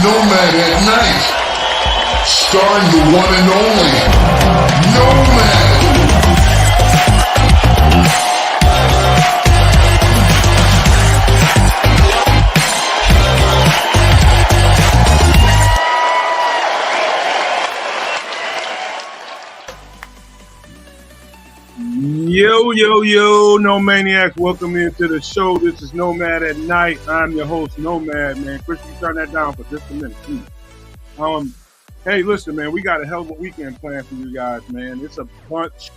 Nomad at Night, starring the one and only Nomad. Yo, No Maniacs, welcome into the show. This is Nomad at Night. I'm your host, Nomad, man. Chris, you turn that down for just a minute, please. Hey, listen, man, we got a hell of a weekend planned for you guys, man. It's a bunch.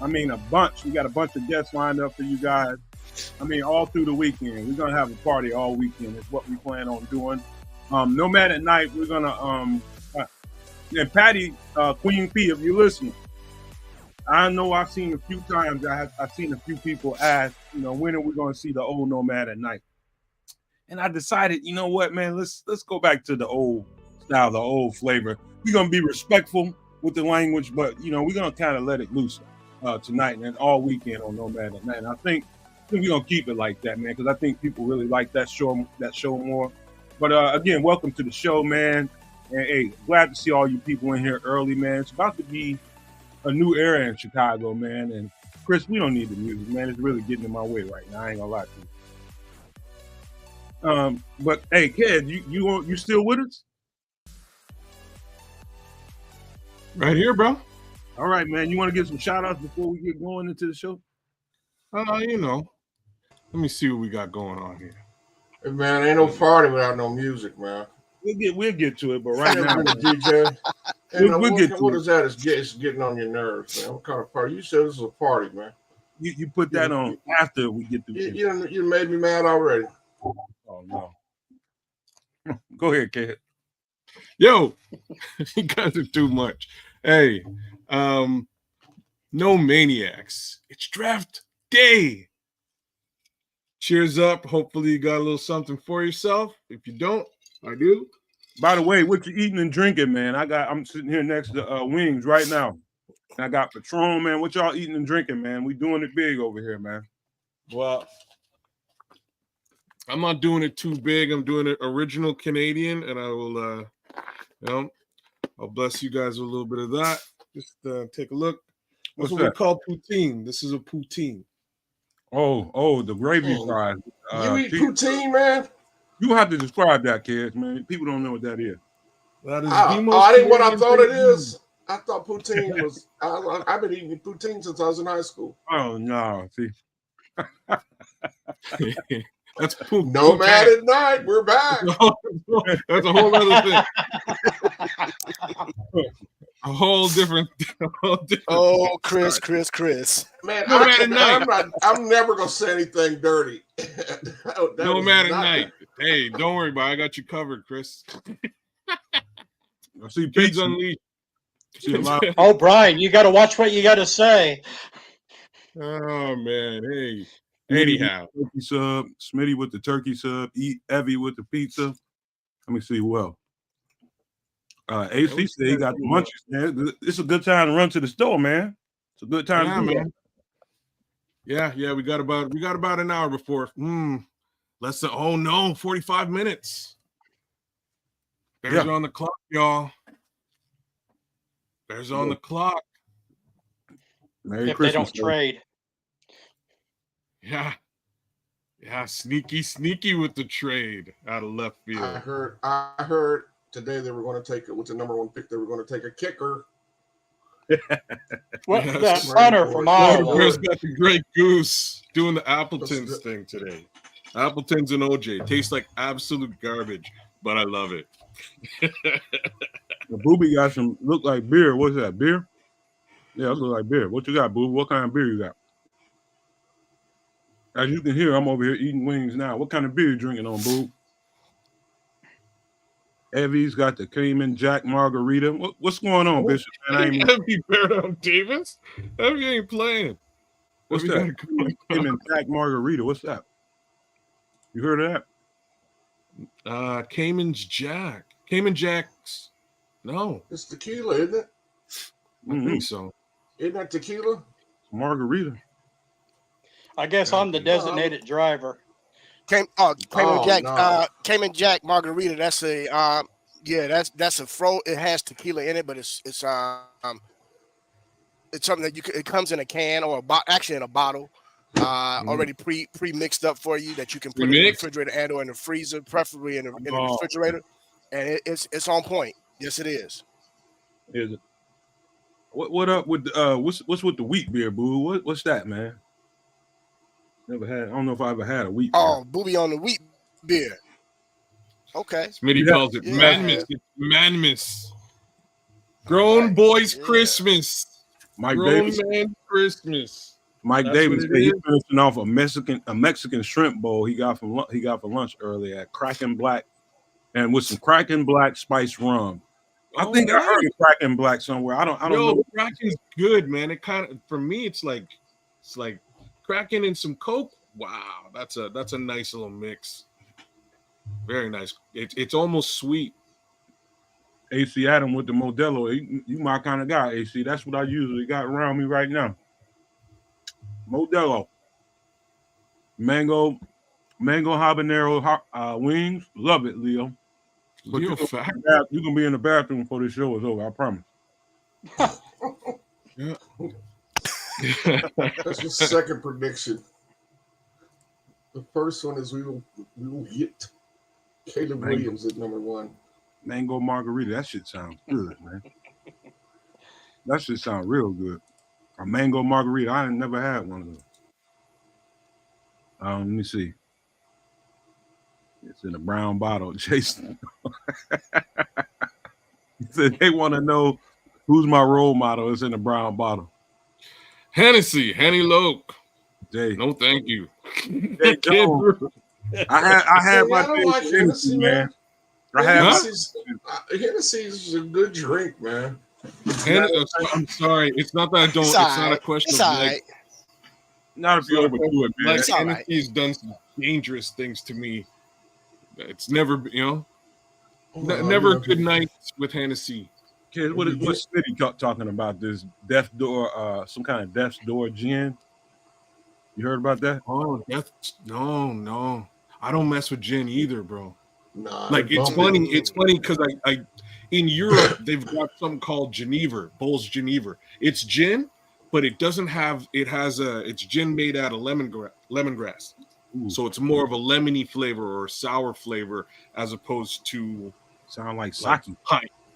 We got a bunch of guests lined up for you guys. All through the weekend. We're going to have a party all weekend is what we plan on doing. Nomad at Night, we're going to, and Patty, Queen P, if you're listening, I know I've seen a few times, I've seen a few people ask, when are we going to see the old Nomad at Night? And I decided, you know what, man, let's go back to the old style, the old flavor. We're going to be respectful with the language, but, we're going to kind of let it loose tonight and all weekend on Nomad at Night. And I think we're going to keep it like that, man, because I think people really like that show more. But, again, welcome to the show, man. And, hey, glad to see all you people in here early, man. It's about to be a new era in Chicago, man. And Chris, we don't need the music, man. It's really getting in my way right now. I ain't gonna lie to you. But hey, Kev, you still with us? Right here, bro. All right, man. You want to give some shout outs before we get going into the show? Let me see what we got going on here. Hey, man, ain't no party without no music, man. We'll get to it, but right now, DJ. We'll get to what it. is that? It's getting on your nerves, man. What kind of party? You said this is a party, man. You put that on after we get to it. You made me mad already. Oh no. Go ahead, Kev. Yo, you guys are too much. Hey, No Maniacs. It's draft day. Cheers up. Hopefully you got a little something for yourself. If you don't, I do. By the way, what you eating and drinking, man? I'm sitting here next to Wings right now. I got Patron, man. What y'all eating and drinking, man? We doing it big over here, man. Well, I'm not doing it too big. I'm doing it original Canadian, and I will, I'll bless you guys with a little bit of that. Just take a look. That's what we call poutine. This is a poutine. Oh, the gravy fries. You eat poutine, man? You have to describe that, kids, man. People don't know what that is. That is I didn't what I thought it is. I thought poutine was. I've been eating poutine since I was in high school. Oh no, see. That's poutine. Nomad at Night. We're back. That's a whole other thing. A whole different. Oh, Chris. Man, Nomad at Night. I'm never gonna say anything dirty. Nomad at Night. Hey, don't worry about it. I got you covered, Chris. I see Pigs pizza. Unleashed. Oh, Brian, you got to watch what you got to say. Oh man, hey. Anyhow, turkey sub, Smitty with the turkey sub, Evie with the pizza. Let me see. Well, AC said he got the munchies, man. It's a good time to run to the store, man. It's a good time to do man. That. Yeah. We got about an hour before. Less than 45 minutes. Bears are on the clock, y'all. Bears on the clock. Merry if Christmas, they don't trade. Yeah, sneaky with the trade out of left field. I heard today they were going to take it with the number one pick. They were going to take a kicker. What the punter from Iowa? Bears got the Great Goose doing the Appletons thing today. Appletons and OJ taste like absolute garbage, but I love it. The Booby got some look like beer. What's that? Beer? Yeah, it look like beer. What you got, Booby? What kind of beer you got? As you can hear, I'm over here eating wings now. What kind of beer you drinking on, Boob? Evie's got the Cayman Jack Margarita. What's going on, Bishop? Evie Beardown Davis? Evie ain't playing. What's that? Cayman Jack Margarita. What's that? You heard of that? Cayman Jack's. No. It's tequila, isn't it? I think so. Isn't that tequila? It's margarita. I guess I'm the designated driver. Cayman Jack Margarita. That's a Yeah, that's a fro. It has tequila in it, but it's something that it comes in a can or actually in a bottle, already pre mixed up for you that you can put in the Remixed? refrigerator and or in the freezer, preferably in the Oh, refrigerator, and it's on point. Yes, it is. is it? What up with what's with the wheat beer, boo? What's that, man? Never had. I don't know if I ever had a wheat beer. Oh, booby on the wheat beer. Okay. Smitty Yeah. calls it Yeah, manmas. It's manmas. Grown right. boys Yeah. Christmas. Mike Grown Davis. man Christmas. Mike That's Davis what said it he is. finishing off a Mexican shrimp bowl he got for lunch earlier at Kraken Black, and with some Kraken Black spiced rum. I Oh, think I heard nice. of Kraken Black somewhere. I don't Yo, know. Kraken's good, man. It kind of for me, it's like Kraken and some Coke. Wow, that's a nice little mix. Very nice. It's almost sweet. AC Adam with the Modelo. You my kind of guy, AC. That's what I usually got around me right now. Modelo, mango habanero wings. Love it, Leo. But Leo fact. you gonna be in the bathroom before this show is over. I promise. Yeah. That's your second prediction. The first one is we will get Caleb Williams at number 1. Mango margarita. That shit sounds good, man. That shit sounds real good. A mango margarita. I ain't never had one of those. Let me see. It's in a brown bottle. Jason he said they want to know who's my role model. It's in a brown bottle. Hennessy, Henny Loke. Jay. No, thank you. Jay Jones. I had my I don't like Hennessy, man. Hennessy's a good drink, man. I'm sorry. It's not that I don't. It's not a question of like. Not if you overdo it, man. Like Hennessy's done some dangerous things to me. It's never, never good nights with Hennessy. Kid, what's Smitty talking about? This Death Door, some kind of Death's Door gin. You heard about that? Oh, no. I don't mess with gin either, bro. Nah, like it's funny. It's funny because I in Europe they've got something called Geneva, Bull's Geneva. It's gin, but it doesn't have. It's gin made out of lemongrass. Ooh. So it's more of a lemony flavor or sour flavor as opposed to sound like sake.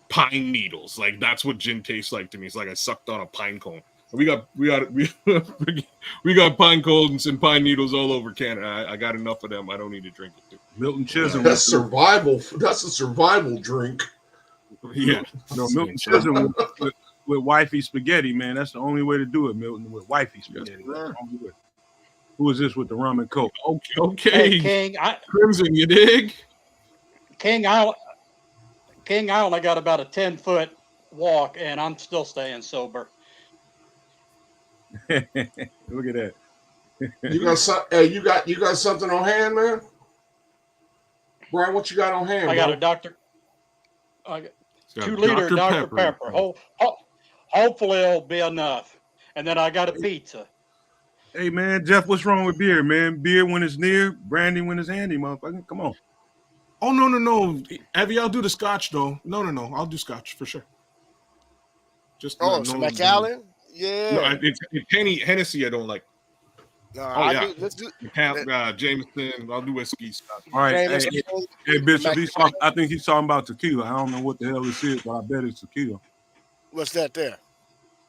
Pine needles. Like that's what gin tastes like to me. It's like I sucked on a pine cone. We got pine cones and pine needles all over Canada. I got enough of them. I don't need to drink it too. Milton Chisholm. That's survival. That's a survival drink. Yeah. No, Milton Chisholm with wifey spaghetti, man. That's the only way to do it, Milton, with wifey spaghetti. Yes, who is this with the rum and coke? Okay. Hey, King, Crimson, you dig? King, I only got about a 10-foot walk, and I'm still staying sober. Look at that. You got something on hand, man? Brian, what you got on hand? I got bro? a Dr. I got 2-liter Dr. Pepper. Hopefully it'll be enough. And then I got a pizza. Hey man, Jeff, what's wrong with beer, man? Beer when it's near, brandy when it's handy, motherfucker. Come on. Oh no. Evie, I'll do the scotch though. No. I'll do scotch for sure. Just some Macallan? Yeah. No, it's Hennessy I don't like. No, let's do Jameson. I'll do whiskey. Scotch. All right. Hey Bishop, I think he's talking about tequila. I don't know what the hell this is, but I bet it's tequila. What's that there?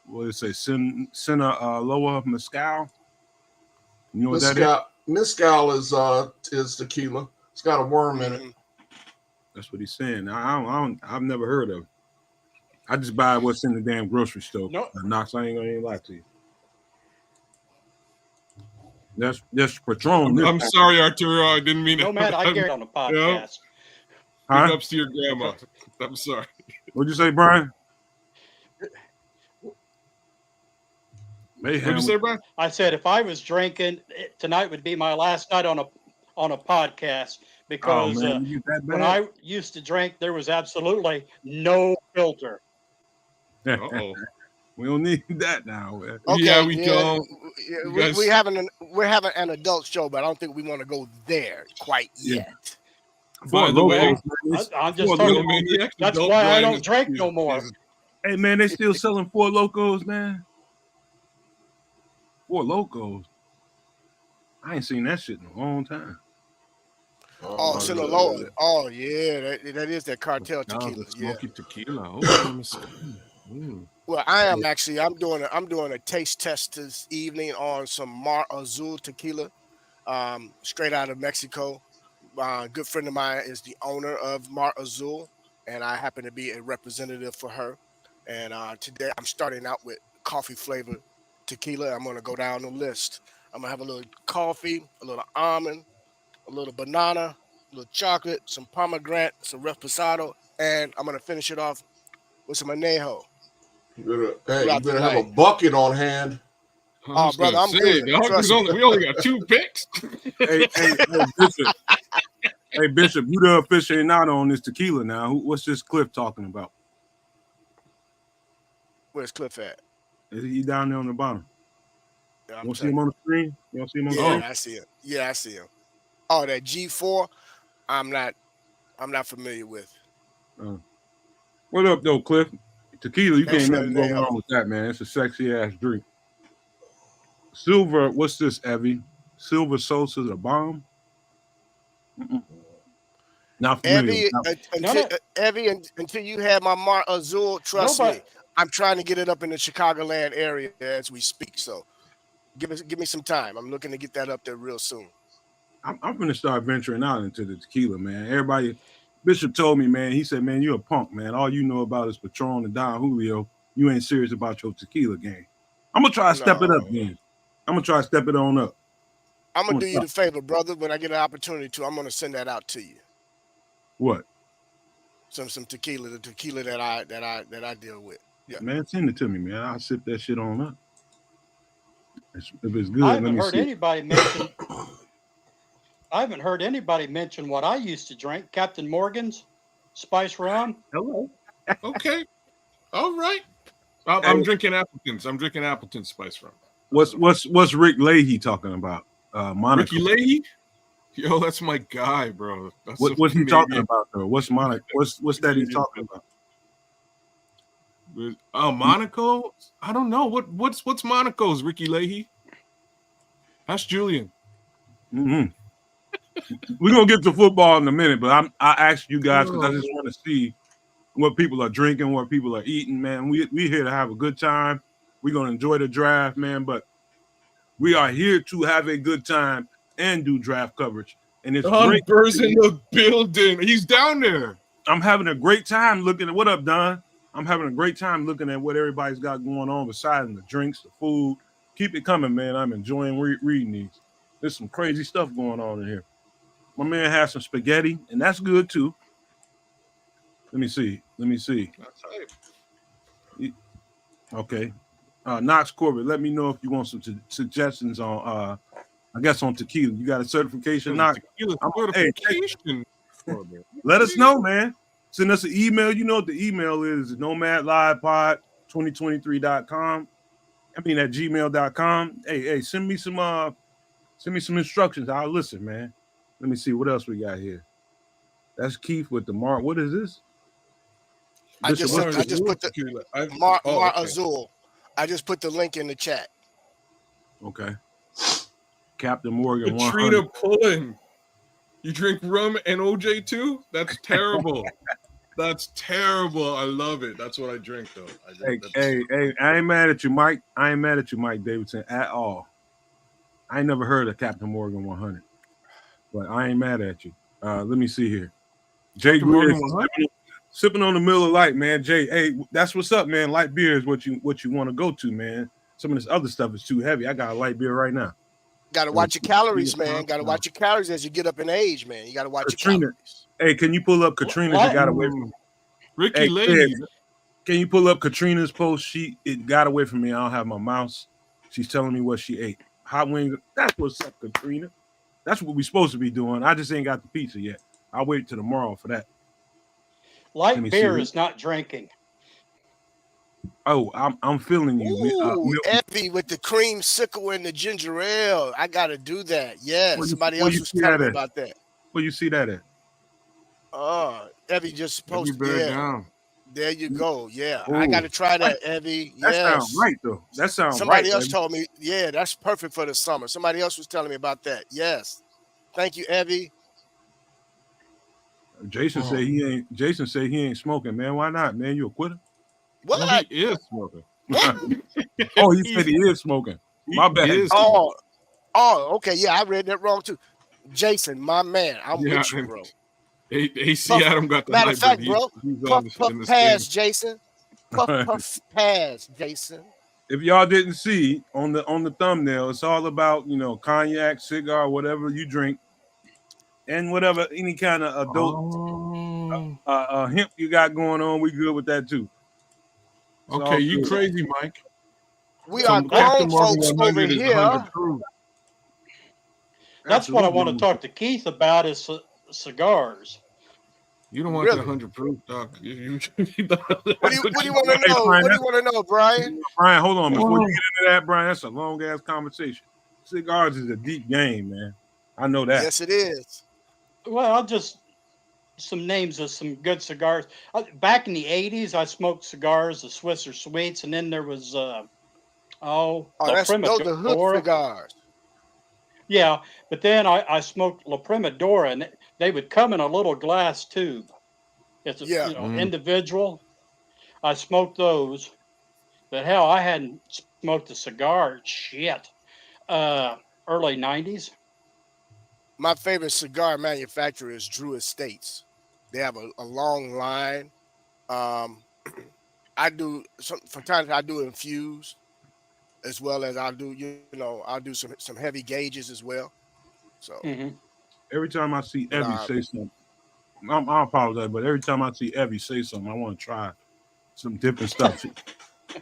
What did it say? Sinaloa Mezcal? You know what that is? Mezcal is tequila. It's got a worm in it. That's what he's saying. I've never heard of it. I just buy what's in the damn grocery store. Nope. Knox, I ain't gonna even lie to you. That's Patron. I'm sorry, Arturo. I didn't mean No, man, I get it on the podcast. Big ups to your grandma. I'm sorry. What'd you say, Brian? What'd you say, Brian? I said if I was drinking, tonight would be my last night on a podcast because when I used to drink, there was absolutely no filter. Uh-oh. We don't need that now. Man. Okay, yeah, we don't. We're having an adult show, but I don't think we want to go there quite yet. By the way, I'm just talking. That's why I don't drink no more. Hey man, they still selling Four Locos, man. Four Locos. I ain't seen that shit in a long time. Oh, Sinaloa. Oh yeah, that is that cartel tequila. Smoky tequila. Oh, well, I'm doing a taste test this evening on some Mar Azul tequila, straight out of Mexico. A good friend of mine is the owner of Mar Azul, and I happen to be a representative for her. And today I'm starting out with coffee flavored tequila. I'm gonna go down the list. I'm gonna have a little coffee, a little almond, a little banana, a little chocolate, some pomegranate, some reposado, and I'm gonna finish it off with some anejo. You better have a bucket on hand. Oh, brother, I'm good. We only got 2 picks. hey, Bishop. Hey, Bishop, you the aficionado on this tequila now. What's this Cliff talking about? Where's Cliff at? Is he down there on the bottom? Yeah, you don't see him on the screen? You don't see him on the screen? screen? I see him. Yeah, I see him. Oh, that G4, I'm not familiar with. What up, though, Cliff? Tequila, you can't never go wrong with that, man. It's a sexy ass drink. Silver, what's this, Evie? Silver Sosa's a bomb? Not familiar. Evie, until you have my Mar Azul, trust me, I'm trying to get it up in the Chicagoland area as we speak. So give me some time. I'm looking to get that up there real soon. I'm going to start venturing out into the tequila, man. Everybody, Bishop told me, man, he said, man, you're a punk, man. All you know about is Patron and Don Julio. You ain't serious about your tequila game. I'm going to try to step it up, man. I'm going to try to step it on up. I'm going to do you the favor, brother. When I get an opportunity to, I'm going to send that out to you. What? Some tequila, the tequila that I deal with. Yeah. Man, send it to me, man. I'll sip that shit on up. If it's good, I haven't heard anybody mention. I haven't heard anybody mention what I used to drink, Captain Morgan's Spice Rum. Hello. Okay. All right. I'm drinking Appleton's. I'm drinking Appleton's Spice Rum. What's Rick Leahy talking about? Monaco. Ricky Leahy? Yo, that's my guy, bro. What's he talking about though? What's Monaco? What's that he's talking about? Monaco? I don't know. What's Monaco's Ricky Leahy? Ask Julian. Mm-hmm. We're gonna get to football in a minute, but I asked you guys because I just want to see what people are drinking, what people are eating, man. We here to have a good time. We're gonna enjoy the draft, man, but we are here to have a good time and do draft coverage. And it's Don Burr's in the building. He's down there. I'm having a great time looking at what up, Don. I'm having a great time looking at what everybody's got going on besides the drinks, the food. Keep it coming, man. I'm enjoying reading these. There's some crazy stuff going on in here. My man has some spaghetti, and that's good too. Let me see. That's hype. Okay. Knox Corbett, let me know if you want some suggestions on I guess on tequila. You got a certification, Knox? Certification. Let us know, man. Send us an email. You know what the email is, nomadlivepod2023.com. I mean at gmail.com. Hey, send me some instructions. I'll listen, man. Let me see what else we got here. That's Keith with the Mar. What is this? I just put the Mar Azul. I just put the link in the chat. Okay. Captain Morgan. Katrina Pullen. You drink rum and OJ too? That's terrible. That's terrible. I love it. That's what I drink though. Hey, I ain't mad at you, Mike. I ain't mad at you, Mike Davidson, at all. I ain't never heard of Captain Morgan 100. But I ain't mad at you. Let me see here. Jay sipping on the Miller Lite, man. Jay, hey, that's what's up, man. Light beer is what you want to go to, man. Some of this other stuff is too heavy. I got a light beer right now. Got to watch your calories, man. Got to watch your calories as you get up in age, man. You got to watch your calories. Hey, can you pull up Katrina's? It got away from me. Ricky Lady. Can you pull up Katrina's post? It got away from me. I don't have my mouse. She's telling me what she ate. Hot wings. That's what's up, Katrina. That's what we're supposed to be doing. I just ain't got the pizza yet. I'll wait till tomorrow for that. Light beer is not drinking. Oh, I'm feeling you. Ooh, Effie with the cream sickle and the ginger ale. I got to do that. Yeah, somebody else was telling me about that. Where you see that at? Evie just Every posted. bear Yeah, down. there you go. Yeah, I Oh, got to try that, Evie. that sounds Yes. right though. That sounds right, Somebody else Evie. told me, yeah, that's perfect for the summer. Somebody else was telling me about that. Yes. Thank you, Evie. Jason Oh. say he ain't. Jason say he ain't smoking, man. Why not, man? You a quitter? What? No, he is smoking. What? Oh, he He's- said he is smoking. My he bad. is Oh, oh, okay. Yeah, I read that wrong too. Jason, my man, I'm Yeah, with you, and bro. AC Puff. Adam got the Matter of hybrid. fact, bro, He's puff, on puff, in the same. pass, Jason. Puff, puff, pass, Jason. If y'all didn't see on the thumbnail, it's all about cognac, cigar, whatever you drink, and whatever any kind of adult Oh, hemp you got going on. We good with that too. It's okay, all you good. crazy, Mike. We are Some That- Captain grown Morgan folks over 100 is here. 100 proof. That's what I Absolutely. want to talk to Keith about is cigars. You don't want Really? that 100 proof, Doc. What do you want to Hey, know? Brian, What do you want to know, Brian? Brian, hold on. Before you Oh. get into that, Brian, that's a long ass conversation. Cigars is a deep game, man. I know that. Yes, it is. Well, I'll just some names of some good cigars. Back in the '80s, I smoked cigars, the Swisser Sweets, and then there was Oh, La those are hood Primadora. cigars. Yeah, but then I smoked La Primadora, and they would come in a little glass tube. It's a Yeah. individual. I smoked those, but hell, I hadn't smoked a cigar shit. Early '90s. My favorite cigar manufacturer is Drew Estates. They have a long line. Um, I do some from time to time. I do infuse as well as I'll do I'll do some heavy gauges as well. So, Hmm. Every time I see but Evie say something, I apologize, but every time I see Evie say something, I want to try some different stuff.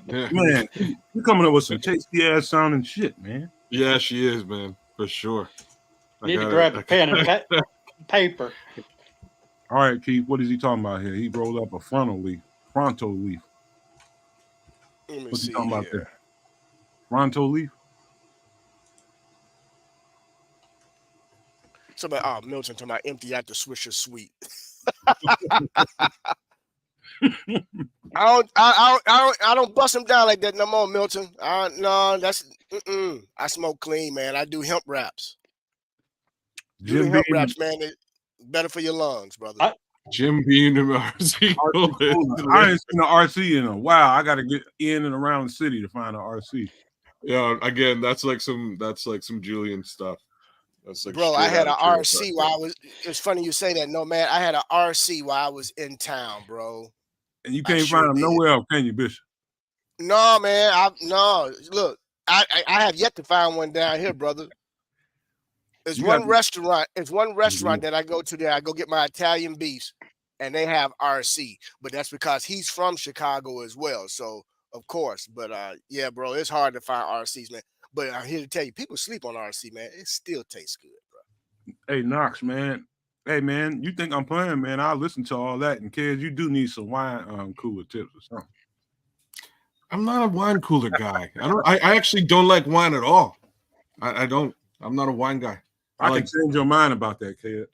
Yeah. Man, you coming up with some tasty ass sounding shit, man. Yeah, she is, man, for sure. Need to grab a pen and paper. All right, Keith, what is he talking about here? He rolled up a fronto leaf. let me What's he see talking about here. there? Fronto leaf? Somebody, Milton talking about empty out the Swisher Sweet. I don't bust them down like that no more, Milton. No, that's I smoke clean, man. I do hemp wraps. Do the hemp wraps, man. It's better for your lungs, brother. Jim Beam and RC. I ain't seen an RC in a while. I got to get in and around the city to find an RC. Yeah, again, that's like some Julian stuff. That's like Bro, I had an an RC while I was. It's funny you say that. No, man, I had an RC while I was in town, bro. And you can't find them nowhere else, can you, Bishop? No, man. No. Look, I have yet to find one down here, brother. There's one restaurant. It's one restaurant that I go to there. I go get my Italian beefs, and they have RC. But that's because he's from Chicago as well. So of course. But yeah, bro, it's hard to find RCs, man. But I'm here to tell you, people sleep on RC, man. It still tastes good, bro. Hey, Knox, man. Hey, man, you think I'm playing, man? I'll listen to all that. And kids, you do need some wine cooler tips or something. I'm not a wine cooler guy. I actually don't like wine at all. I don't. I'm not a wine guy. I can change your mind about that, kid.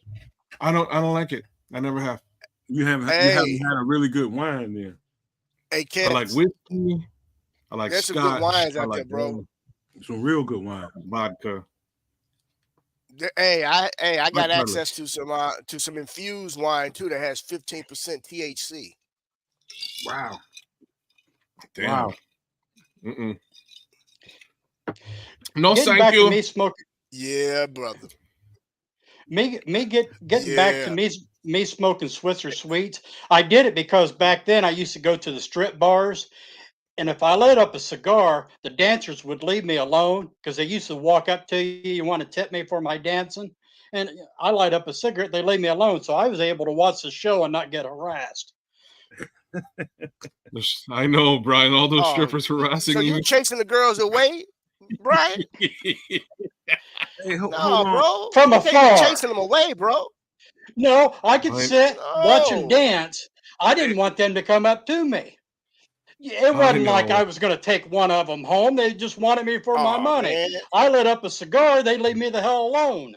I don't like it. I never have. You haven't had a really good wine then. Hey, kids. I like whiskey. I like There's scotch. some good wines out there, bro. rum, some real good wine. Vodka. Hey, I got access to some infused wine too that has 15% THC. Wow. Damn. Wow. Mm-mm. No, Getting thank back you. to me smoking. Yeah, brother. Getting back to me smoking Switzer Sweets. I did it because back then I used to go to the strip bars, and if I lit up a cigar, the dancers would leave me alone because they used to walk up to you. You want to tip me for my dancing? And I light up a cigarette, they leave me alone. So I was able to watch the show and not get harassed. I know, Brian. All those strippers harassing so you. you chasing the girls away, Brian? Hey, hold No, on. bro. From You afar. can't be chasing them away, bro. No, I could sit, watch them No. dance. I didn't want them to come up to me. It wasn't like know. I was going to take one of them home. They just wanted me for my money. Man. I lit up a cigar. They leave me the hell alone.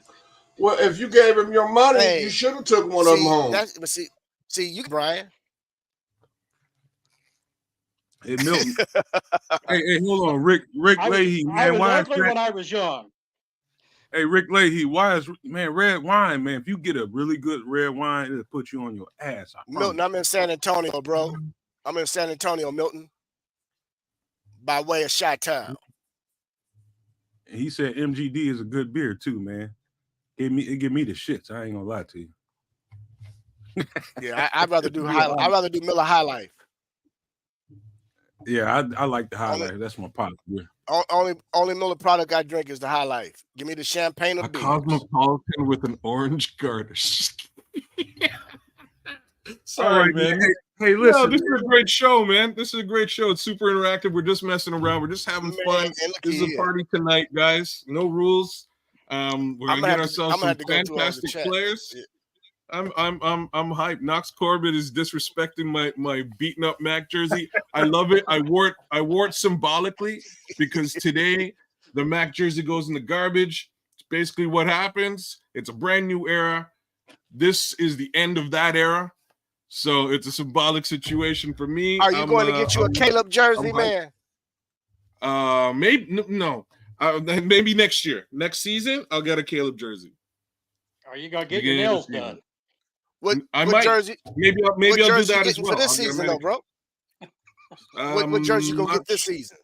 Well, if you gave him your money, Hey, you should have took one of them home. See, you, Brian. Hey, Milton. hey, hold on, Rick Leahy, I man. was Why is ugly that? when I was young. Hey, Rick Leahy, why is red wine, man? If you get a really good red wine, it'll put you on your ass. I Milton, promise. I'm in San Antonio, bro. I'm in San Antonio, Milton, by way of Chi-Town. And he said MGD is a good beer too, man. It give me the shits. I ain't gonna lie to you. Yeah, I'd rather do Miller High Life. Yeah, I like the High Life. That's my pop beer. Only Miller product I drink is the High Life. Give me the champagne or A beers. cosmopolitan with an orange garnish. Sorry, All right, man. Hey, listen. No, this is a great show, man. This is a great show. It's super interactive. We're just messing around. We're just having fun. This is a party tonight, guys. No rules. We're gonna get ourselves some fantastic players. Yeah. I'm hyped. Knox Corbett is disrespecting my beaten up Mac jersey. I love it. I wore it symbolically because today the Mac jersey goes in the garbage. It's basically what happens. It's a brand new era. This is the end of that era. So it's a symbolic situation for me. Are you going to get you a Caleb jersey, man? Maybe no. Maybe next year. Next season, I'll get a Caleb jersey. Are you gonna get your nails done? What jersey? Maybe I'll do that as well. For this season, though, bro. What jersey you gonna get this season?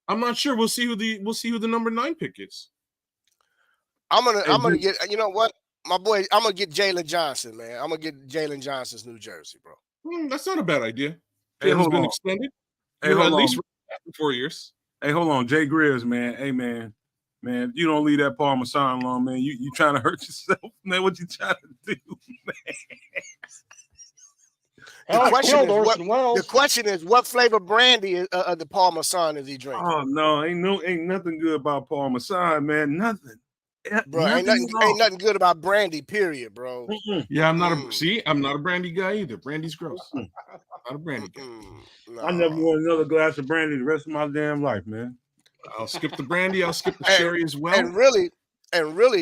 I'm not sure. We'll see who the number 9 pick is. I'm gonna get. You know what, my boy? I'm gonna get Jalen Johnson, man. I'm gonna get Jalen Johnson's new jersey, bro. That's not a bad idea. Hey, hold on. Extended. Hey, hold at on. least 4 years. Hey, hold on, Jay Greers, man. Hey, man, you don't leave that Parmesan alone, man. You trying to hurt yourself, man? What you trying to do, man? The question is, what flavor brandy of the Parmesan is he drinking? Oh no, ain't nothing good about Parmesan, man. Nothing. Bro, ain't nothing good about brandy, period, bro. Yeah, I'm not a brandy guy either. Brandy's gross. Not a brandy guy. No. I never want another glass of brandy the rest of my damn life, man. I'll skip the brandy. I'll skip the sherry as well. And really,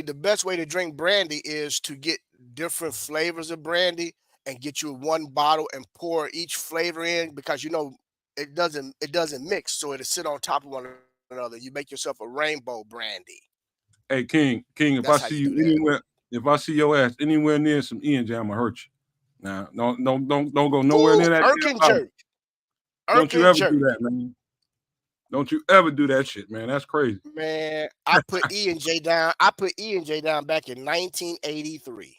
the best way to drink brandy is to get different flavors of brandy and get you one bottle and pour each flavor in, because it doesn't mix, so it'll sit on top of one another. You make yourself a rainbow brandy. Hey, King, if I see you anywhere, if I see your ass anywhere near some E&J, I'm gonna hurt you. Nah, don't go nowhere near that. Don't you ever do that, man. Don't you ever do that shit, man. That's crazy. Man, I put E&J down. I put E&J down back in 1983.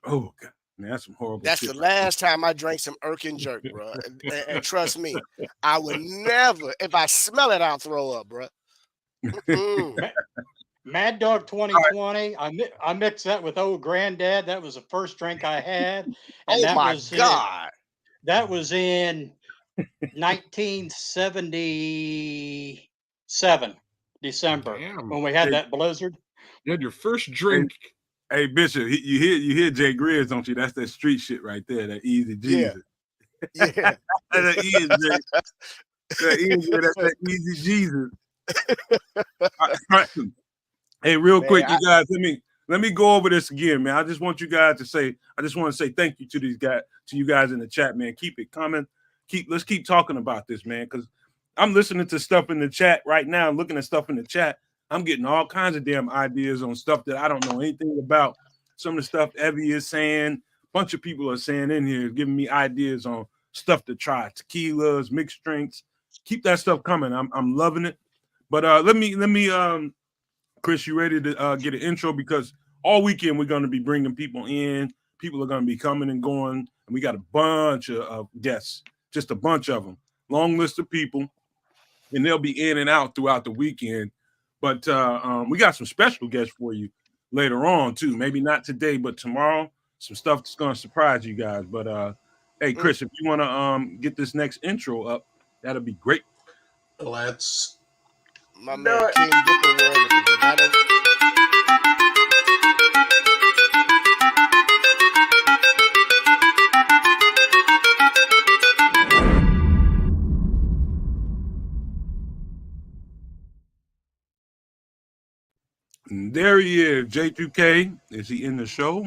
Oh God, man, that's some horrible. That's shit. The last time I drank some Erkin jerk, bro. And trust me, I would never. If I smell it, I'll throw up, bro. Mad Dog 2020. I mixed that with Old Granddad. That was the first drink I had. And oh my God! That was in 1977 December. Damn. When we had that blizzard. You had your first drink. Hey Bishop, you hear Jay Greers, don't you? That's that street shit right there. That easy Jesus. Yeah. That easy. That's that easy Jesus. Hey, real quick, you guys, let me go over this again, man. I just want you guys to say, I just want to say thank you to these guys, to you guys in the chat, man. Keep it coming. Let's keep talking about this, man, because I'm listening to stuff in the chat right now, looking at stuff in the chat. I'm getting all kinds of damn ideas on stuff that I don't know anything about. Some of the stuff Evie is saying, a bunch of people are saying in here, giving me ideas on stuff to try, tequilas, mixed drinks. Keep that stuff coming. I'm loving it. But let me Chris, you ready to get an intro? Because all weekend we're going to be bringing people in. People are going to be coming and going. And we got a bunch of guests, just a bunch of them. Long list of people. And they'll be in and out throughout the weekend. But we got some special guests for you later on, too. Maybe not today, but tomorrow. Some stuff that's going to surprise you guys. But, hey, Chris, if you want to get this next intro up, that'll be great. Let's. My man King Booker World. And there he is, J2K. Is he in the show?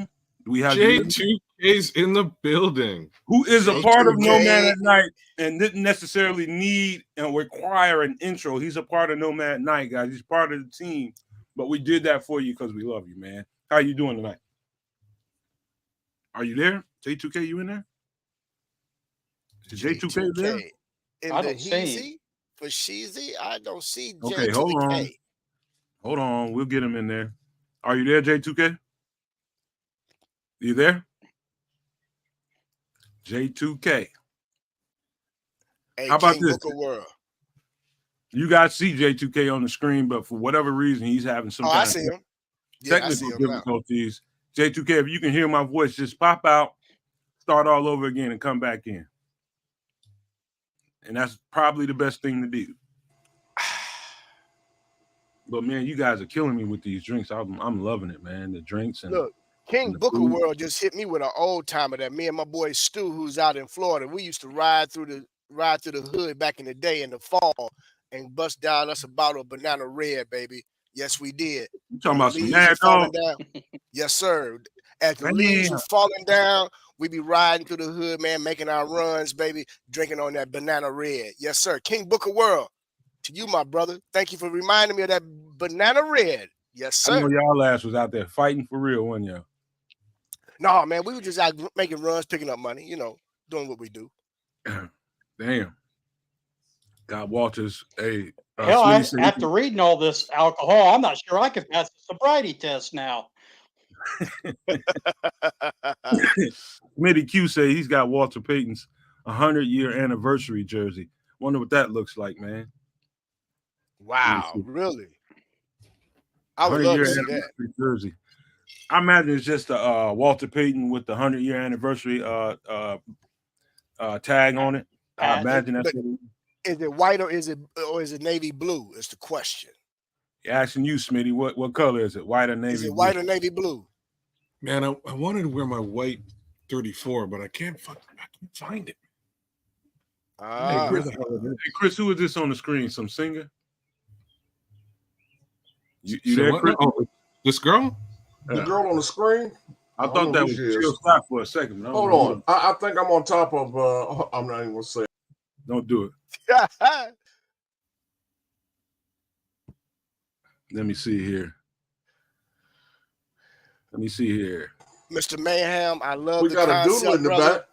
Do we have you? J2K's in the building. Who is a part of Nomad J2K. at Night and didn't necessarily need and require an intro. He's a part of Nomad at Night, guys. He's part of the team. But we did that for you because we love you, man. How you doing tonight? Are you there? J2K, you in there? Is J2K there? In I the don't see him. Heezy for Sheezy, I don't see J Okay, to hold the on. K. Hold on. We'll get him in there. Are you there, J2K? You there? J2K. Hey, How about King this? Booker World. You guys see J2K on the screen, but for whatever reason, he's having some I kind see of him. Yeah, I see technical him now. difficulties. J2K, if you can hear my voice, just pop out, start all over again, and come back in. And that's probably the best thing to do. But man, you guys are killing me with these drinks. I'm loving it, man. The drinks and Look, King and the Booker food. World just hit me with an old timer that me and my boy Stu, who's out in Florida, we used to ride through the hood back in the day in the fall and bust down us a bottle of Banana Red, baby. Yes, we did. You talking When the about some leaves Mad were falling Dog? down. Yes, sir. As the leaves Man, were falling down, we be riding through the hood, man, making our runs, baby, drinking on that Banana Red. Yes, sir. King Booker World, to you, my brother. Thank you for reminding me of that Banana Red. Yes, I know sir. y'all ass was out there fighting for real, wasn't y'all? No, man, we were just out making runs, picking up money, doing what we do. Damn. Got Walters. Hey, Hell, Smitty said after reading all this alcohol, I'm not sure I could pass the sobriety test now. Smitty Q say he's got Walter Payton's 100-year anniversary jersey. Wonder what that looks like, man. Wow, really? I would 100-year love to see that. anniversary jersey. I imagine it's just a Walter Payton with the 100-year anniversary tag on it. I imagine that's what it is. Is it white or is it navy blue? Is the question. Asking you, Smitty, what color is it? White or navy Is it blue? white or navy blue? Man, I wanted to wear my white 34, but I can't find it. Hey, Chris, who is this on the screen? Some singer? You there, Chris? Oh, this girl? The girl on the screen? I thought that was Chill Scott for a second. Hold on. I think I'm on top of I'm not even gonna say it. Don't do it. Let me see here. Mr. Mayhem, I love We the got a concept, doodle in the brother. back.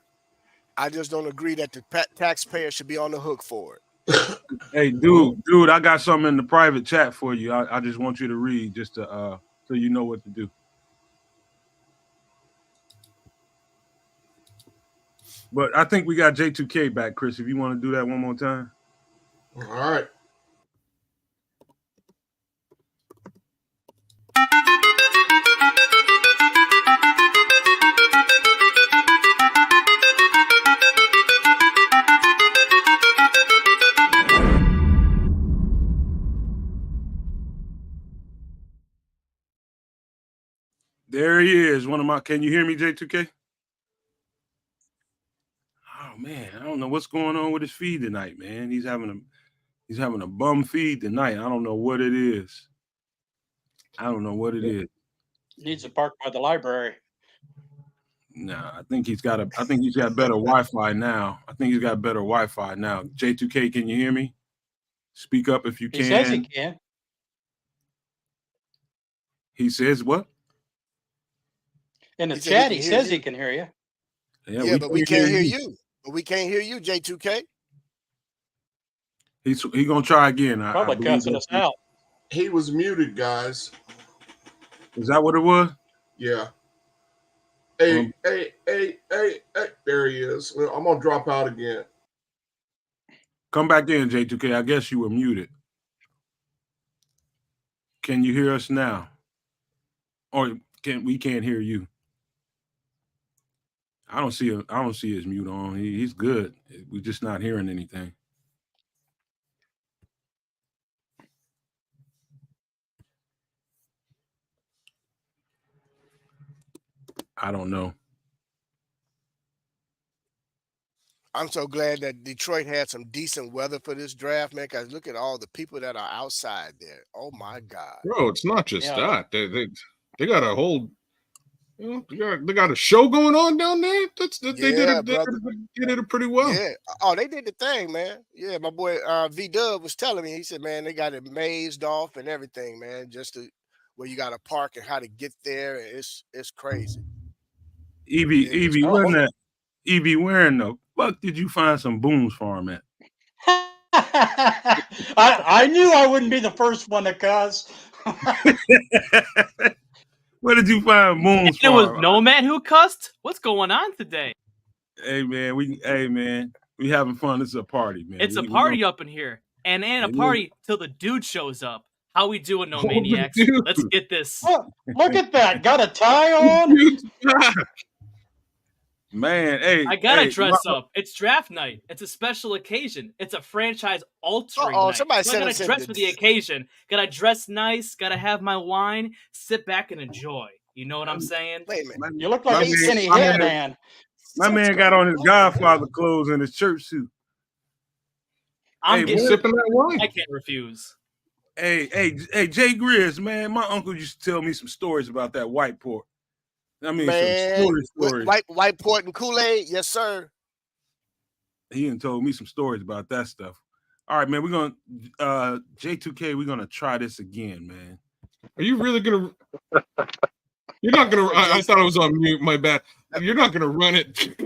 I just don't agree that the taxpayer should be on the hook for it. Hey, dude, I got something in the private chat for you. I just want you to read just to so you know what to do. But I think we got J2K back, Chris. If you want to do that one more time. All right. There he is. Can you hear me, J2K? Oh man, I don't know what's going on with his feed tonight, man. He's having a bum feed tonight. I don't know what it is. Needs to park by the library. Nah, I think he's got better Wi-Fi now. J2K, can you hear me? Speak up if you can. He says he can. He says what? In the chat, he says he can hear you. Yeah, but we can't hear you. But we can't hear you, J2K. He's gonna try again. Probably cussing us out. He was muted, guys. Is that what it was? Yeah. Hey, there he is. Well, I'm gonna drop out again. Come back in, J2K. I guess you were muted. Can you hear us now? Or we can't hear you? I don't see his mute on. He's good. We're just not hearing anything. I don't know. I'm so glad that Detroit had some decent weather for this draft, man. Because look at all the people that are outside there. Oh my God. Bro, it's not just Yeah. that. They got a whole, they got a show going on down there. They did Yeah, it. brother. They did it pretty well. Yeah. Oh, they did the thing, man. Yeah, my boy V Dub was telling me. He said, man, they got it mazed off and everything, man. Just to where you got to park and how to get there. It's crazy. It is Evie, Oh, when crazy. that Evie, where in the fuck did you find some Boone's Farm at? I knew I wouldn't be the first one to cuss. Where did you find Boone's It was Farm? Nomad who cussed. What's going on today? Hey man, we having fun. This is a party, man. It's a We party up in here, and a It is. party till the dude shows up. How we doing, No Oh, the Maniacs? dude. Let's get this. Look at that. Got a tie on? Man, hey, I gotta hey, dress up. It's draft night. It's a special occasion. It's a franchise altering Uh-oh, night. somebody So I said gotta us in dress the- for the occasion. Gotta dress nice. Gotta have my wine. Sit back and enjoy. You know what I'm saying? Wait a minute. You look like My a man- skinny my head man- man. my man got on his Godfather clothes and his church suit. I'm Hey, getting. Sipping that wine. I can't refuse. Hey, Jay Grizz, man, my uncle used to tell me some stories about that white port. I mean, Man, some stories. white port and Kool-Aid, yes, sir. He done told me some stories about that stuff. All right, man, we're gonna J2K. We're gonna try this again, man. Are you really gonna? You're not gonna. I thought I was on mute. My bad. You're not gonna run it. Don't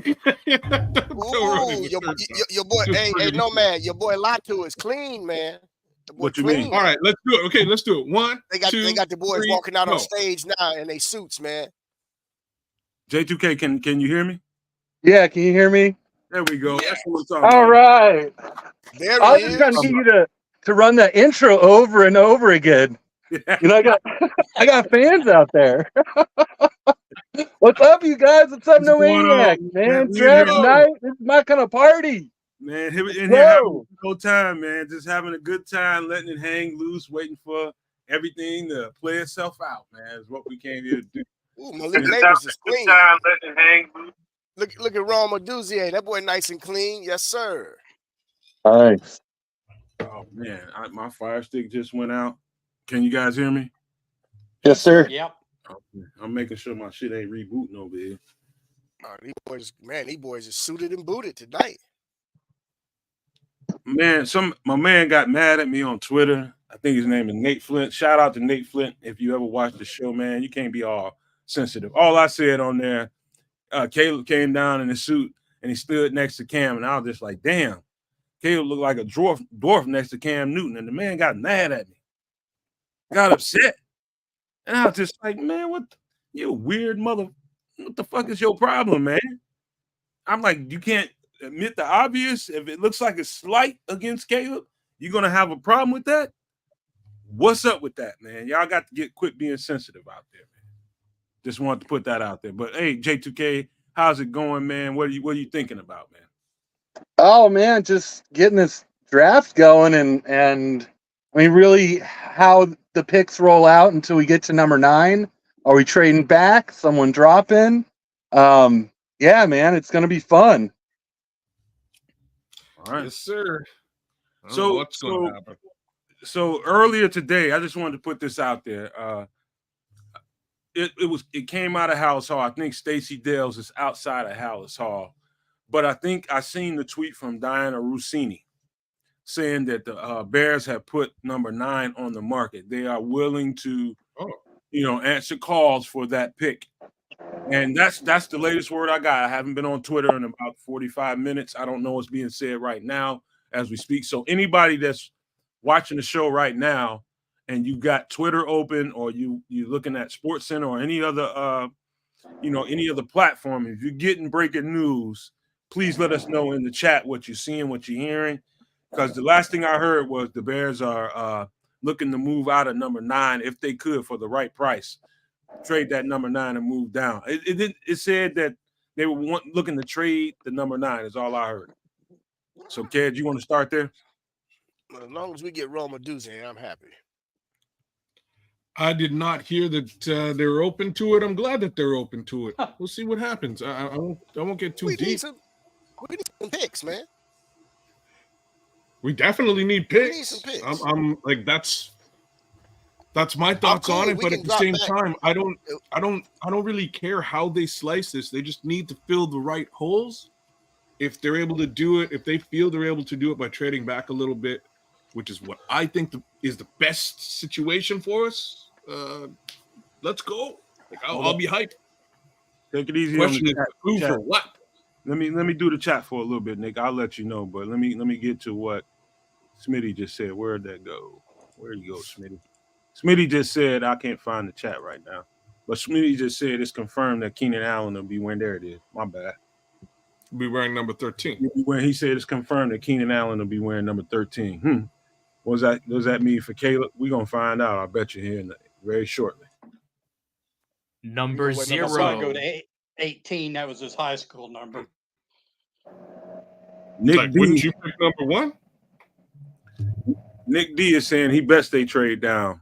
run it Ooh, the your third time. your boy, Just hey, bring it Nomad, your boy Latu is clean, man. The boy What you mean? clean. All right, let's do it. Okay, let's do it. One, They got two, the boys three, walking out on go. stage now in their suits, man. J2K, can you hear me? Yeah, can you hear me? There we go. That's what I'm talking All about. right. There I he was just is. trying to get you to run that intro over and over again. You know, I got fans out there. What's up, you guys? What's up, What's No going on, Maniac? man? Man, We in draft here. night. This is my kind of party. Man, in here Whoa. having a good time, man. Just having a good time, letting it hang loose, waiting for everything to play itself out, man. Is what we came here to do. Ooh, Malik Neighbors is clean. letting it hang loose. Look at Ron Maduzier. That boy nice and clean. Yes, sir. Nice. Oh man, my fire stick just went out. Can you guys hear me? Yes, sir. Yep. Okay. I'm making sure my shit ain't rebooting over here. These boys are suited and booted tonight. Man, my man got mad at me on Twitter. I think his name is Nate Flint. Shout out to Nate Flint. If you ever watch the show, man, you can't be all sensitive. All I said on there, Caleb came down in his suit and he stood next to Cam, and I was just like, damn, Caleb looked like a dwarf next to Cam Newton, and the man got mad at me, got upset, and I was just like, man, you weird mother, what the fuck is your problem, man? I'm like, you can't admit the obvious. If it looks like a slight against Caleb, you're gonna have a problem with that. What's up with that, man? Y'all got to quit being sensitive out there, man. Just wanted to put that out there. But hey, J2K, how's it going, man? What are you thinking about, man? Oh man, just getting this draft going and I mean really how the picks roll out until we get to number 9. Are we trading back? Someone dropping? Yeah, man, it's gonna be fun. All right. Yes, sir. So what's going to happen? So earlier today, I just wanted to put this out there. It came out of Hallis Hall. I think Stacey Dales is outside of Hallis Hall, but I think I seen the tweet from Diana Rossini saying that the Bears have put number 9 on the market. They are willing to, answer calls for that pick, and that's the latest word I got. I haven't been on Twitter in about 45 minutes. I don't know what's being said right now as we speak. So anybody that's watching the show right now and you got Twitter open or you looking at SportsCenter or any other any other platform, if you're getting breaking news, please let us know in the chat what you're seeing, what you're hearing, because the last thing I heard was the Bears are looking to move out of number 9 if they could for the right price, trade that number 9 and move down. It said that they were looking to trade the number 9 is all I heard. So Ked, you want to start there? As long as we get Ron Maduzier, I'm happy. I did not hear that they're open to it. I'm glad that they're open to it. We'll see what happens. I won't get too We deep. We need some picks, man. We definitely need We picks. need some picks. I'm like that's my thoughts cool. on it. We But can at the drop same back. time, I don't really care how they slice this. They just need to fill the right holes. If they're able to do it, if they feel they're able to do it by trading back a little bit, which is what I think is the best situation for us, let's go. Like I'll be hyped. Take it easy Question on is the who chat. for what? Let me do the chat for a little bit, Nick. I'll let you know, but let me get to what Smitty just said. Where'd that go? Where'd you go, Smitty? Smitty just said I can't find the chat right now, but Smitty just said it's confirmed that Keenan Allen will be wearing. There it is. My bad. Be wearing number 13. When he said it's confirmed that Keenan Allen will be wearing number 13. What does that mean for Caleb? We're gonna find out. I bet you here very shortly. Number wait, number That's why I go 0. to 18. That was his high school number. Nick Like, D, wouldn't you pick number 1? Nick D is saying he bets they trade down.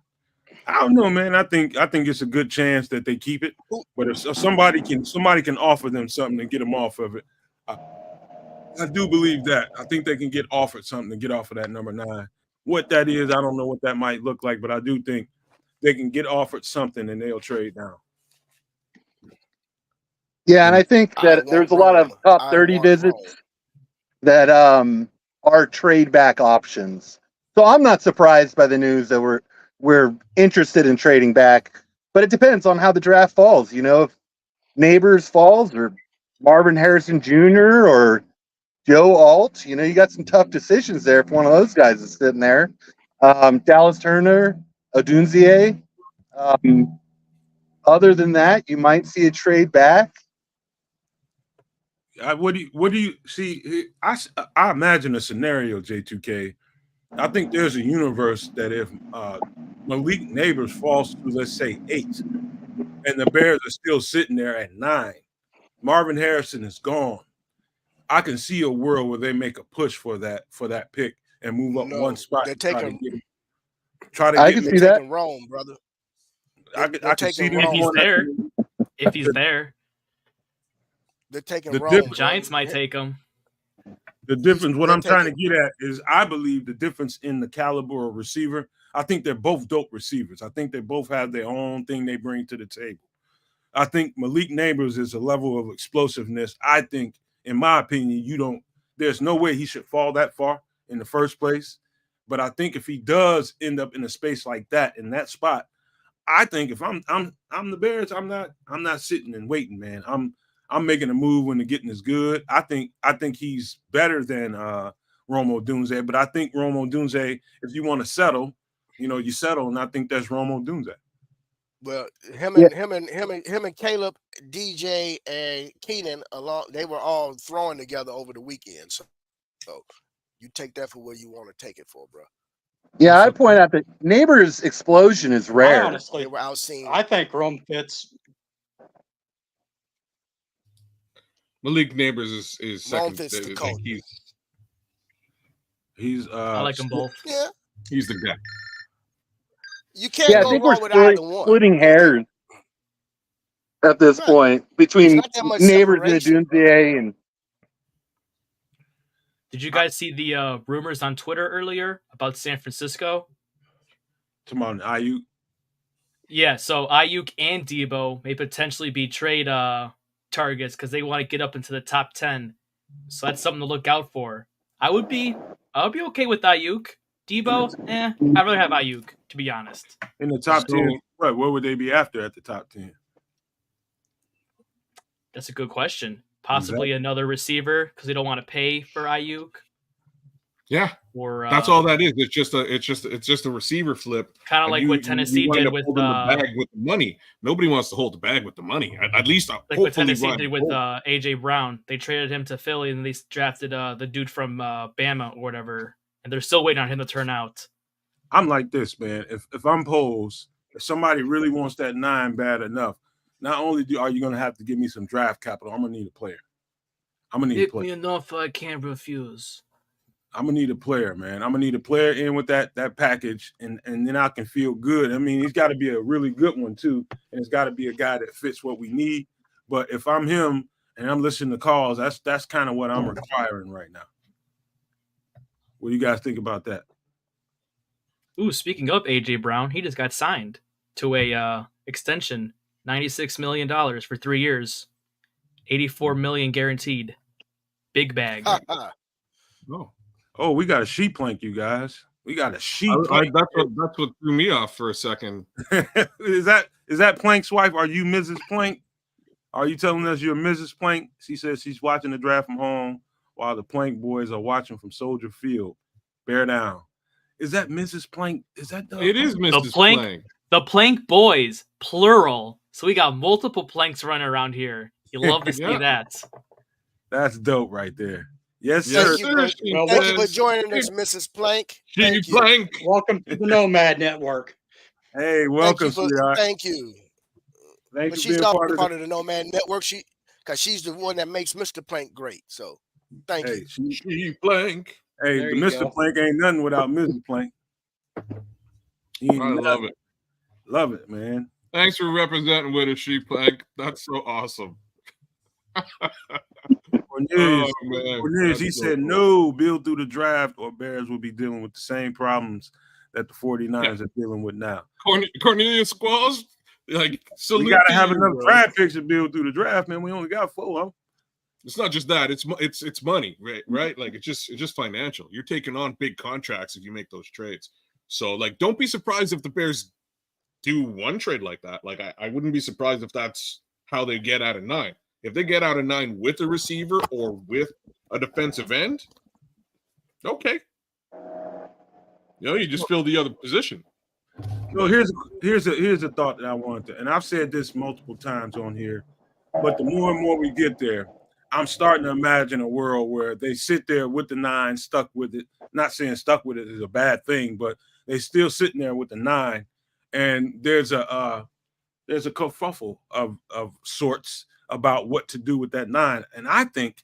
I don't know, man. I think it's a good chance that they keep it. But if somebody can offer them something and get them off of it, I do believe that. I think they can get offered something to get off of that number 9. What that is, I don't know what that might look like, but I do think they can get offered something and they'll trade down. Yeah, and I think that there's a lot of top 30 visits that are trade back options. So I'm not surprised by the news that we're interested in trading back, but it depends on how the draft falls. You know, if Neighbors falls or Marvin Harrison Jr. or Joe Alt, you know, you got some tough decisions there if one of those guys is sitting there. Dallas Turner, Odunzie. Other than that, you might see a trade back. What do you see? I imagine a scenario, J2K. I think there's a universe that if Malik Neighbors falls to, let's say, 8, and the Bears are still sitting there at 9, Marvin Harrison is gone. I can see a world where they make a push for that pick and move up one spot. They're taking. I can see that. Rome, brother. I can see them if he's there. If he's there, they're taking the Rome. Giants might take him. The difference, what I'm trying to get at is I believe the difference in the caliber of receiver. I think they're both dope receivers. I think they both have their own thing they bring to the table. I think Malik Neighbors is a level of explosiveness. I think, in my opinion, there's no way he should fall that far in the first place. But I think if he does end up in a space like that, in that spot, I think if I'm the Bears, I'm not sitting and waiting, man. I'm making a move when the getting is good. I think he's better than Rome Odunze, but I think Rome Odunze, if you want to settle, you settle, and I think that's Rome Odunze. Well, him and Caleb, DJ, and Keenan they were all throwing together over the weekend. So you take that for where you want to take it for, bro. Yeah, I point out that Neighbors' explosion is rare. Honestly, they were outseen. I think Rome fits. Malik Neighbors is second. Fits the coach. He's I like them both. Yeah, he's the guy. you can't Yeah, I go think wrong we're with either one. splitting hairs at this point between There's not that much Neighbors and separation, Odunze and. Did you guys see the rumors on Twitter earlier about San Francisco? Come on, Ayuk. Yeah, so Ayuk and Debo may potentially be trade targets because they want to get up into the top 10. So that's something to look out for. I would be okay with Ayuk. Debo, I'd rather have Ayuk, to be honest. In the top 10, right? Where would they be after at the top 10? That's a good question. Possibly another receiver because they don't want to pay for Ayuk. Yeah, or that's all that is. It's just a receiver flip. Kind of like what Tennessee did with the bag with the money. Nobody wants to hold the bag with the money. At least like what Tennessee did with AJ Brown. They traded him to Philly and they drafted the dude from Bama or whatever, and they're still waiting on him to turn out. I'm like this, man. If I'm posed, if somebody really wants that 9 bad enough, not only are you going to have to give me some draft capital, I'm going to need a player. Pick me enough I can't refuse. I'm going to need a player, man. I'm going to need a player in with that package, and then I can feel good. I mean, he's got to be a really good one, too, and it's got to be a guy that fits what we need. But if I'm him and I'm listening to calls, that's kind of what I'm requiring right now. What do you guys think about that? Ooh, speaking of AJ Brown, he just got signed to a extension, $96 million for 3 years, $84 million guaranteed. Big bag. Oh, we got a sheep plank, you guys. We got a sheep plank. That's what threw me off for a second. Is that Plank's wife? Are you Mrs. Plank? Are you telling us you're Mrs. Plank? She says she's watching the draft from home while the Plank boys are watching from Soldier Field. Bear down. Is that Mrs. Plank? Is that It is The Mrs. Plank, Plank. the Plank boys, plural. So we got multiple Planks running around here. You love to see Yeah. that. That's dope right there. Yes, Yes, sir. sir. Thank you for joining us, Mrs. Plank. She Thank you. Plank. Welcome to the Nomad Network. Hey, Thank welcome, you for sweetheart. thank you. Thank But you she's for being not part of part the. of the Nomad Network. Because she's the one that makes Mr. Plank great. So thank Hey, you. She Plank. hey, There the you Mr. go. Plank ain't nothing without Mrs. Plank. He ain't I love nothing. it. Love it, man. Thanks for representing with us, She Plank. That's so awesome. Cornelius, man. Cornelius, he That's so said, cool. no, build through the draft or Bears will be dealing with the same problems that the 49ers are dealing with now. Cornelius Squalls, like, salute We got to to have you, enough bro. draft picks to build through the draft, man. We only got 4 of them. It's not just that; it's money, right? Like it's just financial. You're taking on big contracts if you make those trades. So like, don't be surprised if the Bears do one trade like that. Like I wouldn't be surprised if that's how they get out of 9. If they get out of 9 with a receiver or with a defensive end, okay. You just fill the other position. No, here's a thought that I wanted to, and I've said this multiple times on here, but the more and more we get there, I'm starting to imagine a world where they sit there with the 9, stuck with it. Not saying stuck with it is a bad thing, but they still sitting there with the 9, and there's a kerfuffle of sorts about what to do with that 9. And I think,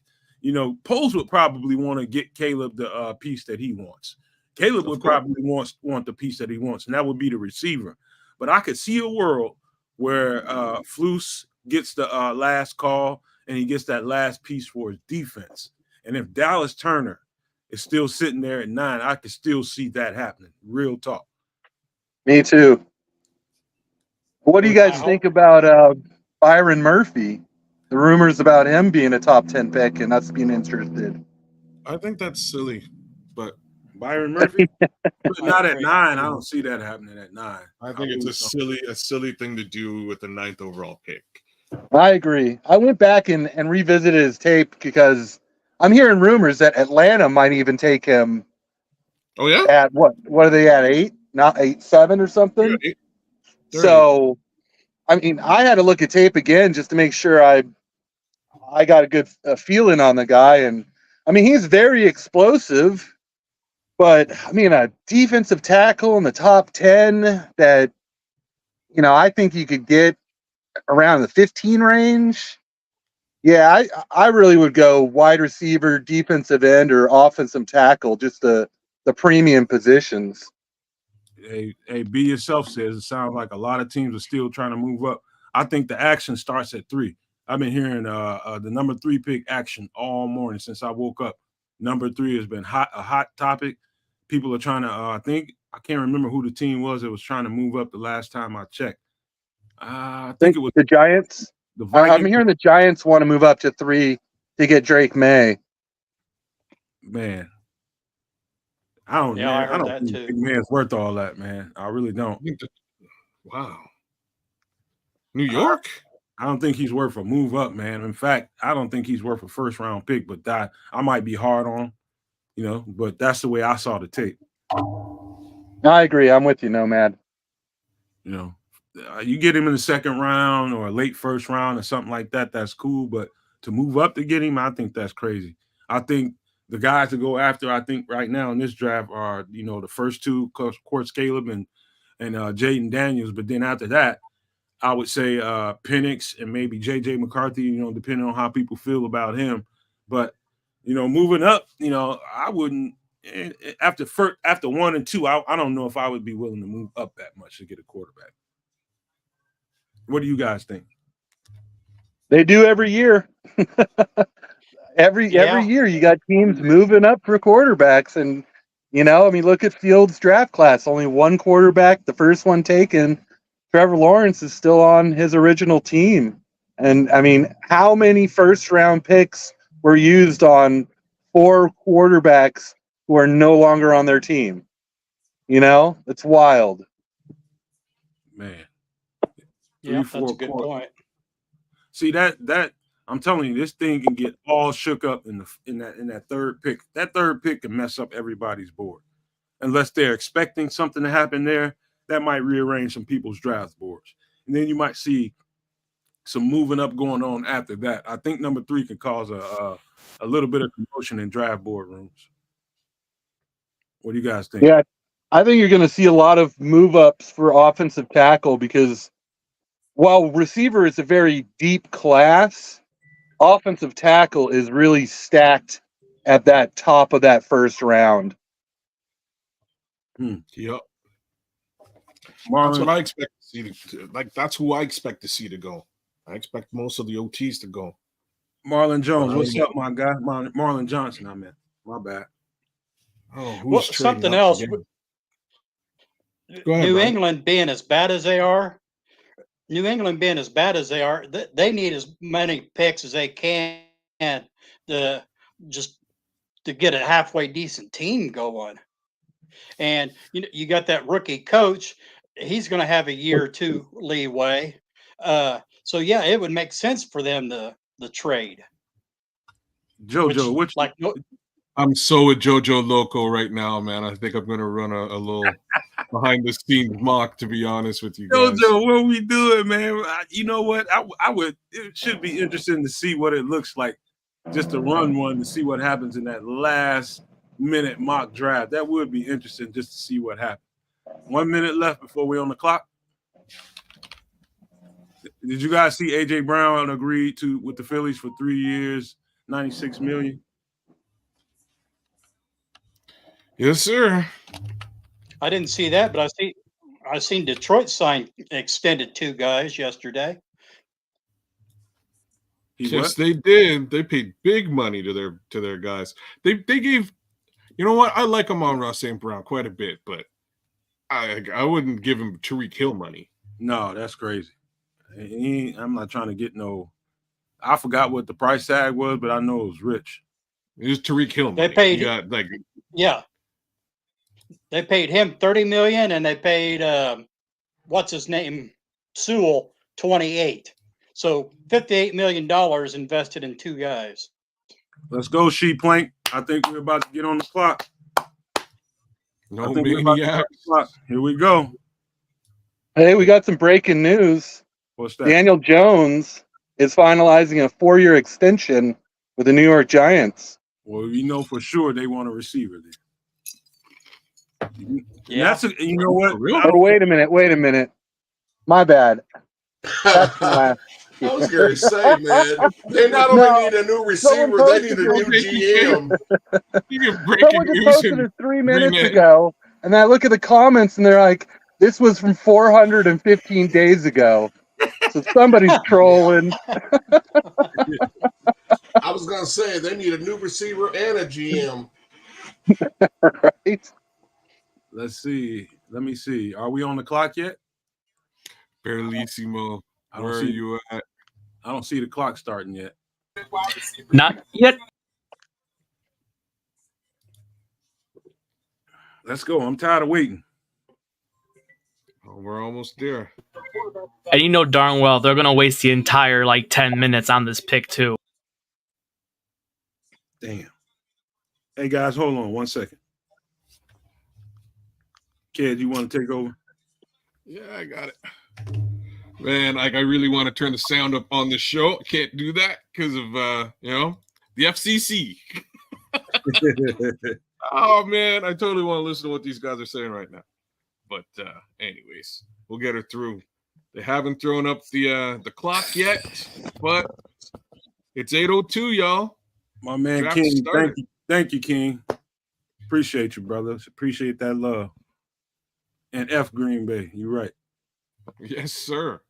Poles would probably want to get Caleb the piece that he wants. Caleb would probably want the piece that he wants, and that would be the receiver. But I could see a world where Flus gets the last call and he gets that last piece for his defense. And if Dallas Turner is still sitting there at 9, I could still see that happening. Real talk. Me too. What do you guys think about Byron Murphy? The rumors about him being a top 10 pick and us being interested. I think that's silly, but Byron Murphy, not at 9. I don't see that happening at 9. I think it's a silly thing to do with the 9th overall pick. I agree. I went back and revisited his tape because I'm hearing rumors that Atlanta might even take him. Oh yeah? At what are they at, 8? Not 8-7 or something? Yeah, 8. So, I mean, I had to look at tape again just to make sure I got a good feeling on the guy. And, I mean, he's very explosive. But, I mean, a defensive tackle in the top 10 that, I think you could get around the 15 range. Yeah, I really would go wide receiver, defensive end, or offensive tackle, just the premium positions. Hey, be yourself says it sounds like a lot of teams are still trying to move up. I think the action starts at 3. I've been hearing the number 3 pick action all morning since I woke up. Number 3 has been a hot topic. People are trying to I can't remember who the team was that was trying to move up the last time I checked. I think it was the Giants. The Vikings. I'm hearing the Giants want to move up to 3 to get Drake May. Man, I don't think Big Man's worth all that, man. I really don't. Wow. New York? I don't think he's worth a move up, man. In fact, I don't think he's worth a first-round pick, but I might be hard on him, but that's the way I saw the tape. I agree. I'm with you, Nomad. You get him in the second round or a late first round or something like that, that's cool. But to move up to get him, I think that's crazy. I think the guys to go after, I think right now in this draft are, the first 2, of course, Caleb and Jaden Daniels. But then after that, I would say Penix and maybe J.J. McCarthy, depending on how people feel about him. But, moving up, I wouldn't – after 1 and 2, I don't know if I would be willing to move up that much to get a quarterback. What do you guys think? They do every year. every Yeah. year you got teams moving up for quarterbacks, and I mean, look at Fields' draft class. Only one quarterback, the first one taken. Trevor Lawrence is still on his original team. And I mean, how many first round picks were used on 4 quarterbacks who are no longer on their team? It's wild. Man. Yeah, 3, 4 that's a good quarters. point. See that I'm telling you, this thing can get all shook up in that third pick. That third pick can mess up everybody's board. Unless they're expecting something to happen there, that might rearrange some people's draft boards. And then you might see some moving up going on after that. I think number 3 can cause a little bit of commotion in draft board rooms. What do you guys think? Yeah, I think you're going to see a lot of move ups for offensive tackle because while receiver is a very deep class, offensive tackle is really stacked at that top of that first round. Yep. Marlon, that's what I expect to see. That's who I expect to see to go. I expect most of the OTs to go. Marlon Jones, what's up, my guy? Marlon Johnson, I meant. My bad. Oh, who's something else? Go ahead, New Brian. England being as bad as they are, they need as many picks as they can to get a halfway decent team going. And you got that rookie coach; he's going to have a year or two leeway. So yeah, it would make sense for them to trade. JoJo, I'm so with JoJo Loco right now, man. I think I'm going to run a little behind the scenes mock, to be honest with you guys. JoJo, what we doing, man? You know what? I would. It should be interesting to see what it looks like, just to run one to see what happens in that last minute mock draft. That would be interesting just to see what happens. 1 minute left before we're on the clock. Did you guys see AJ Brown agreed with the Phillies for 3 years, $96 million? Yes, sir. I didn't see that, but I seen Detroit sign extended 2 guys yesterday. Yes, they did. They paid big money to their guys. They gave, you know what? I like Amon-Ra St. Brown quite a bit, but I wouldn't give him Tariq Hill money. No, that's crazy. I'm not trying to get no. I forgot what the price tag was, but I know it was rich. It was Tariq Hill money. They paid. He got yeah. They paid him $30 million, and they paid what's his name, Sewell, $28. So $58 million invested in 2 guys. Let's go, Sheep Plank. I think we're about to get on the clock. No maniacs. Here we go. Hey, we got some breaking news. What's that? Daniel Jones is finalizing a 4-year extension with the New York Giants. Well, we know for sure they want a receiver there. Yeah. You know what? Oh, wait a minute. My bad. That's I was going to say, man, they not only need a new receiver, they need a new GM. Someone just posted it 3 minutes ago, and I look at the comments, and they're like, this was from 415 days ago. So somebody's trolling. I was going to say, they need a new receiver and a GM. Right? Let's see. Let me see. Are we on the clock yet? Barelissimo. Where are you at? I don't see the clock starting yet. Not yet. Let's go. I'm tired of waiting. Oh, we're almost there. And you know darn well they're gonna waste the entire 10 minutes on this pick too. Damn. Hey guys, hold on 1 second. Kid, you want to take over? Yeah, I got it. Man, I really want to turn the sound up on the show. I can't do that because of the FCC. Oh man, I totally want to listen to what these guys are saying right now. But anyways, we'll get her through. They haven't thrown up the clock yet, but it's 8:02, y'all. My man Draft King, started. thank you, King. Appreciate you, brother. Appreciate that love. And F Green Bay, you're right. Yes, sir.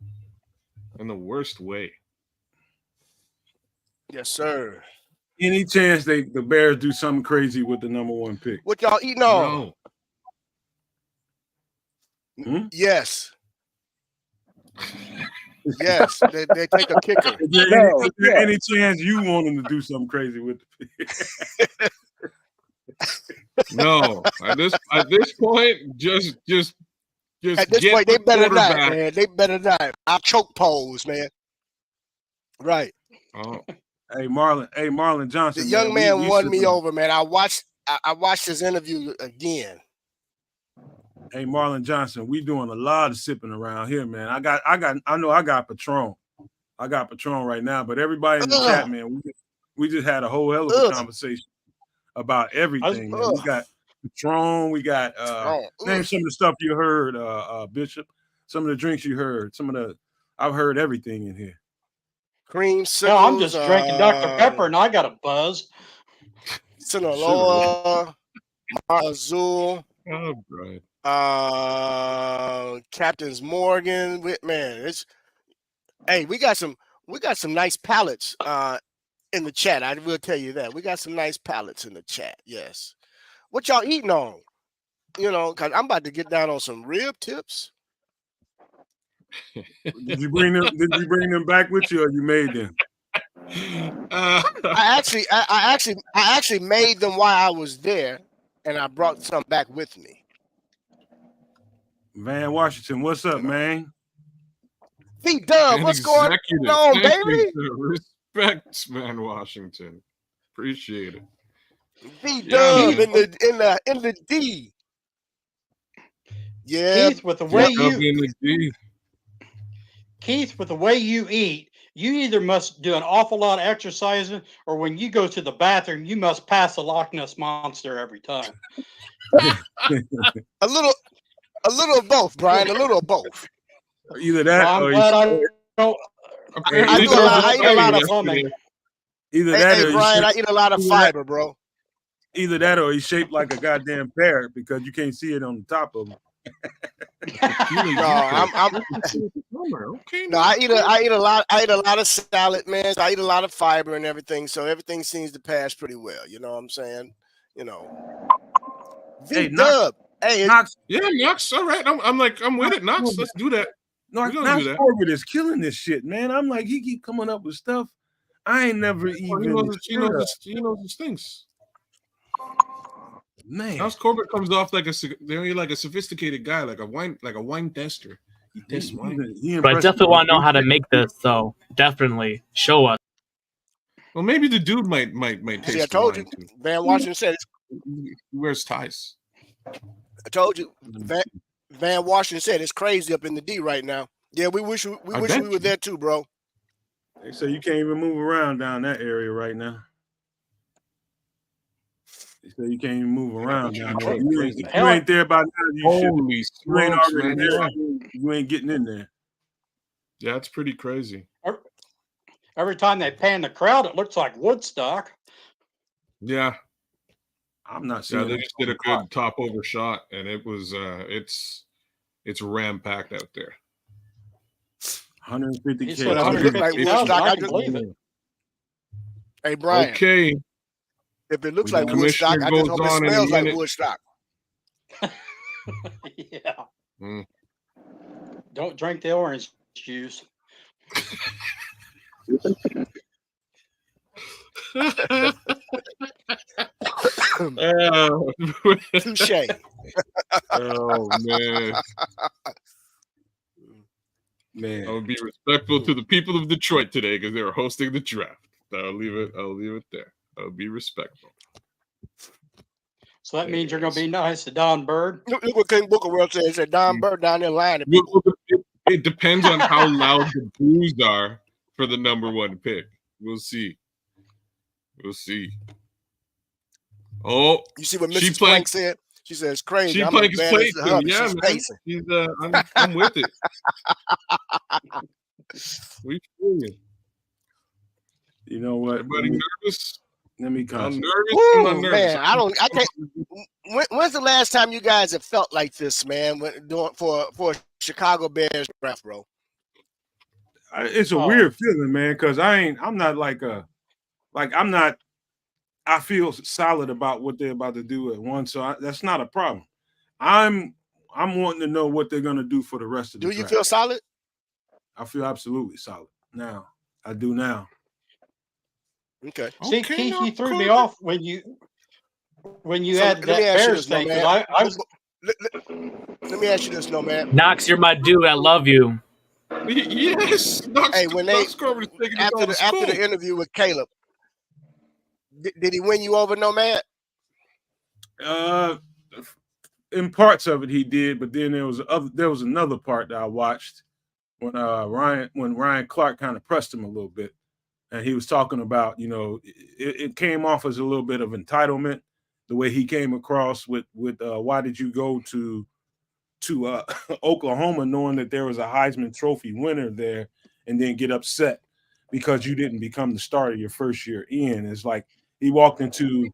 In the worst way. Yes, sir. Any chance the Bears do something crazy with the number 1 pick? What y'all eating on? No. Yes. Yes, they take a kicker. Is there any chance you want them to do something crazy with the pick? No. At this point, just At this get point, the they better not, quarterback. man. They better not. I'll choke pose, man. Right. Oh. Hey Marlon Johnson. The young man we won me sipping. over, man. I watched his interview again. Hey Marlon Johnson, we doing a lot of sipping around here, man. I know I got Patron. I got Patron right now, but everybody in the chat, man, we just had a whole hell of a conversation about everything, man. We got Patron, we got name some of the stuff you heard, Bishop. Some of the drinks you heard, I've heard everything in here. Creamsicles. No, I'm just drinking Dr. Pepper and I got a buzz. Sinaloa, Azul. Oh, right. Captain's Morgan. Man, we got some nice palettes in the chat. I will tell you that. We got some nice palettes in the chat. Yes. What y'all eating on? Because I'm about to get down on some rib tips. Did you bring them back with you, or you made them? I actually made them while I was there, and I brought some back with me. Van Washington, what's up, man? V-Dub, what's going on, baby? Respect, Van Washington. Appreciate it. V-Dub in the D. Yeah, Keith, with the way you eat, you either must do an awful lot of exercising, or when you go to the bathroom, you must pass a Loch Ness monster every time. A little of both, Brian. A little of both. Either that, I'm or glad I don't. I eat a lot of plumbing. Either that, or Brian, I eat a lot of fiber, bro. Either that, or he's shaped like a goddamn parrot because you can't see it on the top of him. No, I eat a lot of salad, man. I eat a lot of fiber and everything, so everything seems to pass pretty well. You know what I'm saying? V-Dub. Hey, Knox. Yeah, Knox. All right. I'm with it, Knox. Let's do that. Knox Corbett is killing this shit, man. I'm like, he keep coming up with stuff I ain't never even. He knows his things. Man, Knox Corbett comes off like a sophisticated guy, like a wine tester. He tests wine. But I definitely want to know how to make this, so definitely show us. Well, maybe the dude might taste. See, I told you. Too. Van Washington said he wears ties. I told you. Van Washington said it's crazy up in the D right now. Yeah, we wish we were there too, bro. They say you can't even move around down that area right now. They say you can't even move around down there. If you ain't there by now, you ain't already there. You ain't getting in there. Yeah, it's pretty crazy. Every time they pan the crowd, it looks like Woodstock. Yeah. I'm not seeing. Yeah, they just did a good top over shot, and it was it's ram packed out there. 150K. I can believe it. Hey Brian. Okay. If it looks like Woodstock, I just hope it smells like Woodstock. Yeah. Don't drink the orange juice. Touche. Oh man. I would be respectful to the people of Detroit today because they were hosting the draft. I'll leave it there. I'll be respectful. So that means you're going to be nice to Don Bird. Look what King Booker World said. He said Don Bird down there lying to people. It depends on how loud the boos are for the number one pick. We'll see. Oh, you see what Mrs. Plank said? She said it's crazy. She Plank is playing too. Yeah, man. I'm with it. We feel you. You know what? Everybody nervous? Let me concentrate. I'm nervous. Man, I can't. When's the last time you guys have felt like this, man? For Chicago Bears draft, bro. It's a weird feeling, man, because I'm not like a like I feel solid about what they're about to do at one, so that's not a problem. I'm wanting to know what they're going to do for the rest of the Do you draft. feel solid? I feel absolutely solid now. I do now. Okay. See, Okay, Keith, now, you threw me Corbin. off when you So had let me that ask you Bears this, thing because Nomad. I was Let me ask you this, Nomad. Knox, you're my dude. I love you. Yes, Hey, when they Knox Corbin is taking us all to after school. the interview with Caleb, did he win you over, Nomad? In parts of it he did, but then there was another part that I watched when Ryan Clark kind of pressed him a little bit, and he was talking about, it came off as a little bit of entitlement, the way he came across with why did you go to Oklahoma knowing that there was a Heisman Trophy winner there, and then get upset because you didn't become the starter your first year in. It's like he walked into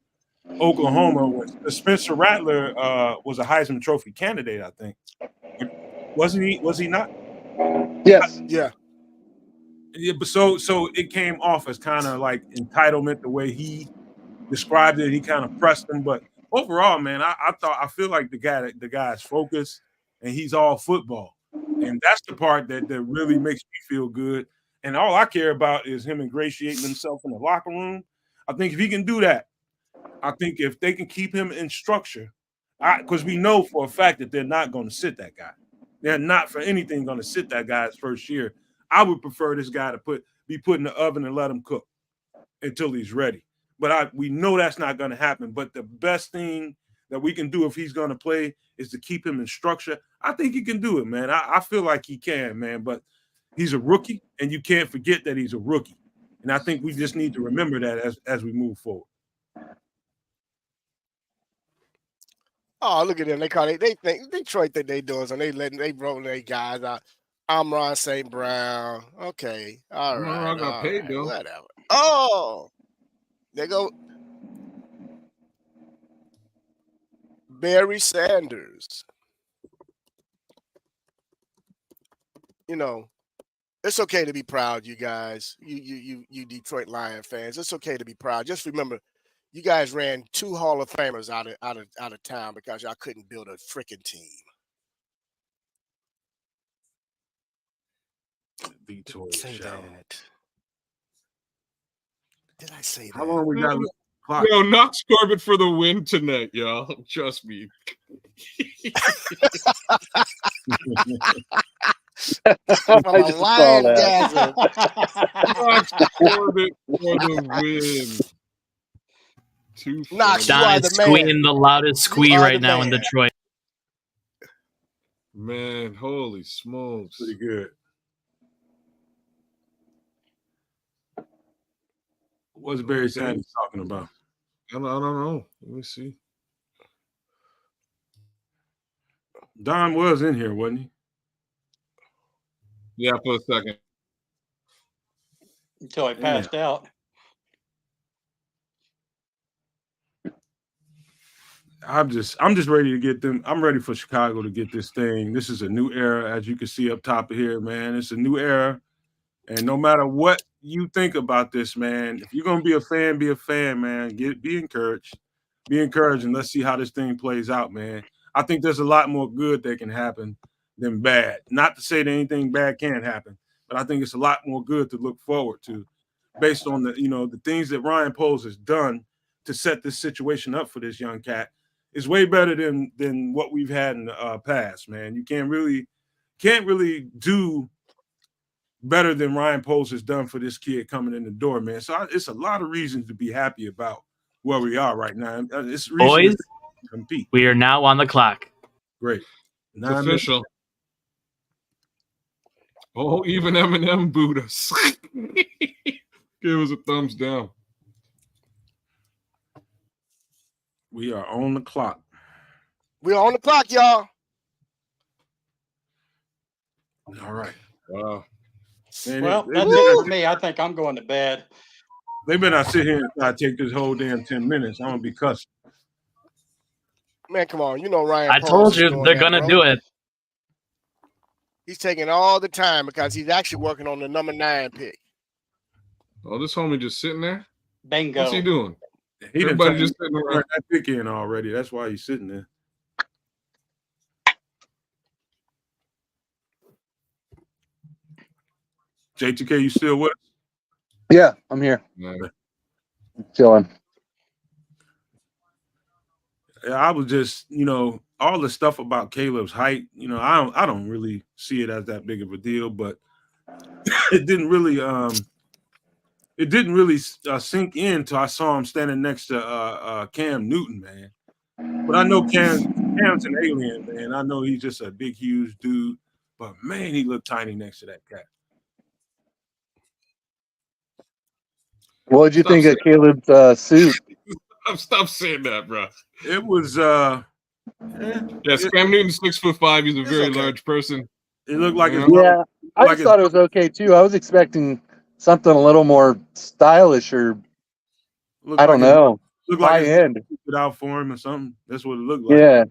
Oklahoma with Spencer Rattler was a Heisman Trophy candidate, I think. Wasn't he? Was he not? Yes. Yeah. Yeah, but so it came off as kind of like entitlement the way he described it. He kind of pressed him, but overall, man, I feel like the guy's focused and he's all football, and that's the part that really makes me feel good. And all I care about is him ingratiating himself in the locker room. I think if he can do that, I think if they can keep him in structure, because we know for a fact that they're not going to sit that guy. They're not for anything going to sit that guy his first year. I would prefer this guy to be put in the oven and let him cook until he's ready. But we know that's not going to happen. But the best thing that we can do if he's going to play is to keep him in structure. I think he can do it, man. I feel like he can, man. But he's a rookie, and you can't forget that he's a rookie. And I think we just need to remember that as we move forward. Oh, look at them. They think Detroit think they doing something. They rolling their guys out. I'm Ron St. Brown. Okay. All right. I got paid though. Whatever. Oh, there go Barry Sanders. It's okay to be proud, you guys. You Detroit Lion fans. It's okay to be proud. Just remember, you guys ran 2 Hall of Famers out of town because y'all couldn't build a freaking team. Detroit Say shout. that. Did I say that? How long we got? Yo, Knox Corbin for the win tonight, y'all. Trust me. From I a just saw lion that. gasm. Knox Corbin for the win. Knox, you Don are is the man. squeeing the loudest You squee are right the now in man. Detroit. Man, holy smokes. Pretty good. What's Barry Sanders talking about? I don't know. Let me see. Don was in here, wasn't he? Yeah, for a second. until I passed out. I'm just ready to get them. I'm ready for Chicago to get this thing. This is a new era, as you can see up top of here, man. It's a new era. And no matter what you think about this, man, if you're gonna be a fan, man. Be encouraged. Be encouraged, and let's see how this thing plays out, man. I think there's a lot more good that can happen than bad. Not to say that anything bad can't happen, but I think it's a lot more good to look forward to, based on the things that Ryan Poles has done to set this situation up for this young cat. Is way better than what we've had in the past, man. You can't really do better than Ryan Poles has done for this kid coming in the door, man. So it's a lot of reasons to be happy about where we are right now. It's reason Boys, to compete. we are now on the clock. Great. It's official. Oh, even Eminem booed us. Give us a thumbs down. We are on the clock. We are on the clock, y'all. All right. Wow. Man, Well, that's it for me. I think I'm going to bed. They better not sit here and try to take this whole damn 10 minutes. I'm gonna be cussing. Man, come on. You know Ryan I Poles told is you doing they're that, gonna bro. do it. He's taking all the time because he's actually working on the number 9 pick. Oh, this homie just sitting there? Bingo. What's he doing? He didn't Everybody just sitting turn around. that pick in already. That's why he's sitting there. J2K, you still with us? Yeah, I'm here. Yeah. Chilling. I was just, all the stuff about Caleb's height, I don't really see it as that big of a deal, but it didn't really sink in until I saw him standing next to Cam Newton, man. But I know Cam's an alien, man. I know he's just a big, huge dude, but man, he looked tiny next to that cat. What did you think of Caleb's suit? Stop saying that, bro. It was Yes, Cam Newton's 6'5". He's a very large person. It looked like I just thought it was okay too. I was expecting something a little more stylish, or I don't know, high end. Put out for him or something. That's what it looked like. Yeah,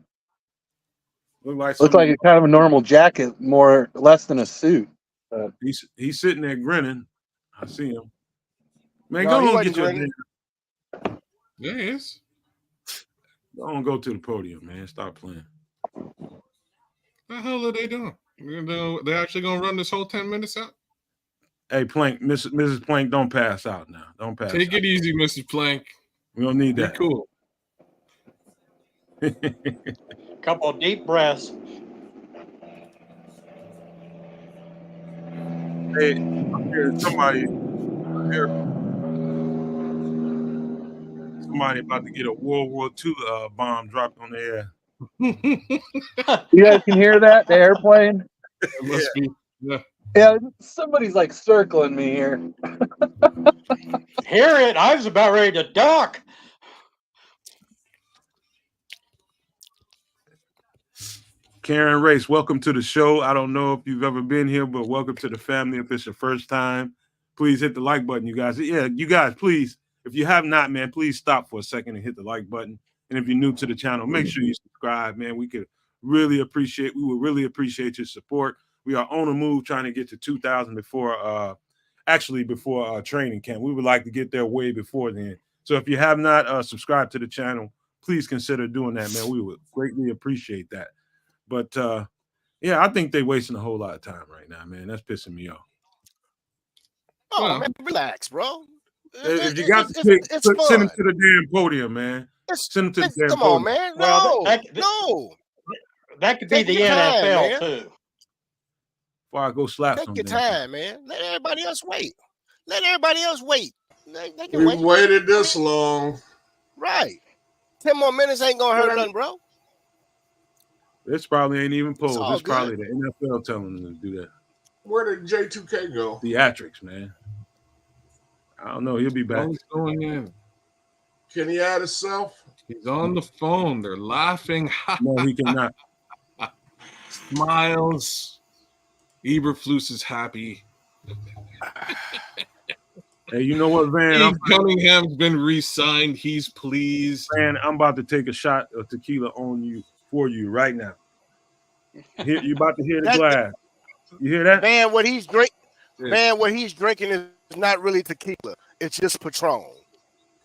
looked like a kind of a normal jacket, less than a suit. He's sitting there grinning. I see him. Man, No, go he on, wasn't get your grinning. Yeah, he is. Go on, go to the podium, man. Stop playing. What the hell are they doing? They're actually gonna run this whole 10 minutes out? Hey, Plank, Mrs. Plank, don't pass out now. Don't pass. Take it easy, Mrs. Plank. We don't need that. Be cool. Couple of deep breaths. Hey, I'm hearing somebody about to get a World War II bomb dropped on the air. You guys can hear that? The airplane? It must be. Yeah. Yeah, somebody's like circling me here. Hear it? I was about ready to duck. Karen Race, welcome to the show. I don't know if you've ever been here, but welcome to the family. If it's your first time, please hit the like button, you guys. Yeah, you guys, please. If you have not, man, please stop for a second and hit the like button. And if you're new to the channel, make sure you subscribe, man. We would really appreciate your support. We are on a move trying to get to 2,000 before training camp. We would like to get there way before then. So if you have not subscribed to the channel, please consider doing that, man. We would greatly appreciate that. But I think they're wasting a whole lot of time right now, man. That's pissing me off. Oh, man, relax, bro. If you got to pick, send him to the damn podium, man. Send him to the damn come podium. on, man. Well, No. That could be Take the your time, NFL man. too. Before I go slap Take some your damn time, man. Let everybody else wait. They can We wait. waited this long. Right. 10 more minutes ain't gonna hurt nothing, bro. This probably ain't even It's polls. all It's probably the NFL telling them to do that. Where did J2K go? Theatrics, man. I don't know. He'll be back. He's going in. Can he add himself? He's on the phone. They're laughing. No, he cannot. Smiles. Eberflus is happy. Hey, you know what, Van? Steve Cunningham's been re-signed. He's pleased. Van, I'm about to take a shot of tequila on you for you right now. You about to hear the glass. You hear that? Man, what he's drinking is not really tequila. It's just Patron.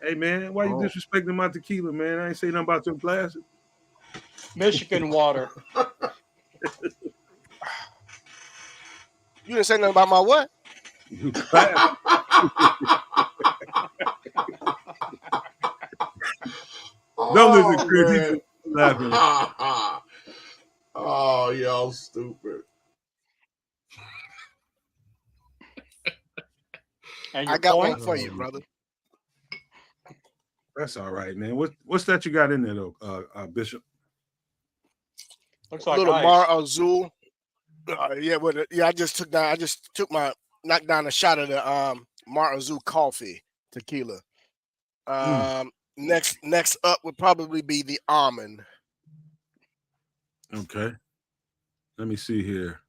Hey, man, why you disrespecting my tequila, man? I ain't say nothing about your glasses. Michigan water. You didn't say nothing about my what? Don't listen, Chris. He's laughing. Oh, y'all stupid. I got one for you, brother. That's all right, man. What's that you got in there, though, Bishop? Looks like little ice. Mar Azul. I just knocked down a shot of the Mar Azul coffee tequila. Next up would probably be the almond. Okay. Let me see here.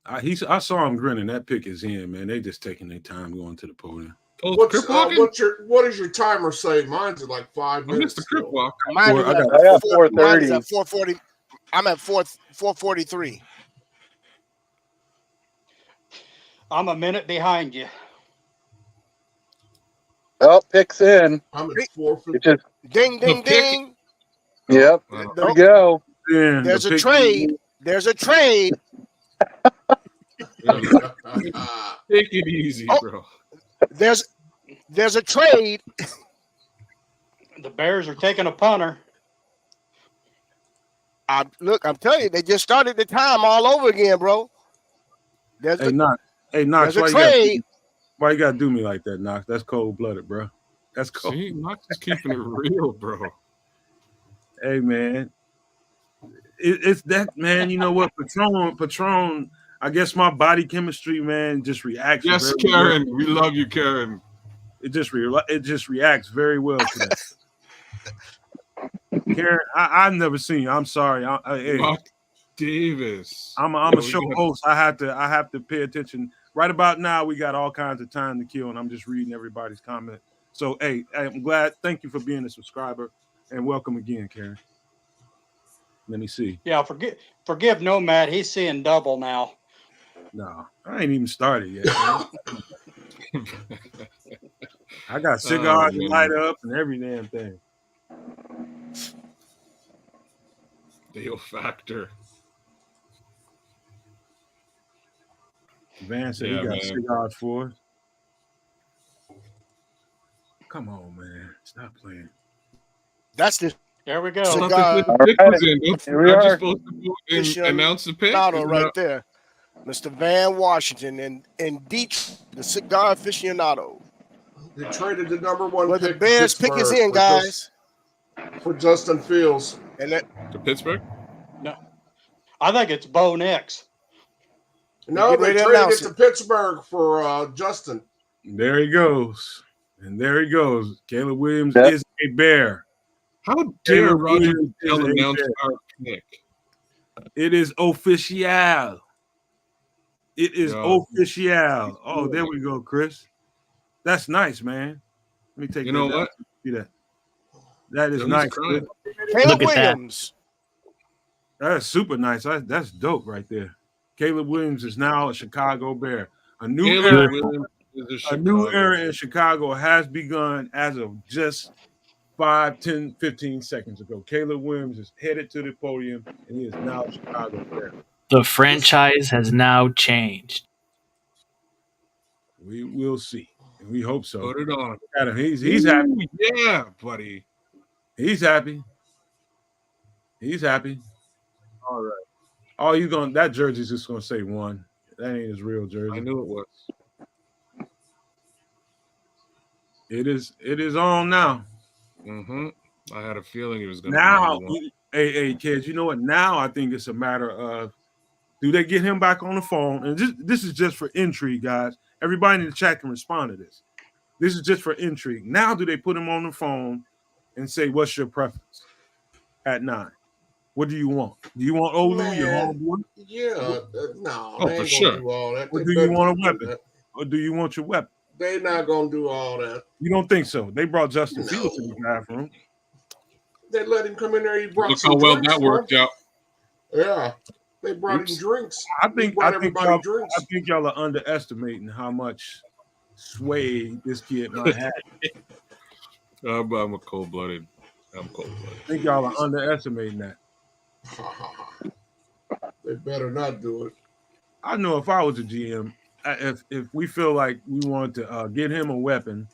I saw him grinning. That pick is in, man. They just taking their time going to the podium. What does your timer say? Mine's at like 5 minutes. Mr. Crip Walk. I got 4:30. Mine's at 4:40. I'm at 4:43. I'm a minute behind you. Oh, picks in. I'm at 4 for It just Ding, ding, The pick- ding. yep. Wow. There we go. Yeah, There's the a pick- trade. There's a trade. Take it easy, Oh. bro. There's a trade. The Bears are taking a punter. I'm telling you, they just started the time all over again, bro. There's Hey, Knox. Hey, Knox. a trade. Why you gotta do me like that, Knox? That's cold blooded, bro. That's cold. See, Knox is keeping it real, bro. Hey, man. It's that, man. You know what? Patron. I guess my body chemistry, man, just reacts. Yes, very Karen. well. We love you, Karen. It just reacts very well to that. Karen, I've never seen you. I'm sorry. Hey, Mark Davis. I'm a show host. I have to pay attention. Right about now, we got all kinds of time to kill, and I'm just reading everybody's comment. So, hey, I'm glad. Thank you for being a subscriber, and welcome again, Karen. Let me see. Yeah, forgive Nomad. He's seeing double now. No, I ain't even started yet. Man. I got cigars to light up and every damn thing. Deal factor. Van said he got cigars for us. Come on, man. Stop playing. That's the There we go. cigar The pick was in. Here we I'm just are. supposed to announce the pick. auto Isn't right that- there. Mr. Van Washington and Detroit, the cigar aficionado. They traded the number 1 Well, pick. the Bears pick is in, guys. For Justin Fields. And that To Pittsburgh? No, I think it's Bo Nix. No, getting they ready to traded announce it to Pittsburgh for Justin. There he goes. And there he goes. Caleb Williams Yep. is a Bear. How dare Caleb Roger Williams Goodell is a announce Bear. our pick? It is official. It is Yo. official. Oh, there we go, Chris. That's nice, man. Let me take You that know down. what? See that? That is He's nice. crying. Chris. Caleb Look at that. Williams. That's super nice. That's dope right there. Caleb Williams is now a Chicago Bear. A new Caleb era. Williams is A new Chicago. era in Chicago has begun as of just 5, 10, 15 seconds ago. Caleb Williams is headed to the podium, and he is now a Chicago Bear. The franchise has now changed. We will see. And we hope so. Put it on. Got him. He's happy. Ooh, yeah, buddy. He's happy. He's happy. All right. Oh, that jersey's just gonna say 1. That ain't his real jersey. I knew it was. It is on now. Mm-hmm. I had a feeling he was going to Now, be hey, kids, you know what? Now I think it's a matter of, do they get him back on the phone? And this is just for intrigue, guys. Everybody in the chat can respond to this. This is just for intrigue. Now, do they put him on the phone and say, "What's your preference?" At 9? What do you want? Do you want Olu, your homeboy? Yeah, no, Oh, they for ain't sure. gonna do all that. Or They do you better want a not do weapon? that. Or do you want your weapon? They not gonna do all that. You don't think so? They brought Justin Fields to the draft room. They let him come in there. He brought Look some how well drinks, that bro. worked out. Yeah, they brought him drinks. I He think brought I everybody drinks. think y'all are underestimating how much sway this kid might have. I'm a cold-blooded. I'm cold-blooded. I think y'all are underestimating that. They better not do it. I know if I was a GM, if we feel like we want to get him a weapon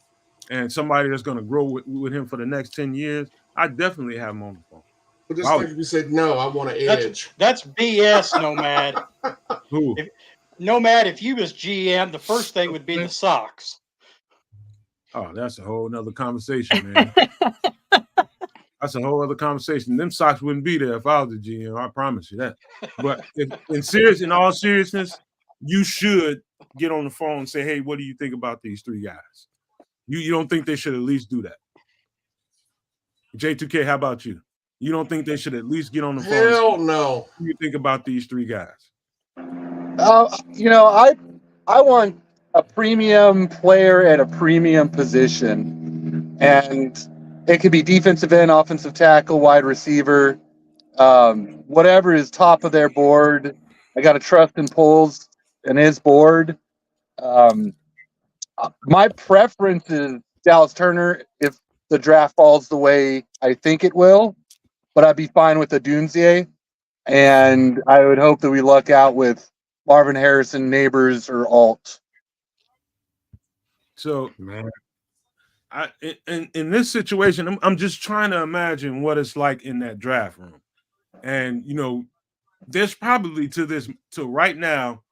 and somebody that's going to grow with him for the next 10 years, I definitely have him on the phone. But just Wow. think if you said no, I want an edge. That's BS, Nomad. Who? Nomad, if you was GM, the first thing would be the socks. Oh, that's a whole nother conversation, man. That's a whole other conversation. Them socks wouldn't be there if I was the GM. I promise you that. But in all seriousness, you should get on the phone and say, "Hey, what do you think about these 3 guys?" You don't think they should at least do that? J2K, how about you? You don't think they should at least get on the phone? Hell no. What do you think about these 3 guys? I want a premium player at a premium position, and it could be defensive end, offensive tackle, wide receiver, whatever is top of their board. I got to trust in Poles and his board. My preference is Dallas Turner if the draft falls the way I think it will, but I'd be fine with the Dunzier. And I would hope that we luck out with Marvin Harrison, Neighbors, or Alt. So, Man, in this situation, I'm just trying to imagine what it's like in that draft room. And, there's probably to right now,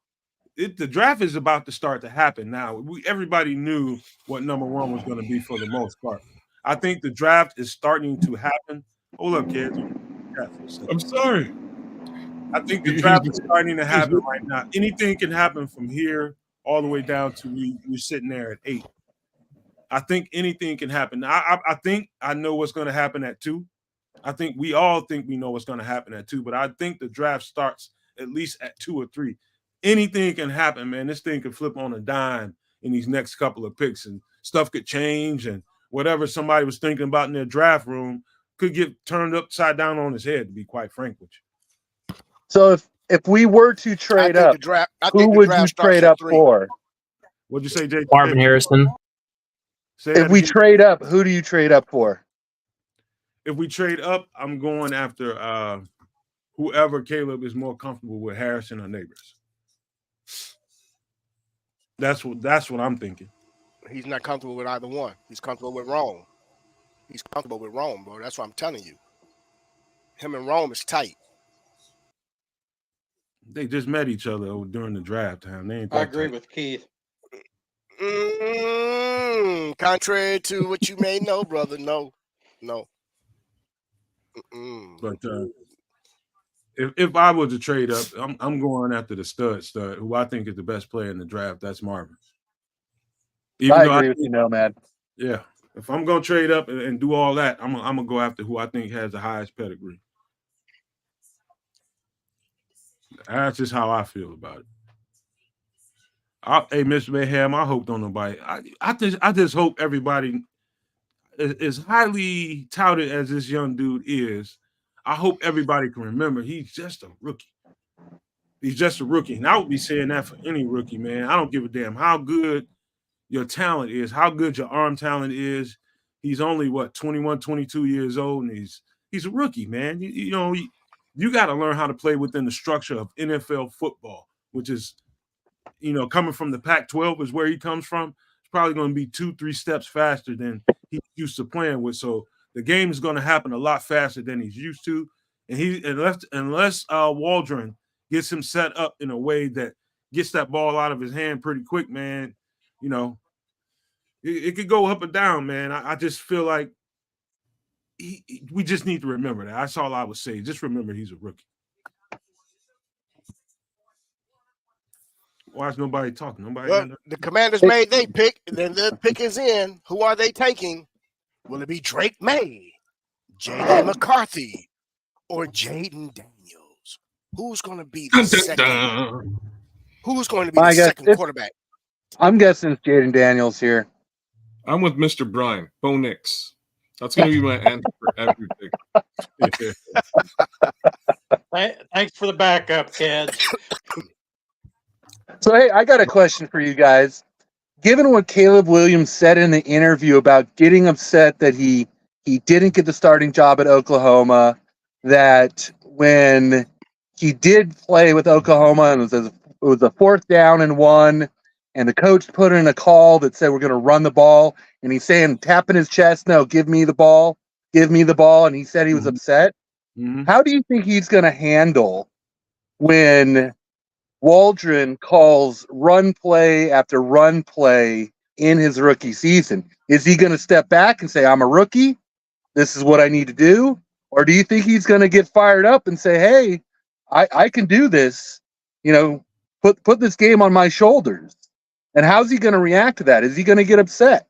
the draft is about to start to happen now. Everybody knew what number one was going to be for the most part. I think the draft is starting to happen. Hold up, kids. I'm sorry. I think the He's draft been- is starting to he's happen been- right now. Anything can happen from here all the way down to we're sitting there at 8. I think anything can happen. I think I know what's going to happen at 2. I think we all think we know what's going to happen at 2, but I think the draft starts at least at 2 or 3. Anything can happen, man. This thing could flip on a dime in these next couple of picks, and stuff could change, and whatever somebody was thinking about in their draft room could get turned upside down on his head, to be quite frank with you. So if we were to trade up, who would you trade up for? What'd you say, Jay? Marvin Harrison. If we trade up, who do you trade up for? If we trade up, I'm going after whoever Caleb is more comfortable with, Harrison or Neighbors. That's what I'm thinking. He's not comfortable with either one. He's comfortable with Rome. He's comfortable with Rome, bro. That's what I'm telling you. Him and Rome is tight. They just met each other during the draft time. They ain't I agree with Keith. Contrary to what you may know, brother, no. But if I were to trade up, I'm going after the stud, who I think is the best player in the draft. That's Marvin. I agree with you, Nomad. Yeah, if I'm gonna trade up and do all that, I'm gonna go after who I think has the highest pedigree. That's just how I feel about it. Hey, Mr. Mayhem, I hope don't nobody. I just hope everybody as highly touted as this young dude is. I hope everybody can remember he's just a rookie. He's just a rookie, and I would be saying that for any rookie, man. I don't give a damn how good your talent is, how good your arm talent is. He's only 21, 22 years old, and he's a rookie, man. You got to learn how to play within the structure of NFL football, which is, coming from the Pac-12 is where he comes from. It's probably going to be 2-3 steps faster than he's used to playing with. So the game is going to happen a lot faster than he's used to. And unless Waldron gets him set up in a way that gets that ball out of his hand pretty quick, man, it could go up and down, man. I just feel like we just need to remember that. That's all I would say. Just remember he's a rookie. Why is nobody talking? The Commanders made their pick, and then their pick is in. Who are they taking? Will it be Drake May, J.D. McCarthy, or Jaden Daniels? Who's going to be the second? Who's going to be the second quarterback? I'm guessing it's Jaden Daniels here. I'm with Mr. Brian, Bo Nix. That's going to be my answer for everything. Thanks for the backup, kids. So, hey, I got a question for you guys. Given what Caleb Williams said in the interview about getting upset that he didn't get the starting job at Oklahoma, that when he did play with Oklahoma and it was a 4th down and 1, and the coach put in a call that said we're going to run the ball, and he's saying, tapping his chest, no, give me the ball, and he said he was upset. Mm-hmm. How do you think he's going to handle when Waldron calls run play after run play in his rookie season? Is he going to step back and say, I'm a rookie, this is what I need to do? Or do you think he's going to get fired up and say, hey, I can do this, put this game on my shoulders? And how's he going to react to that? Is he going to get upset?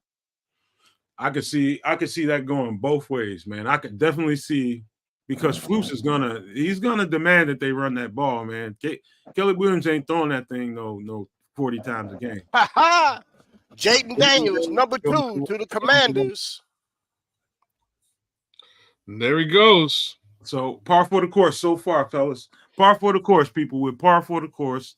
I could see that going both ways, man. I could definitely see, because Flus he's gonna demand that they run that ball, man. Caleb Williams ain't throwing that thing no 40 times a game. Jaden Daniels, number 2 to the Commanders. There he goes. So par for the course so far, fellas. Par for the course, people. With par for the course.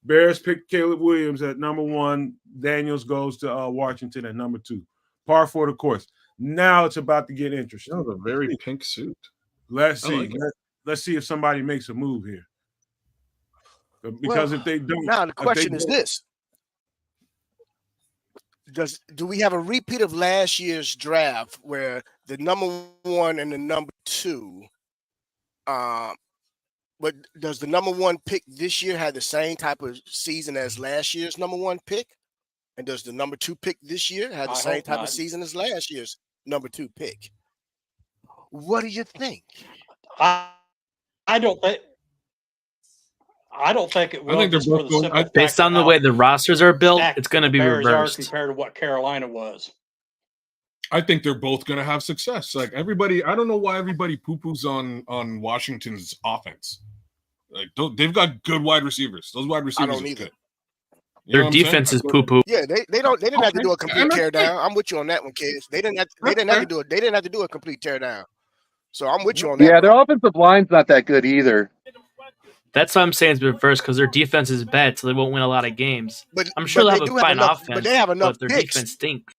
Bears pick Caleb Williams at number 1. Daniels goes to Washington at number 2. Par for the course. Now it's about to get That interesting. was a very pink suit. Let's I see. like it. Let's see if somebody makes a move here. Because Well, if they don't, now the question is this: do we have a repeat of last year's draft where the number 1 and the number 2? But does the number 1 pick this year have the same type of season as last year's number 1 pick? And does the number 2 pick this year have the I same hope type of not. season as last year's number 2 pick? What do you think? I don't think. I don't think it I will. think they're Just for both the going. simple fact Based of on the how way the rosters are built, stacked it's going to the be Bears are reversed. compared to what Carolina was. I think they're both going to have success. Like everybody, I don't know why everybody poo-poos on Washington's offense. Like they've got good wide receivers. Those wide I receivers don't are either. good. You know Their what I'm saying? defense is poo-poo. Yeah, they didn't have to Okay, do a complete and that's tear fair. down. I'm with you on that one, kids. They didn't have That's fair. to do a complete tear down. So I'm with you on Yeah, that, their bro. offensive line's not that good either. That's what I'm saying is reversed because their defense is bad, so they won't win a lot of games. But I'm sure they'll they have a do have fine enough. But offense, they have enough but their picks. defense stinks.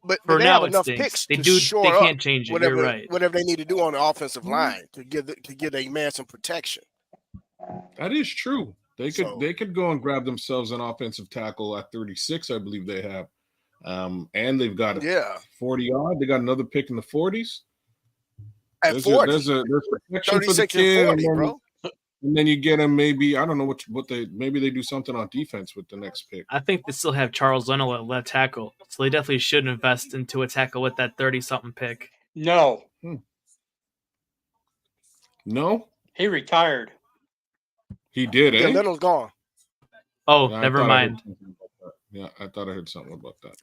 But For they have now, it enough stinks. picks They to do. They shore up can't change it. You're right. whatever they need to do on the offensive line to give a man some protection. That is true. They So- could go and grab themselves an offensive tackle at 36. I believe they have, and they've got Yeah, 40 odd. They got another pick in the 40s. at 40, There's protection for the 36 and kid, 40, bro. and then you get them. Maybe I don't know what they maybe they do something on defense with the next pick. I think they still have Charles Leno at left tackle, so they definitely should invest into a tackle with that 30-something pick. No, No, he retired. he did. Yeah, Eh? Leno's gone. Oh, Yeah, I never thought I heard mind. something about that. Yeah, I thought I heard something about that.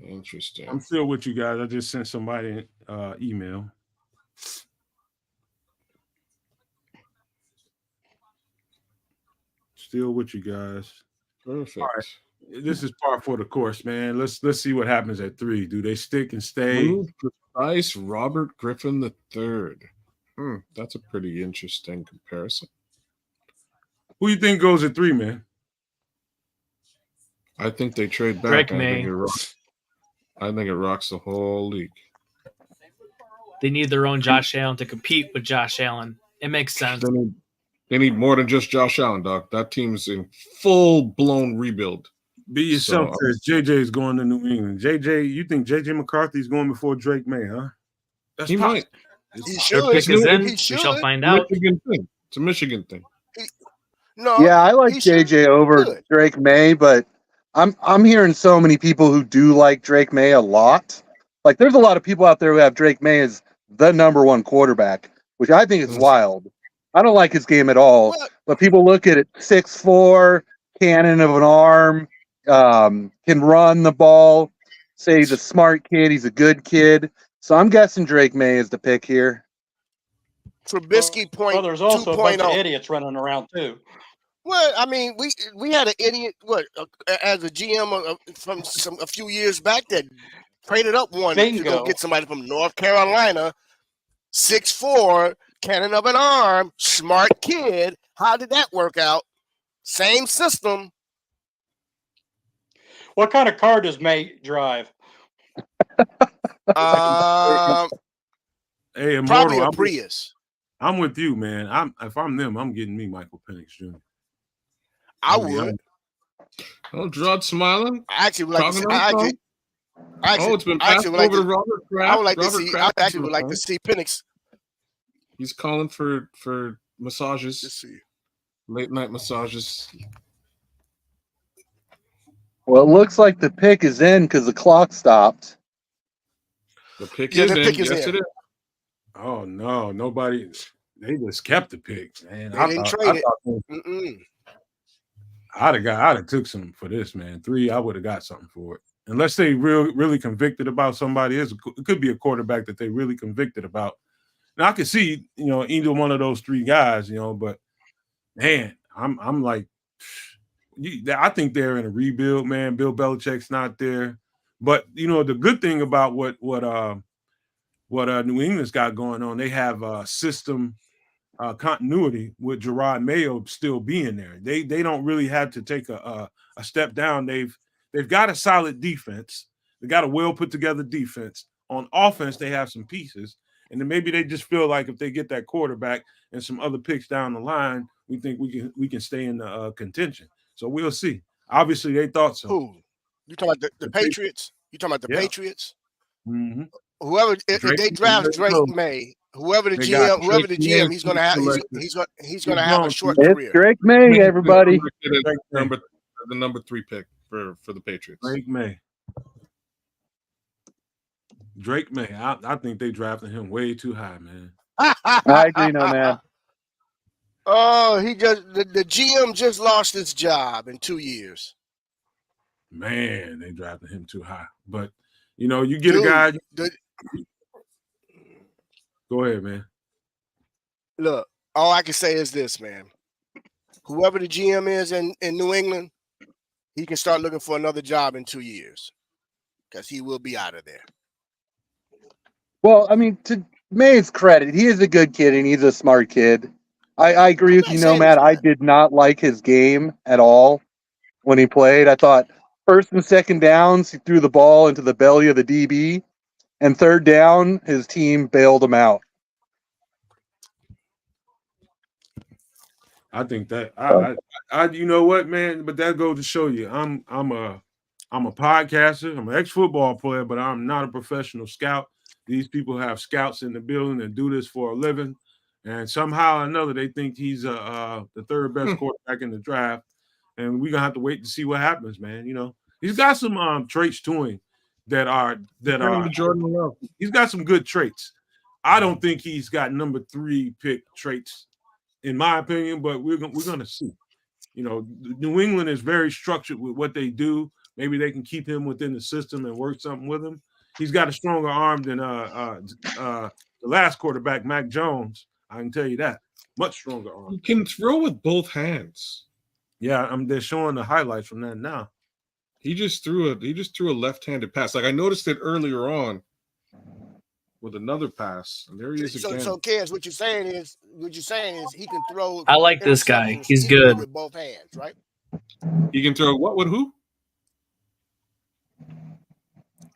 Interesting. I'm still with you guys. I just sent somebody email. Still with you guys. Perfect. All right. This is par for the course, man. Let's see what happens at 3. Do they stick and stay? Smooth, precise Robert Griffin III. That's a pretty interesting comparison. Who you think goes at 3, man? I think they trade back. Drake I May. think it rocks the whole league. They need their own Josh Allen to compete with Josh Allen. It makes sense. They need more than just Josh Allen, Doc. That team's in full-blown rebuild. Be yourself, So- says JJ is going to New England. JJ, you think JJ McCarthy's going before Drake May, huh? That's He might. He Their should. pick is in. He We should. shall find out. Michigan thing. It's a Michigan thing. No. Yeah, I like he should. JJ over Good. Drake May, but I'm hearing so many people who do like Drake May a lot. Like, there's a lot of people out there who have Drake May as the number 1 quarterback, which I think is wild. I don't like his game at all, What? but people look at it 6'4", cannon of an arm, can run the ball, say he's a smart kid, he's a good kid. So I'm guessing Drake May is the pick here. Trubisky Well, there's also a bunch of 2.0. idiots running around too. Well, I mean, we had an idiot as a GM from a few years back that traded up one to Bingo. go get somebody from North Carolina, 6'4", cannon of an arm, smart kid. How did that work out? Same system. What kind of car does May drive? Hey, Probably Immortal, a Prius. I'm with you, man. If I'm them, I'm getting me Michael Penix Jr. I would. Oh, Gerard smiling. I actually would like to see. Talking on the phone? It's been I passed actually would like over to to. Robert Kraft. I would like to Robert see. I Kraft actually is would like on to the see Penix. phone. He's calling for massages, Let's see. late night massages. Well, it looks like the pick is in because the clock stopped. The pick Yeah, is the in. pick is Yes, in. it is. Oh no, nobody. They just kept the pick, man. They didn't trade it. I'd have took some for this, man. 3, I would have got something for it. Unless they really convicted about somebody else. It could be a quarterback that they really convicted about. Now I could see, either one of those 3 guys, but man, I'm like, I think they're in a rebuild, man. Bill Belichick's not there, but the good thing about what New England's got going on, they have a system continuity with Gerard Mayo still being there. They don't really have to take a step down. They've got a solid defense. They got a well put together defense. On offense, they have some pieces, and then maybe they just feel like if they get that quarterback and some other picks down the line, we think we can stay in the contention. So we'll see. Obviously, they thought so. Who? You talking about the Patriots? You talking about the Yeah. Patriots? Mm-hmm. Whoever if they draft Drake May, whoever the GM, he's gonna have he's gonna have a short It's career. Drake May, everybody. The number 3 pick for the Patriots. Drake May. I think they drafted him way too high, man. I agree, Nomad. Oh, the GM just lost his job in 2 years. Man, they drafted him too high. But you get a guy. Go ahead, man. Look, all I can say is this, man. Whoever the GM is in New England, he can start looking for another job in 2 years because he will be out of there. Well, I mean, to May's credit, he is a good kid and he's a smart kid. I agree with you, Nomad. I did not like his game at all when he played. I thought first and second downs, he threw the ball into the belly of the DB, and third down, his team bailed him out. I think that I you know what, man, but that goes to show you I'm a podcaster, I'm an ex-football player, but I'm not a professional scout. These people have scouts in the building and do this for a living, and somehow or another they think he's the third best quarterback in the draft, and we're gonna have to wait to see what happens, man. He's got some traits to him that are Jordan Love. He's got some good traits. I don't think he's got number 3 pick traits, in my opinion, but we're gonna see. New England is very structured with what they do. Maybe they can keep him within the system and work something with him. He's got a stronger arm than the last quarterback, Mac Jones. I can tell you that. Much stronger arm. He can throw with both hands. Yeah, they're showing the highlights from that now. He just threw a left-handed pass. Like I noticed it earlier on with another pass, and there he is again. So, Kez, what you're saying is he can throw. I like this guy. He's good with both hands, right? He can throw what with who?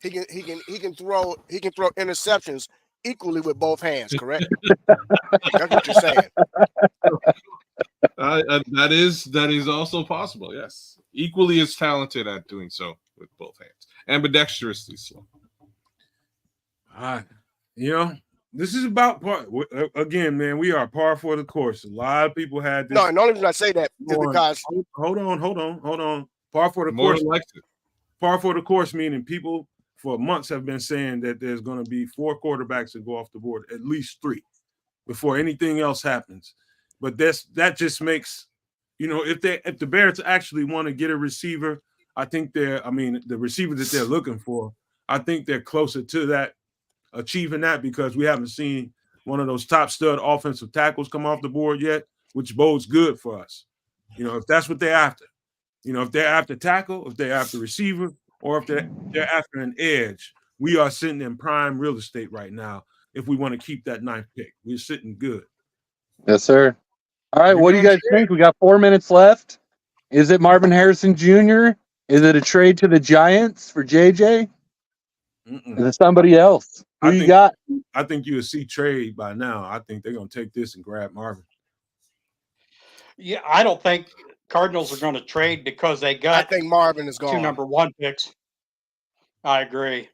He can throw interceptions equally with both hands, correct? That's what you're saying. That is also possible. Yes, equally as talented at doing so with both hands, ambidextrously so. All right, this is about par. Again, man, we are par for the course. A lot of people had this. No, and the only reason I say that is because hold on. Par for the More course. likes it. Par for the course, meaning people for months have been saying that there's going to be 4 quarterbacks that go off the board, at least 3, before anything else happens. But that just makes, if the Bears actually want to get a receiver, I think the receiver that they're looking for, I think they're closer to that, achieving that, because we haven't seen one of those top stud offensive tackles come off the board yet, which bodes good for us. If that's what they're after. If they're after tackle, if they're after receiver, or if they're after an edge, we are sitting in prime real estate right now. If we want to keep that 9th pick, we're sitting good. Yes, sir. All right, what do you guys think? We got 4 minutes left. Is it Marvin Harrison Jr.? Is it a trade to the Giants for JJ? Mm-mm. Is it somebody else? Who you got? I think you'll see trade by now. I think they're going to take this and grab Marvin. Yeah, I don't think Cardinals are going to trade because they got. I think Marvin is gone. 2 number 1 picks. I agree.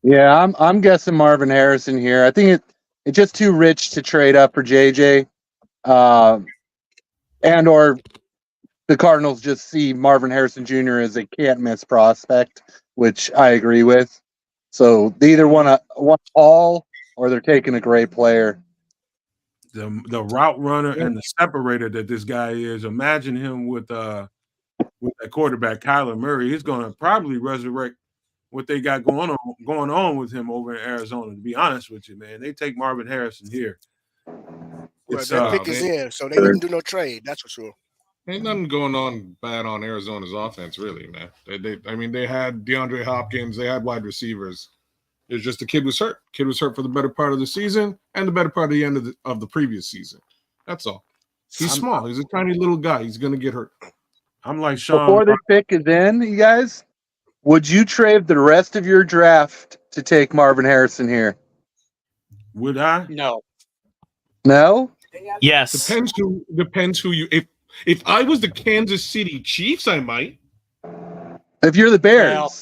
Yeah, I'm guessing Marvin Harrison here. I think it's just too rich to trade up for JJ, and or the Cardinals just see Marvin Harrison Jr. as a can't miss prospect, which I agree with. So they either want all or they're taking a great player. The route runner and the separator that this guy is. Imagine him with that quarterback Kyler Murray. He's going to probably resurrect what they got going on with him over in Arizona. To be honest with you, man, they take Marvin Harrison here. Well, that pick is in, so they didn't do no trade. That's for sure. Ain't nothing going on bad on Arizona's offense, really, man. They had DeAndre Hopkins. They had wide receivers. It's just the kid was hurt. Kid was hurt for the better part of the season and the better part of the end of the previous season. That's all. He's small. He's a tiny little guy. He's going to get hurt. I'm like Sean. Before this pick is in, you guys, would you trade the rest of your draft to take Marvin Harrison here? Would I? No. No? Yes. Depends who you. If I was the Kansas City Chiefs, I might. If you're the Bears, Well,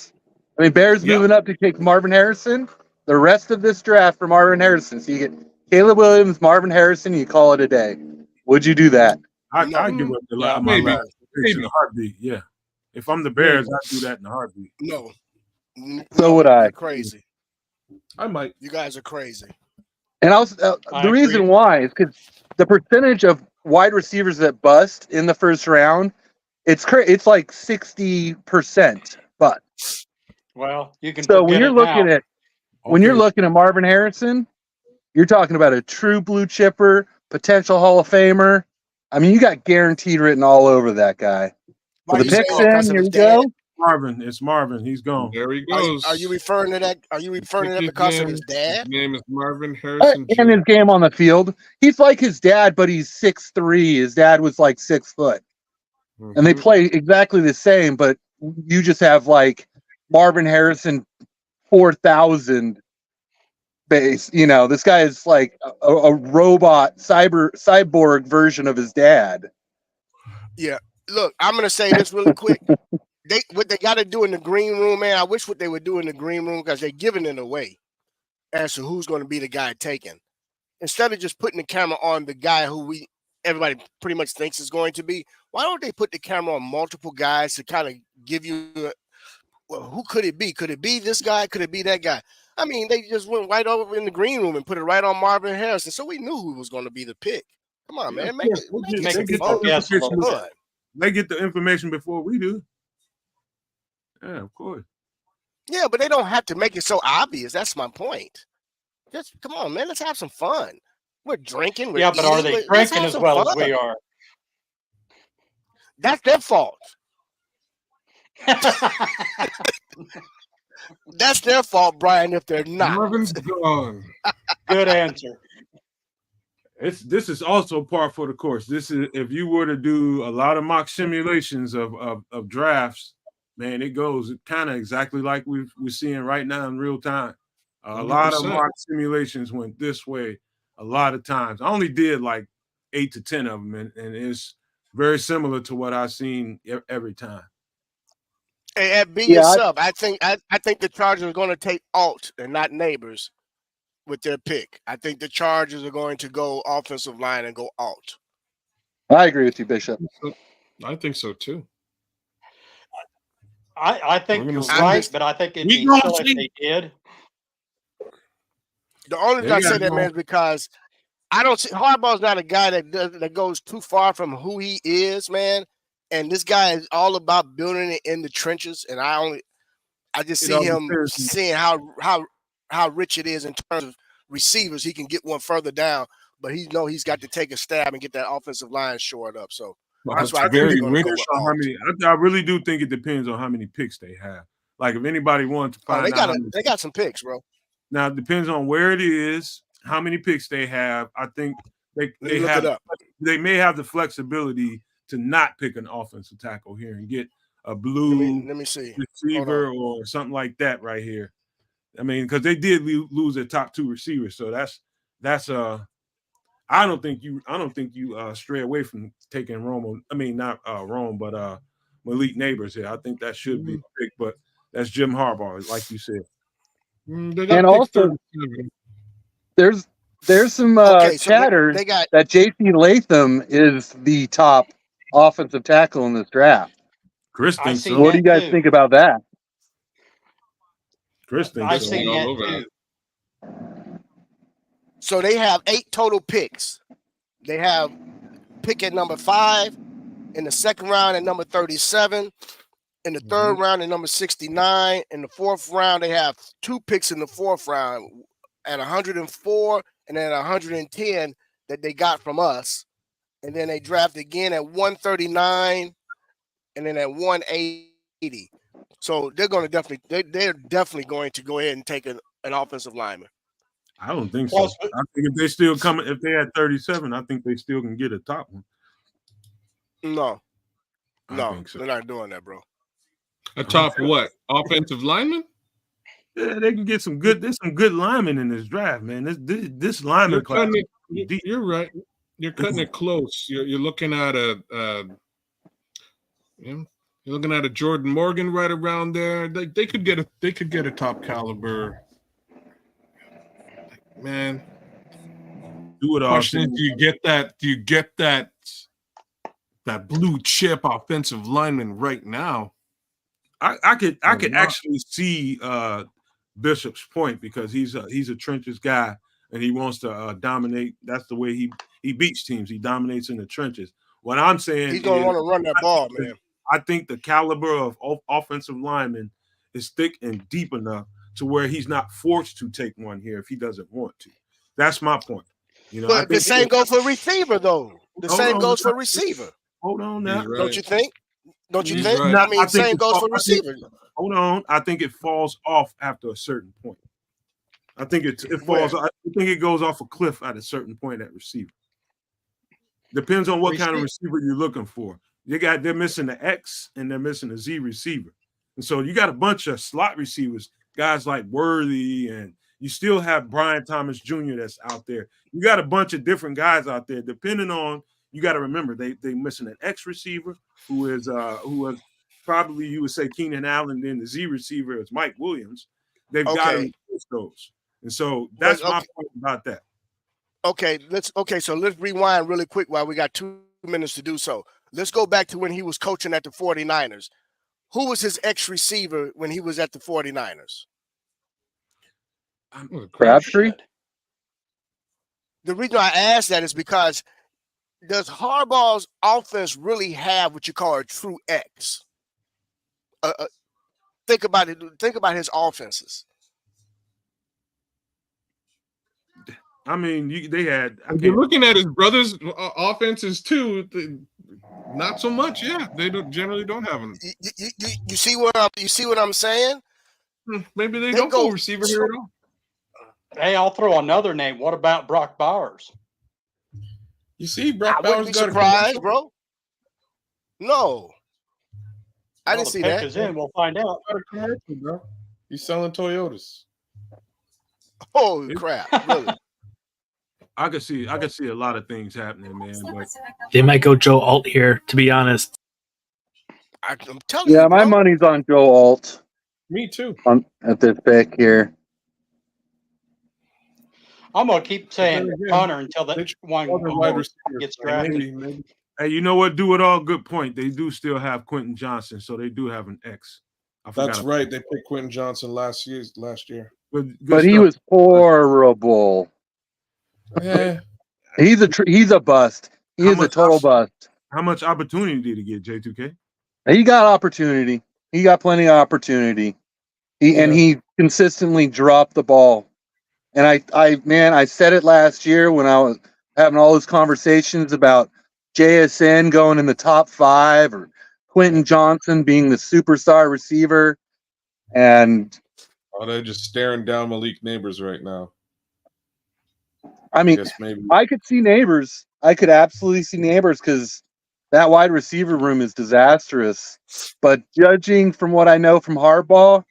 I mean, Bears Yep. moving up to take Marvin Harrison. The rest of this draft for Marvin Harrison. So you get Caleb Williams, Marvin Harrison, you call it a day. Would you do that? I give up Yeah, my maybe. last picks in a heartbeat. Yeah. If I'm the Bears, I'd do that in a heartbeat. No. So would I. You're crazy. I might. You guys are crazy. And also, I the reason agree. why is because the percentage of wide receivers that bust in the first round, it's like 60%. But well, you can so when forget you're it looking now. at when you're looking at Marvin Harrison, you're talking about a true blue chipper, potential Hall of Famer. I mean, you got guaranteed written all over that guy. Why With the you picks saying that? 'Cause in, of here his we dad? go. Marvin. It's Marvin. He's gone. There he Are goes. you referring to that? Are you referring to that because of his dad? His name is Marvin Harrison. And his game on the field, he's like his dad, but he's 6'3". His dad was like 6 foot, and they Mhm. play exactly the same. But you just have like Marvin Harrison 4,000 base. You know, this guy is like a robot cyborg version of his dad. Yeah. Look, I'm gonna say this really quick. What they got to do in the green room, man. I wish what they would do in the green room because they're giving it away as to who's going to be the guy taken. Instead of just putting the camera on the guy who everybody pretty much thinks is going to be, why don't they put the camera on multiple guys to kind of give you, well, who could it be? Could it be this guy? Could it be that guy? I mean, they just went right over in the green room and put it right on Marvin Harrison, so we knew who was going to be the pick. Come on, man, make it Make it fun. yes a little bit. Fun. They get the information before we do. Yeah, of course. Yeah, but they don't have to make it so obvious. That's my point. Just come on, man. Let's have some fun. We're drinking. We're Yeah, but are eating, they let's drinking have as some well as fun. we are? That's their fault. That's their fault, Brian, if they're not. Marvin's gone. Good answer. This is also par for the course. This is if you were to do a lot of mock simulations of drafts, man, it goes kind of exactly like we're seeing right now in real time. A lot of 100%. mock simulations went this way a lot of times. I only did like 8 to 10 of them, and it's very similar to what I've seen every time. Hey, be Yeah, yourself. I think the Chargers are going to take Alt and not Neighbors with their pick. I think the Chargers are going to go offensive line and go Alt. I agree with you, Bishop. I think so too. I think We're you're gonna right, see- but I think it'd We be gonna silly if see. they did. The only reason I say that, man, is because I don't see Harbaugh's not a guy that goes too far from who he is, man. And this guy is all about building it in the trenches. And I just It see all him depends. seeing how rich it is in terms of receivers. He can get one further down, but he's got to take a stab and get that offensive line shored up. So that's why I think very they're going to go rich. with On how Alt. many, I really do think it depends on how many picks they have. Like if anybody wanted to Oh, find out, they got some picks, bro. now it depends on where it is, how many picks they have. I think they Look have it up. they may have the flexibility to not pick an offensive tackle here and get a blue Let me see. receiver or something like that right here. I mean, because they did lose their top 2 receivers, so that's I don't think you stray away from taking Rome. I mean, not Rome, but Malik Neighbors here. I think that should be a pick, but that's Jim Harbaugh, like you said. They got And pick also, 37. there's some Okay, so chatter they got that J.C. Latham is the top offensive tackle in this draft. Chris I thinks see so. What do you guys too. think about that? Chris thinks I've so. seen all that over too. So they have 8 total picks. They have pick at number 5, in the second round at number 37, in the third round at number 69, in the fourth round they have 2 picks in the fourth round at 104 and then 110 that they got from us, and then they draft again at 139 and then at 180. So they're going to they're definitely going to go ahead and take an offensive lineman. I don't think so. Plus, I think if they still come, if they had 37, I think they still can get a top one. No, I no, think so. they're not doing that, bro. A top what? Offensive lineman? Yeah, they can get some good. There's some good linemen in this draft, man. This lineman class. You're right. You're cutting it close. You're looking at you're looking at a Jordan Morgan right around there. They could get a top caliber. Man, Do it all. question is, do you get that blue chip offensive lineman right now? I could actually see Bishop's point, because he's a trenches guy and he wants to dominate. That's the way he beats teams. He dominates in the trenches. What I'm saying, he's gonna want to run that ball, man. I think the caliber of offensive lineman is thick and deep enough to where he's not forced to take one here if he doesn't want to. That's my point. You know, But the same goes for receiver, though. The same goes for receiver. Hold on now. Right. Don't you think? Don't you He's think? right. I mean, same goes for receiver. Hold on. I think it falls off after a certain point. I think it falls. I think it goes off a cliff at a certain point at receiver. Depends on what kind of receiver you're looking for. They're missing the X and they're missing the Z receiver. And so you got a bunch of slot receivers, guys like Worthy, and you still have Brian Thomas Jr. that's out there. You got a bunch of different guys out there. Depending on, you got to remember they missing an X receiver who was probably, you would say, Keenan Allen. Then the Z receiver is Mike Williams. They've got to replace those, and so that's my point about that. So let's rewind really quick while we got 2 minutes to do so. Let's go back to when he was coaching at the 49ers. Who was his X receiver when he was at the 49ers? Crabtree. The reason I ask that is because does Harbaugh's offense really have what you call a true X? Think about it. Think about his offenses. I mean, they had. You're looking at his brother's offenses too. Not so much. Yeah, they generally don't have them. You see what I'm saying? Maybe they don't go receiver here at all. Hey, I'll throw another name. What about Brock Bowers? You see, Brock I wouldn't Bowers be got surprised, bro. No, I didn't see pick that. is in. We'll find out. Bro. He's selling Toyotas. Holy crap! Really? I could see a lot of things happening, man. But They might go Joe Alt here, to be honest. I'm telling you. Yeah, my money's on Joe Alt. Me too. At this pick here. I'm gonna keep saying Connor until that one gets drafted. Maybe. Hey, you know what? Do it all. Good point. They do still have Quentin Johnson, so they do have an X. That's right. They picked Quentin Johnson last year. But he was horrible. Yeah. He's a bust. He is a total bust. How much opportunity did he get, J2K? He got opportunity. He got plenty of opportunity. And he consistently dropped the ball. And I said it last year when I was having all those conversations about JSN going in the top 5 or Quentin Johnson being the superstar receiver. And they're just staring down Malik Neighbors right now. I mean, I could see Neighbors. I could absolutely see Neighbors because that wide receiver room is disastrous. But judging from what I know from Harbaugh,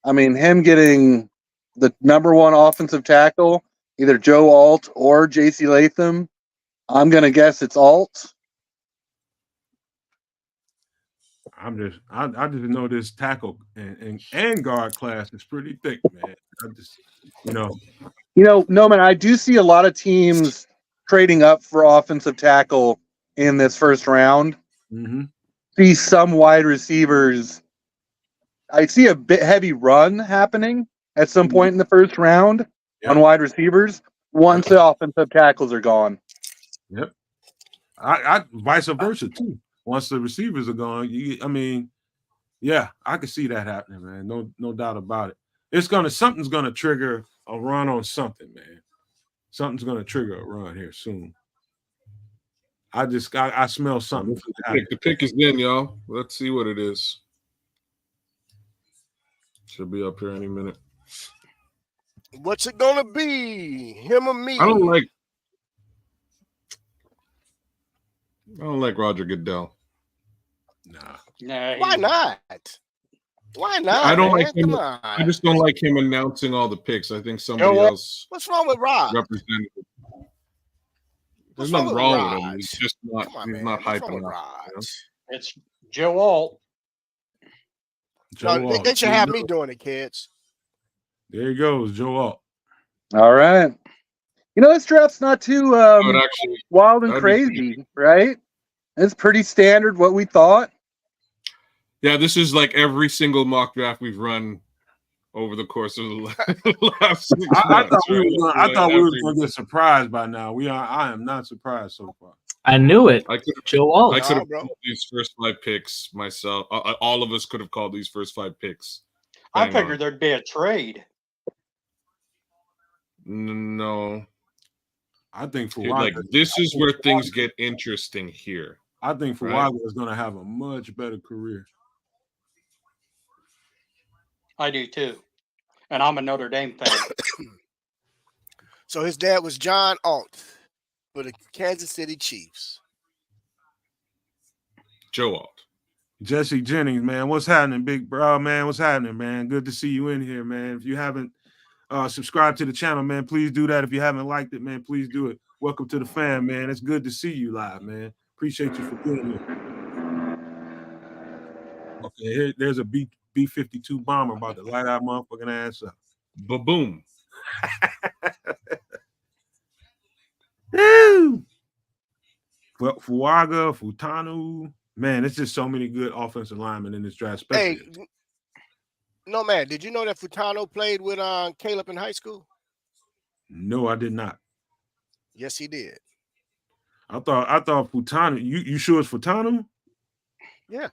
I mean, him getting the number 1 offensive tackle, either Joe Alt or J.C. Latham, I'm going to guess it's Alt. I just know this tackle and guard class is pretty thick, man. Nomad, I do see a lot of teams trading up for offensive tackle in this first round. Mm-hmm. See some wide receivers. I see a bit heavy run happening at some point in the first round on wide receivers once the offensive tackles are gone. Yep. I vice versa too. Once the receivers are gone, I could see that happening, man. No doubt about it. Something's gonna trigger a run on something, man. Something's gonna trigger a run here soon. I smell something. The pick is in, y'all. Let's see what it is. Should be up here any minute. What's it gonna be? Him or me? I don't like Roger Goodell. Nah. Nah, Why not? Why not, I don't man? like him. Come on. I just don't like him announcing all the picks. I think somebody what? else What's wrong with Rod? represented. There's What's wrong nothing with wrong with him. Raj? He's just not. Come on, He's man. not What's hype wrong with enough. Raj? You know? It's Joe Alt. Joe No, Alt. they should have me doing it, kids. There he goes, Joe Alt. All right. This draft's not too But actually, wild and that'd be pretty crazy, right? It's pretty standard what we thought. yeah, this is like every single mock draft we've run over the course of the last 6 months. I thought we right? were gonna, I thought we were going to get surprised by now. I am not surprised so far. I knew it. I could Joe Alt. I could have bro. called these first 5 picks myself. All of us could have called these first 5 picks. I Bang figured on. there'd be a trade. No, I think Dude, like Fuaga, this is where things get interesting here. I think right? Fuaga is going to have a much better career. I do too. And I'm a Notre Dame fan. So his dad was John Alt for the Kansas City Chiefs. Joe Alt. Jesse Jennings, man, what's happening, big bro, man? What's happening, man? Good to see you in here, man. If you haven't subscribed to the channel, man, please do that. If you haven't liked it, man, please do it. Welcome to the fam, man. It's good to see you live, man. Appreciate you for being here. Okay, there's a B-52 bomber about to light our motherfucking ass up. Ba-boom. Woo! Fuaga, Futanu, man, it's just so many good offensive linemen in this draft. Hey, Especially. Nomad, did you know that Futano played with Caleb in high school? No, I did not. Yes, he did. I thought Futanu. You sure it's Futanu? Yeah.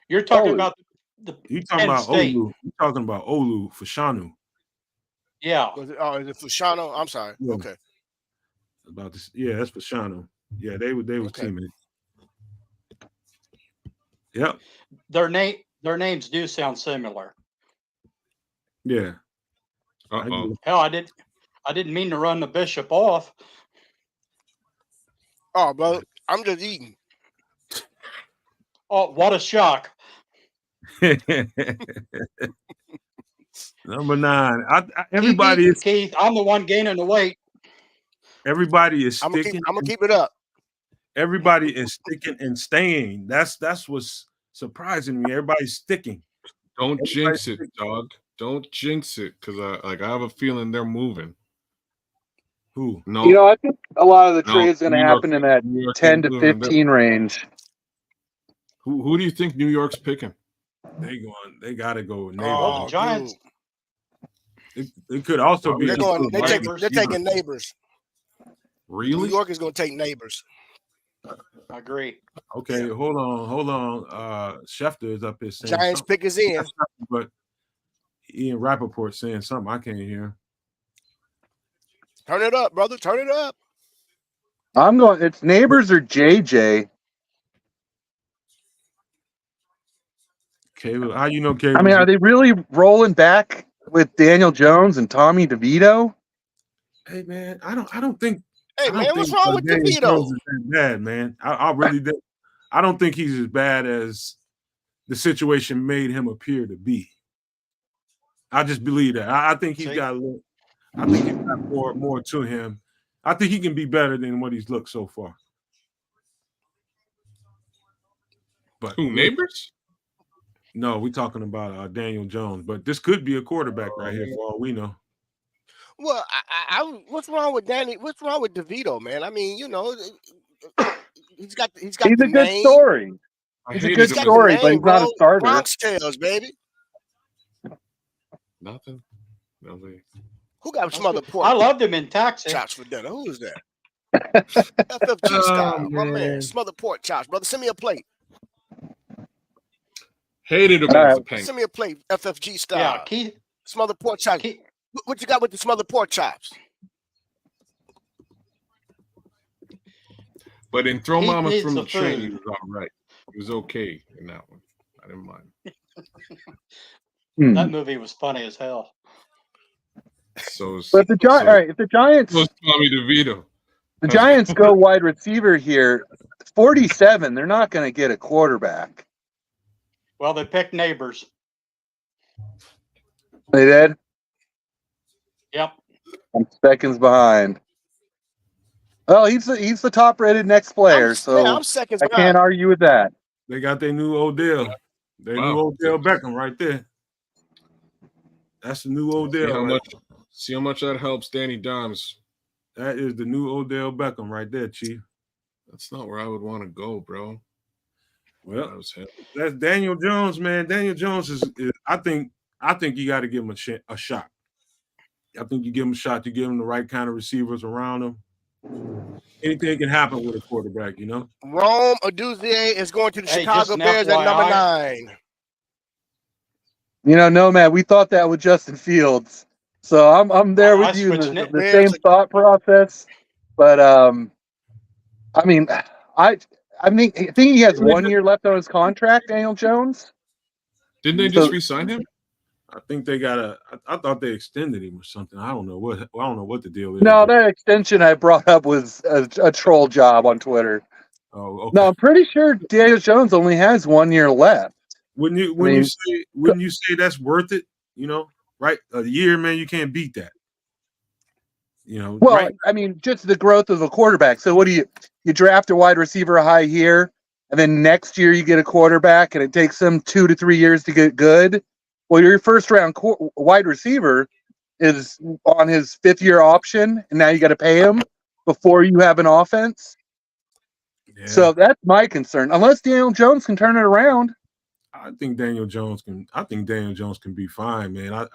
You're talking Olu. about the You talking Penn about State. Olu? You talking about Olu Fashanu? Yeah. Is it Fushano? I'm sorry. Yeah. Okay. About this, yeah, that's Fashanu. Yeah, they were Okay. teammates. Yep. Their names do sound similar. Yeah. Uh-oh. Hell, I didn't mean to run the Bishop off. Oh, brother, I'm just eating. Oh, what a shock. Number 9. Everybody is Keith. I'm the one gaining the weight. everybody is I'm sticking. gonna keep it up. Everybody is sticking and staying. That's what's surprising me. Everybody's sticking. Don't jinx it, dog. Don't jinx it, because I have a feeling they're moving. Who? No. I think a lot of the No, trade's going to New York- happen in that New York 10 ain't to moving. 15 range. Who do you think New York's picking? They gotta go with Well, neighbors. the Giants. It could also be They're Neighbors. taking neighbors. Really? New York is gonna take neighbors. I agree. Okay, hold on. Schefter is up here saying Giants something. pick is in. But Ian Rappaport saying something. I can't hear. Turn it up, brother. Turn it up. I'm going. It's neighbors or JJ. Caleb, how you know Caleb? I mean, are they really rolling back with Daniel Jones and Tommy DeVito? Hey man, I don't think. Hey, man, what's wrong with Daniel DeVito? Jones is that bad, man. I really do. I don't think he's as bad as the situation made him appear to be. I just believe that. I think he's got a little. I think he's got more to him. I think he can be better than what he's looked so far. But Who, neighbors? No, we're talking about Daniel Jones. But this could be a quarterback right here for all we know. Well, what's wrong with Danny? What's wrong with DeVito, man? I mean, he's got He's the a good name. story. I He's a hated good him got as the story, name, but he's not a bro. starter. Bronx Tales, baby. Nothing. Nobody. Who got some other pork I loved him in Texas. chops for dinner? Who is that? FFG style, my man. man. Smothered pork chops, brother. Send me a plate. Hated him All as right. a pain. Send me a plate. FFG style. Yeah, Keith. Smothered pork chops. What you got with the smothered pork chops? But in Throw He Mama needs from the the Train, he food. was all right. He was okay in that one. I didn't mind. Hmm. That movie was funny as hell. But the all right, if the Giants, Tommy DeVito. the Giants go wide receiver here, 47. They're not going to get a quarterback. Well, they picked Neighbors. They did. Yep. I'm seconds behind. Well, he's the top rated next player, I'm seconds I behind. can't argue with that. They got their new Odell. Their new Odell Beckham right there. That's the new Odell. See how much that helps Danny Dimes. That is the new Odell Beckham right there, Chief. That's not where I would want to go, bro. Well, that's Daniel Jones, man. Daniel Jones is I think you got to give him a shot. I think you give him a shot. You give him the right kind of receivers around him. Anything can happen with a quarterback, you know. Rome Odunze is going to the Chicago Bears at number 9. You know, Nomad, we thought that with Justin Fields, so I'm there with you in the same thought process. But I mean, I think he has 1 year left on his contract. Daniel Jones. Didn't they just re-sign him? I think they got I thought they extended him or something. I don't know what the deal is. No, that extension I brought up was a troll job on Twitter. Oh, okay. No, I'm pretty sure Daniel Jones only has 1 year left. Wouldn't you say that's worth it? You know, right? A year, man, you can't beat that. You know, well, right? I mean, just the growth of a quarterback. So what do you draft a wide receiver high here, and then next year you get a quarterback, and it takes them 2 to 3 years to get good. Well, your first round wide receiver is on his 5th year option, and now you got to pay him before you have an offense. Yeah. So that's my concern. Unless Daniel Jones can turn it around. I think Daniel Jones can be fine, man.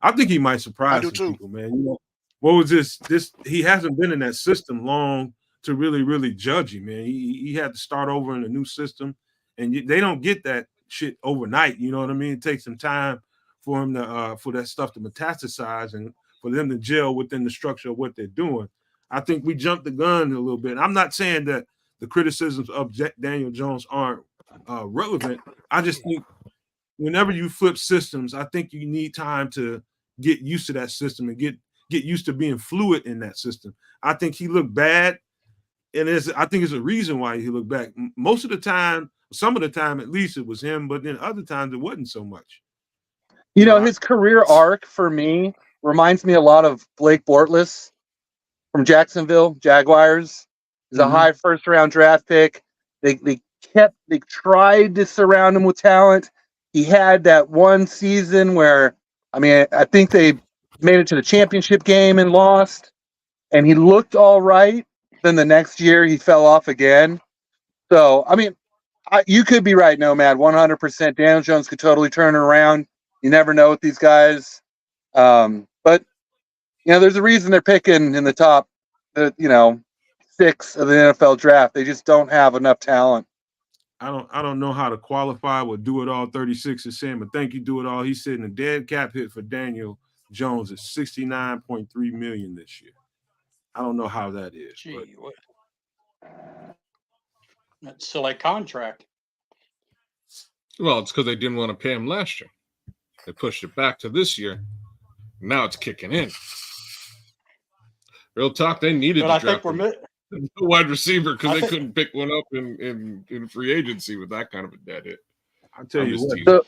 I think he might surprise some people, man. You know, what was this? He hasn't been in that system long to really judge him, man. He had to start over in a new system, and they don't get that shit overnight. You know what I mean? It takes some time for him to for that stuff to metastasize and for them to gel within the structure of what they're doing. I think we jumped the gun a little bit. I'm not saying that the criticisms of Daniel Jones aren't relevant. I just think whenever you flip systems, I think you need time to get used to that system and get used to being fluid in that system. I think he looked bad, and I think there's a reason why he looked bad. Most of the time, some of the time at least, it was him, but then other times it wasn't so much. You know, his career arc for me reminds me a lot of Blake Bortles from Jacksonville Jaguars. He's a high first round draft pick. They tried to surround him with talent. He had that one season where, I mean, I think they made it to the championship game and lost, and he looked all right. Then the next year he fell off again. So, I mean, you could be right, Nomad, 100%. Daniel Jones could totally turn it around. You never know with these guys. But, you know, there's a reason they're picking in the top, 6 of the NFL draft. They just don't have enough talent. I don't know how to qualify what Do It All 36 is saying, but thank you, Do It All. He's sitting a dead cap hit for Daniel Jones at $69.3 million this year. I don't know how that is. Gee, that's a silly contract. Well, it's because they didn't want to pay him last year. They pushed it back to this year. Now it's kicking in. Real talk, they needed to draft a wide receiver because they couldn't pick one up in free agency with that kind of a dead hit. I'll tell you what.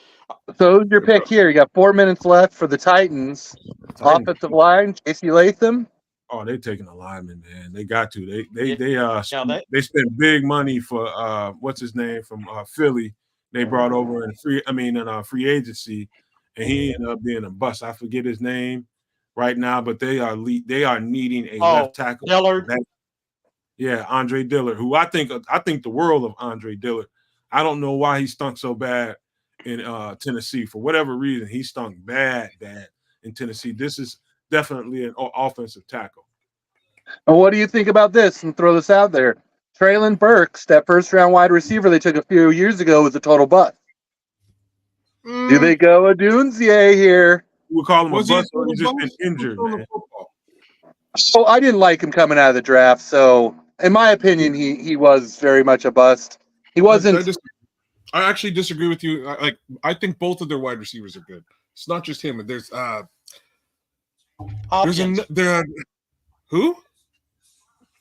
So who's your pick here? You got 4 minutes left for the Titans. Offensive line, J.C. Latham. Oh, they're taking a lineman, man. They got to. They spent big money for what's his name from Philly. They brought over in free agency, and he ended up being a bust. I forget his name right now, but they are needing a left tackle. Dillard. Yeah, Andre Dillard, who I think the world of Andre Dillard. I don't know why he stunk so bad in Tennessee. For whatever reason, he stunk bad in Tennessee. This is definitely an offensive tackle. And what do you think about this? And throw this out there. Traylon Burks, that first-round wide receiver they took a few years ago, was a total bust. Do they go Odunze here? We'll call him a bust, or he's just been injured, man. Oh, I didn't like him coming out of the draft, so in my opinion, he was very much a bust. He wasn't. I actually disagree with you. I think both of their wide receivers are good. It's not just him. There's Hopkins. Who?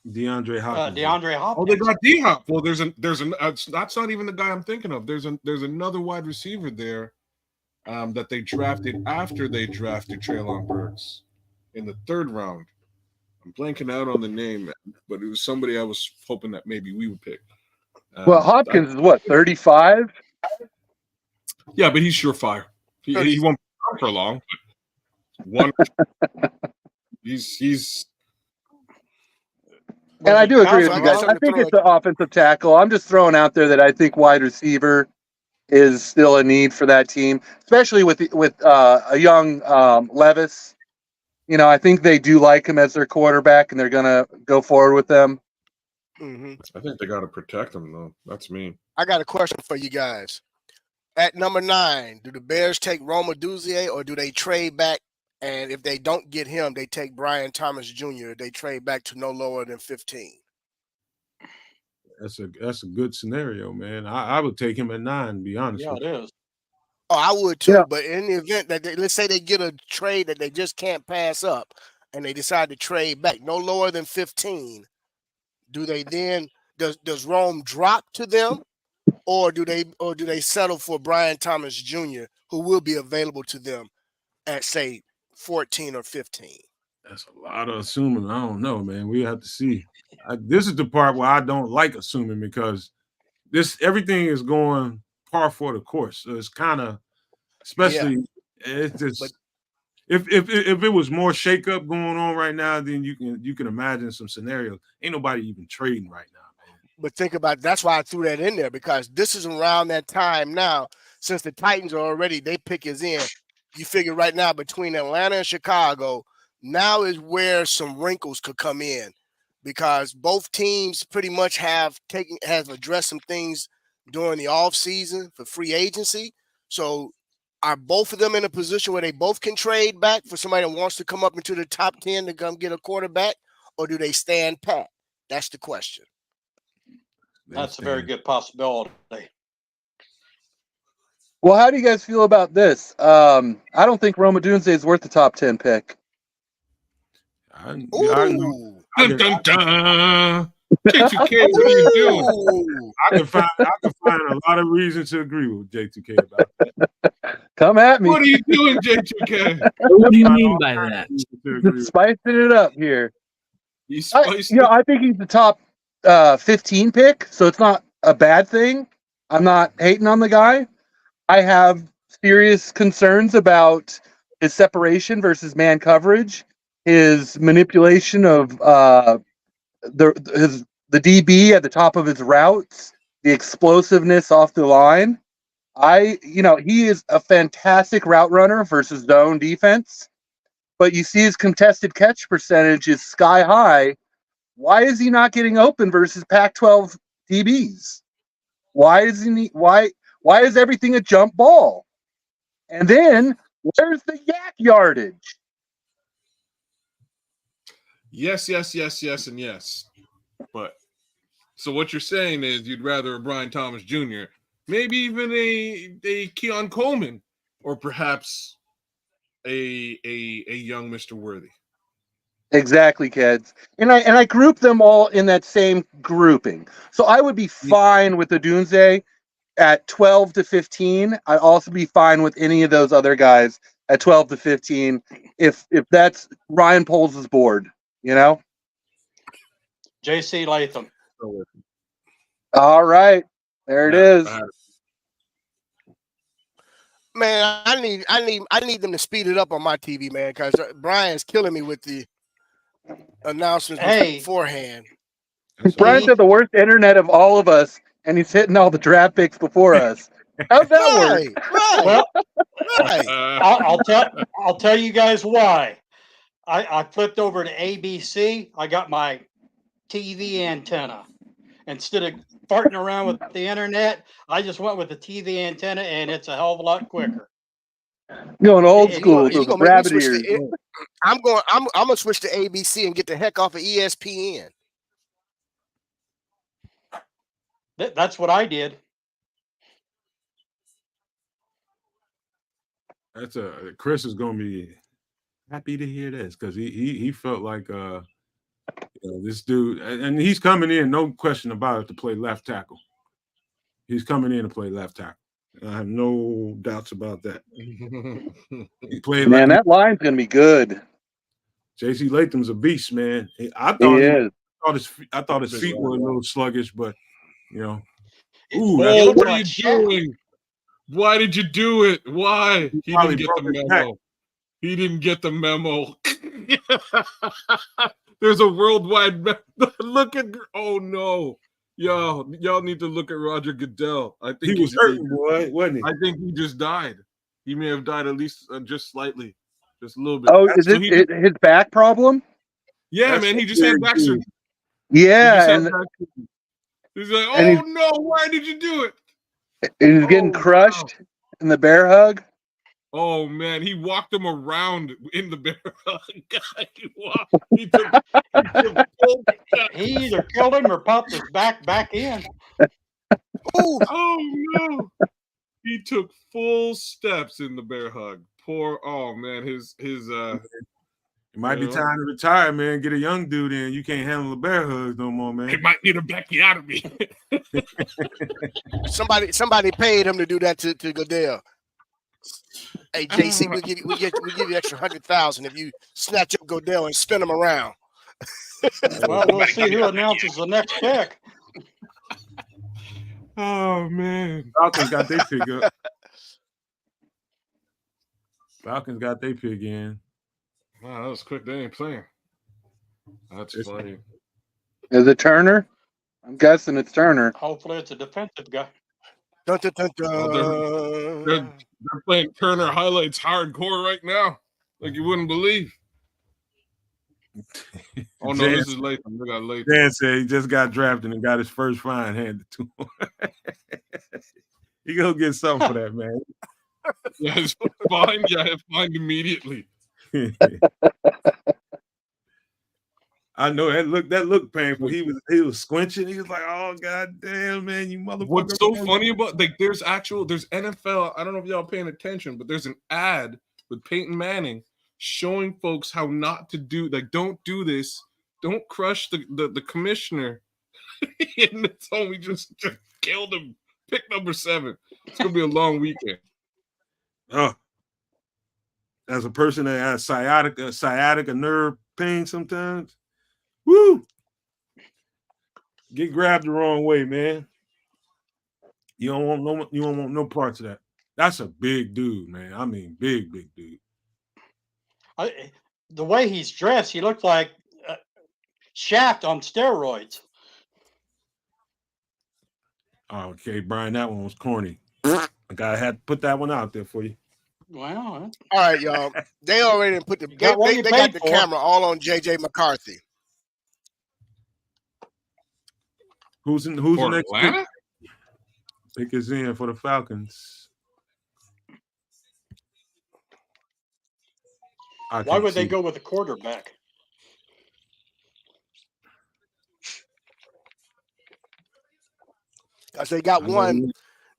DeAndre Hopkins. DeAndre Hopkins. Oh, they got D-Hop. Well, that's not even the guy I'm thinking of. There's another wide receiver there that they drafted after they drafted Treylon Burks in the 3rd round. I'm blanking out on the name, but it was somebody I was hoping that maybe we would pick. Well, Hopkins is what, 35? Yeah, but he's surefire. He won't be around for long. But he's. And I do agree with you guys. I think it's an offensive tackle. I'm just throwing out there that I think wide receiver is still a need for that team, especially with a young Levis. You know, I think they do like him as their quarterback, and they're going to go forward with them. Mm-hmm. I think they got to protect him, though. That's me. I got a question for you guys. At number 9, do the Bears take Roma Duzier, or do they trade back? And if they don't get him, they take Brian Thomas Jr. They trade back to no lower than 15. That's a good scenario, man. I would take him at 9. To be honest. Yeah, it is. Oh, I would too. Yeah. But in the event that let's say they get a trade that they just can't pass up, and they decide to trade back no lower than 15, do they then does Rome drop to them, or do they settle for Brian Thomas Jr., who will be available to them at say 14 or 15? That's a lot of assuming. I don't know, man. We have to see. This is the part where I don't like assuming, because everything is going par for the course. So it's kind of, especially it's just if it was more shakeup going on right now, then you can imagine some scenarios. Ain't nobody even trading right now, man. But think about it. That's why I threw that in there, because this is around that time now. Since the Titans are already, they pick is in. You figure right now between Atlanta and Chicago, now is where some wrinkles could come in, because both teams pretty much have addressed some things during the offseason for free agency. So are both of them in a position where they both can trade back for somebody that wants to come up into the top 10 to come get a quarterback, or do they stand pat? That's the question. That's a very good possibility. Well, how do you guys feel about this? I don't think Roma Dunze is worth the top 10 pick. I Ooh. Dun, dun, dun. J2K, what are you doing? I can find a lot of reasons to agree with J2K about that. Come at me. What are you doing, J2K? What do you mean by that? Just spicing it up here. I think he's the top 15 pick, so it's not a bad thing. I'm not hating on the guy. I have serious concerns about his separation versus man coverage, his manipulation of the DB at the top of his routes, the explosiveness off the line. He is a fantastic route runner versus zone defense, but you see his contested catch percentage is sky high. Why is he not getting open versus Pac-12 DBs? Why is everything a jump ball? And then where's the yak yardage? Yes, and yes. But so what you're saying is you'd rather a Brian Thomas Jr., maybe even a Keon Coleman, or perhaps a young Mr. Worthy. Exactly, kids. And I group them all in that same grouping. So I would be fine with the Dunze at 12 to 15. I'd also be fine with any of those other guys at 12 to 15 if that's Ryan Poles' board, J.C. Latham. All right. There it is. Man, I need them to speed it up on my TV, man, because Brian's killing me with the announcements beforehand. Brian's got the worst internet of all of us, and he's hitting all the draft picks before us. How's that work? Right. Well, I'll tell you guys why. I flipped over to ABC. I got my TV antenna. Instead of farting around with the internet, I just went with the TV antenna, and it's a hell of a lot quicker. Going old school, so rabbit ears. I'm gonna switch to ABC and get the heck off of ESPN. That's what I did. Chris is gonna be Happy to hear this because he felt like this dude, and he's coming in, no question about it, to play left tackle. He's coming in to play left tackle. I have no doubts about that. He played Man, like that line's gonna be good. J.C. Latham's a beast, man. I He thought his Big feet were a little sluggish, but you know, ooh, He that's Oh, looked what are like you Shaq. doing? Why did you do it? Why? he He probably didn't get the broke his neck. memo. He didn't get the memo. There's a worldwide look at. Oh no, y'all need to look at Roger Goodell. I think He was hurting, boy, wasn't he? I think he just died. He may have died at least just slightly, just a little bit. Oh, is So it his back problem? yeah, That's man, a he just had weird back dude. surgery. He just Yeah, had and back surgery. He's like, and oh no, why did you do it? he's getting Oh, crushed in the bear hug. Oh man, he walked him around in the bear hug. He took full steps. He either killed him or popped his back in. Ooh, Oh no. He took full steps in the bear hug. Oh man, his It might be you know. time to retire, man. Get a young dude in. You can't handle the bear hugs no more, He man. might need a Becchiotomy. somebody paid him to do that to Goodell. Hey JC, we give you extra 100,000 if you snatch up Goodell and spin him around. Well, we'll see who announces the next pick. Oh man. Falcons got their pick up. Falcons got their pick in. Wow, that was quick. They ain't playing. That's funny. Is it Turner? I'm guessing it's Turner. Hopefully, it's a defensive guy. Dun, dun, dun, dun. Well, they're playing Turner highlights hardcore right now, like you wouldn't believe. Oh no, this is Latham. They got Latham. Dan said he just got drafted and got his first fine handed to him. He gonna get something for that, man. Yeah, it's fine. Yeah, it's fine immediately. I know that looked painful. He was squinching. He was like, "Oh god damn, man, you motherfucker!" What's so funny about there's NFL. I don't know if y'all paying attention, but there's an ad with Peyton Manning showing folks how not to do. Like, don't do this. Don't crush the commissioner. And the homie just killed him. Pick number 7. It's gonna be a long weekend. Oh, as a person that has sciatica nerve pain sometimes. Woo! Get grabbed the wrong way, man. You don't want no parts of that. That's a big dude, man. I mean, big dude. The way he's dressed, he looked like Shaft on steroids. Okay, Brian, that one was corny. I had to put that one out there for you. Well, All right, y'all. They already put the got what they you got paid the for. camera all on JJ McCarthy. Who's the next Atlanta? pick is in for the Falcons? why would they go with a quarterback? Because they got one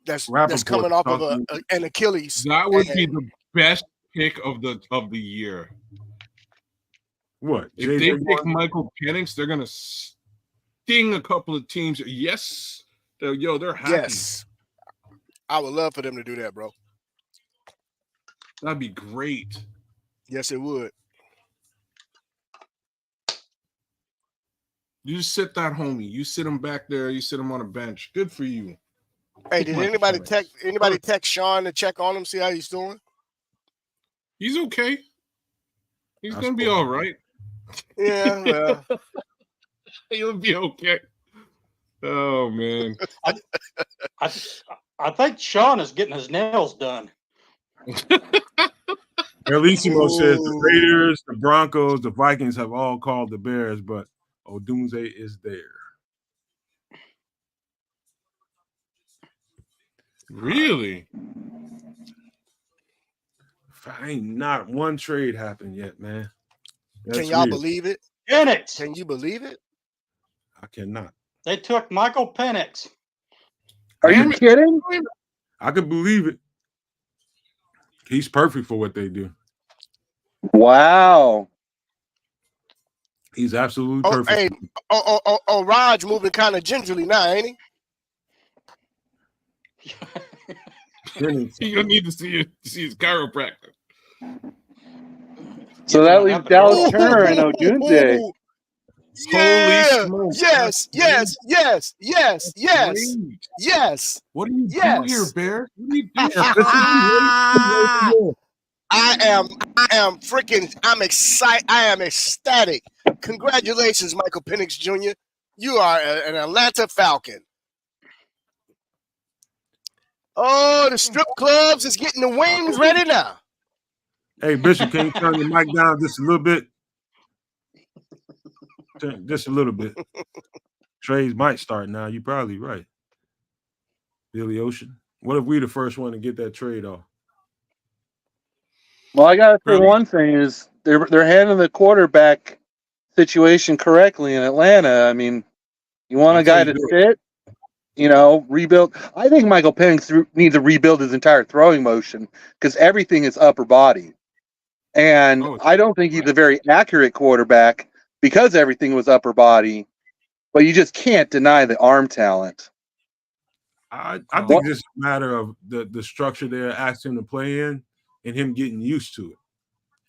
that's coming off of an Achilles. That would be the best pick of the year. What? If they pick Michael Penix, they're gonna sting a couple of teams. Yes, they're happy. Yes, I would love for them to do that, bro. That'd be great. Yes, it would. You just sit that homie. You sit him back there. You sit him on a bench. Good for you. Hey, did anybody text Sean to check on him, see how he's doing? He's okay. He's gonna be all right. Yeah, well. He'll be okay. Oh man. I think Sean is getting his nails done. Elissimo says the Raiders, the Broncos, the Vikings have all called the Bears, but Odunze is there. Really? Ain't not one trade happened yet, man. That's Can y'all real. believe it? Penix. Can you believe it? I cannot. They took Michael Penix. Are you kidding? I could believe it. He's perfect for what they do. Wow. He's absolutely Oh, perfect. hey, Raj moving kind of gingerly now, ain't he? You don't need to see his chiropractor. So Give him that an leaves epidural. Dallas Turner and Odunze. Holy Yeah. smokes. Yes. Yes. Yes. Yes. Yes. Great. Yes. What do you do here, Yes. Bear? What do you do? I'm excited. I am ecstatic. Congratulations, Michael Penix Jr. You are an Atlanta Falcon. Oh, the strip clubs is getting the wings ready now. Hey, Bishop, can you turn your mic down just a little bit? Just a little bit. Trades might start now. You're probably right. Billy Ocean. What if we the first one to get that trade off? Well, I gotta say Really? one thing is they're handling the quarterback situation correctly in Atlanta. I mean, you want a That's how guy you to do it. sit, rebuild. I think Michael Penix needs to rebuild his entire throwing motion because everything is upper body. And Oh, I don't think he's a very accurate quarterback because everything was upper body, but you just can't deny the arm talent. I Oh. think this is a matter of the structure they're asking him to play in and him getting used to it.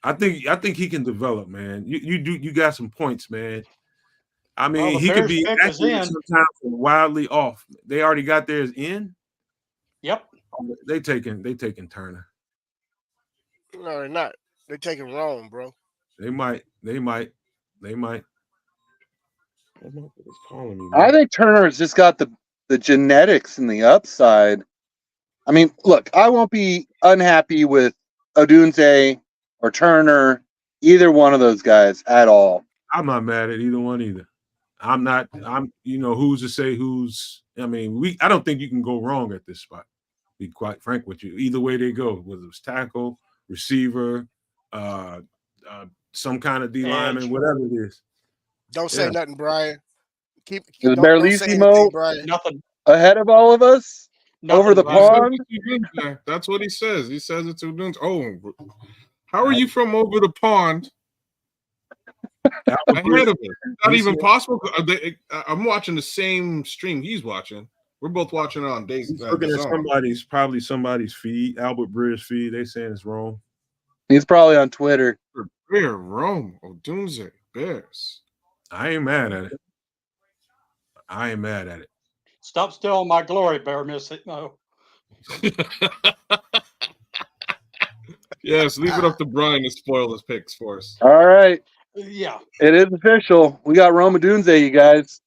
I think he can develop, man. You got some points, man. I mean, the he could Bears be pick is accurate in. sometimes and wildly off. They already got theirs in. Yep. They taking Turner. No, they're not. They're taking Rome, bro. They might. It's calling me, I man. think Turner has just got the genetics and the upside. I mean, look, I won't be unhappy with Odunze or Turner, either one of those guys at all. I'm not mad at either one either. I'm not. I'm. Who's to say who's? I mean, I don't think you can go wrong at this spot. Be quite frank with you. Either way they go, whether it's tackle, receiver, some kind of D lineman, Edge. whatever it is. Don't say nothing, Brian. Is Don't say anything, Berlissimo Brian. Nothing. ahead of all of us over the Brian. pond? That's what he says. He says it to Dunes. Oh, how are you from over the pond? Ahead of it. Not even possible. I'm watching the same stream he's watching. We're both watching it on days. He's looking at somebody's feed, Albert Breer's feed. They saying it's wrong. He's probably on Twitter. Bear, Rome, Odunze, Bears. I ain't mad at it. Stop stealing my glory, Bear Missy. No. Yes, leave it up to Brian to spoil his picks for us. All right. Yeah. It is official. We got Rome Odunze, you guys.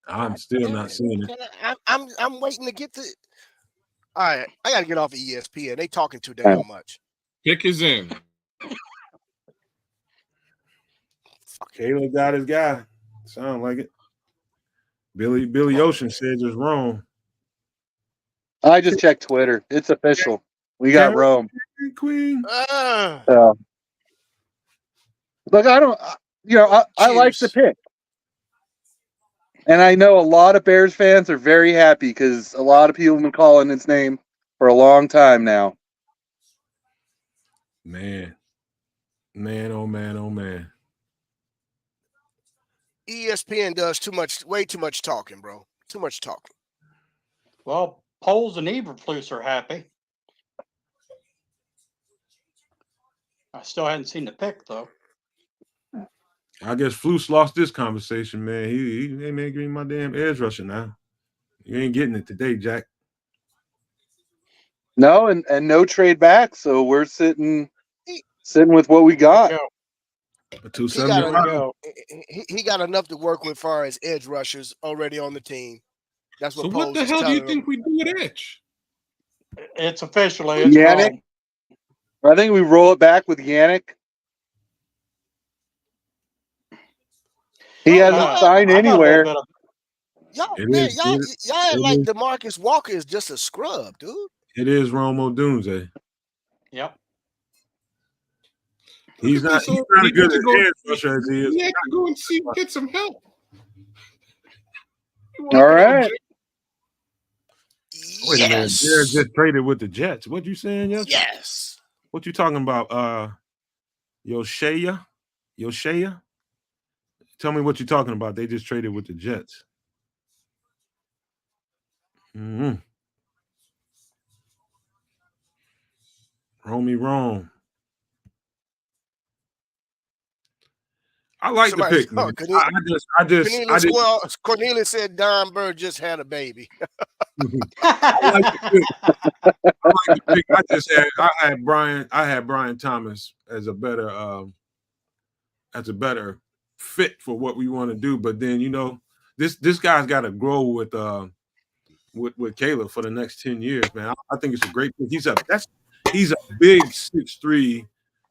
I'm still not seeing it. I'm waiting to get to. All right, I got to get off of ESPN. They talking too damn much. Pick is in. Caleb got his guy. Sound like it. Billy Ocean said it's wrong. I just checked Twitter. It's official. We got Rome. Queen. So, look, I don't. I like the pick, and I know a lot of Bears fans are very happy because a lot of people have been calling his name for a long time now. Man, oh man. ESPN does way too much talking, bro. Too much talking. Well, Poles and Eberflus are happy. I still hadn't seen the pick, though. I guess Flus lost this conversation, man. He ain't getting my damn edge rusher now. You ain't getting it today, Jack. No, and no trade back, so we're sitting with what we got. He got enough to work with as far as edge rushers already on the team. That's what. So what the hell do you think we do with edge? It's officially Yannick. I think we roll it back with Yannick. He hasn't signed anywhere. Y'all act like DeMarcus Walker is just a scrub, dude. It is Rome Odunze. Yep. He's not as good as edge rusher as he is. He had to go and get some help. All right. Wait a minute. They're just traded with the Jets. What you saying? Yes. What you talking about? Yoshaya? Yoshaya? Tell me what you're talking about. They just traded with the Jets. Mm-hmm. Romy wrong. I like the Somebody, pick, man. I just Well, Cornelius said Don Bird just had a baby. I like the pick. I like the pick. I had Brian Thomas as a better fit for what we want to do. But then this guy's got to grow with Caleb for the next 10 years, man. I think it's a great pick. He's a big 6'3",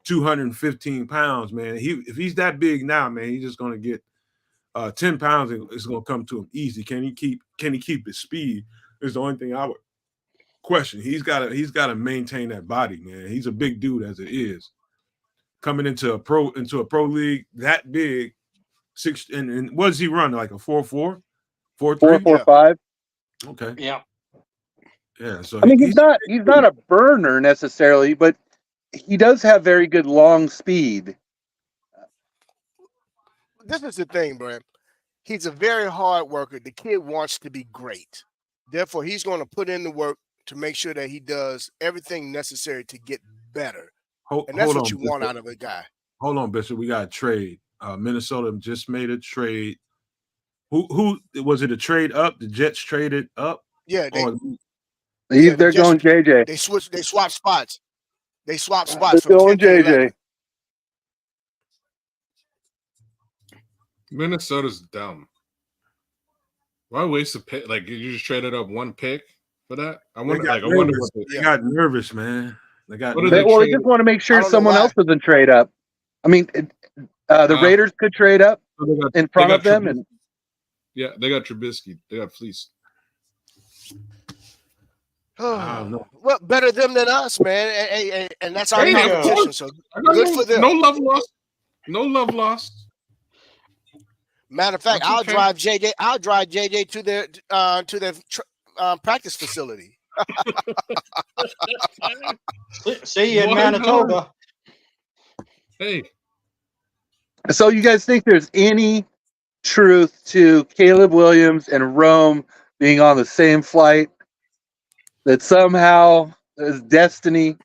215 pounds, man. If he's that big now, man, he's just gonna get 10 pounds and it's gonna come to him easy. Can he keep his speed? Is the only thing I would question. He's gotta maintain that body, man. He's a big dude as it is. Coming into a pro league that big, and what does he run? Like a 4.4? 4.3? 4.45. Okay. Yeah. Yeah. So I mean, he's not a burner necessarily, but he does have very good long speed. This is the thing, bro. He's a very hard worker. The kid wants to be great. Therefore, he's going to put in the work to make sure that he does everything necessary to get better. And that's what you want out of a guy. Hold on, Bishop. We got a trade. Minnesota just made a trade. Who was it? A trade up? The Jets traded up? Yeah, they're going JJ. They swap spots. They swap They're spots from going 10 to JJ. 11. Minnesota's dumb. Why waste a pick? Like you just traded up one pick for that? I wonder what they got nervous, man. They just want to make sure someone else doesn't trade up. I mean, the Raiders could trade up in front of them, and they got Trubisky. They got fleeced. Well, better them than us, man, and that's our competition. So good for them. No love lost. No love lost. Matter of fact, I'll drive JJ to their practice facility. See you in Manitoba. Hey. So you guys think there's any truth to Caleb Williams and Rome being on the same flight? That somehow there's destiny?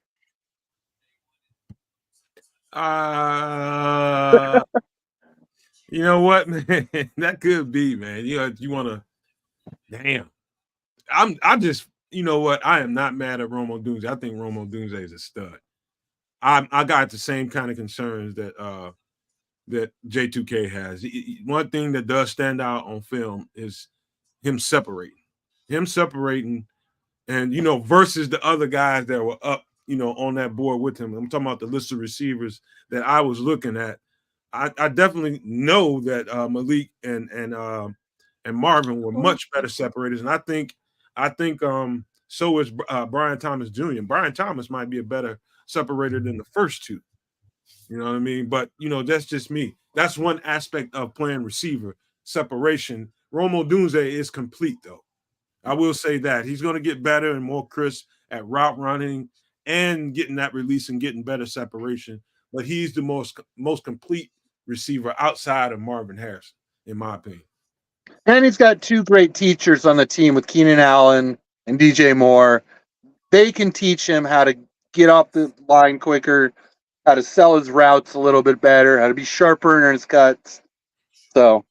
You know what, man? That could be, man. You want to, damn. I'm just, you know what? I am not mad at Rome Odunze. I think Rome Odunze is a stud. I got the same kind of concerns that J2K has. One thing that does stand out on film is him separating, and versus the other guys that were up, on that board with him. I'm talking about the list of receivers that I was looking at. I definitely know that Malik and Marvin were much better separators, and I think so is Brian Thomas Jr. Brian Thomas might be a better separator than the first two. You know what I mean? But that's just me. That's one aspect of playing receiver, separation. Rome Odunze is complete, though. I will say that he's going to get better and more crisp at route running and getting that release and getting better separation. But he's the most complete receiver outside of Marvin Harrison, in my opinion. And he's got two great teachers on the team with Keenan Allen and DJ Moore. They can teach him how to get off the line quicker, how to sell his routes a little bit better, how to be sharper in his cuts. So,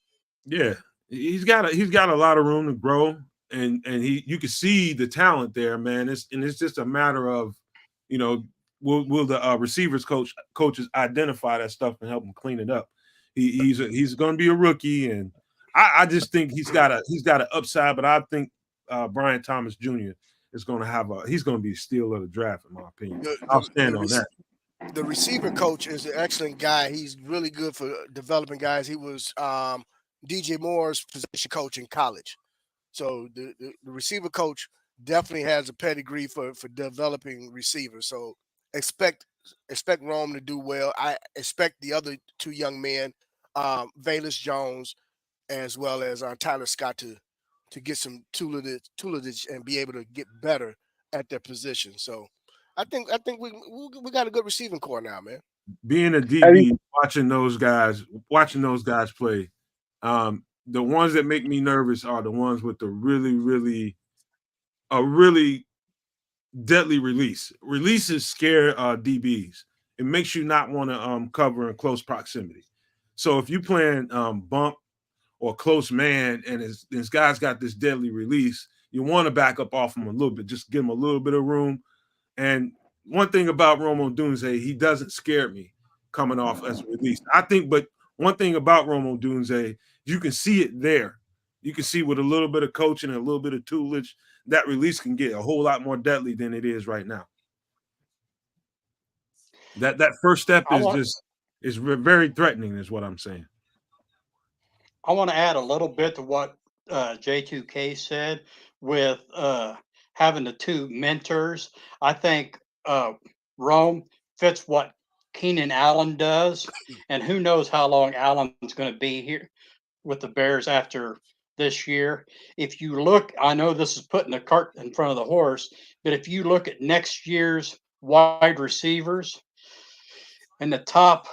yeah, he's got a lot of room to grow, and you can see the talent there, man. It's just a matter of, will the receivers coaches identify that stuff and help him clean it up. He's going to be a rookie, and I just think he's got an upside, but I think Brian Thomas Jr. is going to he's going to be a steal of the draft, in my opinion. I'll stand on that. The receiver coach is an excellent guy. He's really good for developing guys. He was DJ Moore's position coach in college. So the receiver coach definitely has a pedigree for developing receivers. So expect Rome to do well. I expect the other two young men, Valus Jones, as well as Tyler Scott, to get some tutelage and be able to get better at their position. So I think we got a good receiving core now, man. Being a I DB, mean, watching those guys play, the ones that make me nervous are the ones with the really deadly release. Releases scare DBs. It makes you not want to cover in close proximity. So if you playing bump or close man and this guy's got this deadly release, you want to back up off him a little bit, just give him a little bit of room. And one thing about Romo Dunze, he doesn't scare me coming off as a release. I think, but one thing about Romo Dunze, you can see it there. You can see with a little bit of coaching and a little bit of toolage, that release can get a whole lot more deadly than it is right now. That first step is very threatening, is what I'm saying. I want to add a little bit to what J2K said with having the two mentors. I think Rome fits what Keenan Allen does, and who knows how long Allen's going to be here with the Bears after this year. If you look, I know this is putting the cart in front of the horse, but if you look at next year's wide receivers in the top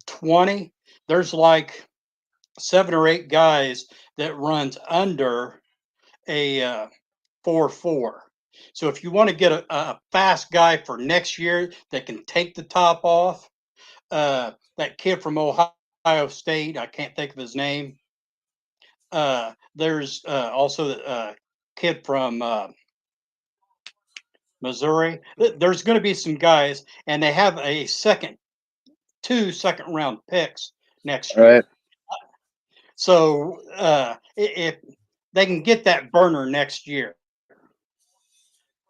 20, there's like 7 or 8 guys that runs under a 4.4. So if you want to get a fast guy for next year that can take the top off, that kid from Ohio State, I can't think of his name. There's also a kid from Missouri. There's going to be some guys, and they have two second round picks next all right. year. So if they can get that burner next year.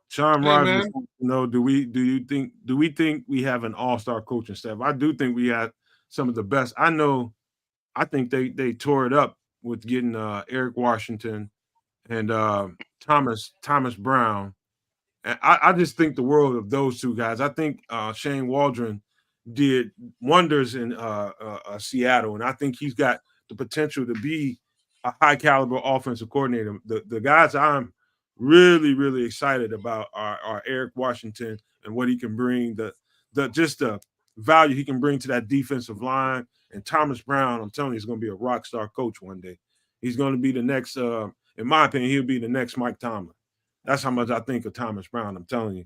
Sean Hey, Rogers man. wants to know, do we think we have an all-star coaching staff? I do think we have some of the best. I think they tore it up with getting Eric Washington and Thomas Brown. And I just think the world of those two guys. I think Shane Waldron did wonders in Seattle, and I think he's got the potential to be a high caliber offensive coordinator. The guys I'm really excited about are Eric Washington and what he can bring, the value he can bring to that defensive line, and Thomas Brown. I'm telling you, he's going to be a rock star coach one day. He's going to be the next, in my opinion, he'll be the next Mike Tomlin. That's how much I think of Thomas Brown. I'm telling you.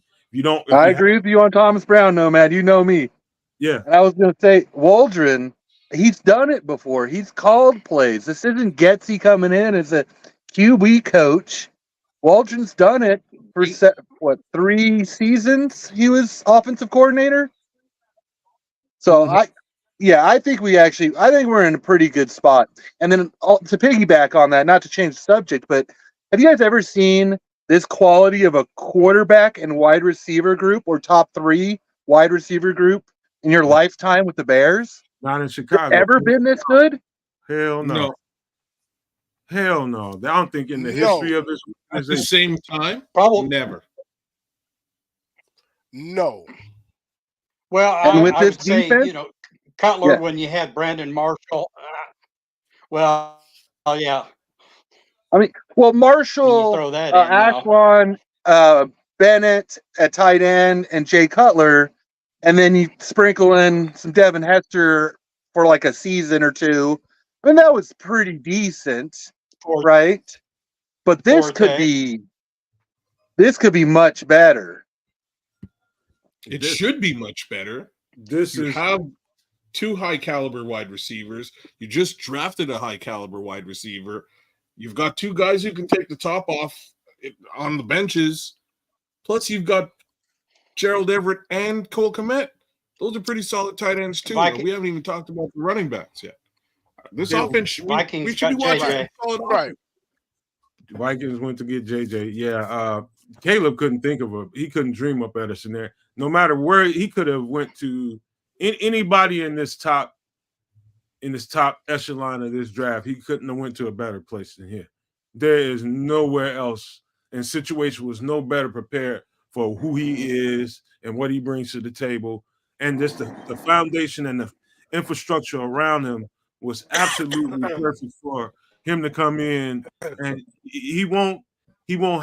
I agree with you on Thomas Brown, Nomad. You know me. Yeah. And I was going to say, Waldron, he's done it before. He's called plays. This isn't Getsy coming in as a QB coach. Waldron's done it for 3 seasons he was offensive coordinator? So I think we're in a pretty good spot. And then to piggyback on that, not to change the subject, but have you guys ever seen this quality of a quarterback and wide receiver group or top 3 wide receiver group in your lifetime with the Bears? Not in Chicago. Ever been this good? Hell no. No. Hell no. I don't think in the history of this At the same time, Probably never. No. Well, And with I this would say, defense? Cutler, Yeah. when you had Brandon Marshall, well, yeah, I mean, well, when you Marshall, throw that in now. Ashwan, Bennett at tight end, and Jay Cutler, and then you sprinkle in some Devin Hester for like a season or two. I mean, that was pretty decent, right? But this could be much better. It should be much better. You have 2 high caliber wide receivers. You just drafted a high caliber wide receiver. You've got 2 guys who can take the top off on the benches. Plus, you've got Gerald Everett and Cole Kmet. Those are pretty solid tight ends too. We haven't even talked about the running backs yet. This offense, we should be watching. Right. Vikings went to get JJ. Yeah, Caleb couldn't think of he couldn't dream up better scenario. No matter where he could have went to, anybody in this top echelon of this draft, he couldn't have went to a better place than here. There is nowhere else, and situation was no better prepared for who he is and what he brings to the table, and just the foundation and the infrastructure around him was absolutely perfect for him to come in, and he won't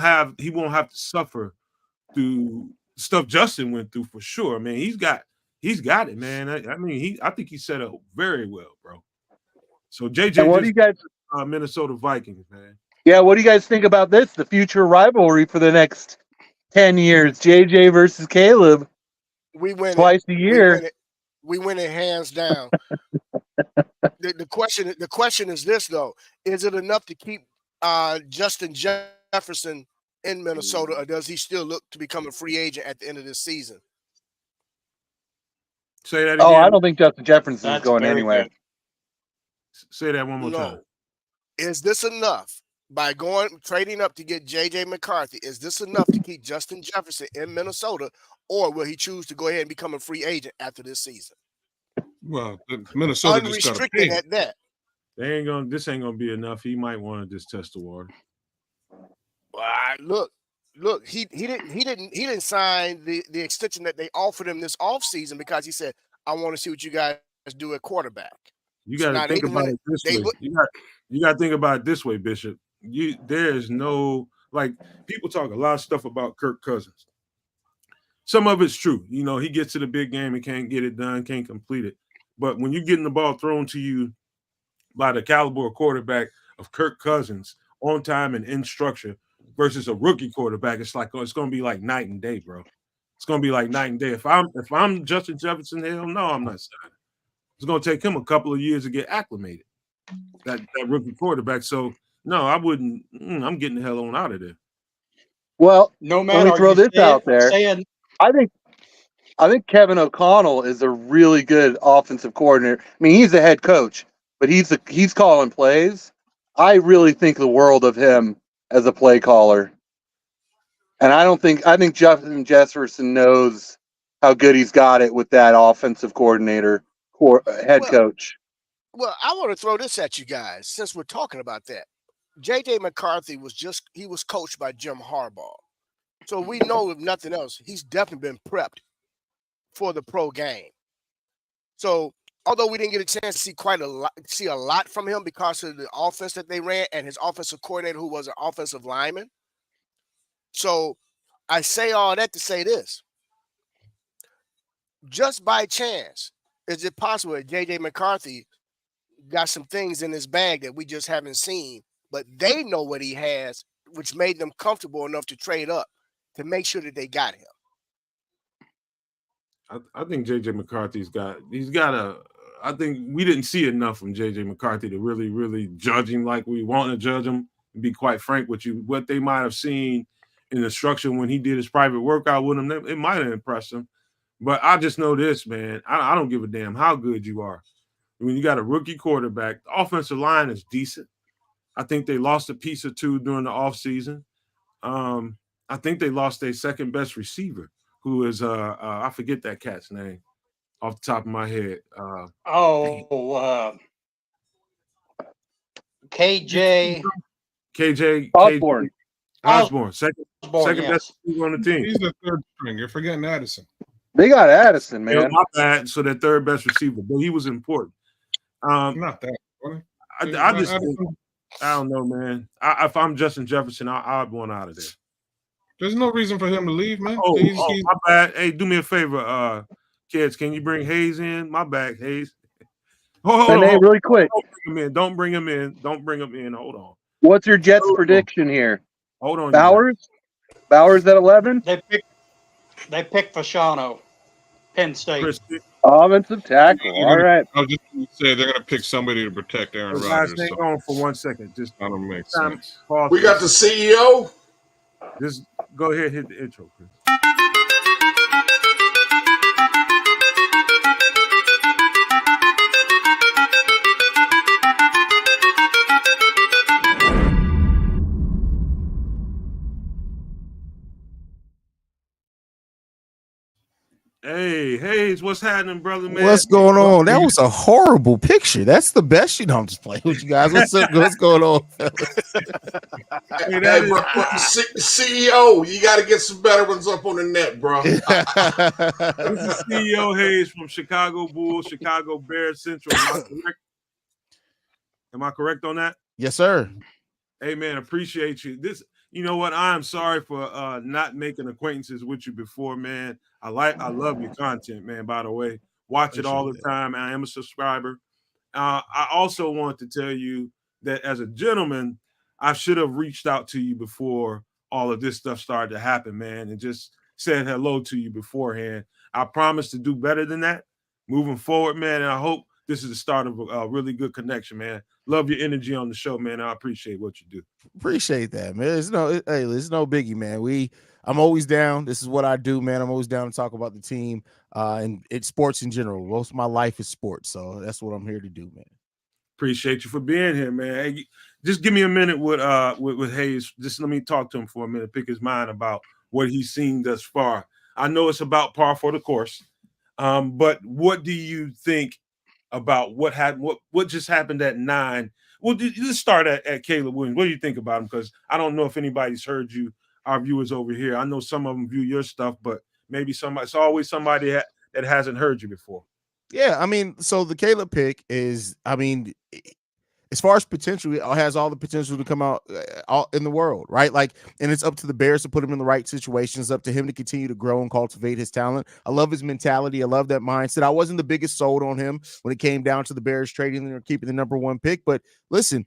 have to suffer through stuff Justin went through for sure. I mean, he's got it, man. I think he set up very well, bro. So JJ, And what do you guys? Minnesota Vikings, man. Yeah, what do you guys think about this? The future rivalry for the next 10 years, JJ versus Caleb. We win twice a it. year. We win it hands down. The question is this though: is it enough to keep Justin Jefferson in Minnesota, or does he still look to become a free agent at the end of this season? Say that again. Oh, I don't think Justin Jefferson is going anywhere. Good. Say that one more time. Is this enough? By trading up to get J.J. McCarthy, is this enough to keep Justin Jefferson in Minnesota, or will he choose to go ahead and become a free agent after this season? Well, Minnesota unrestricted at that. This ain't gonna be enough. He might want to just test the water. Look, he didn't sign the extension that they offered him this offseason because he said, I want to see what you guys do at quarterback. You got to think about it this way. You got to think about it this way, Bishop. There's no, like, people talk a lot of stuff about Kirk Cousins. Some of it's true. You know, he gets to the big game and can't get it done, can't complete it. But when you're getting the ball thrown to you by the caliber quarterback of Kirk Cousins on time and in structure versus a rookie quarterback, it's going to be like night and day, bro. It's going to be like night and day. If I'm Justin Jefferson, hell no, I'm not signing. It's going to take him a couple of years to get acclimated, that rookie quarterback. So, no, I wouldn't. I'm getting the hell on out of there. Well, let me throw this out there. I think Kevin O'Connell is a really good offensive coordinator. I mean, he's the head coach, but he's calling plays. I really think the world of him as a play caller. And I think Justin Jefferson knows how good he's got it with that offensive coordinator, head coach. Well, I want to throw this at you guys since we're talking about that. J.J. McCarthy was coached by Jim Harbaugh. So we know, if nothing else, he's definitely been prepped for the pro game. So although we didn't get a chance to see a lot from him because of the offense that they ran and his offensive coordinator, who was an offensive lineman. So I say all that to say this. Just by chance, is it possible that J.J. McCarthy got some things in his bag that we just haven't seen, but they know what he has, which made them comfortable enough to trade up to make sure that they got him? I think J.J. McCarthy's got I think we didn't see enough from J.J. McCarthy to really, really judge him like we want to judge him. To be quite frank with you, what they might have seen in the structure when he did his private workout with him, it might have impressed him. But I just know this, man. I don't give a damn how good you are. When you got a rookie quarterback, the offensive line is decent. I think they lost a piece or two during the offseason. I think they lost their second best receiver, who is I forget that cat's name off the top of my head. KJ Osborne, second best receiver on the team. He's the third string. You're forgetting Addison. They got Addison, man. Not bad. So their third best receiver, but he was important. Not that funny. I just think, I don't know, man. If I'm Justin Jefferson, I'd want out of there. There's no reason for him to leave, man. He's my bad. Hey, do me a favor, kids. Can you bring Hayes in? My bad, Hayes. Hold on, really quick. Don't bring him in. Hold on. What's your Jets prediction here? Hold on. Bowers at 11? They picked Fasciano, Penn State. Offensive tackle. All right. I was just going to say they're going to pick somebody to protect Aaron Rodgers. Guys, hang on for 1 second. Just that don't make sense. We got the CEO. Just go ahead and hit the intro, Chris. Hey, Hayes, what's happening, brother, man? What's going on? That was a horrible picture. That's the best. I'm just playing with you guys. What's going on? CEO, you got to get some better ones up on the net, bro. This is CEO Hayes from Chicago Bulls, Chicago Bears Central. Am I correct on that? Yes, sir. Hey, man, appreciate you. You know what? I'm sorry for not making acquaintances with you before, man. I love your content, man. By the way, watch it all Appreciate the that. time. I am a subscriber. I also want to tell you that as a gentleman, I should have reached out to you before all of this stuff started to happen, man, and just said hello to you beforehand. I promise to do better than that moving forward, man. And I hope this is the start of a really good connection, man. Love your energy on the show, man. I appreciate what you do. Appreciate that, man. It's no biggie, man. I'm always down. This is what I do, man. I'm always down to talk about the team, and it's sports in general. Most of my life is sports, so that's what I'm here to do, man. Appreciate you for being here, man. Hey, just give me a minute with Hayes. Just let me talk to him for a minute, pick his mind about what he's seen thus far. I know it's about par for the course, but what do you think about what happened? What just happened at 9? Well, let's start at Caleb Williams. What do you think about him? Because I don't know if anybody's heard you, our viewers over here. I know some of them view your stuff, but maybe somebody. It's always somebody that hasn't heard you before. Yeah, I mean, so the Caleb pick is, as far as potential, it has all the potential to come out all in the world, right? Like, and it's up to the Bears to put him in the right situations. Up to him to continue to grow and cultivate his talent. I love his mentality. I love that mindset. I wasn't the biggest sold on him when it came down to the Bears trading or keeping the #1 pick, but listen,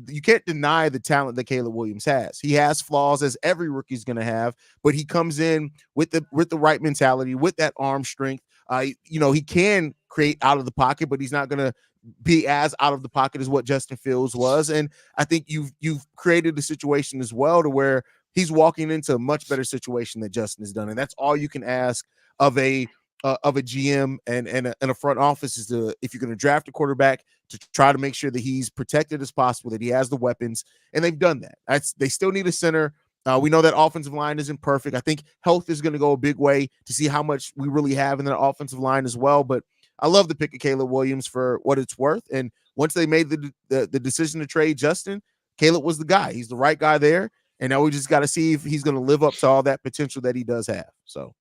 you can't deny the talent that Caleb Williams has. He has flaws, as every rookie's going to have, but he comes in with the right mentality, with that arm strength. He can create out of the pocket, but he's not going to be as out of the pocket as what Justin Fields was. And I think you've created a situation as well to where he's walking into a much better situation than Justin has done. And that's all you can ask of a GM and a front office is to, if you're going to draft a quarterback, to try to make sure that he's protected as possible, that he has the weapons. And they've done that. They still need a center. We know that offensive line isn't perfect. I think health is going to go a big way to see how much we really have in that offensive line as well. But I love the pick of Caleb Williams for what it's worth. And once they made the decision to trade Justin, Caleb was the guy. He's the right guy there. And now we just got to see if he's going to live up to all that potential that he does have. So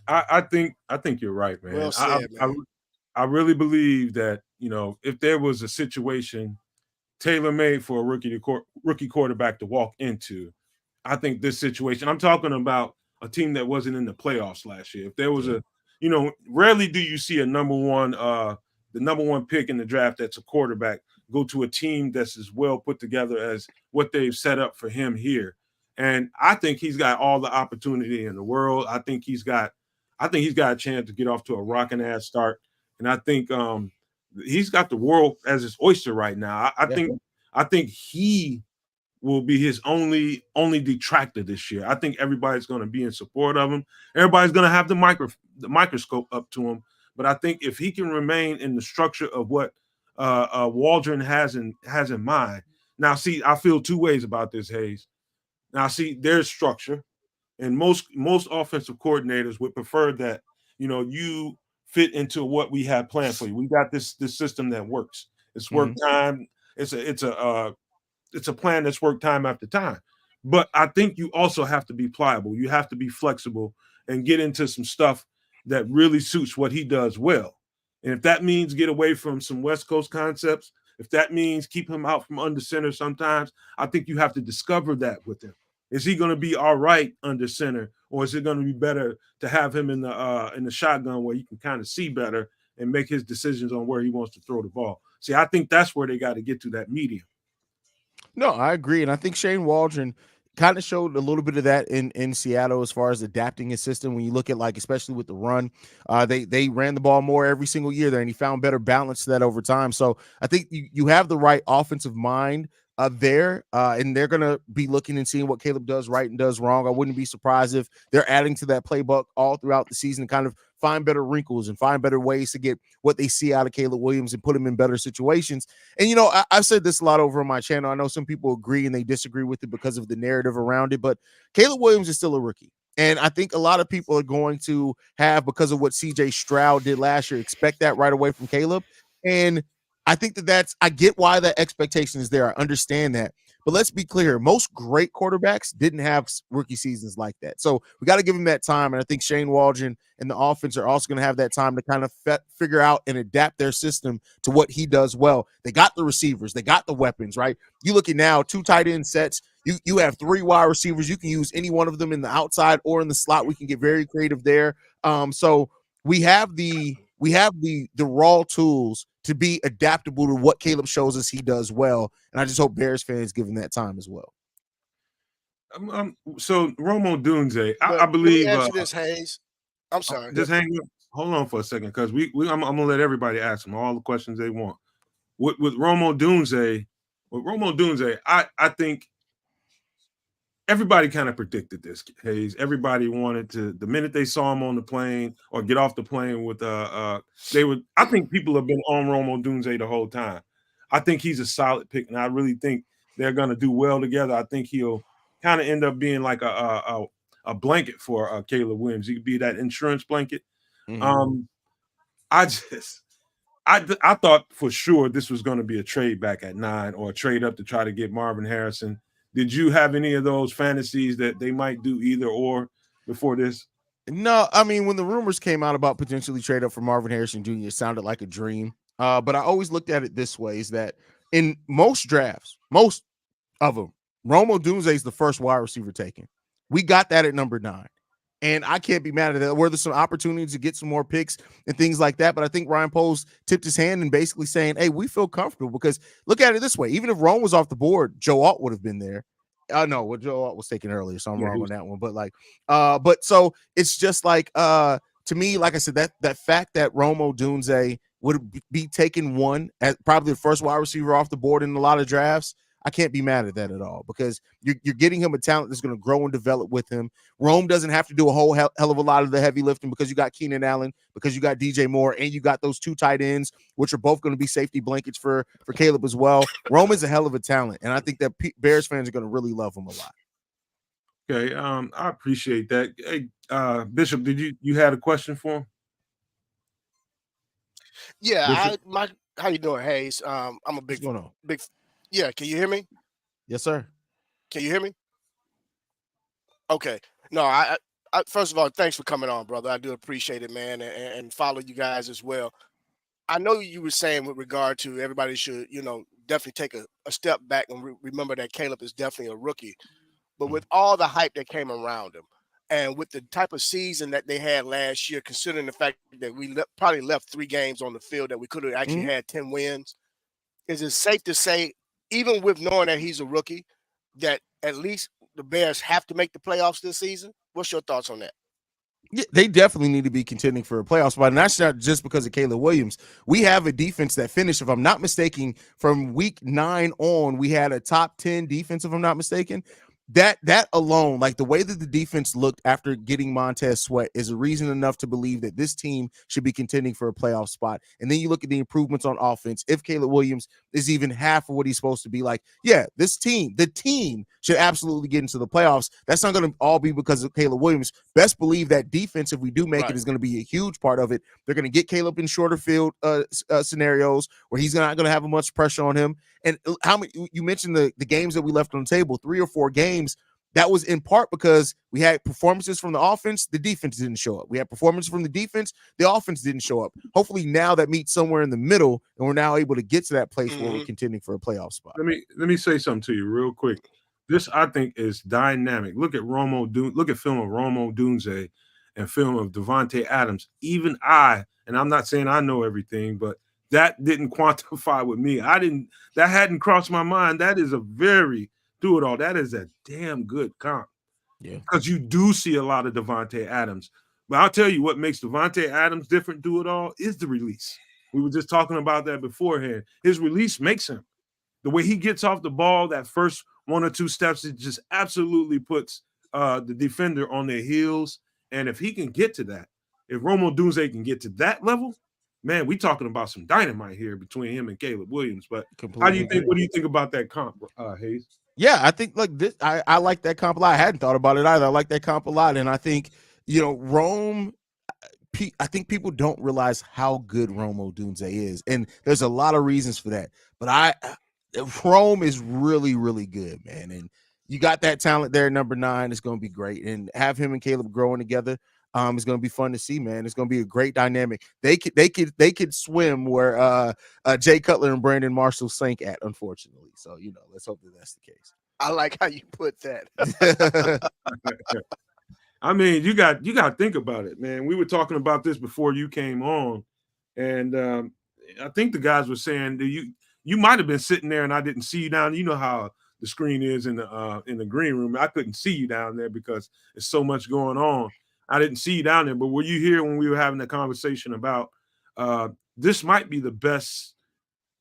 I think you're right, man. Well said, man. I really believe that, if there was a situation tailor made for a rookie quarterback to walk into, I think this situation, I'm talking about a team that wasn't in the playoffs last year. If there was rarely do you see the #1 pick in the draft that's a quarterback go to a team that's as well put together as what they've set up for him here. And I think he's got all the opportunity in the world. I think he's got a chance to get off to a rocking ass start. And I think he's got the world as his oyster right now. I think he will be his only detractor this year. I think everybody's going to be in support of him. Everybody's going to have the microscope up to him. But I think if he can remain in the structure of what Waldron has in mind. Now, see, I feel two ways about this, Hayes. Now, see, there's structure, and most offensive coordinators would prefer that you fit into what we have planned for you. We got this system that works. It's work time. It's a plan that's worked time after time. But I think you also have to be pliable. You have to be flexible and get into some stuff that really suits what he does well. And if that means get away from some West Coast concepts, if that means keep him out from under center sometimes, I think you have to discover that with him. Is he going to be all right under center, or is it going to be better to have him in the shotgun where you can kind of see better and make his decisions on where he wants to throw the ball? See, I think that's where they got to get to, that medium. No, I agree. And I think Shane Waldron kind of showed a little bit of that in Seattle as far as adapting his system. When you look at, like, especially with the run, they ran the ball more every single year there, and he found better balance to that over time. So I think you have the right offensive mind there, and they're going to be looking and seeing what Caleb does right and does wrong. I wouldn't be surprised if they're adding to that playbook all throughout the season, kind of find better wrinkles and find better ways to get what they see out of Caleb Williams and put him in better situations. And, I've said this a lot over on my channel. I know some people agree and they disagree with it because of the narrative around it, but Caleb Williams is still a rookie. And I think a lot of people are going to have, because of what CJ Stroud did last year, expect that right away from Caleb. And I think I get why that expectation is there. I understand that. But let's be clear, most great quarterbacks didn't have rookie seasons like that. So we got to give him that time. And I think Shane Waldron and the offense are also going to have that time to kind of figure out and adapt their system to what he does well. They got the receivers, they got the weapons, right? You look at now 2 tight end sets. You have 3 wide receivers. You can use any one of them in the outside or in the slot. We can get very creative there. So we have the raw tools to be adaptable to what Caleb shows us he does well. And I just hope Bears fans give him that time as well. So Romo Dunze, I believe. Let me answer this, Hayes. I'm sorry. Just hang up. Hold on for a second, because I'm gonna let everybody ask them all the questions they want. With Romo Dunze, I think everybody kind of predicted this, Hayes. Everybody wanted to, the minute they saw him on the plane or get off the plane with I think people have been on Romo Dunze the whole time. I think he's a solid pick, and I really think they're gonna do well together. I think he'll kind of end up being like a blanket for Caleb Williams. He could be that insurance blanket. Mm-hmm. I thought for sure this was going to be a trade back at 9 or a trade up to try to get Marvin Harrison. Did you have any of those fantasies that they might do either or before this? No, I mean, when the rumors came out about potentially trade up for Marvin Harrison Jr., it sounded like a dream. But I always looked at it this way, is that in most drafts, most of them, Romo Dunze is the first wide receiver taken. We got that at number 9. And I can't be mad at that. Were there some opportunities to get some more picks and things like that? But I think Ryan Poles tipped his hand and basically saying, hey, we feel comfortable, because look at it this way. Even if Rome was off the board, Joe Alt would have been there. No, Joe Alt was taken earlier, so I'm wrong on that one. But so it's just like, to me, like I said, that fact that Romo Dunze would be taken 1 as probably the first wide receiver off the board in a lot of drafts, I can't be mad at that at all, because you're getting him a talent that's going to grow and develop with him. Rome doesn't have to do a whole hell of a lot of the heavy lifting, because you got Keenan Allen, because you got DJ Moore, and you got those 2 tight ends, which are both going to be safety blankets for Caleb as well. Rome is a hell of a talent, and I think that Bears fans are going to really love him a lot. Okay, I appreciate that. Hey, Bishop, did you had a question for him? Yeah, how you doing, Hayes? I'm a big. Yeah, can you hear me? Yes, sir. Can you hear me? Okay. No, I first of all, thanks for coming on, brother. I do appreciate it, man, and follow you guys as well. I know you were saying with regard to everybody should, definitely take a step back and remember that Caleb is definitely a rookie. But with all the hype that came around him, and with the type of season that they had last year, considering the fact that we probably left 3 games on the field that we could have actually had 10 wins, is it safe to say, even with knowing that he's a rookie, that at least the Bears have to make the playoffs this season? What's your thoughts on that? Yeah, they definitely need to be contending for a playoff spot, and that's not just because of Caleb Williams. We have a defense that finished, if I'm not mistaken, from week 9 on, we had a top 10 defense, if I'm not mistaken. That alone, like the way that the defense looked after getting Montez Sweat, is a reason enough to believe that this team should be contending for a playoff spot. And then you look at the improvements on offense. If Caleb Williams is even half of what he's supposed to be, like, yeah, the team should absolutely get into the playoffs. That's not going to all be because of Caleb Williams. Best believe that defense, if we do make it, is going to be a huge part of it. They're going to get Caleb in shorter field scenarios where he's not going to have much pressure on him. And how many, you mentioned the games that we left on the table, 3 or 4 games. That was in part because we had performances from the offense. The defense didn't show up. We had performances from the defense. The offense didn't show up. Hopefully now that meets somewhere in the middle, and we're now able to get to that place where we're contending for a playoff spot. Let me say something to you real quick. This, I think, is dynamic. Look at film of Romo Dunze and film of Devontae Adams. Even and I'm not saying I know everything, but that didn't quantify with me. That hadn't crossed my mind. That is a very do it all. That is a damn good comp. Yeah. Because you do see a lot of Devontae Adams. But I'll tell you what makes Devontae Adams different, do it all, is the release. We were just talking about that beforehand. His release makes him. The way he gets off the ball, that first 1 or 2 steps, it just absolutely puts the defender on their heels. And if he can get to that, if Romo Dunze can get to that level, man, we talking about some dynamite here between him and Caleb Williams. But what do you think about that comp, Hayes? Yeah, I think like this, I like that comp a lot. I hadn't thought about it either. I like that comp a lot. And I think, Rome, I think people don't realize how good Romo Dunze is. And there's a lot of reasons for that. But Rome is really, really good, man. And you got that talent there at number 9. It's going to be great. And have him and Caleb growing together. It's going to be fun to see, man. It's going to be a great dynamic. They could swim where Jay Cutler and Brandon Marshall sank at, unfortunately. So, let's hope that that's the case. I like how you put that. I mean, you got to think about it, man. We were talking about this before you came on, and I think the guys were saying that you might have been sitting there and I didn't see you down. You know how the screen is in the green room. I couldn't see you down there because there's so much going on. I didn't see you down there, but were you here when we were having the conversation about this might be the best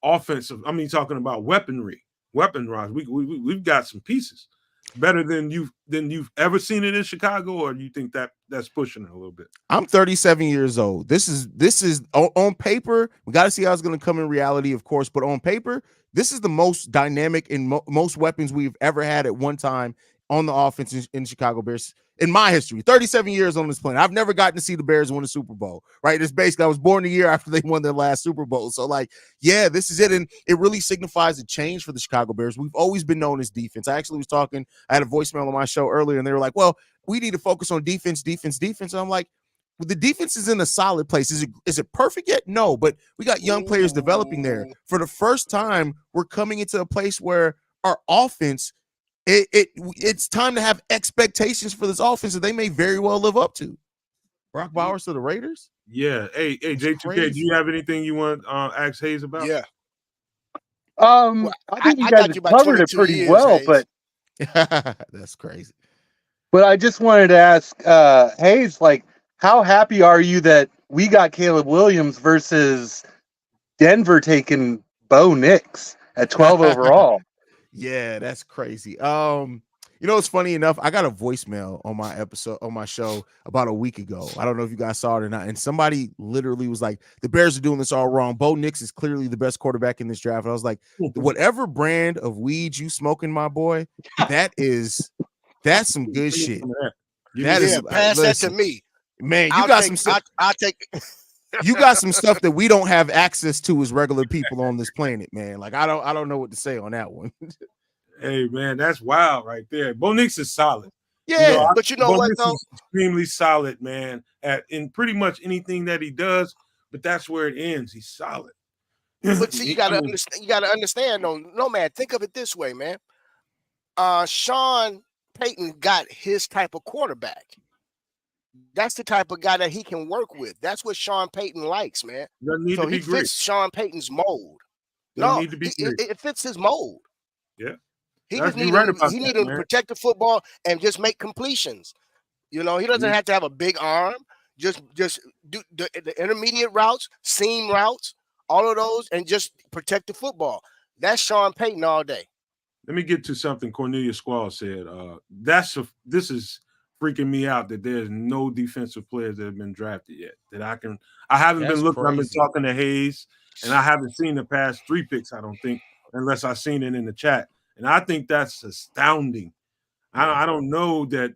offensive? I mean, talking about weaponry, weapon-wise, we've got some pieces better than you've ever seen it in Chicago, or do you think that's pushing it a little bit? I'm 37 years old. This is on paper. We got to see how it's going to come in reality, of course, but on paper, this is the most dynamic and most weapons we've ever had at one time on the offense in Chicago Bears in my history. 37 years on this planet. I've never gotten to see the Bears win a Super Bowl, right? It's basically, I was born the year after they won their last Super Bowl. So, yeah, this is it. And it really signifies a change for the Chicago Bears. We've always been known as defense. I actually was talking, I had a voicemail on my show earlier, and they were like, well, we need to focus on defense. And I'm like, well, the defense is in a solid place. Is it perfect yet? No, but we got young players developing there. For the first time, we're coming into a place where our offense, it's time to have expectations for this offense that they may very well live up to. Brock Bowers to the Raiders? Yeah. Hey, J2K, do you have anything you want to ask Hayes about? Yeah. I think you guys covered it pretty well, Hayes. but that's crazy. But I just wanted to ask Hayes, how happy are you that we got Caleb Williams versus Denver taking Bo Nix at 12 overall? Yeah, that's crazy. It's funny enough. I got a voicemail on my show about a week ago. I don't know if you guys saw it or not. And somebody literally was like, the Bears are doing this all wrong. Bo Nix is clearly the best quarterback in this draft. And I was like, whatever brand of weed you smoking, my boy, that's some good shit. Pass that to me. Man, you got some stuff. I'll take you got some stuff that we don't have access to as regular people on this planet, man. I don't know what to say on that one. Hey, man, that's wild right there. Bo Nix is solid. Yeah, but you know what, though? Is extremely solid, man, in pretty much anything that he does, but that's where it ends. He's solid. But see, you gotta understand, though, Nomad, think of it this way, man. Sean Payton got his type of quarterback. That's the type of guy that he can work with. That's what Sean Payton likes, man. So he fits Sean Payton's mold. It fits his mold. Yeah. He just need to protect the football and just make completions. He doesn't have to have a big arm. Just do the intermediate routes, seam routes, all of those, and just protect the football. That's Sean Payton all day. Let me get to something Cornelia Squall said. This is freaking me out that there's no defensive players that have been drafted yet. I haven't been looking. Crazy. I've been talking to Hayes, and I haven't seen the past 3 picks, I don't think, unless I've seen it in the chat. And I think that's astounding. I don't know that.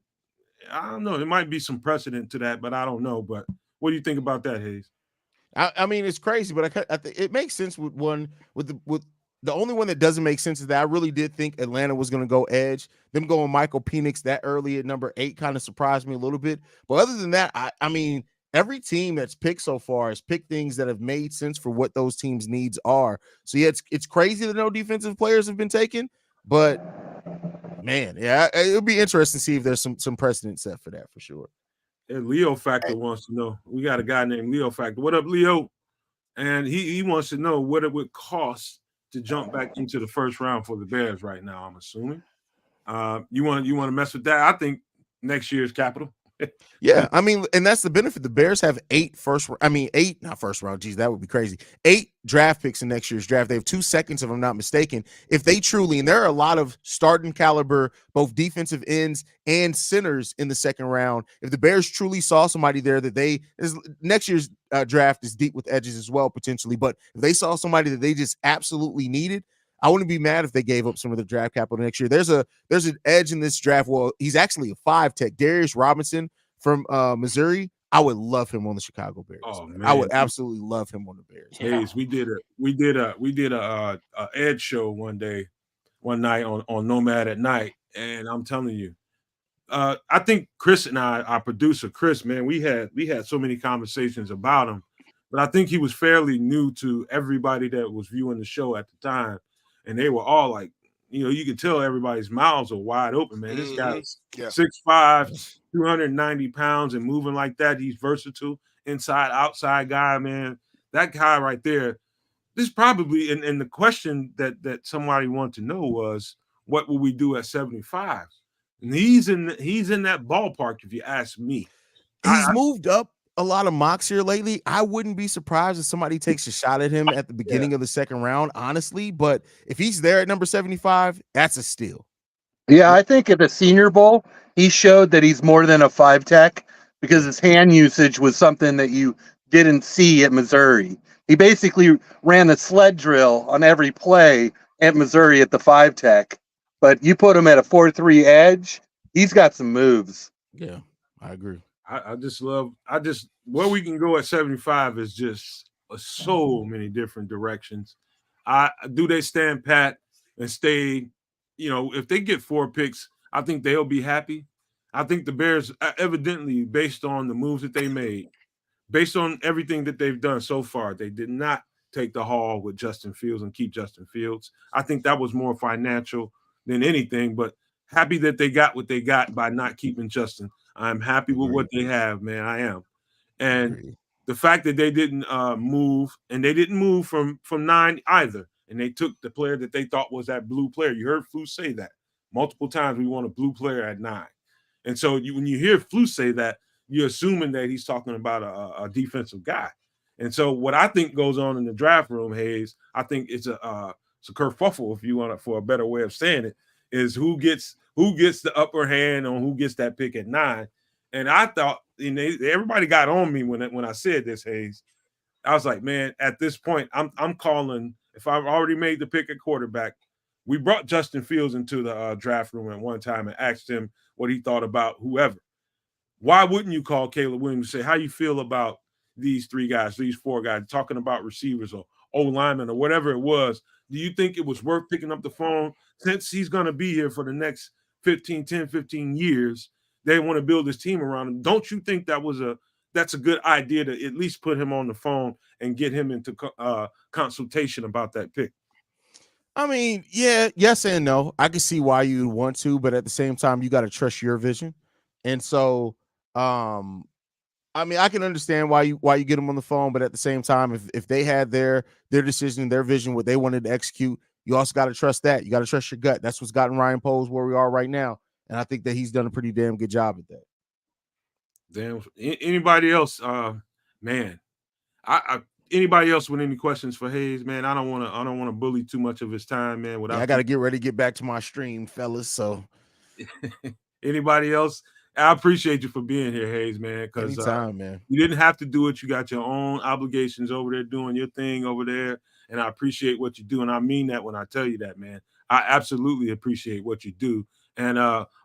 I don't know. There might be some precedent to that, but I don't know. But what do you think about that, Hayes? I mean, it's crazy, but I think it makes sense with the only one that doesn't make sense is that I really did think Atlanta was going to go edge. Them going Michael Penix that early at number 8 kind of surprised me a little bit. But other than that, I mean, every team that's picked so far has picked things that have made sense for what those teams' needs are. So yeah, it's crazy that no defensive players have been taken, but man, yeah, it'll be interesting to see if there's some precedent set for that for sure. And Leo Factor wants to know. We got a guy named Leo Factor. What up, Leo? And he wants to know what it would cost to jump back into the first round for the Bears right now, I'm assuming. You want to mess with that? I think next year's capital. Yeah, I mean, and that's the benefit. The Bears have 8 not first round. Geez, that would be crazy. 8 draft picks in next year's draft. They have 2 seconds, if I'm not mistaken. If they truly, and there are a lot of starting caliber, both defensive ends and centers in the second round. If the Bears truly saw somebody there that next year's draft is deep with edges as well, potentially. But if they saw somebody that they just absolutely needed, I wouldn't be mad if they gave up some of the draft capital next year. There's an edge in this draft. Well, he's actually a 5 tech. Darius Robinson from Missouri. I would love him on the Chicago Bears. Oh man, I would absolutely love him on the Bears. Hayes, we did a Ed show one night on Nomad at night, and I'm telling you, I think Chris and our producer Chris, man, we had so many conversations about him, but I think he was fairly new to everybody that was viewing the show at the time, and they were all like, you could tell everybody's mouths are wide open, man. This guy's 6'5", 290 pounds, and moving like that. He's versatile, inside, outside guy, man. That guy right there. This probably, and the question that somebody wanted to know was, what will we do at 75? And he's in that ballpark, if you ask me. He's moved up a lot of mocks here lately. I wouldn't be surprised if somebody takes a shot at him at the beginning of the second round, honestly. But if he's there at number 75, that's a steal. Yeah, I think at the Senior Bowl, he showed that he's more than a 5-tech because his hand usage was something that you didn't see at Missouri. He basically ran the sled drill on every play at Missouri at the 5-tech. But you put him at a 4-3 edge, he's got some moves. Yeah, I agree. I just where we can go at 75 is just so many different directions. Do they stand pat and stay, if they get 4 picks, I think they'll be happy. I think the Bears, evidently, based on the moves that they made, based on everything that they've done so far, they did not take the haul with Justin Fields and keep Justin Fields. I think that was more financial than anything, but happy that they got what they got by not keeping Justin. I'm happy with what they have, man. I am. And the fact that they didn't move, and they didn't move from 9 either, and they took the player that they thought was that blue player. You heard Flu say that multiple times. We want a blue player at 9. And so when you hear Flu say that, you're assuming that he's talking about a defensive guy. And so what I think goes on in the draft room, Hayes, I think it's a kerfuffle, if you want for a better way of saying it, is who gets the upper hand on who gets that pick at 9. And I thought, everybody got on me when I said this, Hayes. I was like, man, at this point, I'm calling. If I've already made the pick at quarterback, we brought Justin Fields into the draft room at one time and asked him what he thought about whoever. Why wouldn't you call Caleb Williams and say how you feel about these 3 guys, these 4 guys, talking about receivers or O-linemen or whatever it was? Do you think it was worth picking up the phone since he's going to be here for the next 10, 15 years? They want to build this team around him. Don't you think that's a good idea to at least put him on the phone and get him into consultation about that pick? I mean, yeah, yes and no. I can see why you want to, but at the same time, you got to trust your vision. And so, I mean, I can understand why you get them on the phone, but at the same time, if they had their decision, their vision, what they wanted to execute, you also got to trust that. You got to trust your gut. That's what's gotten Ryan Poles where we are right now, and I think that he's done a pretty damn good job at that. Damn. Anybody else? Man, anybody else with any questions for Hayes? Man, I don't want to bully too much of his time, man. I got to get ready to get back to my stream, fellas. So, anybody else? I appreciate you for being here, Hayes, man. Because man, you didn't have to do it. You got your own obligations over there, doing your thing over there, and I appreciate what you do. And I mean that when I tell you that, man. I absolutely appreciate what you do. And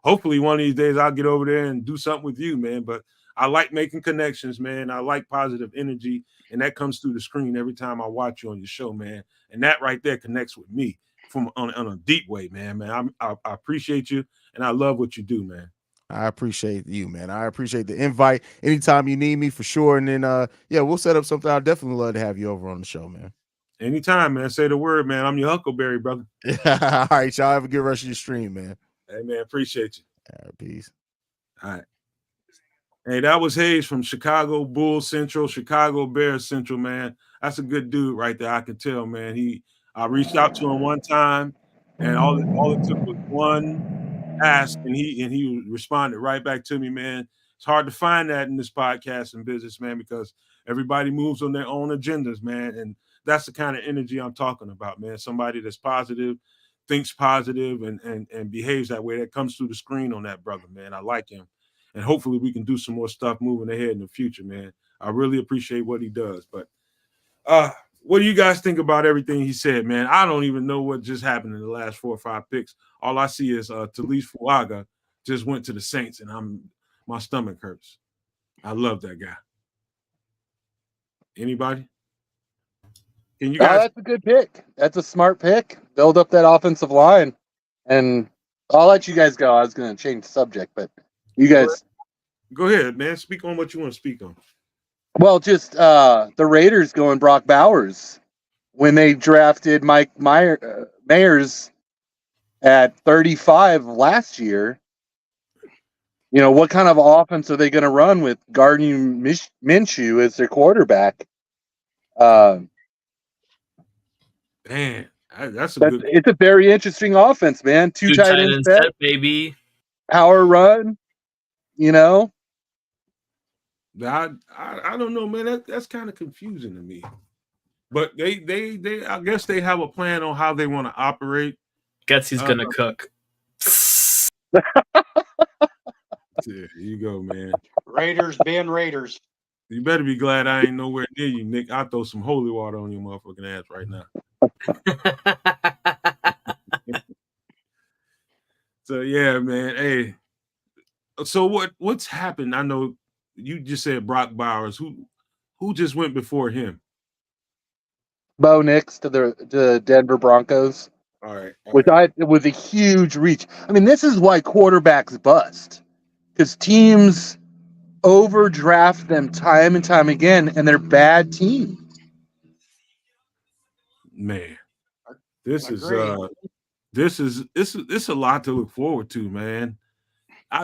hopefully one of these days I'll get over there and do something with you, man. But I like making connections, man. I like positive energy, and that comes through the screen every time I watch you on your show, man. And that right there connects with me on a deep way, man. I appreciate you, and I love what you do, man. I appreciate you, man. I appreciate the invite. Anytime you need me, for sure. And then, we'll set up something. I'd definitely love to have you over on the show, man. Anytime, man. Say the word, man. I'm your Huckleberry, brother. All right, y'all. Have a good rest of your stream, man. Hey, man. Appreciate you. All right, peace. All right. Hey, that was Hayes from Chicago Bulls Central, Chicago Bears Central, man. That's a good dude right there. I can tell, man. I reached out to him one time, and all it took was one ask, and he responded right back to me, man. It's hard to find that in this podcasting business, man, because everybody moves on their own agendas, man. And that's the kind of energy I'm talking about, man. Somebody that's positive, thinks positive, and behaves that way. That comes through the screen on that brother, man. I like him. And hopefully we can do some more stuff moving ahead in the future, man. I really appreciate what he does. But what do you guys think about everything he said, man? I don't even know what just happened in the last 4 or 5 picks. All I see is Talise Fuaga just went to the Saints, and my stomach hurts. I love that guy. Anybody? Can you Oh, guys? that's a good pick. That's a smart pick. Build up that offensive line, and I'll let you guys go. I was going to change the subject, but you guys. Go ahead, man. Speak on what you want to speak on. Well, just the Raiders going Brock Bowers when they drafted Mike Mayers at 35 last year. You know, what kind of offense are they going to run with Gardner Minshew as their quarterback? Man, that's a good. It's a very interesting offense, man. Two tight end set, baby. power run. You know, I don't know, man. That's kind of confusing to me. But they I guess they have a plan on how they want to operate. Guess he's gonna cook. There you go, man. Raiders being Raiders. You better be glad I ain't nowhere near you, Nick. I'll throw some holy water on your motherfucking ass right now. So yeah, man. Hey, so what's happened? I know you just said Brock Bowers. Who just went before him? Bo Nix to the Denver Broncos. All right. It was a huge reach. I mean, this is why quarterbacks bust, because teams overdraft them time and time again, and they're bad teams. Man, this is a lot to look forward to, man.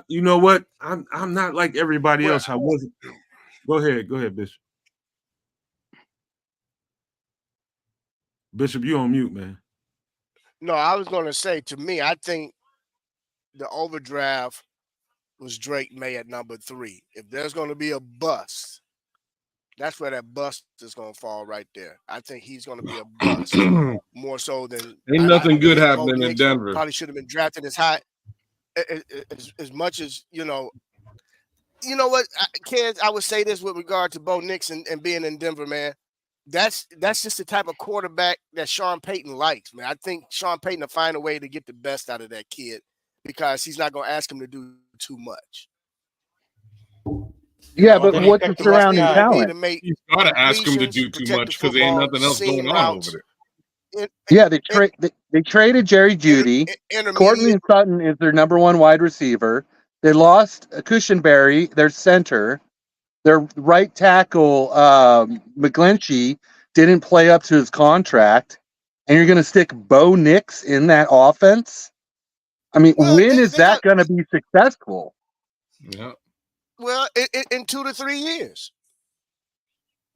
You know what? I'm not like everybody else. I wasn't. Go ahead, Bishop. Bishop, you on mute, man. No, I was going to say, to me, I think the overdraft was Drake May at number 3. If there's going to be a bust, that's where that bust is going to fall right there. I think he's going to be a bust more so than ain't nothing good happening in Denver. Probably should have been drafted as high as much as you know. You know what, kids? I would say this with regard to Bo Nix and being in Denver, man. That's just the type of quarterback that Sean Payton likes, man. I think Sean Payton will find a way to get the best out of that kid because he's not going to ask him to do too much. Yeah, but what's the surrounding talent? He's got to ask him to do too much because there ain't nothing else going on over there. Yeah, they traded Jerry Jeudy. Courtland Sutton is their number 1 wide receiver. They lost Cushenberry, their center. Their right tackle, McGlinchey, didn't play up to his contract. And you're going to stick Bo Nix in that offense? I mean, when is that going to be successful? Yeah. Well, in 2 to 3 years.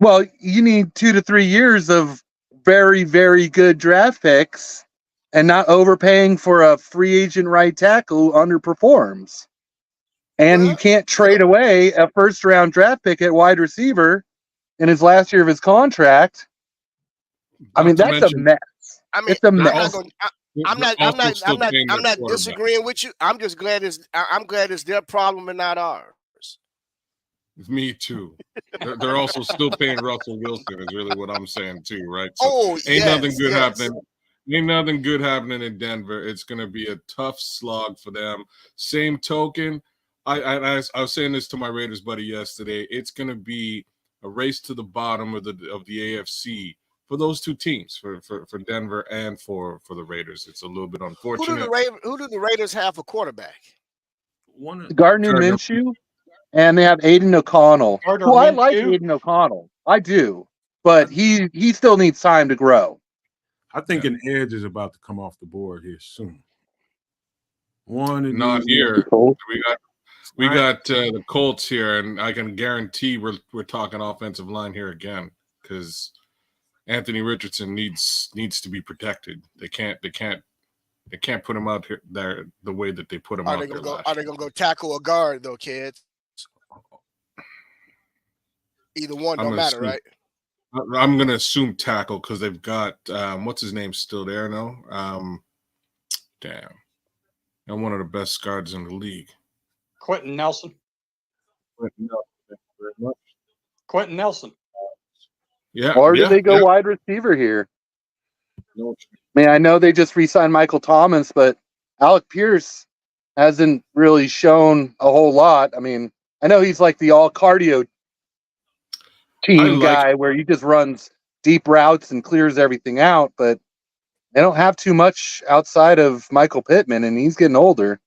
Well, you need 2 to 3 years of very, very good draft picks and not overpaying for a free agent right tackle who underperforms. And you can't trade away a first-round draft pick at wide receiver in his last year of his contract. I mean, that's a mess. I mean, it's a mess. I'm not disagreeing with you. I'm just glad it's their problem and not ours. Me too. They're also still paying Russell Wilson. Is really what I'm saying too, right? So nothing good happening. Ain't nothing good happening in Denver. It's gonna be a tough slog for them. Same token, I was saying this to my Raiders buddy yesterday. It's gonna be a race to the bottom of the AFC for those two teams, for Denver and for the Raiders. It's a little bit unfortunate. Who do the Raiders have for quarterback? Gardner Minshew, and they have Aiden O'Connell. I like Aiden O'Connell. I do, but he still needs time to grow. I think an edge is about to come off the board here soon. Not here. We got the Colts here, and I can guarantee we're talking offensive line here again because Anthony Richardson needs to be protected. They can't put him out here there the way that they put him out there. Are they gonna go tackle a guard though, kids? Either one don't matter, right? I'm gonna assume tackle because they've got what's his name still there now? Damn, and one of the best guards in the league. Quentin Nelson. Thank you very much. Quentin Nelson. Yeah. Or do they go wide receiver here? I mean, I know they just re-signed Michael Thomas, but Alec Pierce hasn't really shown a whole lot. I mean, I know he's like the all cardio team like guy where he just runs deep routes and clears everything out, but they don't have too much outside of Michael Pittman, and he's getting older.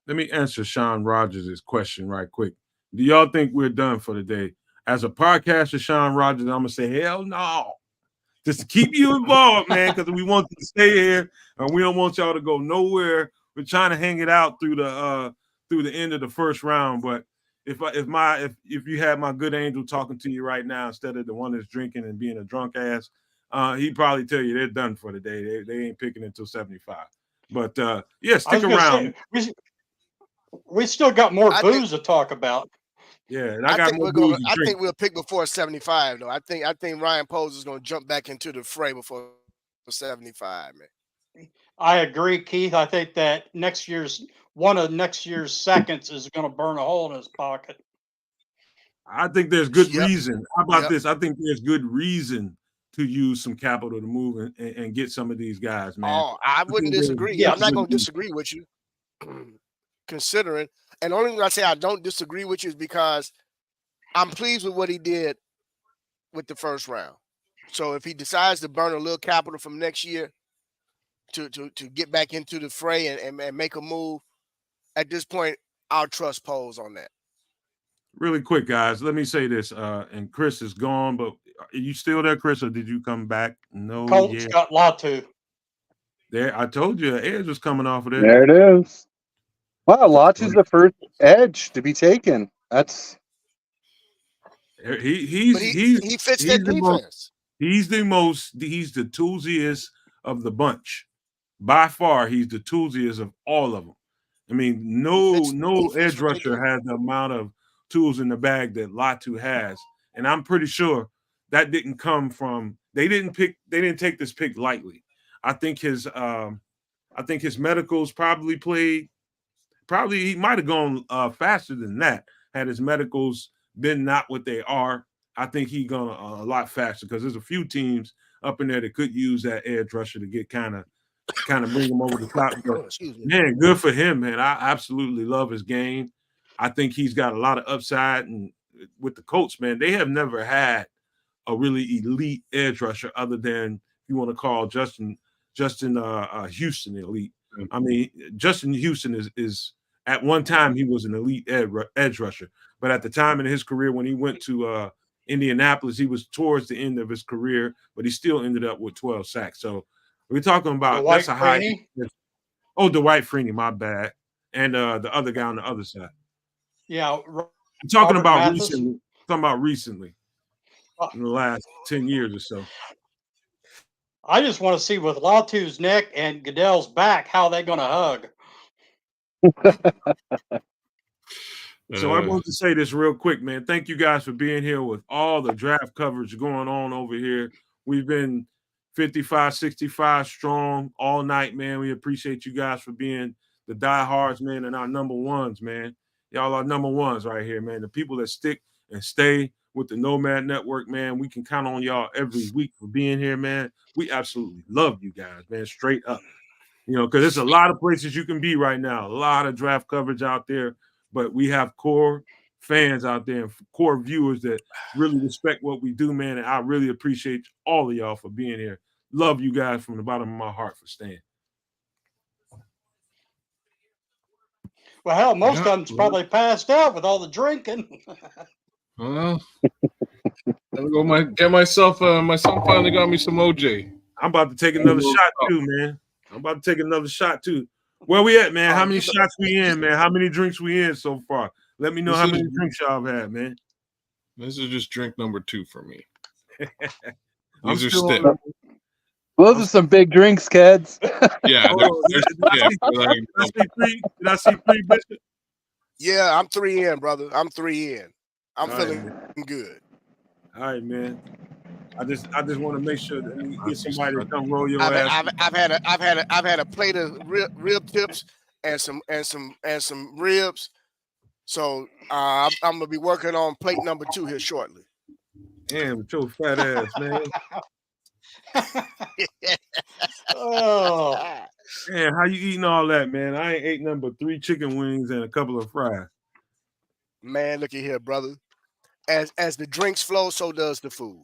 Let me answer Sean Rogers' question right quick. Do y'all think we're done for the day? As a podcaster, Sean Rogers, I'm gonna say hell no. Just to keep you involved, man, because we want you to stay here and we don't want y'all to go nowhere. We're trying to hang it out through the end of the first round. But if you had my good angel talking to you right now instead of the one that's drinking and being a drunk ass, he'd probably tell you they're done for the day. They ain't picking until 75. But yeah, I stick was gonna around. say, we still got more I booze to talk about. Yeah, and I I got think more we're booze gonna. to I drink. think we'll pick before 75 though. I think Ryan Pose is gonna jump back into the fray before 75, man. I agree, Keith. I think that one of next year's seconds is going to burn a hole in his pocket. I think there's good Yep. reason. How about Yep. this? I think there's good reason to use some capital to move and get some of these guys, man. Oh, I wouldn't think there's disagree. Yes. I'm not gonna definitely- disagree with you. Considering, and the only reason I say I don't disagree with you is because I'm pleased with what he did with the first round. So if he decides to burn a little capital from next year to get back into the fray and make a move, at this point, I'll trust Pose on that. Really quick, guys. Let me say this. And Chris is gone, but are you still there, Chris, or did you come back? No, Colts yeah. got Latu. There, I told you, Edge was coming off of there. There it is. Wow, Lodge is the first edge to be taken. That's He's But he fits that defense. He's the toolsiest of the bunch. By far, he's the toolsiest of all of them. I mean, no edge rusher has the amount of tools in the bag that Latu has. And I'm pretty sure that didn't come from they didn't take this pick lightly. I think his medicals probably he might have gone faster than that had his medicals been not what they are. I think he gone a lot faster because there's a few teams up in there that could use that edge rusher to get kind of bring him over the top. But, man, good for him, man. I absolutely love his game. I think he's got a lot of upside. And with the Colts, man, they have never had a really elite edge rusher other than you want to call Justin Houston elite. I mean, Justin Houston is at one time he was an elite edge rusher, but at the time in his career when he went to Indianapolis, he was towards the end of his career, but he still ended up with 12 sacks. So we're talking about that's a high. Oh, Dwight Freeney, my bad, and the other guy on the other side. Yeah, I'm talking about recently. In the last 10 years or so. I just want to see with Latu's neck and Goodell's back how they're going to hug. So I want to say this real quick, man. Thank you guys for being here with all the draft coverage going on over here. We've been 55, 65 strong all night, man. We appreciate you guys for being the diehards, man, and our number ones, man. Y'all are number ones right here, man. The people that stick and stay with the Nomad Network, man. We can count on y'all every week for being here, man. We absolutely love you guys, man, straight up. You know, because there's a lot of places you can be right now, a lot of draft coverage out there, but we have core fans out there and core viewers that really respect what we do, man, and I really appreciate all of y'all for being here. Love you guys from the bottom of my heart for staying. Well, hell, most of them's probably passed out with all the drinking. Well, I'm gonna get myself. My son finally got me some OJ. I'm about to take another shot too, man. I'm about to take another shot too. Where we at, man? How many shots we in, man? How many drinks we in so far? Let me know how many drinks y'all have had, man. This is just drink number 2 for me. These are still. Those are some big drinks, kids. Yeah. Did I see 3, Bishop? Yeah, I'm 3 in, brother. I'm 3 in. I'm feeling good. All right, man. I just want to make sure that we get somebody to come roll your ass. I've had a plate of rib tips and some ribs. So I'm gonna be working on plate number 2 here shortly. Damn, with your fat ass, man. Oh, man, how you eating all that, man? I ain't ate nothing but 3 chicken wings and a couple of fries. Man, look at here, brother. As the drinks flow, so does the food.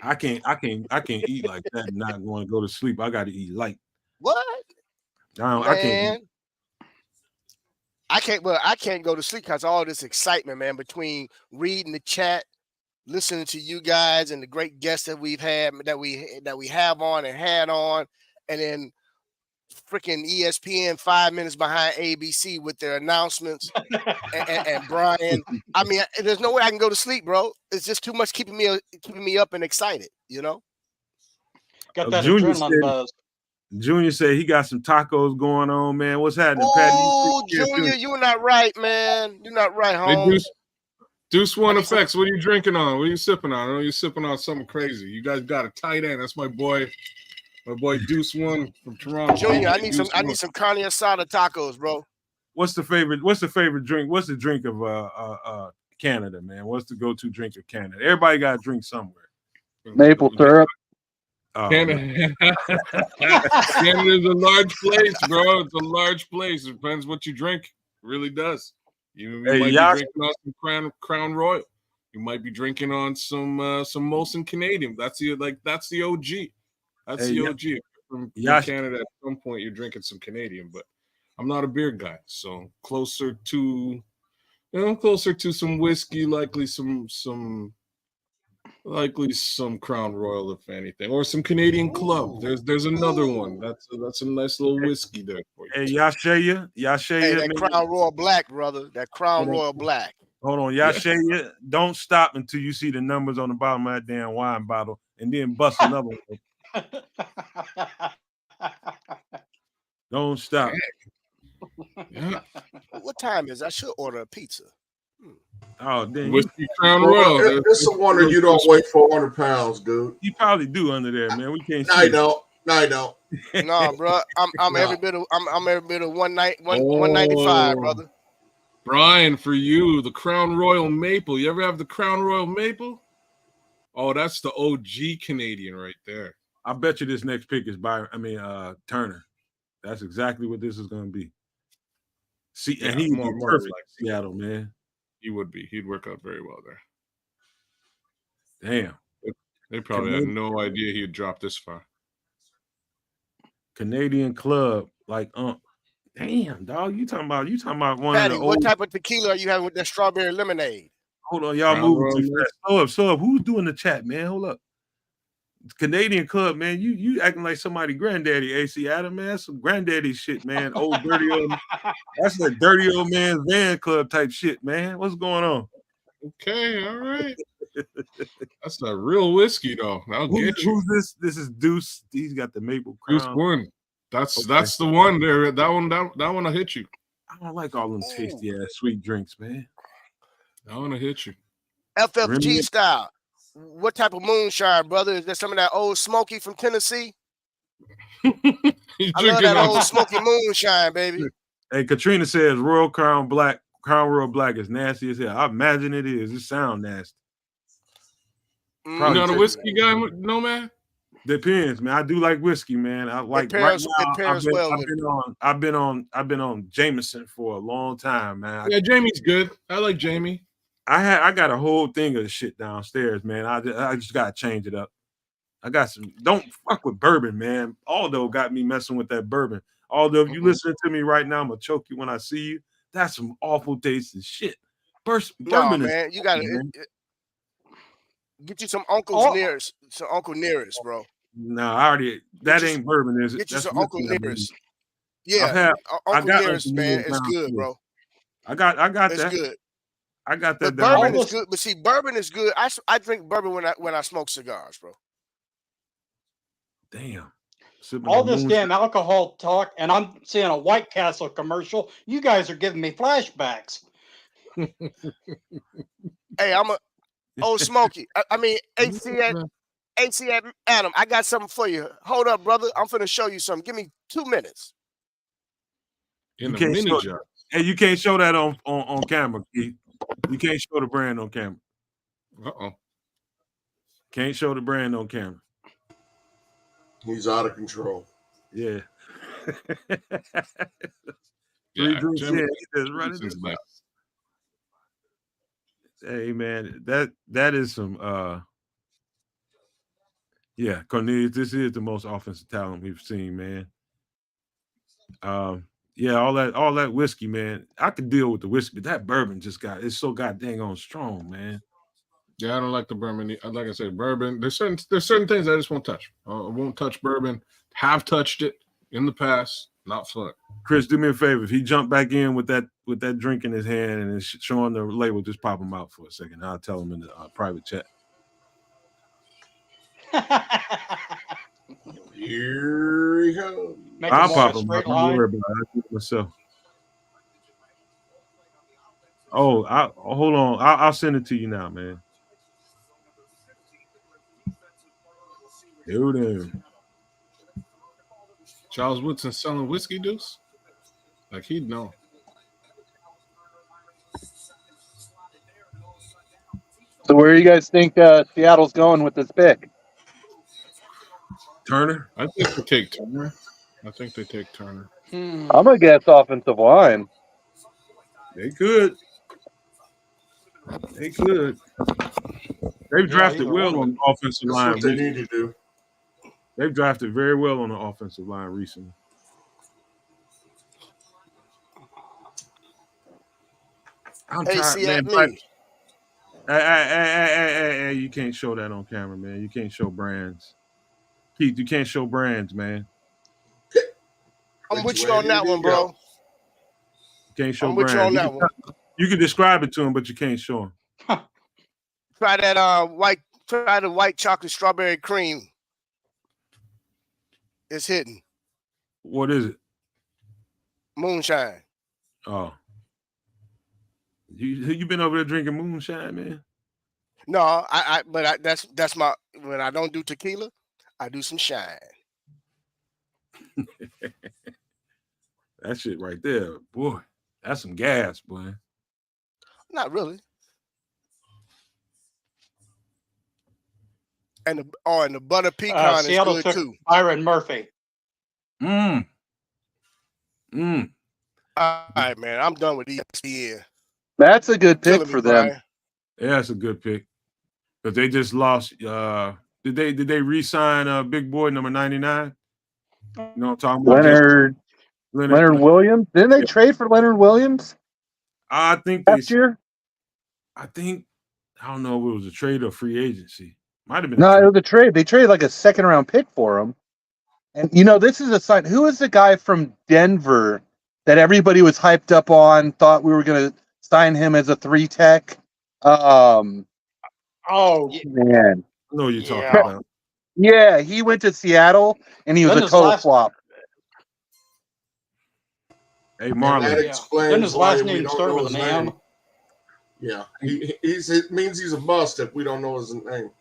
I can't eat like that and not going to go to sleep. I got to eat light. What? I can't. Man, I can't go to sleep because all this excitement, man, between reading the chat, listening to you guys and the great guests that we've had, that we have on and had on, and then freaking ESPN 5 minutes behind ABC with their announcements. and Brian, I mean, there's no way I can go to sleep, bro. It's just too much keeping me up and excited, you know. Got that Junior adrenaline said, buzz. Junior said he got some tacos going on, man. What's happening, Patty? Oh, Junior, you're not right, man. You're not right, Hey, Holmes. Deuce One Effects. What are you drinking on? What are you sipping on? I know you're sipping on something crazy. You guys got a tight end. That's my boy Deuce One from Toronto. Junior, I need some carne asada tacos, bro. What's the favorite drink? What's the drink of Canada, man? What's the go-to drink of Canada? Everybody got a drink somewhere. Maple syrup. Oh, Canada's a large place, bro. It's a large place. It depends what you drink. It really does. You might be drinking on some Crown Royal. You might be drinking on some Molson Canadian. That's the OG. That's the OG. From Canada, at some point you're drinking some Canadian, but I'm not a beer guy, so closer to some whiskey, likely some Crown Royal, if anything, or some Canadian Club. There's another one. That's a nice little whiskey there for you. Hey, Yashaya. Hey, that Crown Royal Black, brother. That Crown Royal Black. Hold on, Yashaya. Don't stop until you see the numbers on the bottom of that damn wine bottle, and then bust another one. Don't stop. Yeah. What time is it? I should order a pizza. Oh, then Whiskey Crown Royal. It's a wonder you don't weigh 400 pounds, dude. You probably do under there, man. We can't. No, I don't. No, I don't. No, bro. I'm every bit of 195, brother. Brian, for you, the Crown Royal Maple. You ever have the Crown Royal Maple? Oh, that's the OG Canadian right there. I bet you this next pick is Turner. That's exactly what this is going to be. See, and he'd be perfect like Seattle, man. He would be. He'd work out very well there. Damn. They probably had no idea he'd drop this far. Canadian Club, damn, dog. You talking about one Patty, of the what old... type of tequila are you having with that strawberry lemonade? Hold on, y'all moving too fast. Slow up. Who's doing the chat, man? Hold up. Canadian Club, man. You acting like somebody granddaddy, AC Adam, man. That's some granddaddy shit, man. Old dirty old. That's a dirty old man van club type shit, man. What's going on? Okay, all right. That's a real whiskey, though. I'll get you. Who's this? This is Deuce. He's got the Maple Crown. Deuce One. That's the one there. That one will hit you. I don't like all them tasty ass sweet drinks, man. I want to hit you. FFG style. What type of moonshine, brother? Is that some of that old Smoky from Tennessee? I love that old Smoky moonshine, baby. Hey, Katrina says Crown Royal Black is nasty as hell. I imagine it is. It sounds nasty. You not a whiskey guy, Nomad? Depends, man. I do like whiskey, man. I like I've been on Jameson for a long time, man. Yeah, Jamie's good. I like Jamie. I got a whole thing of shit downstairs, man. I just gotta change it up. I got some. Don't fuck with bourbon, man. Aldo got me messing with that bourbon. Aldo, if you listening to me right now, I'm gonna choke you when I see you. That's some awful tasting shit. Bourbon man. You gotta get you some Uncle Nearest, bro. No, that ain't bourbon, is it? Get you some Uncle Nearest. Yeah, Uncle Nearest, man. It's good, bro. I got that. It's good. I got that. But bourbon is good. But see, bourbon is good. I drink bourbon when I smoke cigars, bro. Damn. All this damn alcohol talk, and I'm seeing a White Castle commercial. You guys are giving me flashbacks. Hey, I'm a old Smokey. I mean, AC Adam, I got something for you. Hold up, brother. I'm finna show you something. Give me 2 minutes. In a mini jar. Hey, you can't show that on camera, Keith. You can't show the brand on camera. Can't show the brand on camera. He's out of control. Yeah. Yeah, He's just running this. Hey man, that is some yeah, Cornelius, this is the most offensive talent we've seen, man. Um yeah, all that whiskey, man. I could deal with the whiskey, but that bourbon just got it's so goddamn on strong, man. Yeah, I don't like the bourbon. Like I said, bourbon. There's certain things I just won't touch. I won't touch bourbon. Have touched it in the past. Not fun. Chris, do me a favor. If he jumped back in with that drink in his hand and is showing the label, just pop him out for a second. I'll tell him in the private chat. Here he comes. Make I'll them walk pop a him out. straight Don't line. worry about it. I'll do it myself. Hold on. I'll send it to you now, man. Dude, Charles Woodson selling whiskey, deuce. Like he'd know. So where do you guys think Seattle's going with this pick? Turner. I think they take Turner. I'm gonna guess offensive line. They could. They could. They've drafted either well one. on the offensive That's line what they recently. need to do. They've drafted very well on the offensive line recently. I'm Hey, tired, see man. at me. Hey, you can't show that on camera, man. You can't show brands. Keith, you can't show brands, man. I'm with you on that one, bro. You can't show I'm with you brands. on that one. You can describe it to him, but you can't show him. Try that try the white chocolate strawberry cream. It's hidden. What is it? Moonshine. Oh. You been over there drinking moonshine, man? No, that's my when I don't do tequila, I do some shine. That shit right there, boy. That's some gas, boy. Not really. And the butter pecan is Seattle good took too. Byron Murphy. All right, man. I'm done with ESPN. That's a good pick Killing me, for them. Brian. Yeah, that's a good pick. But they just lost. Did they re-sign Big Boy number 99? You know what I'm talking about? Leonard Williams. Didn't they trade for Leonard Williams I think last year? I don't know if it was a trade or free agency. Might have been. No, it was a trade. They traded like a second-round pick for him. And this is a sign. Who is the guy from Denver that everybody was hyped up on? Thought we were going to sign him as a 3-tech. Oh man, I know what you're talking about. Yeah, he went to Seattle and he was a total flop. Hey, Marlon. That explains his why last we name don't start know with his an name. M? Yeah, it means he's a bust if we don't know his name.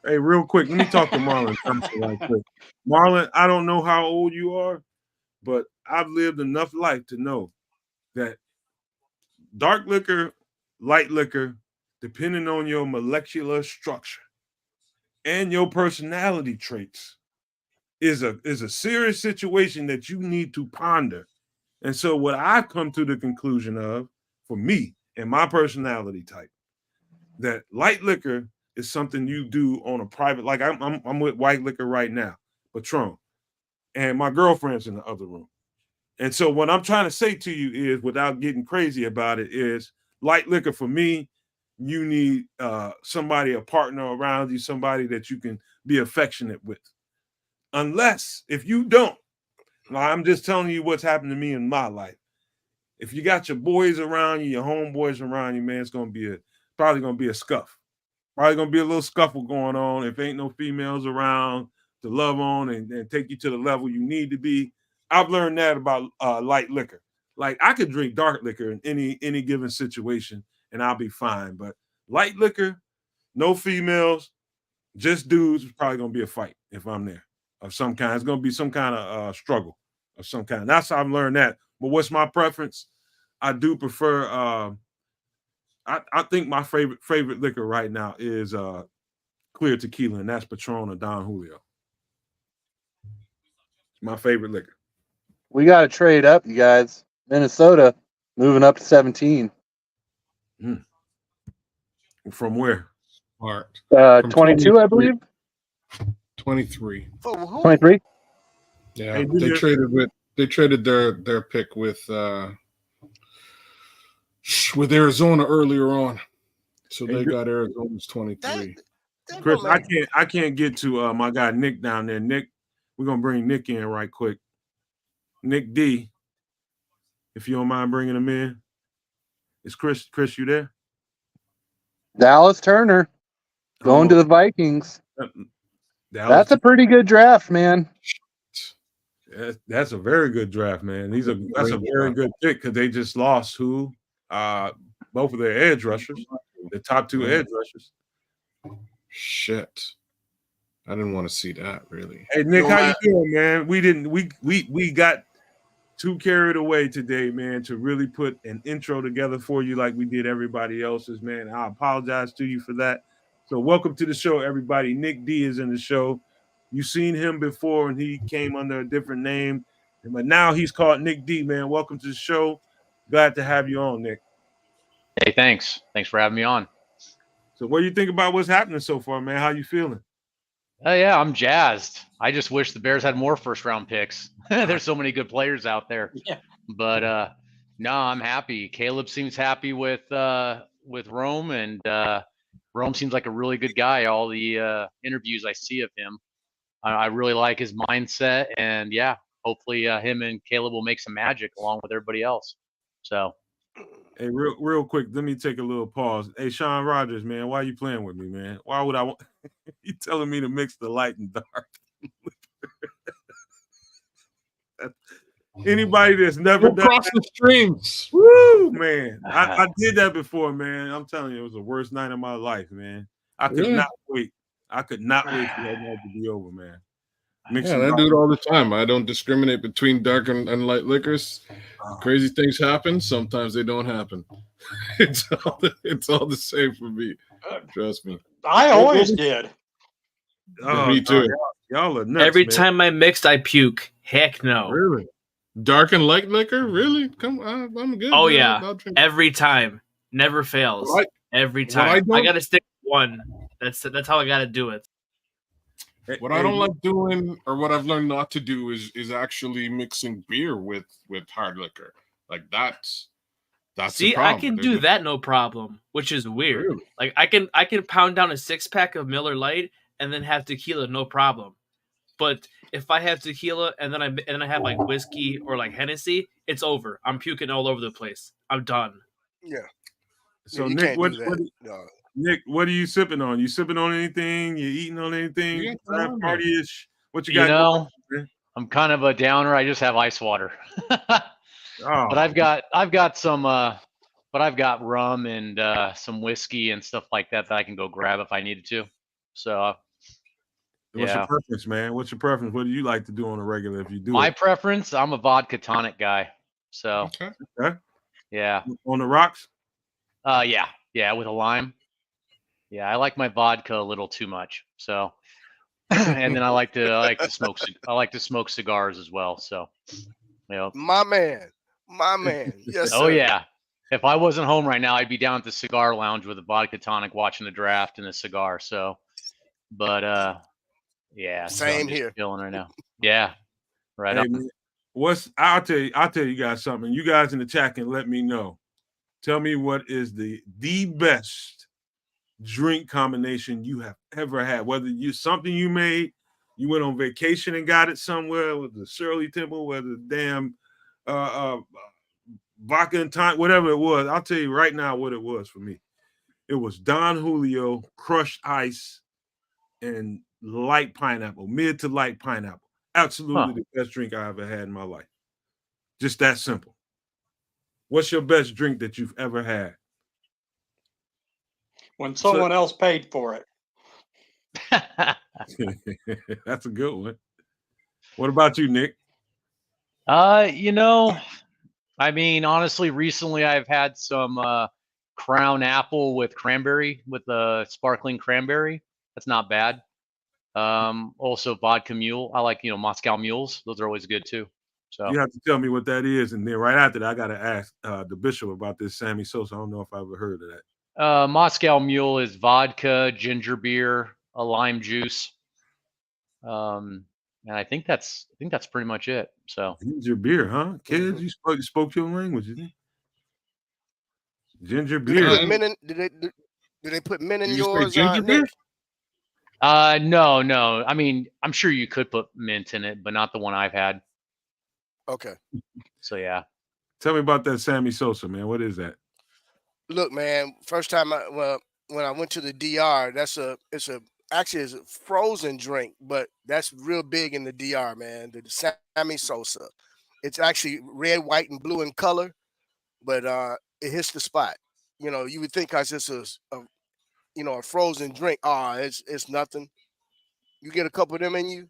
Hey, real quick, let me talk to Marlon right quick. Marlon, I don't know how old you are, but I've lived enough life to know that dark liquor, light liquor, depending on your molecular structure and your personality traits, is a serious situation that you need to ponder. And so what I've come to the conclusion of, for me and my personality type, that light liquor is something you do on a private, like I'm with white liquor right now, Patron, and my girlfriend's in the other room. And so what I'm trying to say to you is, without getting crazy about it, is light liquor for me, you need somebody, a partner around you, somebody that you can be affectionate with. Unless, if you don't, I'm just telling you what's happened to me in my life. If you got your boys around you, your homeboys around you, man, it's probably gonna be a scuff. Probably gonna be a little scuffle going on if ain't no females around to love on and take you to the level you need to be. I've learned that about light liquor. Like, I could drink dark liquor in any given situation and I'll be fine. But light liquor, no females, just dudes, it's probably gonna be a fight if I'm there of some kind. It's gonna be some kind of struggle of some kind. That's how I've learned that. But what's my preference? I do prefer. I think my favorite liquor right now is clear tequila, and that's Patron or Don Julio. It's my favorite liquor. We got to trade up, you guys. Minnesota moving up to 17. From where? Smart. 22, I believe. 23. For who? 23. Yeah, Hey, they traded their pick with Arizona earlier on, so Hey, they do- got Arizona's That, 23. that Chris, don't make I can't get to my guy Nick down there. Nick, we're gonna bring Nick in right quick. Nick D, if you don't mind bringing him in. Is Chris you there? Dallas Turner going to the Vikings. Dallas. That's a pretty good draft, man. That's a very good draft, man. That's a very good pick because they just lost who? Both of their edge rushers, the top two edge rushers. Shit, I didn't want to see that really. Hey Nick, how you Nomad. doing, man? We got too carried away today, man, to really put an intro together for you like we did everybody else's, man. I apologize to you for that. So welcome to the show, everybody. Nick D is in the show. You've seen him before, and he came under a different name, but now he's called Nick D, man. Welcome to the show. Glad to have you on, Nick. Hey, thanks. Thanks for having me on. So what do you think about what's happening so far, man? How you feeling? Oh yeah, I'm jazzed. I just wish the Bears had more first round picks. There's so many good players out there. Yeah. But no, I'm happy. Caleb seems happy with Rome, and Rome seems like a really good guy. All the interviews I see of him, I really like his mindset, and yeah, hopefully him and Caleb will make some magic along with everybody else. So Hey, real quick, let me take a little pause. Hey, Sean Rogers, man, why you playing with me, man? Why would I want you telling me to mix the light and dark? Anybody that's never Go done cross the streams. woo, man. I did that before, man. I'm telling you, it was the worst night of my life, man. I could Really? not wait. I could not wait for that night to be over, man. Yeah, I do it all the time. I don't discriminate between dark and light liquors. Crazy things happen. Sometimes they don't happen. It's all the same for me. Trust me. I always did. Me too. Y'all are nuts. Every man. time I mixed, I puke. Heck no. Really? Dark and light liquor? Really? Come on, I'm good. Oh man. yeah, I'll drink. every time, never fails. What Every I time. don't- I gotta stick with one. That's how I gotta do it. What I don't like doing, or what I've learned not to do, is actually mixing beer with hard liquor. Like that's See, the I problem. can do that no problem, which is weird. Really? Like I can pound down a 6-pack of Miller Lite and then have tequila no problem. But if I have tequila and then I have like whiskey or like Hennessy, it's over. I'm puking all over the place. I'm done. yeah. So you Nick, can't what do that. No. Nick, what are you sipping on? You sipping on anything? You eating on anything? Yeah, Party-ish? What you you got going know, on, man? I'm kind of a downer. I just have ice water. Oh, But I've got some but I've got rum and some whiskey and stuff like that I can go grab if I needed to. So what's your yeah. preference, man? What's your preference? What do you like to do on a regular if you do My it? preference, I'm a vodka tonic guy. So Okay. Okay? yeah. On the rocks? Yeah, with a lime. Yeah, I like my vodka a little too much. So and then I like to smoke cigars as well. So My man. Yes, Oh sir. yeah. If I wasn't home right now, I'd be down at the cigar lounge with a vodka tonic watching the draft and a cigar. So but yeah, so I'm Same just here. chilling right now. Yeah. Right Hey, on. man, I'll tell you guys something. You guys in the chat can let me know. Tell me what is the best drink combination you have ever had. Whether something you made, you went on vacation and got it somewhere with the Shirley Temple, whether the damn vodka and tonic, whatever it was. I'll tell you right now what it was for me. It was Don Julio, crushed ice, and light pineapple, mid to light pineapple. Absolutely the best drink I ever had in my life. Just that simple. What's your best drink that you've ever had? When someone else paid for it. That's a good one. What about you, Nick? I mean, honestly, recently I've had some Crown Apple with cranberry, with the sparkling cranberry. That's not bad. Also vodka mule. I like, Moscow mules. Those are always good too. So You have to tell me what that is, and then right after that, I got to ask the bishop about this Sammy Sosa. I don't know if I ever heard of that. Moscow Mule is vodka, ginger beer, a lime juice. And I think that's pretty much it. So Ginger beer, huh? Kids, Mhm. you spoke your language, didn't you? Ginger Do they beer. put And men in? Do they put men in did you say yours, ginger beer? Nick? no. I mean, I'm sure you could put mint in it, but not the one I've had. Okay. So yeah. Tell me about that Sammy Sosa, man. What is that? Look, man. First time when I went to the DR, actually it's a frozen drink, but that's real big in the DR, man. The Sammy Sosa. It's actually red, white, and blue in color, but it hits the spot. You would think cause it's a frozen drink. It's nothing. You get a couple of them in you,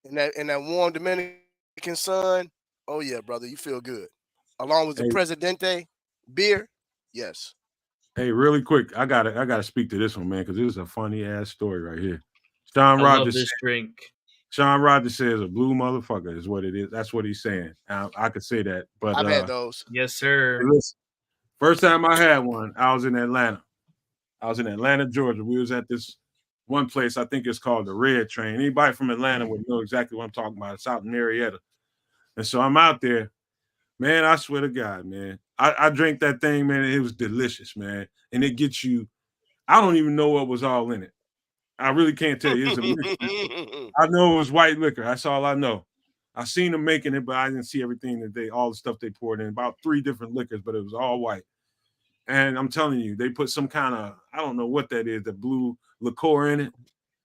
in that warm Dominican sun. Oh yeah, brother, you feel good. Along with the Hey, Presidente beer, yes. hey, really quick, I gotta speak to this one, man, because this is a funny ass story right here. Sean I love Rogers this drink. Sean Rogers says a blue motherfucker is what it is. That's what he's saying. I could say that. But I've had those. Yes, hey, sir. listen, first time I had one, I was in Atlanta. I was in Atlanta, Georgia. We was at this one place, I think it's called the Red Train. Anybody from Atlanta would know exactly what I'm talking about. It's out in Marietta. And so I'm out there. Man, I swear to God, man. I drank that thing, man, and it was delicious, man. And it gets you, I don't even know what was all in it. I really can't tell you. It's a mix. I know it was white liquor. That's all I know. I seen them making it, but I didn't see everything all the stuff they poured in. About 3 different liquors, but it was all white. And I'm telling you, they put some kind of, I don't know what that is, the blue liqueur in it.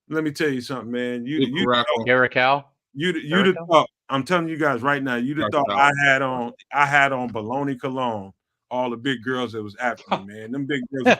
Let me tell you something, man. Blue Caracal. Caracal. You'd have thought, I'm telling you guys right now, you'd have thought I had on baloney cologne, all the big girls that was after me, man. Them big girls.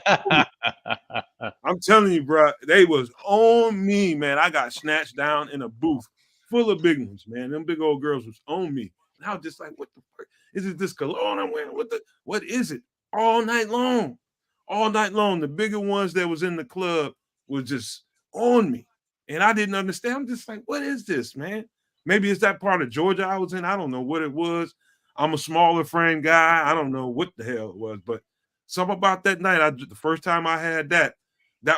I'm telling you, bro, they was on me, man. I got snatched down in a booth full of big ones, man. Them big old girls was on me. And I was just like, what the fuck? Is it this cologne I'm wearing? What is it? All night long. All night long. The bigger ones that was in the club was just on me. And I didn't understand. I'm just like, what is this, man? Maybe it's that part of Georgia I was in. I don't know what it was. I'm a smaller frame guy. I don't know what the hell it was, but something about that night, the first time I had that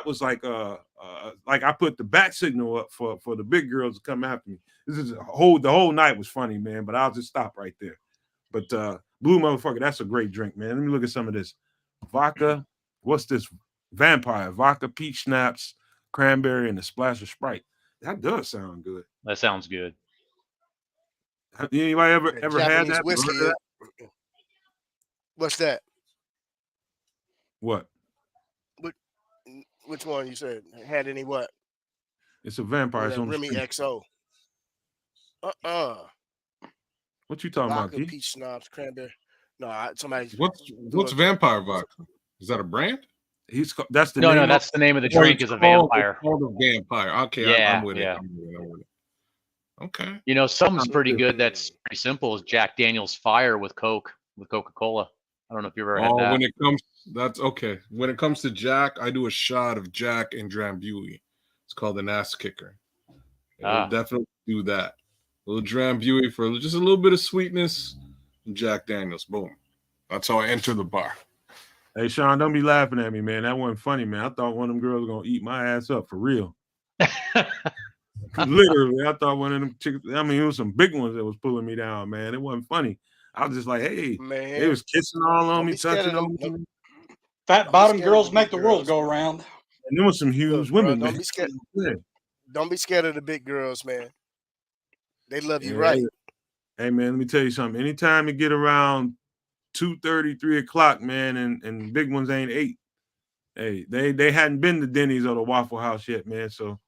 was like I put the back signal up for the big girls to come after me. This is the whole night was funny, man. But I'll just stop right there. But blue motherfucker, that's a great drink, man. Let me look at some of this vodka. What's this? Vampire vodka, peach schnapps, cranberry, and a splash of Sprite. That does sound good. That sounds good. Anybody ever had Japanese that? whiskey. Heard of that? What's that? What? Which one you said had any what? It's a vampire. Or It's that on the Remy street. XO? What you talking about, Vodka, Keith? peach schnapps, cranberry. No, somebody's What's vampire vodka? Is that a brand? That's the No, name. that's the name of the Or drink it's is a called- vampire. It's called a vampire. Okay, I'm with it. I'm with it. Okay. Something's pretty good that's pretty simple is Jack Daniel's Fire with Coca-Cola. I don't know if you've ever had that. When it comes, that's okay. When it comes to Jack, I do a shot of Jack and Drambuie. It's called an ass kicker. I'll definitely do that. A little Drambuie for just a little bit of sweetness. And Jack Daniels, boom. That's how I enter the bar. Hey, Sean, don't be laughing at me, man. That wasn't funny, man. I thought one of them girls was gonna eat my ass up for real. Literally, I thought one of them chicks. I mean, it was some big ones that was pulling me down, man. It wasn't funny. I was just like, hey, man. they was kissing all on Don't me, be scared touching of on them. me. Fat bottom scared of girls the make big the world girls, go man. round. And there was some huge Look, women, bro, man. don't be scared. Yeah. Don't be scared of the big girls, man. They love you Yeah. right. Hey, man, let me tell you something. Anytime you get around 2:30, 3 o'clock, man, and big ones ain't 8. Hey, they hadn't been to Denny's or the Waffle House yet, man. So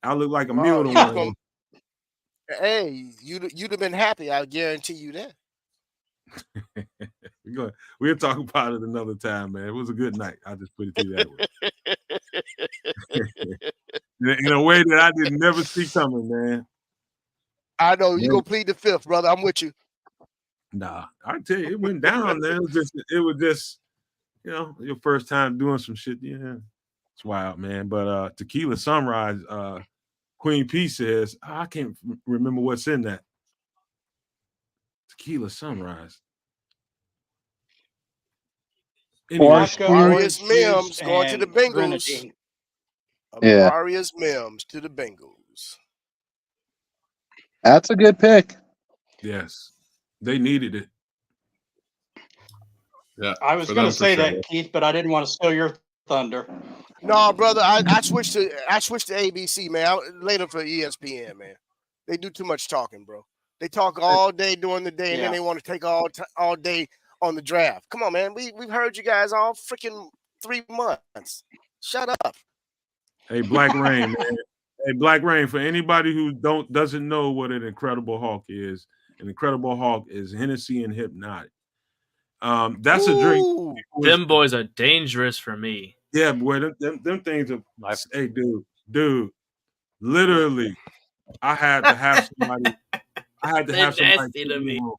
I look like a mule Oh, to you one was of gonna. them. Hey, you'd have been happy. I guarantee you that. We'll talk about it another time, man. It was a good night. I'll just put it to you that way. in a way that I did never see coming, man. I know you gonna plead the fifth, brother. I'm with you. Nah, I tell you, it went down, man. It was just, your first time doing some shit. Yeah, it's wild, man. But Tequila Sunrise, Queen P says, I can't remember what's in that. Tequila Sunrise. Anyway, Vodka, Amarius orange juice, Mims going to the and Bengals. grenadine. Yeah. Amarius Mims to the Bengals. That's a good pick. yes, they needed it. Yeah, I was for going them to for say sure. that, Keith, but I didn't want to steal your thunder. No, brother, I switched to ABC, man. Later for ESPN, man. They do too much talking, bro. They talk all day during the day, and then Yeah. they want to take all day on the draft. Come on, man. We've heard you guys all freaking 3 months. Shut up. Hey, Black Rain, man. Hey, Black Rain. For anybody who doesn't know what an Incredible Hulk is, an Incredible Hulk is Hennessy and Hypnotic. That's a drink. Ooh. Them boys are dangerous for me. Yeah, boy, them things are. Hey, dude, literally, I had to have somebody. I had to They're have somebody nasty take to me me. home.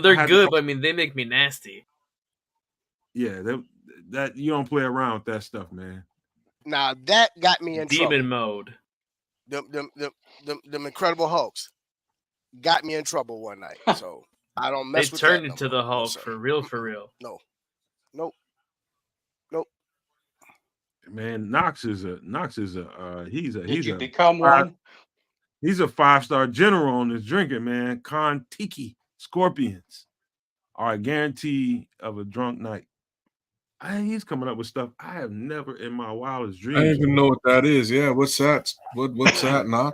They're had to- good, but I mean, they make me nasty. Yeah, that you don't play around with that stuff, man. Now that got me in Demon trouble. mode. Them Incredible Hulks got me in trouble one night. So I don't They mess with that. turned no into more. the No, Hulk sir. for real, for real. No. Man, Knox is a Did you become one? He's a 5-star general on this drinking, man. Kon-Tiki Scorpions are a guarantee of a drunk night. He's coming up with stuff I have never in my wildest I dreams. don't even know what that is. Yeah, what's that? What's that, Knock?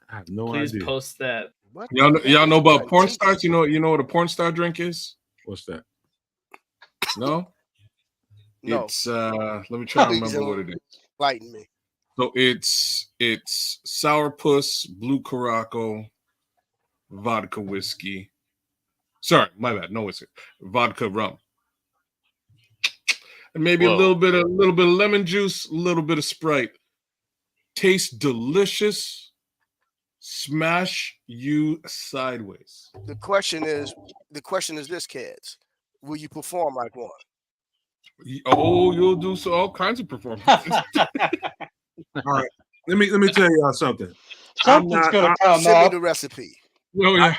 I have no Please idea. post that. What Y'all know about porn Kon-Tiki? stars? You know what a porn star drink is? What's that? No? No. It's let me try to Please remember what it is. enlighten me. So it's sourpuss, blue Caraco, vodka whiskey. Sorry, my bad. No whiskey. Vodka rum. And maybe a little bit of lemon juice, a little bit of Sprite. Tastes delicious. Smash you sideways. The question is this, kids. Will you perform like one? Oh, you'll do all kinds of performances. All right. Let me tell y'all something. Something's going to come Send me up. the recipe. Oh yeah.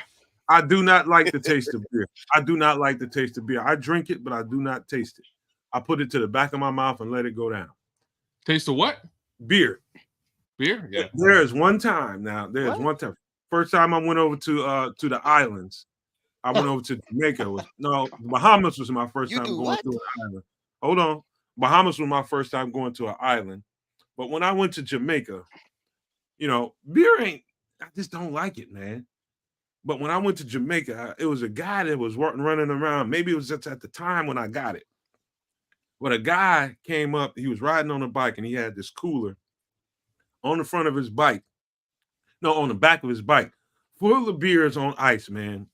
I do not like the taste of beer. I do not like the taste of beer. I drink it, but I do not taste it. I put it to the back of my mouth and let it go down. Taste of what? Beer. Beer? Yeah. There is one time now. There's one time. First time I went over to the islands. I went over to Jamaica. Bahamas was my first time going to an island. Hold on. Bahamas was my first time going to an island. But when I went to Jamaica, beer I just don't like it, man. But when I went to Jamaica, it was a guy that was running around. Maybe it was just at the time when I got it. But a guy came up, he was riding on a bike, and he had this cooler on the front of his bike. No, on the back of his bike, full of beers on ice, man.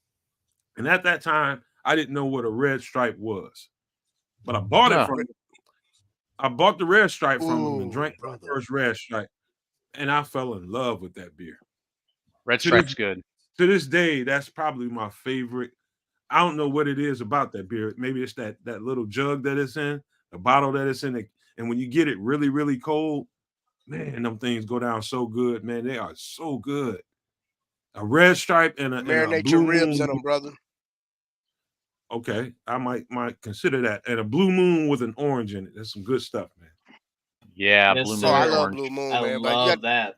And at that time, I didn't know what a red stripe was. But I bought it from him. I bought the red stripe from him and drank the first red stripe. And I fell in love with that beer. Red Stripe's good. To this day, that's probably my favorite. I don't know what it is about that beer. Maybe it's that little jug that it's in, the bottle that it's in. And when you get it really, really cold, man, them things go down so good, man. They are so good. A red stripe and a Marinate blue your ribs moon. in them, brother. Okay, I might consider that. And a blue moon with an orange in it. That's some good stuff, man. Yeah, Yes, Blue sir. Moon. I love Orange. Blue Moon, I man. But love that.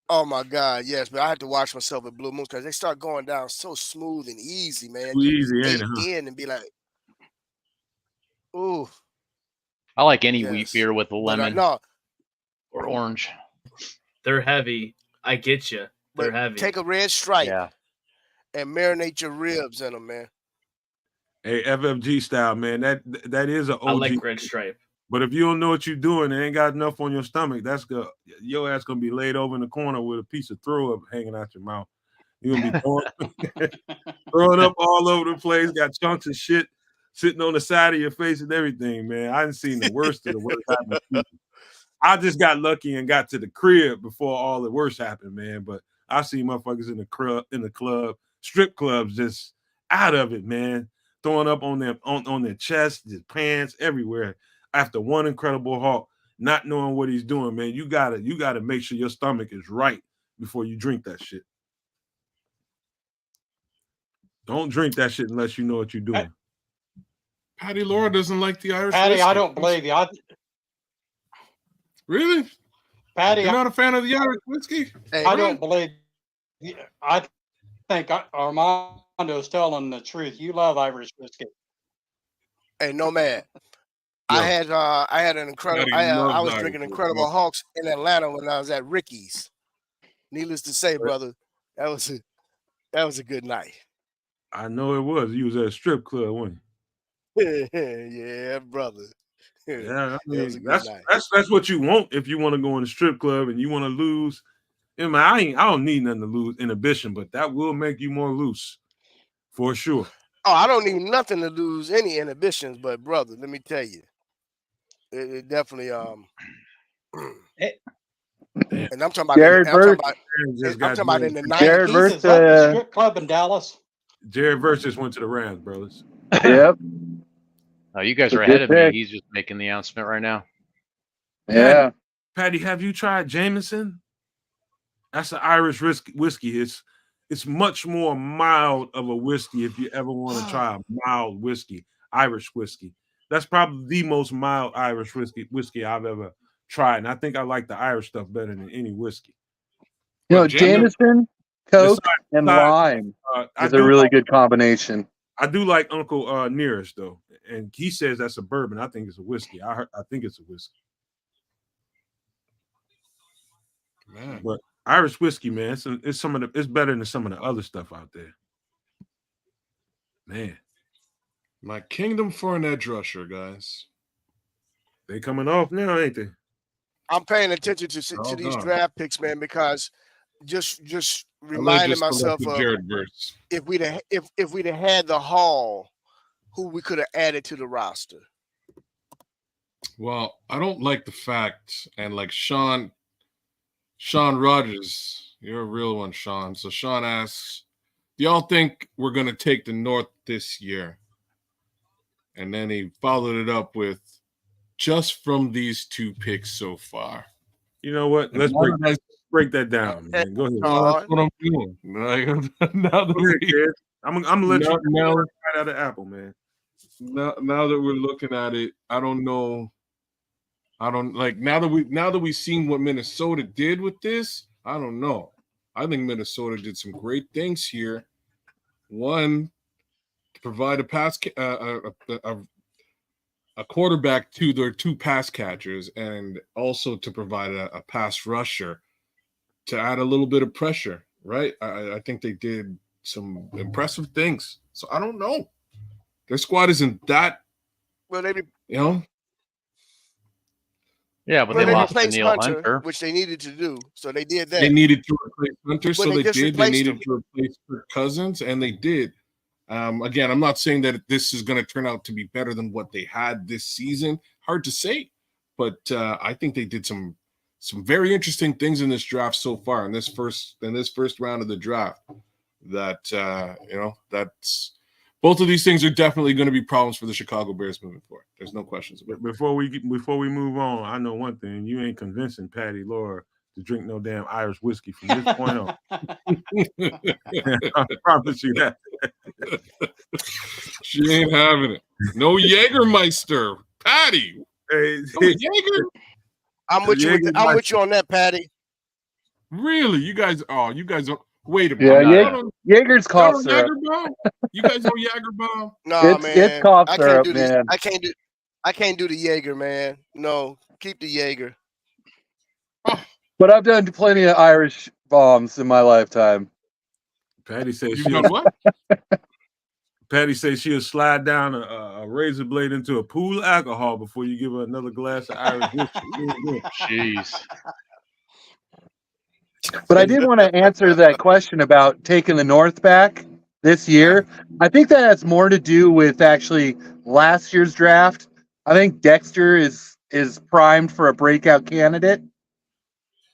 oh my God, yes, but I had to watch myself with Blue Moons because they start going down so smooth and easy, man. Too You easy, can ain't it, huh? in and be like, ooh. I like any wheat Yes. beer with a But lemon no, or orange. They're heavy. I get you. They're but heavy. take a red stripe Yeah. and marinate your ribs in them, man. Hey, FFG style, man. That is an OG. I like red stripe. But if you don't know what you're doing and ain't got enough on your stomach, your ass gonna be laid over in the corner with a piece of throw up hanging out your mouth. You're gonna be throwing up all over the place, got chunks of shit sitting on the side of your face and everything, man. I didn't seen the worst of the worst happen to people. I just got lucky and got to the crib before all the worst happened, man. But I see motherfuckers in the club, strip clubs, just out of it, man. Throwing up on their chest, their pants, everywhere. After one Incredible Hulk, not knowing what he's doing, man. You gotta make sure your stomach is right before you drink that shit. Don't drink that shit unless you know what you're doing. Patty Laura doesn't like the Irish Patty, whiskey. I don't believe you. Really? Patty, You're not a fan of the Irish whiskey? Hey, I don't believe. I think Armando's telling the truth. You love Irish whiskey. hey, Nomad. Yo. I had an incredible. Patty loves I was Irish drinking whiskey. Incredible Hulks in Atlanta when I was at Ricky's. Needless to say, brother, that was a good night. I know it was. You was at a strip club, wasn't you? Yeah, brother. Yeah, I That was a mean good night. that's what you want if you want to go in the strip club and you want to lose. I don't need nothing to lose inhibition, but that will make you more loose, for sure. Oh, I don't need nothing to lose any inhibitions, but brother, let me tell you, it definitely and I'm talking about Jared Verse. Just I'm got talking about in the Jared 90s. Verse. Is that the strip club in Dallas? Jared Versus went to the Rams, brothers. Yep. Oh, you guys It's are a ahead good of me. pick. He's just making the announcement right now. Yeah. Patty, have you tried Jameson? That's an Irish whiskey. It's much more mild of a whiskey if you ever want to try a mild whiskey, Irish whiskey. That's probably the most mild Irish whiskey I've ever tried. And I think I like the Irish stuff better than any whiskey. You know, But Jameson- Jameson, Coke, and besides, lime I is a do really like- good combination. I do like Uncle Nearest though, and he says that's a bourbon. I think it's a whiskey. I think it's a whiskey. Man. But Irish whiskey, man, it's better than some of the other stuff out there. Man, My kingdom for an edge rusher, guys. they coming off now, ain't they? I'm paying attention to these God. draft picks, man, because just I reminding just myself selected of Jared Verse. if we'd have had the haul, who we could have added to the roster. Well, I don't like the fact, and like Sean Rogers, you're a real one, Sean. So Sean asks, do y'all think we're going to take the North this year? And then he followed it up with, just from these two picks so far. You know what? Let's break that down, man. Go ahead. Well, that's what I'm doing. Now that Go ahead, kid. I'm gonna let you right out of Apple, man. Now that we're looking at it, I don't know. I don't like now that we've seen what Minnesota did with this. I don't know. I think Minnesota did some great things here. One, to provide a quarterback to their two pass catchers, and also to provide a pass rusher to add a little bit of pressure. Right? I think they did some impressive things. So I don't know. Their squad isn't that. Well, they Yeah, but they lost to replaced Neil Hunter, which they needed to do. So they did that. They needed to replace Hunter, But so they just did. They replaced needed him. to replace Kirk Cousins, and they did. Again, I'm not saying that this is going to turn out to be better than what they had this season. Hard to say, but I think they did some very interesting things in this draft so far. In this first round of the draft, that that's both of these things are definitely going to be problems for the Chicago Bears moving forward. There's no questions about it. Before we move on, I know one thing: you ain't convincing Patty Laura to drink no damn Irish whiskey from this point on. I promise you that. She ain't having it. No Jägermeister, Patty. Hey, No Jäger. I'm with you. I'm with you on that, Patty. Really? You guys are. Wait a Yeah, minute. Jaeger's cough syrup. You guys know Jägerbomb? No, man. It's cough I syrup, can't do man. I can't do the Jaeger, man. No, keep the Jaeger. But I've done plenty of Irish bombs in my lifetime. Patty says You know what? Patty says she'll slide down a razor blade into a pool of alcohol before you give her another glass of Irish whiskey. Jeez. But I did want to answer that question about taking the North back this year. I think that has more to do with actually last year's draft. I think Dexter is primed for a breakout candidate.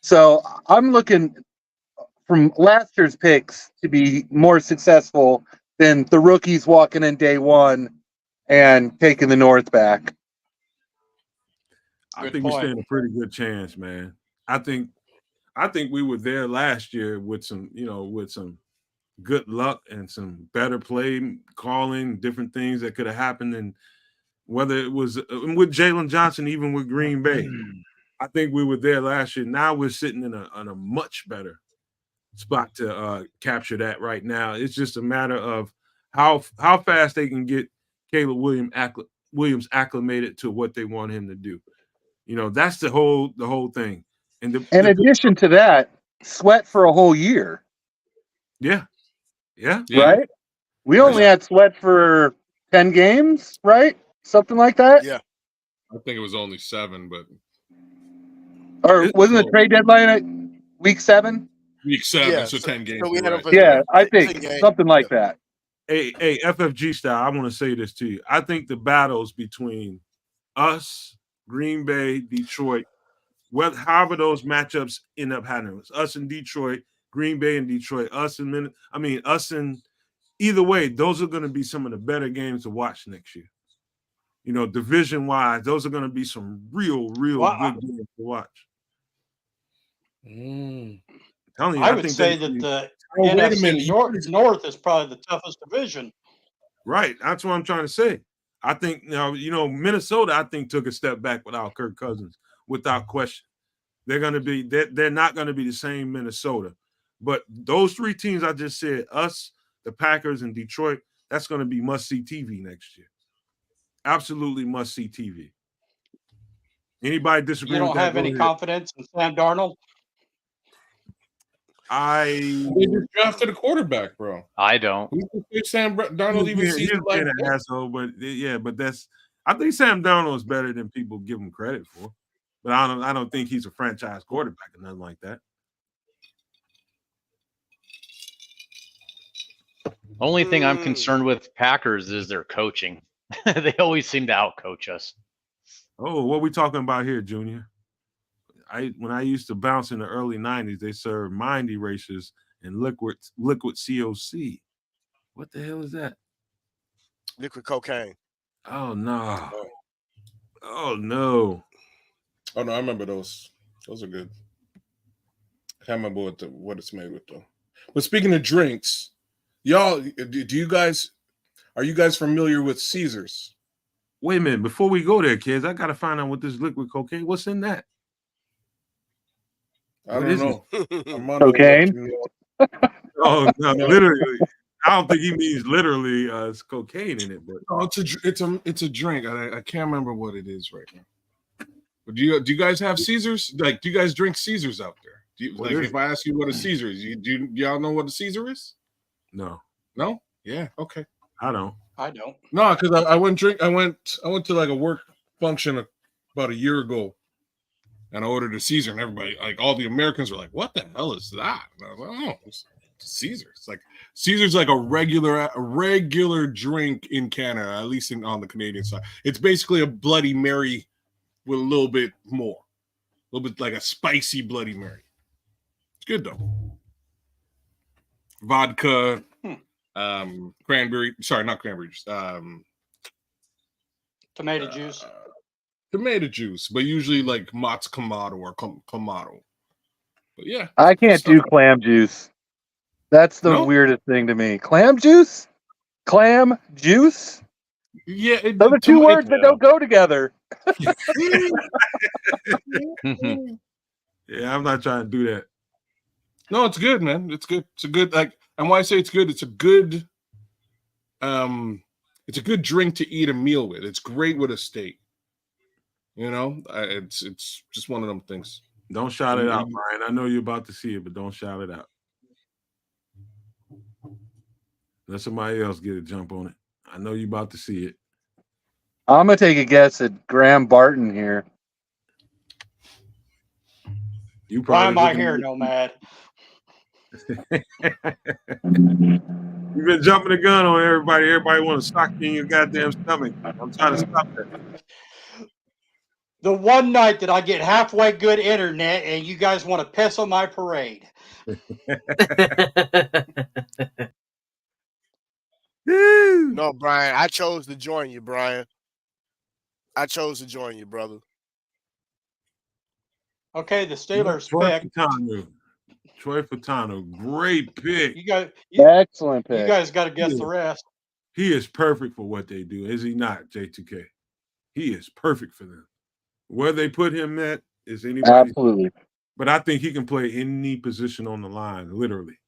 So I'm looking from last year's picks to be more successful than the rookies walking in day one and taking the North back. I think we stand a pretty good chance, man. I think we were there last year with some good luck and some better play calling, different things that could have happened, and whether it was with Jalen Johnson, even with Green Bay. I think we were there last year. Now we're sitting in a much better spot to capture that right now. It's just a matter of how fast they can get Caleb Williams acclimated to what they want him to do. That's the whole thing. And in addition to that, Sweat for a whole year. Yeah. Right? We only had Sweat for 10 games, right? Something like that? Yeah. I think it was only 7, but Or wasn't the trade deadline at week 7? Week 7, Yeah, so 10 games. so we had right. Yeah, I think something like that. Hey, FFG style, I want to say this to you. I think the battles between us, Green Bay, Detroit, however those matchups end up happening, us in Detroit, Green Bay and Detroit, us and either way, those are going to be some of the better games to watch next year. Division wise, those are going to be some real good games to watch. Telling you, I would say that the wait a NFC minute. North is probably the toughest division. Right. That's what I'm trying to say. I think Minnesota, I think, took a step back without Kirk Cousins, without question. They're not going to be the same Minnesota. But those 3 teams I just said, us, the Packers, and Detroit, that's going to be must-see TV next year. Absolutely must-see TV. Anybody disagree You with don't that? have any confidence in Sam Darnold? They just drafted a quarterback, bro. I don't. Sam Darnold even sees the light. An asshole, but I think Sam Darnold is better than people give him credit for. But I don't think he's a franchise quarterback or nothing like that. Only thing I'm concerned with Packers is their coaching. They always seem to outcoach us. Oh, what are we talking about here, Junior? When I used to bounce in the early 90s, they served mind erasers and liquid COC. What the hell is that? Liquid cocaine. Oh no. Oh no. Oh no, I remember those. Those are good. I can't remember what it's made with though. But speaking of drinks, y'all, are you guys familiar with Caesars? Wait a minute, before we go there, kids, I gotta find out what this liquid cocaine. What's in that? I don't know. Cocaine? Oh no, literally. I don't think he means literally it's cocaine in it, but it's a drink. I can't remember what it is right now. But do you guys have Caesars? Like, do you guys drink Caesars out there? If I ask you what a Caesar is, do y'all know what a Caesar is? No. No? Yeah. Okay. I don't. No, because I went to like a work function about a year ago, and I ordered a Caesar, and everybody, like all the Americans, were like, "What the hell is that?" And I was like, "Oh, it's Caesar." It's like Caesar's like a regular drink in Canada, at least on the Canadian side. It's basically a Bloody Mary with a little bit more, a little bit like a spicy Bloody Mary. It's good though. Vodka, cranberry. Sorry, not cranberry juice. Tomato juice. Tomato juice, but usually like Mott's Clamato or Clamato. But yeah, I can't do clam juice. That's the weirdest thing to me. Clam juice? Clam juice? Yeah, those are 2 words that don't go together. Yeah, I'm not trying to do that. No, it's good, man. It's good. It's a good and why I say it's good, it's a good drink to eat a meal with. It's great with a steak. It's just one of them things. Don't shout it out, Brian. I know you're about to see it, but don't shout it out. Let somebody else get a jump on it. I know you're about to see it. I'm going to take a guess at Graham Barton here. Why am I here, Nomad? You've been jumping the gun on everybody. Everybody want to sock you in your goddamn stomach. I'm trying to stop that. The one night that I get halfway good internet and you guys want to piss on my parade. No, Brian, I chose to join you, Brian. I chose to join you, brother. Okay, the Steelers pick. Troy Fatano, great pick. Excellent pick. You guys got to guess the rest. He is perfect for what they do, is he not, J2K? He is perfect for them. Where they put him at is anybody. Absolutely. But I think he can play any position on the line, literally.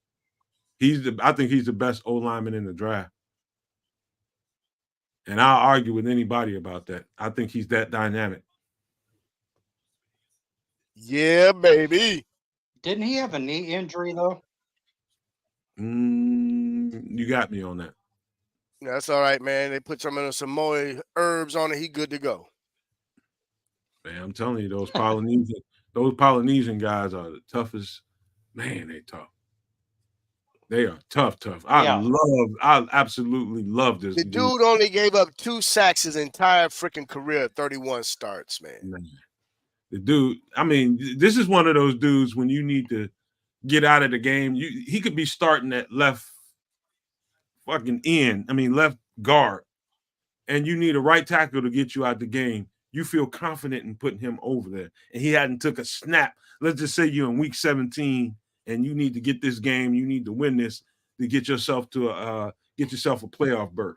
I think he's the best O lineman in the draft. And I'll argue with anybody about that. I think he's that dynamic. Yeah, baby. Didn't he have a knee injury though? You got me on that. That's all right, man. They put some more herbs on it. He good to go. Man, I'm telling you, those Polynesian guys are the toughest. Man, they tough. They are tough. Yeah. I absolutely love this The dude only gave up 2 sacks his entire freaking career, 31 starts, man. The dude, I mean, this is one of those dudes when you need to get out of the game. He could be starting at left fucking end. I mean, left guard, and you need a right tackle to get you out the game. You feel confident in putting him over there, and he hadn't took a snap. Let's just say you're in week 17 and you need to get this game. You need to win this to get yourself a playoff berth.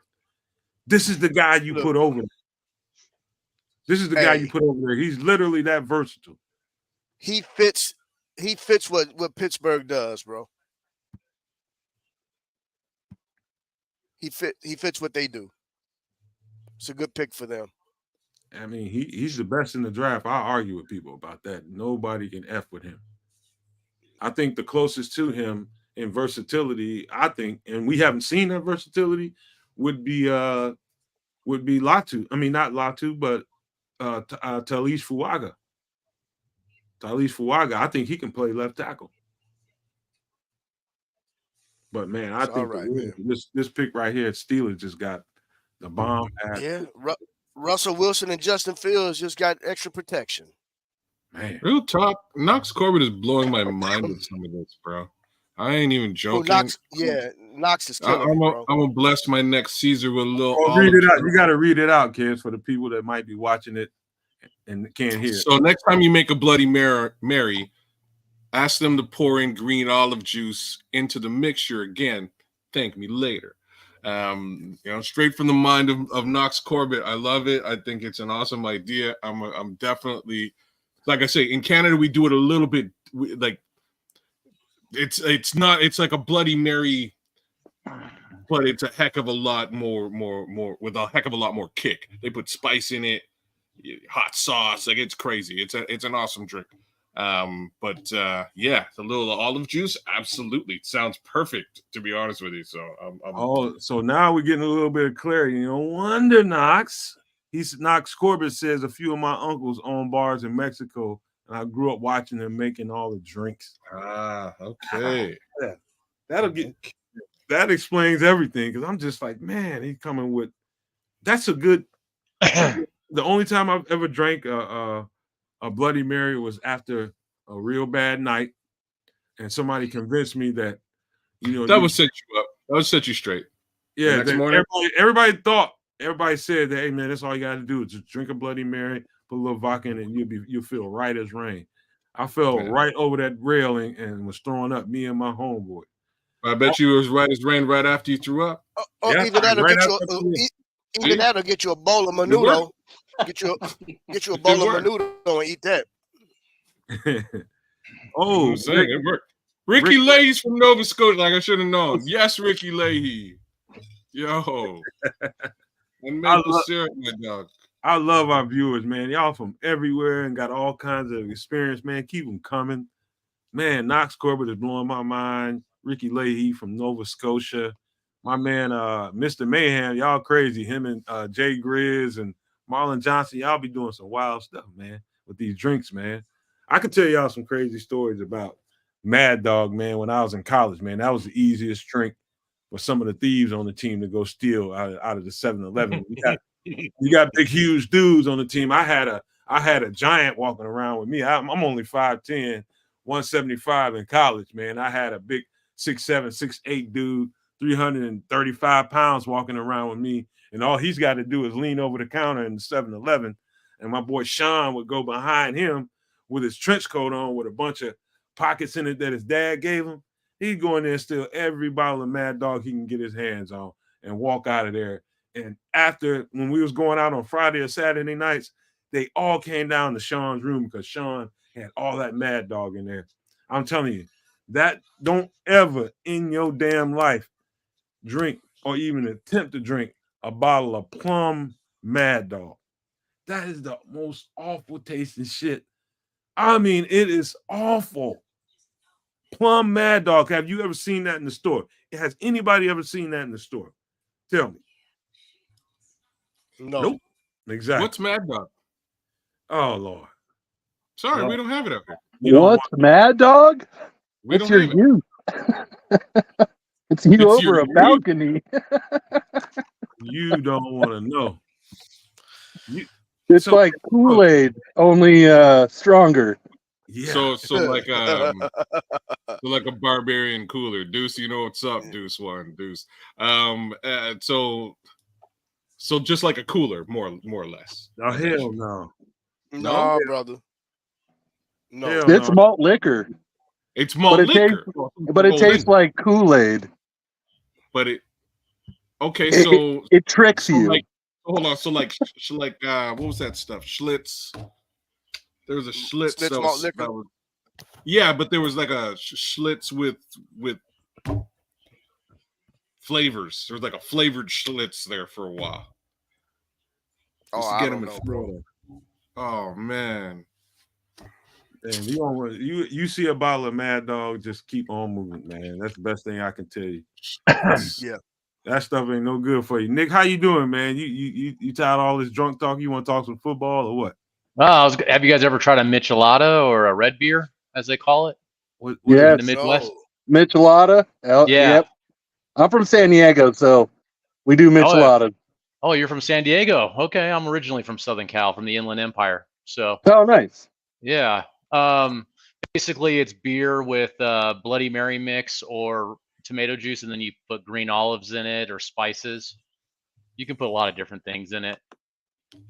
This is the guy you put over there. This is the guy you put over there. He's literally that versatile. He fits what Pittsburgh does, bro. He fits what they do. It's a good pick for them. I mean, he's the best in the draft. I argue with people about that. Nobody can F with him. I think the closest to him in versatility, and we haven't seen that versatility, would be Latu. I mean, not Latu, but Talish Fuaga. Talish Fuaga, I think he can play left tackle. But man, I think this pick right here, Steelers just got the bomb. Yeah, Russell Wilson and Justin Fields just got extra protection. Man, real talk, Knox Corbett is blowing my mind with some of this, bro. I ain't even joking. Knox is killing me, bro. I'm gonna bless my next Caesar with a little. Read it out. You got to read it out, kids, for the people that might be watching it and can't hear. So next time you make a Bloody Mary, ask them to pour in green olive juice into the mixture again. Thank me later. Straight from the mind of Knox Corbett. I love it. I think it's an awesome idea. I'm definitely, like I say, in Canada we do it a little bit like it's like a Bloody Mary, but it's a heck of a lot more with a heck of a lot more kick. They put spice in it, hot sauce, like it's crazy. It's an awesome drink. But the little olive juice, absolutely sounds perfect, to be honest with you. So so now we're getting a little bit of clarity. No wonder Knox Corbett says a few of my uncles own bars in Mexico, and I grew up watching them making all the drinks. Okay. That explains everything, because I'm just like, man, he's coming with that's a good the only time I've ever drank a Bloody Mary was after a real bad night, and somebody convinced me that that would set you up. That would set you straight. Yeah, everybody said that, hey man, that's all you got to do is just drink a Bloody Mary, put a little vodka in it, and you'll feel right as rain. I fell right over that railing and was throwing up, me and my homeboy. I bet you it was right as rain right after you threw up. Either that'll get you a bowl of menudo. Get you a bowl of menudo and eat that. It worked. Ricky Leahy's from Nova Scotia, like I should have known. Yes, Ricky Leahy. Yo. And maple syrup, my dog. I love our viewers, man. Y'all from everywhere and got all kinds of experience, man. Keep them coming. Man, Knox Corbett is blowing my mind. Ricky Leahy from Nova Scotia. My man, Mr. Mayhem, y'all crazy. Him and Jay Grizz and Marlon Johnson, y'all be doing some wild stuff, man, with these drinks, man. I could tell y'all some crazy stories about Mad Dog, man, when I was in college, man. That was the easiest drink for some of the thieves on the team to go steal out of the 7-Eleven. We got big, huge dudes on the team. I had a giant walking around with me. I'm only 5'10", 175 in college, man. I had a big 6'7", 6'8" dude, 335 pounds walking around with me. And all he's got to do is lean over the counter in the 7-Eleven. And my boy Sean would go behind him with his trench coat on with a bunch of pockets in it that his dad gave him. He'd go in there and steal every bottle of Mad Dog he can get his hands on and walk out of there And after, when we was going out on Friday or Saturday nights, they all came down to Sean's room because Sean had all that Mad Dog in there. I'm telling you, that don't ever in your damn life drink or even attempt to drink a bottle of plum Mad Dog. That is the most awful tasting shit. I mean, it is awful. Plum Mad Dog. Have you ever seen that in the store? Has anybody ever seen that in the store? Tell me. No. Nope. Exactly. What's Mad Dog? Oh Lord. Sorry, No. we don't have it up here. You don't What's Mad Dog? We It's don't your have it. youth. It's you It's over your a youth. balcony. You don't want to know. It's like Kool-Aid, only stronger. Yeah. So like like a barbarian cooler. Deuce, you know what's up, Deuce one, Deuce. So just like a cooler, more or less. Oh, hell no. No, brother. No. Hell It's no. malt liquor. It's malt liquor. But it tastes like Kool-Aid. But it okay, It- so it tricks so you. Like, hold on, so like what was that stuff? Schlitz. There was a Schlitz Schlitz that malt was, liquor? yeah, but there was like a Schlitz with flavors. There was like a flavored Schlitz there for a while. Oh, I don't know, bro. Oh man. And you see a bottle of Mad Dog, just keep on moving, man. That's the best thing I can tell you. Yeah. That stuff ain't no good for you. Nick, how you doing, man? You tired of all this drunk talk? You want to talk some football or what? Have you guys ever tried a Michelada or a red beer, as they call it? What Yes. In the Midwest? Michelada. Yeah. Yep. I'm from San Diego, so we do Michelada. Oh, you're from San Diego. Okay, I'm originally from Southern Cal, from the Inland Empire. So Oh, nice. yeah. Basically it's beer with Bloody Mary mix or tomato juice, and then you put green olives in it or spices. You can put a lot of different things in it.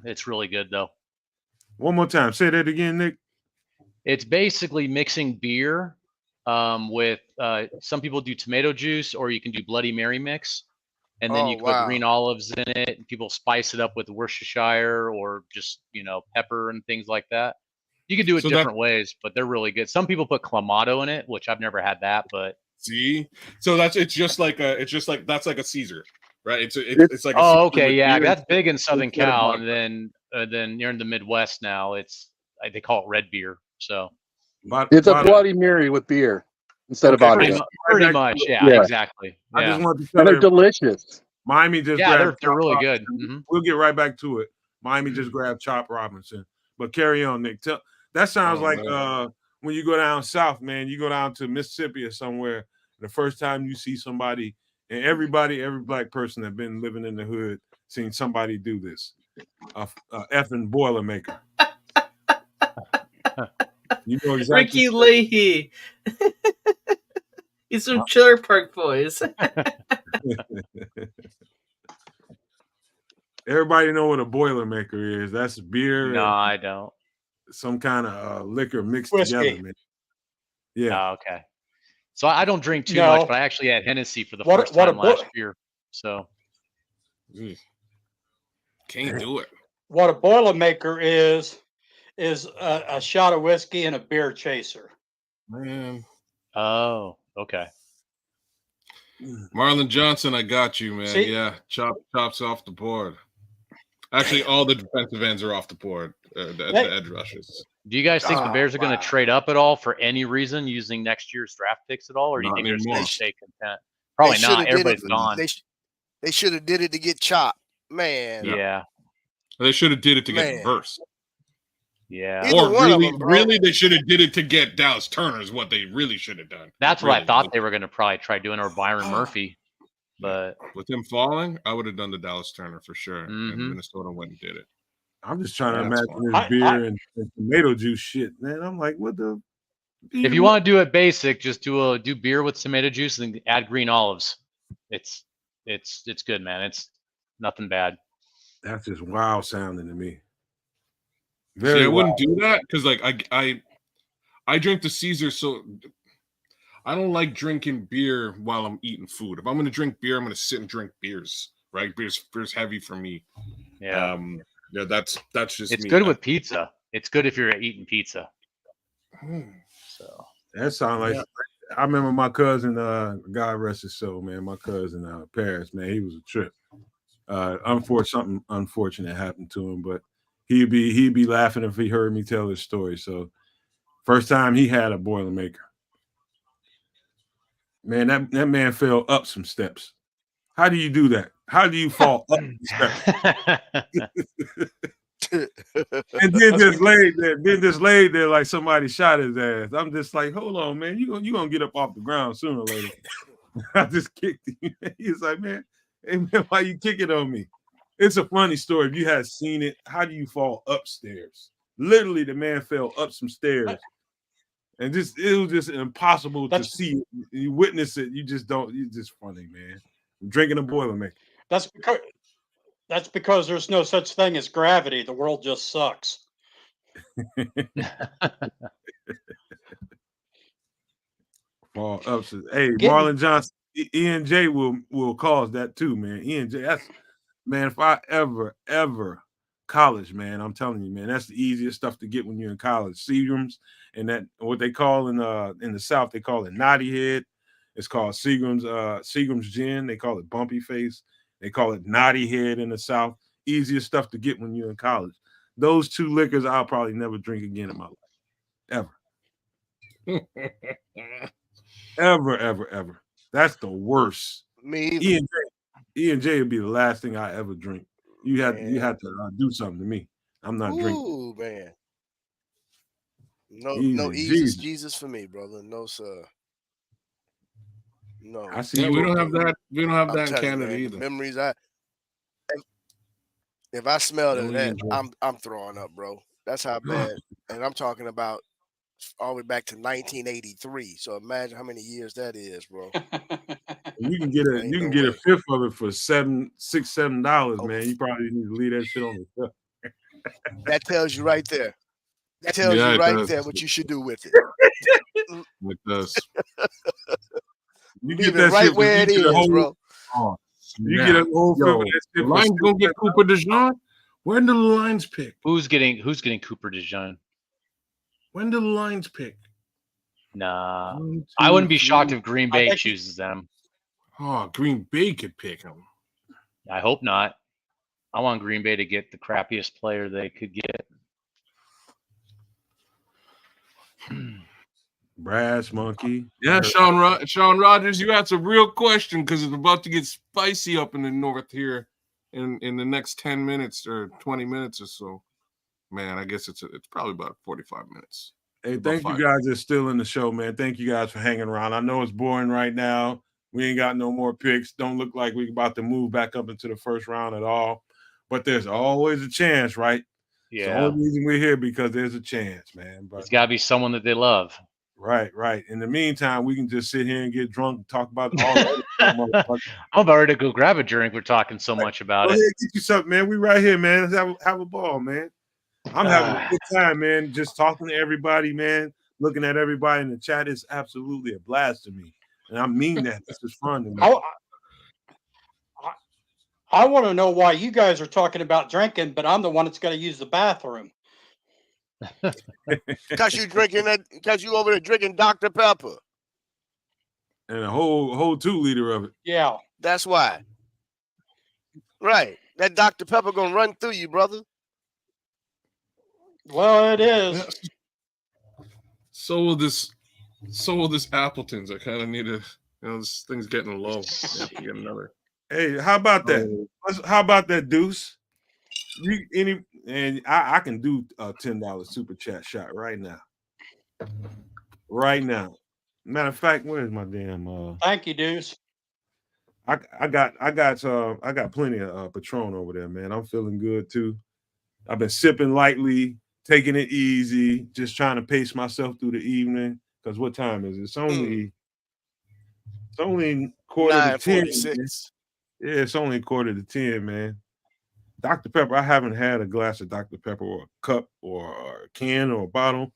It's really good though. One more time. Say that again, Nick. It's basically mixing beer with some people do tomato juice, or you can do Bloody Mary mix, and then you can put green olives in it, and people spice it up with Worcestershire or just pepper and things like that. You can do it different ways, but they're really good. Some people put clamato in it, which I've never had that, but see, so it's just like that's like a Caesar, right? It's like a oh, Caesar okay, with yeah, beer that's big in Southern instead of Cal, vodka. and then you're in the Midwest now. They call it red beer. So It's a Bloody Mary with beer instead of vodka. pretty much, yeah, exactly. Yeah. I just want to tell And they're everybody, delicious. Miami just Yeah, grabbed they're really good. Robinson. We'll get right back to it. Miami just grabbed Chop Robinson. But carry on, Nick. That sounds like when you go down south, man, you go down to Mississippi or somewhere, the first time you see somebody, and every black person that been living in the hood seen somebody do this. A effing Boilermaker. You know exactly. Ricky Leahy. He's from Trailer Park Boys. Everybody know what a Boilermaker is. That's beer. No, I don't. Some kind of liquor mixed Whiskey. together, man. Yeah. Oh, okay. So I don't drink too much, but I actually had Hennessy for the first what time a last year. So can't do it. What a Boilermaker is a shot of whiskey and a beer chaser. Man. Oh, okay. Marlon Johnson, I got you, man. See? Yeah, chops off the board. Actually, all the defensive ends are off the board. The edge rushes. Do you guys think the Bears are going to trade up at all for any reason using next year's draft picks at all, or do you think they're just going to stay content? Probably not. Everybody's gone. They should have did it to get Chop, man. Yeah. They should have did it to get Verse. Yeah. Either Or one of really, them, bro. really, they should have did it to get Dallas Turner. Is what they really should have done. That's really. what I thought they were going to probably try doing, or Byron Murphy. But with him falling, I would have done the Dallas Turner for sure. And Minnesota went and did it. I'm just trying to imagine this beer and tomato juice shit, man. I'm like, what the? If you want to do it basic, just do beer with tomato juice and add green olives. It's good, man. It's nothing bad. That's just wild sounding to me. See, I wouldn't do that because like I drink the Caesar, so I don't like drinking beer while I'm eating food. If I'm going to drink beer, I'm going to sit and drink beers right? Beer's heavy for me. Yeah. Yeah, that's just It's me. good with pizza. It's good if you're eating pizza. So that sounds like I remember my cousin, God rest his soul, man. My cousin Paris, man, he was a trip. Something unfortunate happened to him, but he'd be laughing if he heard me tell his story. So first time he had a Boilermaker. Man, that man fell up some steps. How do you do that? How do you fall up some steps? And then just laid there like somebody shot his ass. I'm just like, hold on, man. You gonna get up off the ground sooner or later. I just kicked him. He's like, man, hey man, why you kicking on me? It's a funny story. If you had seen it, how do you fall upstairs? Literally, the man fell up some stairs. And it was just impossible to see it. You witness it, you just don't, it's just funny, man. I'm drinking a Boilermaker. That's because there's no such thing as gravity. The world just sucks. Fall up. Hey, Marlon Johnson, E&J will cause that too, man. E&J, that's, man, if I ever college, man, I'm telling you, man, that's the easiest stuff to get when you're in college. Seagram's, and that what they call in the South, they call it knotty head. It's called Seagram's gin. They call it bumpy face. They call it knotty head in the South. Easiest stuff to get when you're in college. Those two liquors I'll probably never drink again in my life. Ever. Ever. That's the worst. Me either. E&J would be the last thing I ever drink. You had to do something to me. I'm not drinking. Ooh, man. No Jesus for me, brother. No, sir. No. I see. We don't have that. We don't have that in Canada either. Memories. If I smell that, I'm throwing up, bro. That's how bad. And I'm talking about all the way back to 1983. So imagine how many years that is, bro. You can get a fifth of it for $7, man. You probably need to leave that shit on the shelf. That tells you right there. That tells you right there what you should do with it. It does. You leave it right where it is, bro. Oh, you get a whole fifth of that shit. Lions gonna get Cooper DeJean. When do the Lions pick? Who's getting Cooper DeJean? When do the Lions pick? Nah, I wouldn't be shocked if Green Bay chooses them. Oh, Green Bay could pick him. I hope not. I want Green Bay to get the crappiest player they could get. Brass monkey. Yeah, Sean Rogers, you asked a real question because it's about to get spicy up in the north here in the next 10 minutes or 20 minutes or so. Man, I guess it's probably about 45 minutes. Hey, thank you guys that's still in the show, man. Thank you guys for hanging around. I know it's boring right now. We ain't got no more picks. Don't look like we're about to move back up into the first round at all. But there's always a chance, right? Yeah. It's the only reason we're here because there's a chance, man. But it's got to be someone that they love. Right. In the meantime, we can just sit here and get drunk and talk about all the other I'm about ready to go grab a drink. We're talking so much about it. Get you something, man. We right here, man. Let's have a ball, man. I'm having a good time, man. Just talking to everybody, man. Looking at everybody in the chat is absolutely a blast to me. And I mean that. This is fun to me. I want to know why you guys are talking about drinking, but I'm the one that's going to use the bathroom. Because you over there drinking Dr. Pepper. And a whole 2 liter of it. Yeah. That's why. Right. That Dr. Pepper gonna run through you, brother. Well, it is. Yeah. So will this Appleton's. I kind of need to, this thing's getting low. I have to get another. Hey, how about that? How about that, Deuce? I can do a $10 super chat shot right now. Right now. Matter of fact, where's my damn Thank you, Deuce. I got plenty of Patron over there, man. I'm feeling good too. I've been sipping lightly, taking it easy, just trying to pace myself through the evening. Because what time is it? It's only quarter to 10. Yeah, it's only quarter to 10, man. Dr. Pepper, I haven't had a glass of Dr. Pepper or a cup or a can or a bottle.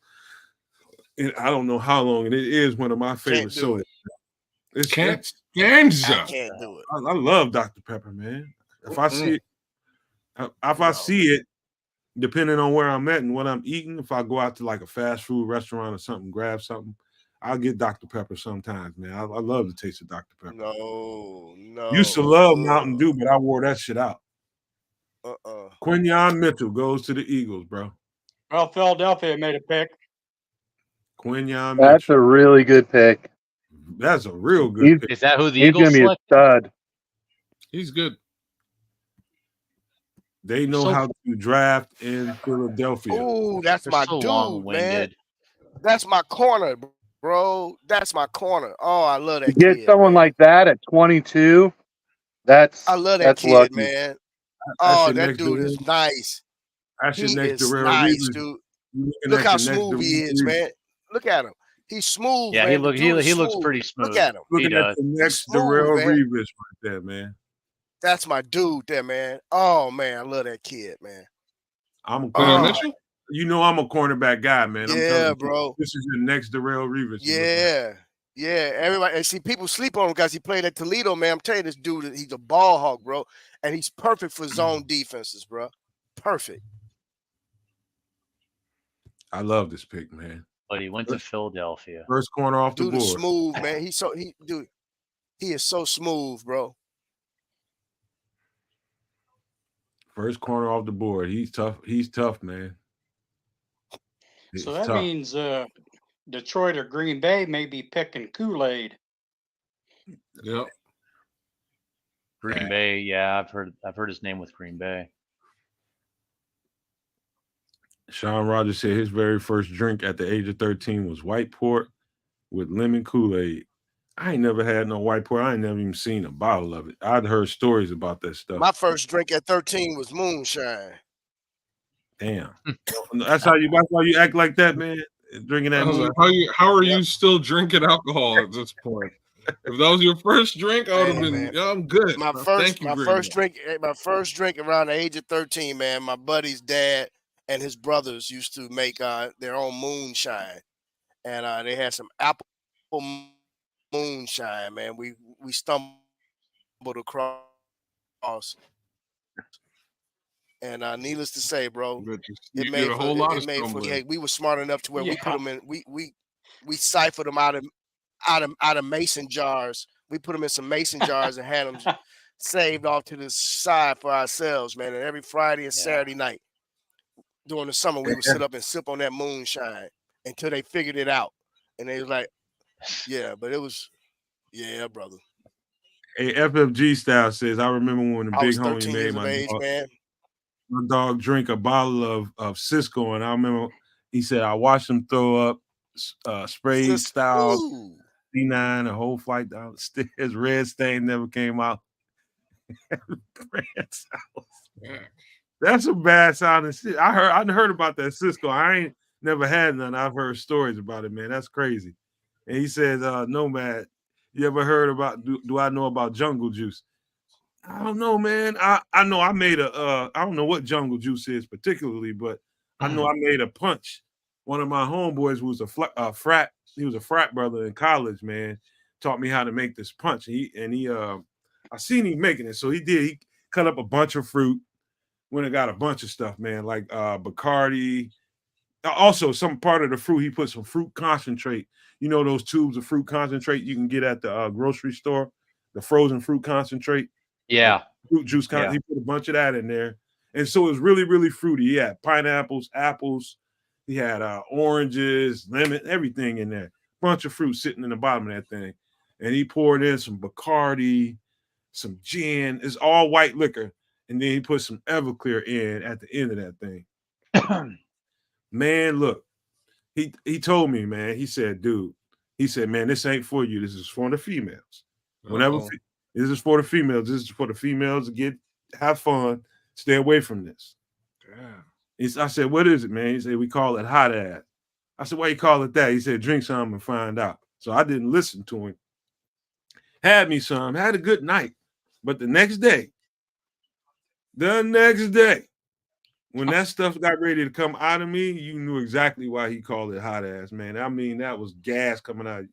And I don't know how long. And it is one of my favorite sodas. I can't do it. I love Dr. Pepper, man. If I see it, depending on where I'm at and what I'm eating, if I go out to like a fast food restaurant or something, grab something, I'll get Dr. Pepper sometimes, man. I love the taste of Dr. Pepper. No. Used to love Mountain Dew, but I wore that shit out. Quinyon Mitchell goes to the Eagles, bro. Well, Philadelphia made a pick. Quinyon That's Mitchell. a really good pick. That's a real good pick. Is that who the He's Eagles gonna be a select? stud. He's good. They know how to draft in Philadelphia. Oh, that's They're my so dude, man. long-winded. That's my corner, bro. That's my corner. Oh, I love To that get kid. someone man. like that at 22, I love that that's kid, lucky. man. That Oh, shit that next dude to is nice. That shit He next to is Rare nice, Reeves. dude. You looking Look at how your next smooth to he is, Reeves. man. Look at him. He's smooth, Yeah, man. The dude is he looks smooth. pretty Look smooth. at him. He Looking at does. the He's next smooth, Darrell man. Reeves right there, man. That's my dude there, man. Oh, man. I love that kid, man. I'm a Quinyon cornerback. Mitchell? You know I'm a cornerback guy, man. I'm telling Yeah, you, bro. this is your next Darrell Reeves. you're looking at. Yeah. Everybody, and see, people sleep on him because he played at Toledo, man. I'm telling you, this dude, he's a ball hawk, bro. And he's perfect for zone defenses, bro. Perfect. I love this pick, man. But he went to Philadelphia. First corner off the Dude is board. smooth, man. He is so smooth, bro. First corner off the board. He's tough. He's tough, man. So He's that tough. means Detroit or Green Bay may be picking Kool-Aid. Yep. Green Bay, yeah, I've heard his name with Green Bay. Sean Rogers said his very first drink at the age of 13 was white port with lemon Kool-Aid. I ain't never had no white port. I ain't never even seen a bottle of it. I'd heard stories about that stuff. My first drink at 13 was moonshine. Damn. That's how you act like that, man. Drinking that. I was like, how are you still drinking alcohol at this point? If that was your first drink, I would have been, yeah, I'm good. My first drink around the age of 13, man. My buddy's dad and his brothers used to make their own moonshine, and they had some apple moonshine, man. We stumbled across, and needless to say, bro, it made a whole lot of for stumbling. we were smart enough to where we put Yeah. them in we siphoned them out of mason jars. We put them in some mason jars and had them saved off to the side for ourselves, man. And every Friday and Saturday night during the summer, we would sit up and sip on that moonshine until they figured it out. And they was like, yeah, but it was, yeah, brother. Hey, FFG style says, I remember when the I big was homie 13 made years of age, man. my dog drink a bottle of Cisco, and I remember he said I watched him throw up sprayed style C9 a whole flight down the stairs. Red stain never came out. That's a bad sounding shit. I heard about that Cisco. I ain't never had none. I've heard stories about it, man. That's crazy. And he says, Nomad, you ever heard about do I know about jungle juice? I don't know, man. I know I made I don't know what jungle juice is particularly, but I know I made a punch. One of my homeboys was a frat. He was a frat brother in college, man. Taught me how to make this punch. I seen him making it. So he cut up a bunch of fruit. When it got a bunch of stuff, man, like Bacardi. Also, some part of the fruit, he put some fruit concentrate. You know those tubes of fruit concentrate you can get at the grocery store, the frozen fruit concentrate. Yeah. Fruit juice. Yeah. He put a bunch of that in there. And so it was really, really fruity. He had pineapples, apples. He had oranges, lemon, everything in there. Bunch of fruit sitting in the bottom of that thing. And he poured in some Bacardi, some gin. It's all white liquor. And then he put some Everclear in at the end of that thing. Man, look, he told me, man, he said, dude, he said, man, this ain't for you. This is for the females. This is for the females. This is for the females to have fun. Stay away from this. Yeah. I said, what is it, man? He said, we call it hot ass. I said, why you call it that? He said, drink some and find out. So I didn't listen to him. Had me some, had a good night. But the next day, when that stuff got ready to come out of me, you knew exactly why he called it hot ass, man. I mean, that was gas coming out.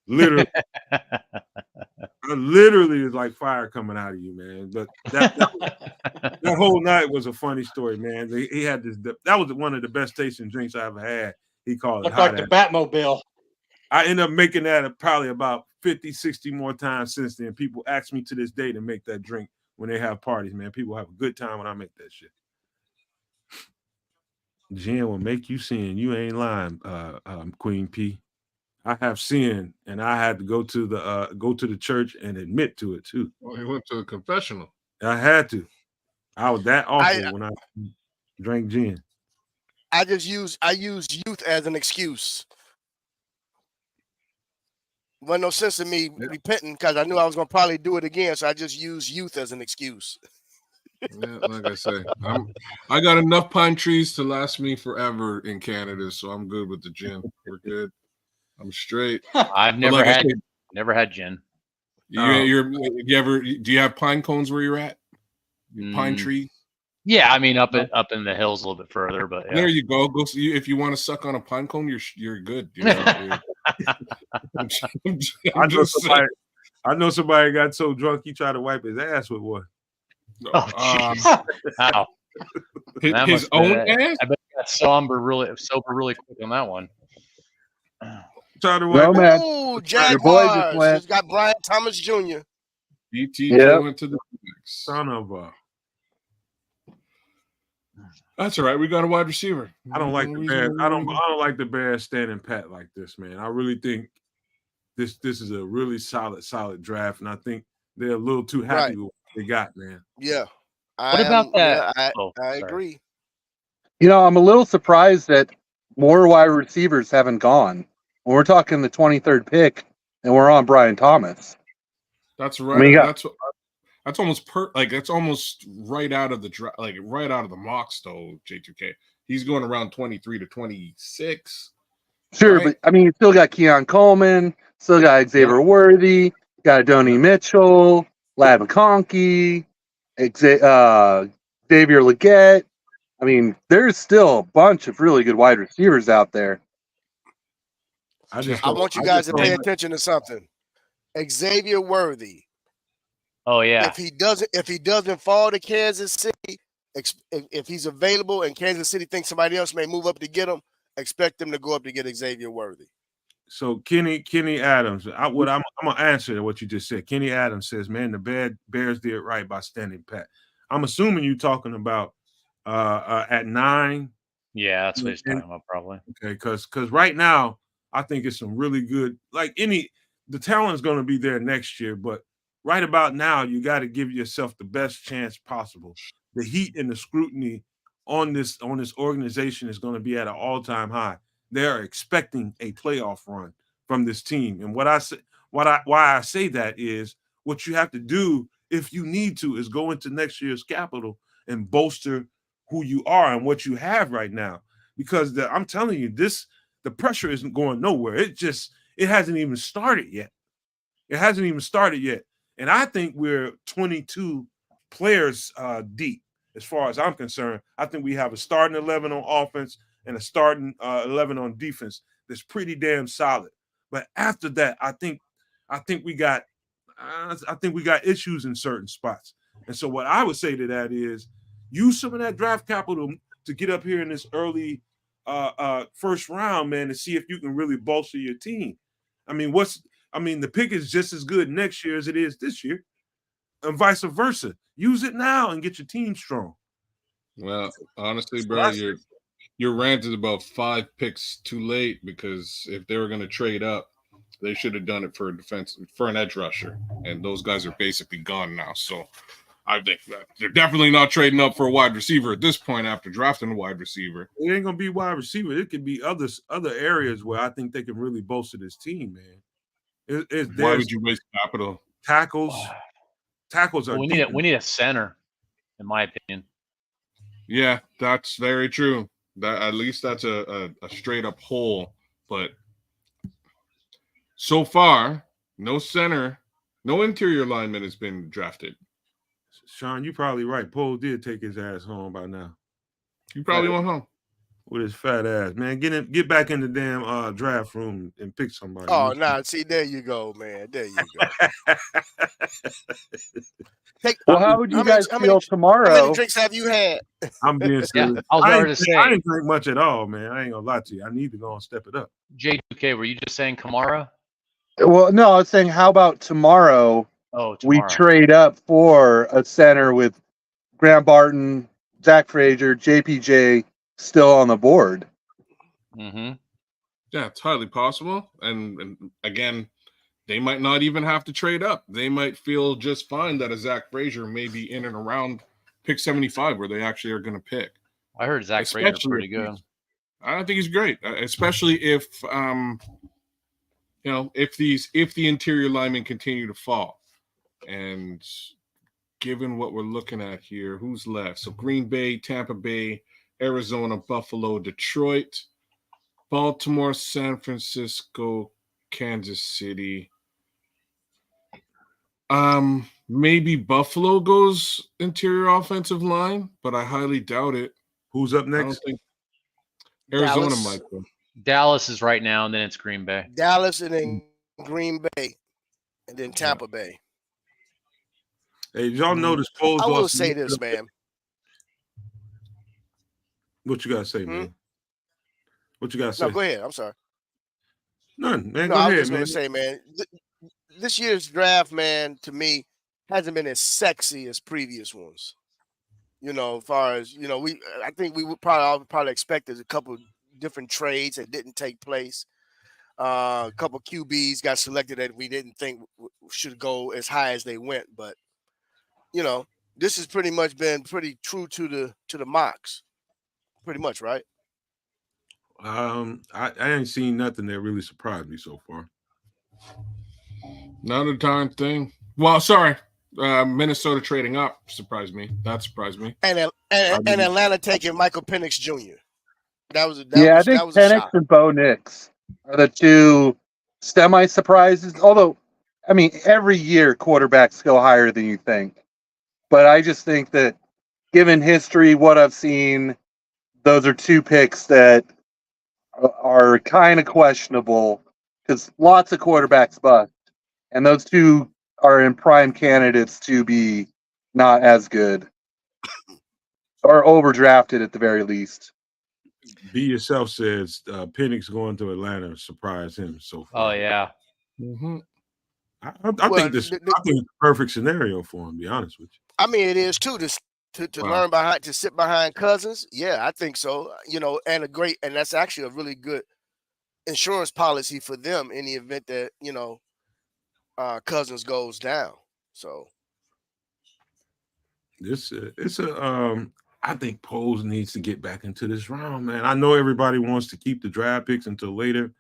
Literally. literally is like fire coming out of you, man. But that whole night was a funny story, man. He had this. That was one of the best tasting drinks I ever had. He called it Looked hot like the ass. Batmobile. I ended up making that probably about 50, 60 more times since then. People ask me to this day to make that drink when they have parties, man. People have a good time when I make that shit. Jen will make you sin. You ain't lying, Queen P. I have sinned, and I had to go to the church and admit to it too. Oh, he went to a confessional. I had to. I was that awful when I drank gin. I use youth as an excuse. Wasn't no sense in me repenting because I knew I was gonna probably do it again. So I just used youth as an excuse. Yeah, like I say, I got enough pine trees to last me forever in Canada, so I'm good with the gin. We're good. I'm straight. I've never had gin. Do you have pine cones where you're at? Pine trees? Yeah, I mean up in the hills a little bit further, but yeah. There you go. Go see if you want to suck on a pine cone, you're good. I know somebody got so drunk he tried to wipe his ass with one. Oh, jeez. Wow. His own ass? I bet he got sober really quick on that one. Oh, Jaguars. It's got Brian Thomas Jr. BTJ went to the next. Son of a. That's all right. We got a wide receiver. I don't like the Bears. I don't like the Bears standing pat like this, man. I really think this is a really solid draft, and I think they're a little too happy with what they got, man. Yeah. What about that? I agree. You know, I'm a little surprised that more wide receivers haven't gone. When we're talking the 23rd pick, and we're on Brian Thomas. That's right. I mean, that's almost that's almost right out of the right out of the mocks, though. J2K. He's going around 23 to 26. Sure, right? But I mean, you still got Keon Coleman, still got Xavier Worthy, got Adonai Mitchell, Lab McConkey, Xavier Leggett. I mean, there's still a bunch of really good wide receivers out there. I want you guys to pay attention to something. Xavier Worthy. Oh yeah. If he doesn't fall to Kansas City, if he's available and Kansas City thinks somebody else may move up to get him, expect them to go up to get Xavier Worthy. So Kenny Adams, I'm gonna answer what you just said. Kenny Adams says, "Man, the Bears did right by standing pat." I'm assuming you're talking about at 9. Yeah, that's what he's talking about, probably. Okay, because right now I think it's some really good. The talent is going to be there next year, but right about now you got to give yourself the best chance possible. The heat and the scrutiny on this organization is going to be at an all-time high. They are expecting a playoff run from this team, and why I say that is what you have to do if you need to is go into next year's capital and bolster who you are and what you have right now. Because I'm telling you, the pressure isn't going nowhere. It hasn't even started yet. It hasn't even started yet. And I think we're 22 players deep as far as I'm concerned. I think we have a starting 11 on offense and a starting 11 on defense that's pretty damn solid. But after that, I think we got issues in certain spots. And so what I would say to that is use some of that draft capital to get up here in this early first round, man, to see if you can really bolster your team. I mean, the pick is just as good next year as it is this year, and vice versa. Use it now and get your team strong. Well, honestly, bro, your rant is about 5 picks too late, because if they were going to trade up, they should have done it for an edge rusher, and those guys are basically gone now. So I think that they're definitely not trading up for a wide receiver at this point after drafting a wide receiver. It ain't gonna be wide receiver. It could be other areas where I think they can really bolster this team, man. Why would you waste capital? Tackles are. We need a center, in my opinion. Yeah, that's very true. That at least that's a straight up hole. But so far, no center, no interior lineman has been drafted. Sean, you're probably right. Poe did take his ass home by now. You probably went home. with his fat ass. Man, get back in the damn draft room and pick somebody. Oh, nah. See, there you go, man. There you go. Take Well, how would you guys how feel how many tomorrow? drinks have you had? I'm being Yeah, serious. I was I already ain't, to say, I ain't drink much at all, man. I ain't gonna lie to you. I need to go and step it up. J2K, were you just saying Kamara? Well, no, I was saying, how about tomorrow Oh, we tomorrow. trade up for a center with Grant Barton, Zach Frazier, JPJ still on the board? Mm-hmm. Yeah, it's highly possible. And again, they might not even have to trade up. They might feel just fine that a Zach Frazier may be in and around pick 75 where they actually are going to pick. I heard Zach Frazier's pretty good. I think he's great, especially if if the interior linemen continue to fall. And given what we're looking at here, who's left? So Green Bay, Tampa Bay, Arizona, Buffalo, Detroit, Baltimore, San Francisco, Kansas City. Maybe Buffalo goes interior offensive line, but I highly doubt it. Who's up I don't next? think Arizona Dallas. might go. Dallas is right now, and then it's Green Bay. Dallas and then Green Bay and then Tampa Bay. Hey, y'all notice polls? I will say this, man. What you gotta say, man? What you gotta say? No, go ahead. I'm sorry. None, man. No, Go I was ahead, just man. gonna say, man, this year's draft, man, to me, hasn't been as sexy as previous ones. You know, as far as I think we would probably expected a couple different trades that didn't take place. A couple QBs got selected that we didn't think should go as high as they went, but this has pretty much been pretty true to the mocks, pretty much, right? I ain't seen nothing that really surprised me so far. Not a darn thing. Well, sorry. Minnesota trading up surprised me. That surprised me. And Atlanta taking Michael Penix Jr. That was I think a Penix shock. and Bo Nix are the two semi surprises. Although, I mean, every year quarterbacks go higher than you think. But I just think that, given history, what I've seen, those are two picks that are kind of questionable because lots of quarterbacks bust, and those two are in prime candidates to be not as good or overdrafted at the very least. Be Yourself says Penix going to Atlanta surprised him so far. Oh yeah. Mm-hmm. I think I think it's the perfect scenario for him. To be honest with you. I mean, it is too to learn behind, to sit behind Cousins. Yeah, I think so. And that's actually a really good insurance policy for them in the event that Cousins goes down. So I think Poles needs to get back into this round, man. I know everybody wants to keep the draft picks until later.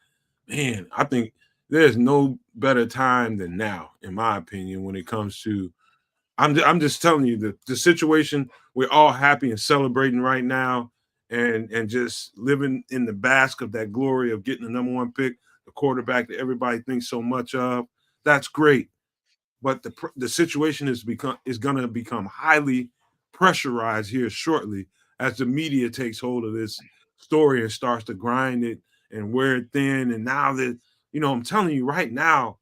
Man, I think there's no better time than now, in my opinion, when it comes to. I'm just telling you the situation. We're all happy and celebrating right now, and just living in the bask of that glory of getting the number one pick, the quarterback that everybody thinks so much of. That's great, but the situation is going to become highly pressurized here shortly as the media takes hold of this story and starts to grind it and wear it thin. And now that I'm telling you right now.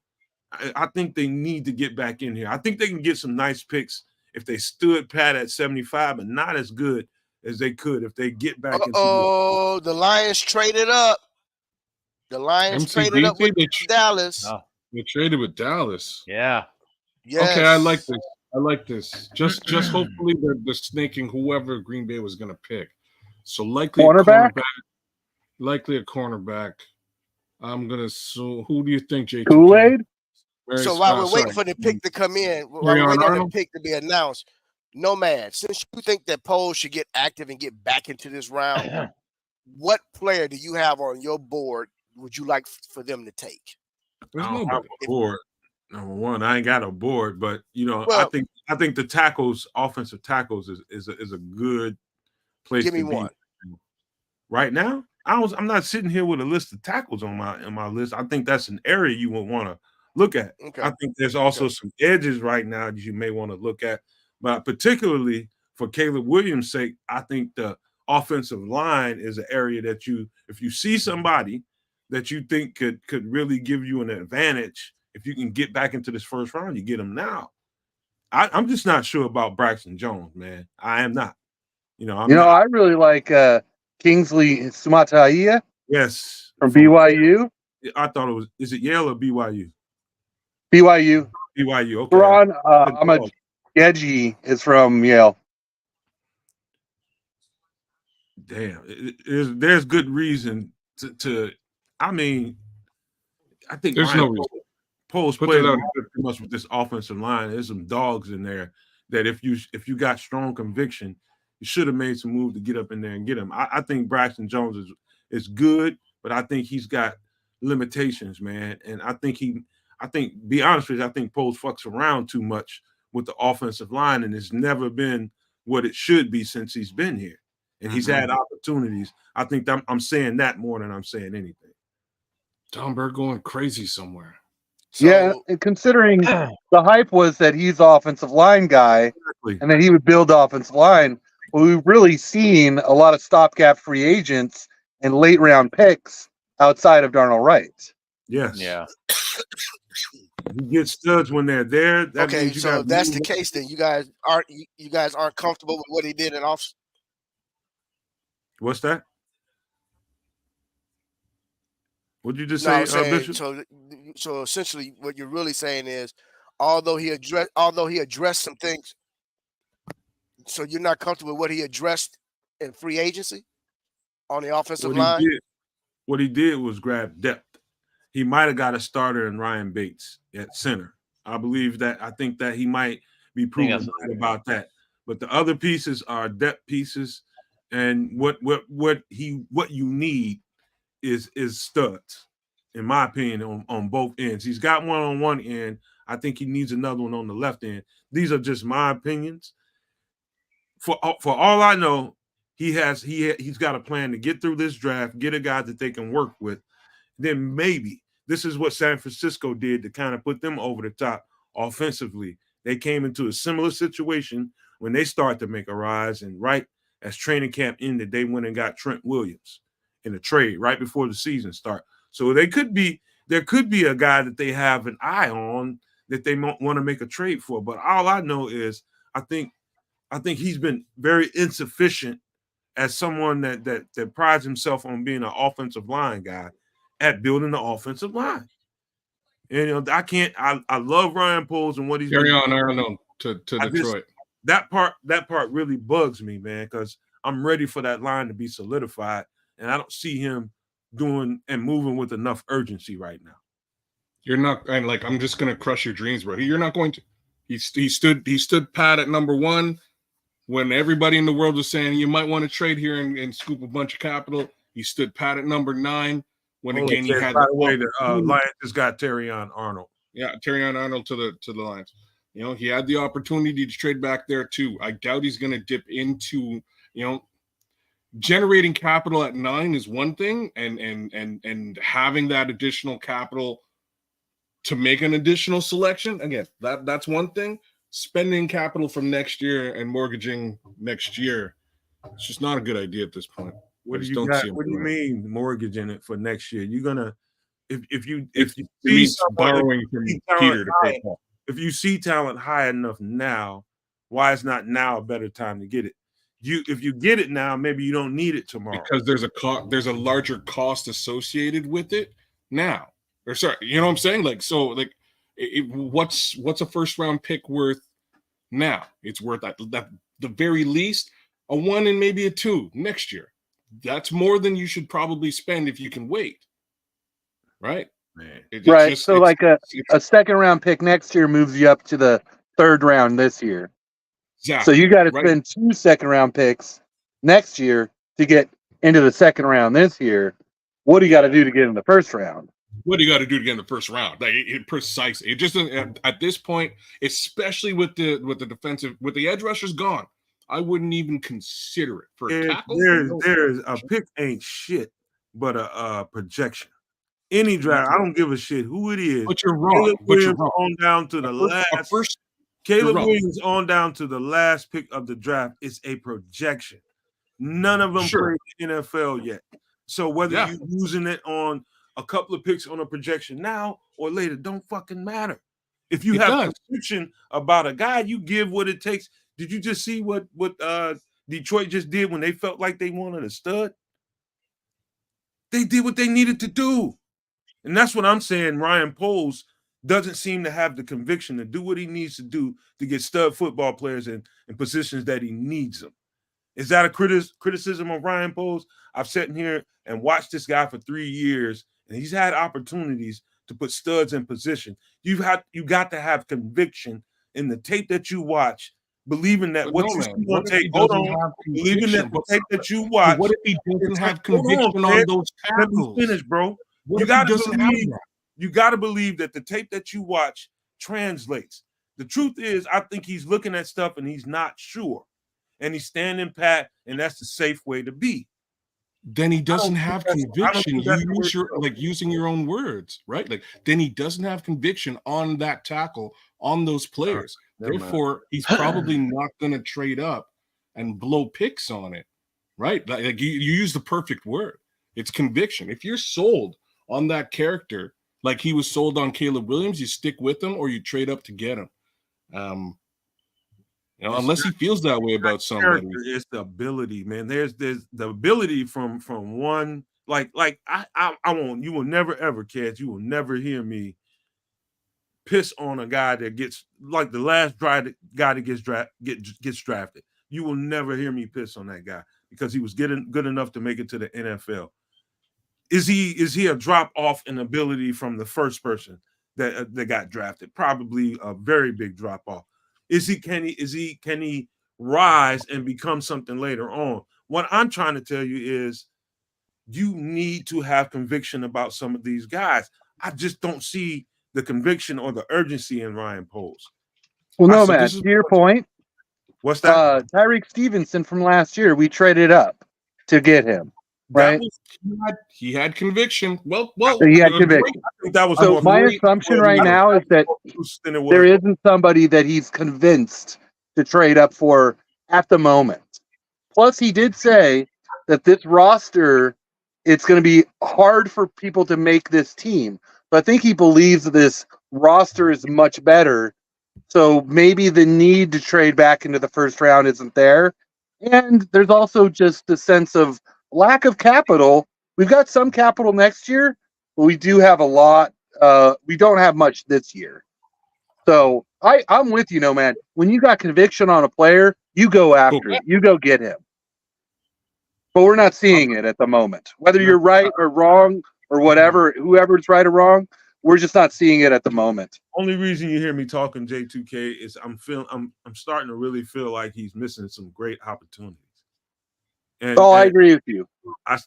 I think they need to get back in here. I think they can get some nice picks if they stood pat at 75, but not as good as they could if they get back into the Lions traded up. The Lions traded up with Dallas. Oh, they traded with Dallas. Yeah. Yes. Okay, I like this. Just hopefully they're snaking whoever Green Bay was going to pick. So likely a cornerback. I'm going to assume. Who do you think, JT? Kool-Aid? So while we're waiting for the pick to come in, while we're waiting on the pick to be announced, Nomad, since you think that Poles should get active and get back into this round, what player do you have on your board would you like for them to take? I don't have a board. Number one, I ain't got a board, but I think the offensive tackles is a good place to be. Give me one. Right now, I'm not sitting here with a list of tackles on my list. I think that's an area you would want to look at. Okay. I think there's also some edges right now that you may want to look at, but particularly for Caleb Williams' sake, I think the offensive line is an area that if you see somebody that you think could really give you an advantage, if you can get back into this first round, you get them now. I'm just not sure about Braxton Jones, man. I am not. I really like Kingsley Sumatraia Yes, from BYU. I thought it was. Is it Yale or BYU? BYU. BYU. Okay. Ron Amageji is from Yale. Damn, there's good reason to. I mean, I think there's Ryan no reason. Poles played too much with this offensive line. There's some dogs in there that if you got strong conviction, you should have made some move to get up in there and get him. I think Braxton Jones is good, but I think he's got limitations, man. And I think be honest with you, I think Poles fucks around too much with the offensive line, and it's never been what it should be since he's been here. And he's had opportunities. I think I'm saying that more than I'm saying anything. Tom Bird going crazy somewhere. Yeah, and considering the hype was that he's the offensive line guy and that he would build the offensive line, well, we've really seen a lot of stopgap free agents and late round picks outside of Darnell Wright. Yes. Yeah. You get studs when they're there. That Okay, so if that's the case, then you guys aren't comfortable with what he did in off. What's that? What'd you just No, say, Bishop? So essentially, what you're really saying is, although he addressed some things, so you're not comfortable with what he addressed in free agency on the offensive line. What he did was grab depth. He might have got a starter in Ryan Bates at center. I think that he might be proven right about that. But the other pieces are depth pieces, and what you need is studs, in my opinion, on both ends. He's got one on one end. I think he needs another one on the left end. These are just my opinions. For all I know, he's got a plan to get through this draft, get a guy that they can work with. Then maybe this is what San Francisco did to kind of put them over the top offensively. They came into a similar situation when they started to make a rise, and right as training camp ended, they went and got Trent Williams in a trade right before the season start. So there could be a guy that they have an eye on that they want to make a trade for. But all I know is I think he's been very insufficient as someone that prides himself on being an offensive line guy at building the offensive line. And I love Ryan Poles and what he's Carry on Arnold to Detroit. That part really bugs me, man, because I'm ready for that line to be solidified, and I don't see him doing and moving with enough urgency right now. You're not, and like, I'm just gonna crush your dreams, bro. You're not going to. He stood pat at number one when everybody in the world was saying you might want to trade here and scoop a bunch of capital. He stood pat at number 9 when again he had. By the way, the Lions just got Terrion Arnold. Yeah, Terrion Arnold to the Lions. You know, he had the opportunity to trade back there too. I doubt he's going to dip into, generating capital at 9 is one thing, and having that additional capital to make an additional selection, again, that's one thing. Spending capital from next year and mortgaging next year, it's just not a good idea at this point. What do you mean mortgaging it for next year? You're gonna if you see borrowing from Peter to pay Paul. If you see talent high enough now, why is not now a better time to get it? If you get it now, maybe you don't need it tomorrow. Because there's a larger cost associated with it now. Or sorry, you know what I'm saying? Like, so like what's a first round pick worth now? It's worth at the very least a 1 and maybe a 2 next year. That's more than you should probably spend if you can wait. Right? Right. So like a second round pick next year moves you up to the 3rd round this year. Exactly. So you got to spend 2 second round picks next year to get into the 2nd round this year. What do you got to do to get in the 1st round? What do you got to do to get in the 1st round? Like precisely. It just at this point, especially with the edge rushers gone, I wouldn't even consider it for a tackle. There's a pick ain't shit, but a projection. Any draft, I don't give a shit who it is. But you're wrong. Williams on down to the last. Caleb Williams on down to the last pick of the draft is a projection. None of them Sure. played the NFL yet. So whether Yeah. you're using it on a couple of picks on a projection now or later, don't fucking matter. If you It have does. conviction about a guy, you give what it takes. Did you just see what Detroit just did when they felt like they wanted a stud? They did what they needed to do. And that's what I'm saying. Ryan Poles doesn't seem to have the conviction to do what he needs to do to get stud football players in positions that he needs them. Is that a criticism of Ryan Poles? I've sat in here and watched this guy for 3 years, and he's had opportunities to put studs in position. You got to have conviction in the tape that you watch, believing that But what no, you man. see What on if tape. he Hold doesn't on, have believing that conviction? the tape that you But watch. what if he doesn't have conviction Hold on those Let me tackles? finish, bro. What You if he gotta doesn't have believe. that? You got to believe that the tape that you watch translates. The truth is, I think he's looking at stuff and he's not sure. And he's standing pat, and that's the safe way to be. Then he doesn't have I don't conviction. think You that's the way use to your go. using your own words, right? Like then he doesn't have conviction on that tackle, on those players. never mind. Therefore, he's probably not going to trade up and blow picks on it, right? Like you use the perfect word. It's conviction. If you're sold on that character, like he was sold on Caleb Williams, you stick with him or you trade up to get him. Unless he feels that way about somebody. It's the ability, man. There's the ability from one like I won't. You will never ever, Cats. You will never hear me piss on a guy that gets like the last guy that gets drafted. You will never hear me piss on that guy because he was getting good enough to make it to the NFL. Is he a drop off in ability from the first person that got drafted? Probably a very big drop off. Can he rise and become something later on? What I'm trying to tell you is you need to have conviction about some of these guys. I just don't see the conviction or the urgency in Ryan Poles. Well, no, man. To your point, what's that? Tyreek Stevenson from last year, we traded up to get him. Right? He had conviction. Well, he had conviction. I think that was so my assumption right now is that there isn't somebody that he's convinced to trade up for at the moment. Plus, he did say that this roster, it's going to be hard for people to make this team. But I think he believes this roster is much better. So maybe the need to trade back into the first round isn't there. And there's also just the sense of lack of capital. We've got some capital next year, but we do have a lot. We don't have much this year. So I'm with you, man. When you got conviction on a player, you go after it. You go get him. But we're not seeing it at the moment. Whether you're right or wrong or whatever, whoever's right or wrong, we're just not seeing it at the moment. Only reason you hear me talking J2K is I'm starting to really feel like he's missing some great opportunities. And I agree with you.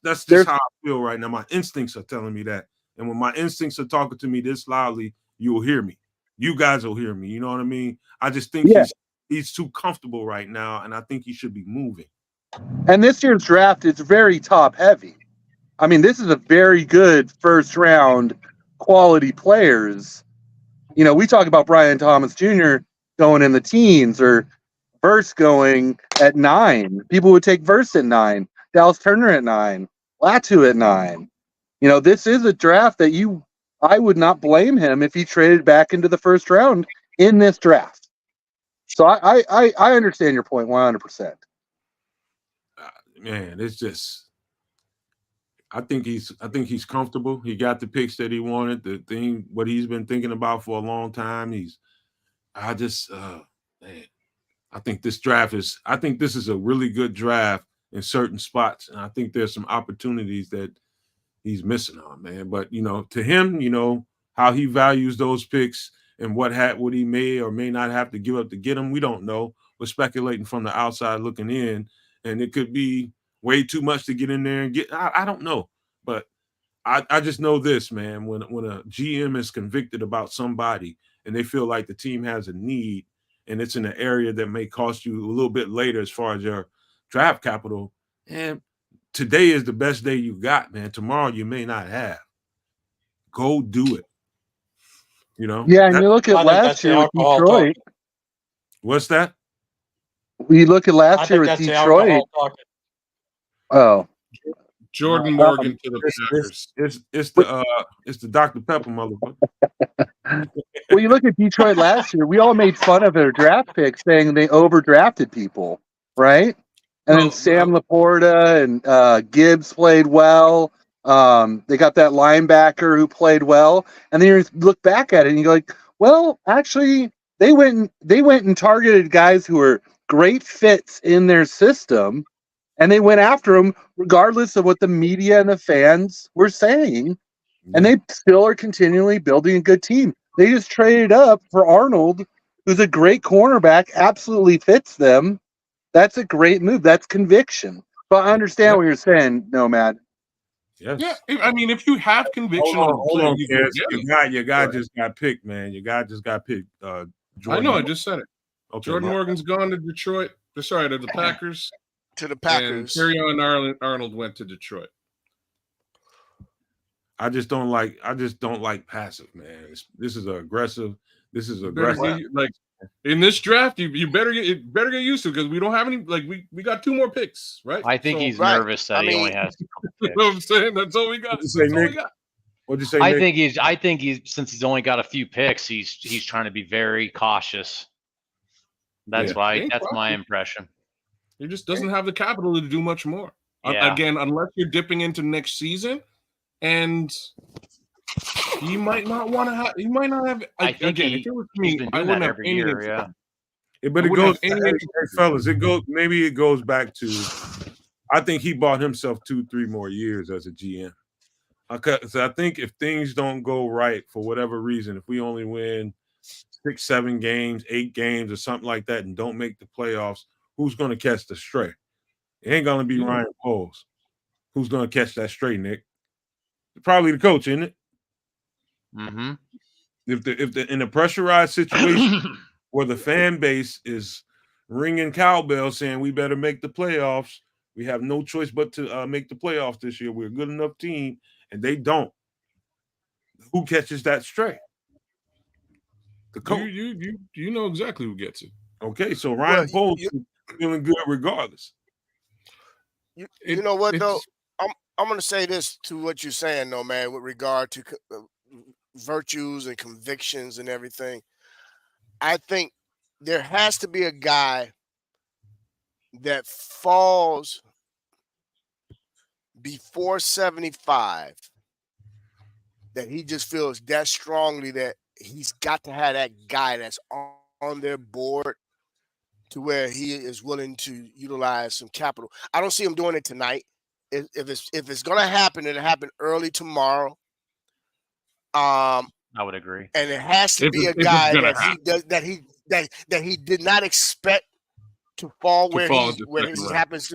That's just how I feel right now. My instincts are telling me that. And when my instincts are talking to me this loudly, you will hear me. You guys will hear me. You know what I mean? I just think he's too comfortable right now, and I think he should be moving. And this year's draft is very top heavy. I mean, this is a very good first round quality players. We talk about Brian Thomas Jr. going in the teens or Verse going at 9. People would take Verse at 9. Dallas Turner at 9. Latu at 9. This is a draft that I would not blame him if he traded back into the first round in this draft. So I understand your point 100%. Man, it's just I think he's comfortable. He got the picks that he wanted, what he's been thinking about for a long time. I think this is a really good draft in certain spots. And I think there's some opportunities that he's missing on, man. But, to him, how he values those picks and what he may or may not have to give up to get them, we don't know. We're speculating from the outside looking in, and it could be way too much to get in there and get. I don't know. But I just know this, man. When a GM is convicted about somebody and they feel like the team has a need, and it's in an area that may cost you a little bit later as far as your draft capital, and today is the best day you got, man. Tomorrow you may not have. Go do it. Yeah, and you look at last year with Detroit. What's that? You look at last year with Detroit. Oh, Jordan Morgan to the It's Packers. it's the Dr. Pepper motherfucker. well, you look at Detroit last year. We all made fun of their draft picks, saying they overdrafted people, right? And then Sam Laporta and Gibbs played well. They got that linebacker who played well, and then you look back at it and you go like, well, actually, they went and targeted guys who were great fits in their system, and they went after them regardless of what the media and the fans were saying. And they still are continually building a good team. They just traded up for Arnold, who's a great cornerback, absolutely fits them. That's a great move. That's conviction. But I understand what you're saying, Nomad. Yes. Yeah, I mean, if you have conviction on the play, you go get it. Your guy just got picked, man. Your guy just got picked. I know. I just said it. Okay, Jordan Morgan's gone to Detroit. Sorry, to the Packers. To the Packers. And Kerryon Arnold went to Detroit. I just don't like passive, man. This is aggressive. This is aggressive. Like in this draft, you better get used to it because we don't have any. Like we got 2 more picks, right? I think he's nervous that he only has. You know what I'm saying? That's all we got. What'd you say? I Nick? think he's since he's only got a few picks, he's trying to be very cautious. That's my impression. He just doesn't have the capital to do much more. Yeah. Again, unless you're dipping into next season, and he might not want to have. He might not have. I think if it was me, I wouldn't have any year. Yeah. But it goes, fellas. Maybe it goes back to. I think he bought himself 2-3 more years as a GM. So I think if things don't go right for whatever reason, if we only win 6, 7 games, 8 games, or something like that, and don't make the playoffs, who's going to catch the stray? It ain't going to be Ryan Poles. Who's going to catch that stray, Nick? Probably the coach, isn't it? Mm-hmm. If in a pressurized situation where the fan base is ringing cowbell saying we better make the playoffs, we have no choice but to make the playoffs this year. We're a good enough team, and they don't. Who catches that stray? The coach. You know exactly who gets it. Okay, so Ryan Poles is feeling good regardless. You know what though? I'm going to say this to what you're saying, though, man, with regard to virtues and convictions and everything. I think there has to be a guy that falls before 75 that he just feels that strongly that he's got to have that guy that's on their board to where he is willing to utilize some capital. I don't see him doing it tonight. If it's gonna happen, it'll happen early tomorrow. I would agree. And it has to be a guy that he did not expect to fall where he happens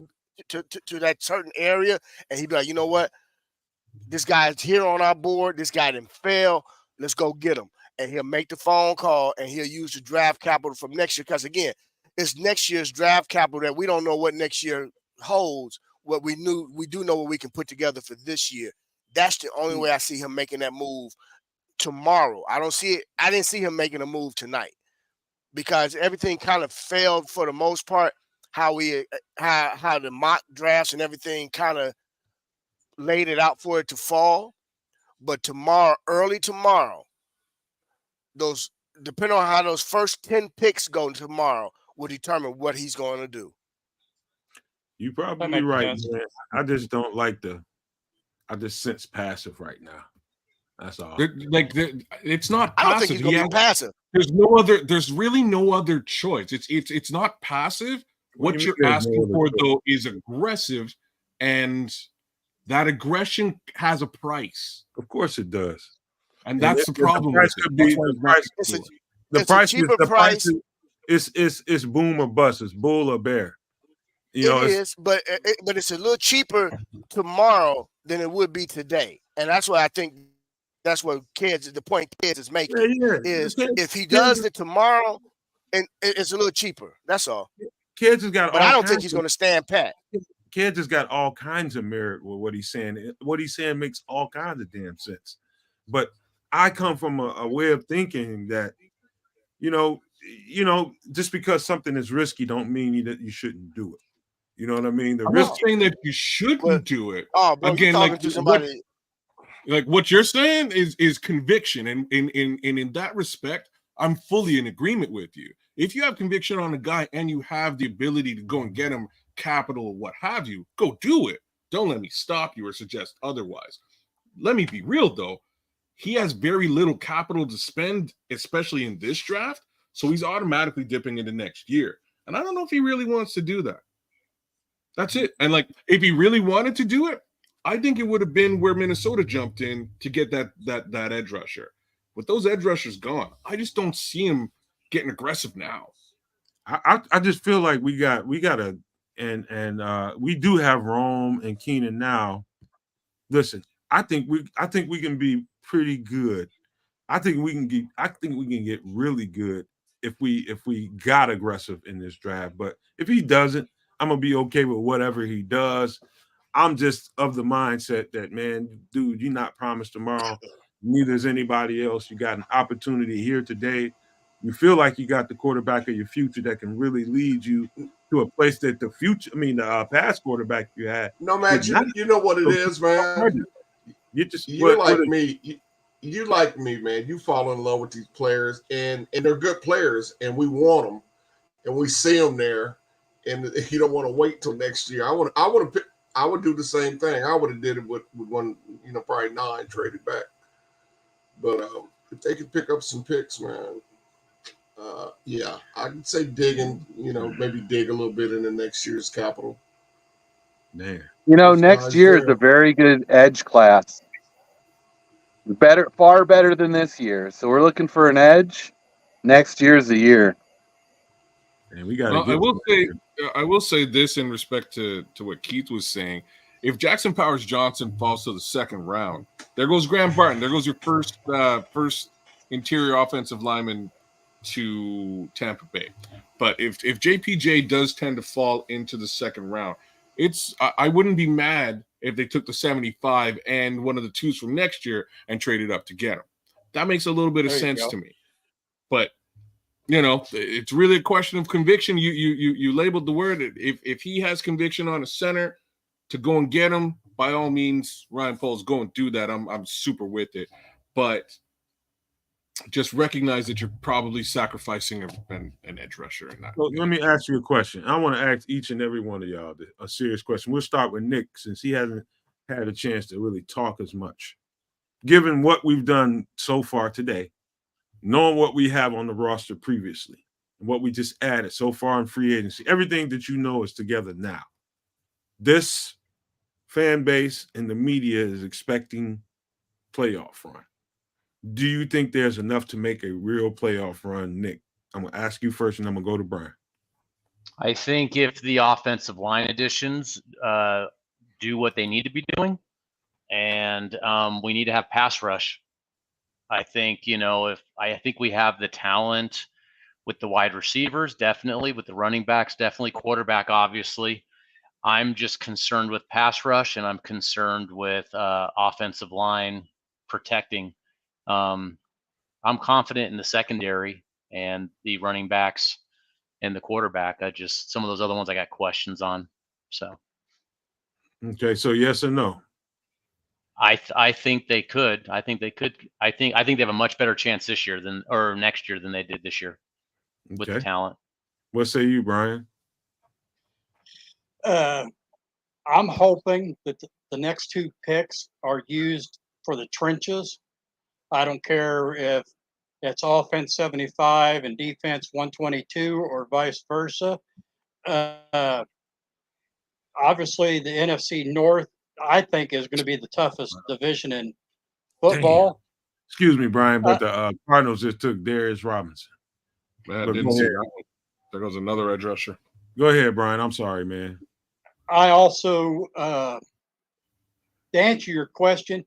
to that certain area, and he'd be like, you know what, this guy's here on our board. This guy didn't fail. Let's go get him, and he'll make the phone call and he'll use the draft capital from next year. Because again, it's next year's draft capital that we don't know what next year holds. What we do know what we can put together for this year. That's the only way I see him making that move tomorrow. I don't see it. I didn't see him making a move tonight because everything kind of failed for the most part. How the mock drafts and everything kind of laid it out for it to fall. But tomorrow, early tomorrow, depending on how those first 10 picks go tomorrow will determine what he's going to do. You're probably right, man. I just don't like I just sense passive right now. That's all. It's not passive. I don't think he's going to be passive. There's really no other choice. It's not passive. What you're asking for, though, is aggressive, and that aggression has a price. Of course it does. And that's the problem. The price is boom or bust. It's bull or bear. It is, but it's a little cheaper tomorrow than it would be today, and that's why I think that's what the point kids is making is if he does it tomorrow, and it's a little cheaper. That's all. Kids has got, but I don't think he's going to stand pat. Kids has got all kinds of merit with what he's saying. What he's saying makes all kinds of damn sense. But I come from a way of thinking that, just because something is risky don't mean that you shouldn't do it. You know what I mean? The I'm risk. not saying that you shouldn't But do it. oh, bro, you Again, talking like to what somebody? like what you're saying is conviction, and in that respect, I'm fully in agreement with you. If you have conviction on a guy and you have the ability to go and get him capital or what have you, go do it. Don't let me stop you or suggest otherwise. Let me be real though. He has very little capital to spend, especially in this draft. So he's automatically dipping into next year. And I don't know if he really wants to do that. That's it. And like, if he really wanted to do it, I think it would have been where Minnesota jumped in to get that edge rusher. With those edge rushers gone, I just don't see him getting aggressive now. I just feel like we gotta we do have Rome and Keenan now. Listen, I think we can be pretty good. I think we can get really good if we got aggressive in this draft. But if he doesn't, I'm gonna be okay with whatever he does. I'm just of the mindset that, man, dude, you're not promised tomorrow. Neither is anybody else. You got an opportunity here today. You feel like you got the quarterback of your future that can really lead you to a place that the past quarterback you had Nomad, did not. you know what it is, man. You just You're like me. You like me, man. You fall in love with these players, and they're good players, and we want them, and we see them there, and you don't want to wait till next year. I would do the same thing. I would have did it with one, probably 9 traded back. But if they could pick up some picks, man, yeah, I'd say digging, maybe dig a little bit in the next year's capital. Man. Next year is a very good edge class. Better, far better than this year. So we're looking for an edge. Next year's the year. And we got to get. I will say this in respect to what Keith was saying. If Jackson Powers Johnson falls to the second round, there goes Graham Barton. There goes your first interior offensive lineman to Tampa Bay. But if JPJ does tend to fall into the second round, I wouldn't be mad if they took the 75 and one of the 2s from next year and traded up to get him. That makes a little bit of sense to me. But it's really a question of conviction. You labeled the word. If he has conviction on a center to go and get him, by all means, Ryan Poles, go and do that. I'm super with it. But just recognize that you're probably sacrificing an edge rusher. So let me ask you a question. I want to ask each and every one of y'all a serious question. We'll start with Nick, since he hasn't had a chance to really talk as much. Given what we've done so far today, knowing what we have on the roster previously, and what we just added so far in free agency, everything that you know is together now. This fan base and the media is expecting playoff run. Do you think there's enough to make a real playoff run, Nick? I'm going to ask you first, and I'm going to go to Brian. I think if the offensive line additions do what they need to be doing, and we need to have pass rush. I think, I think we have the talent with the wide receivers, definitely, with the running backs, definitely, quarterback, obviously. I'm just concerned with pass rush, and I'm concerned with offensive line protecting. I'm confident in the secondary and the running backs and the quarterback. Some of those other ones I got questions on. So. Okay, so yes or no? I think they could. I think they they have a much better chance this year or next year than they did this year with the talent. What say you, Brian? I'm hoping that the next 2 picks are used for the trenches. I don't care if it's offense 75 and defense 122 or vice versa. Obviously, the NFC North, I think, is going to be the toughest division in football. Damn. Excuse me, Brian, but the Cardinals just took Darius Robinson. Man, didn't see that one. There goes another edge rusher. Go ahead, Brian. I'm sorry, man. I also, to answer your question,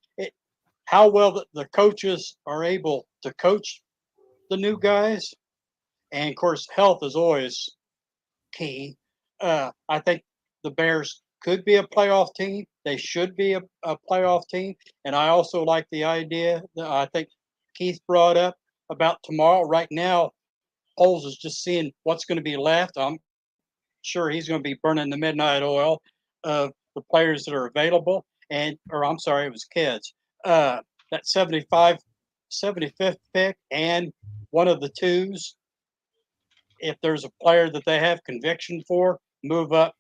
how well the coaches are able to coach the new guys, and of course, health is always key. I think the Bears could be a playoff team. They should be a playoff team. And I also like the idea that I think Keith brought up about tomorrow. Right now, Poles is just seeing what's going to be left. sure he's going to be burning the midnight oil of the players that are available. Or I'm sorry, it was kids. That 75th pick and one of the twos, if there's a player that they have conviction for, move up,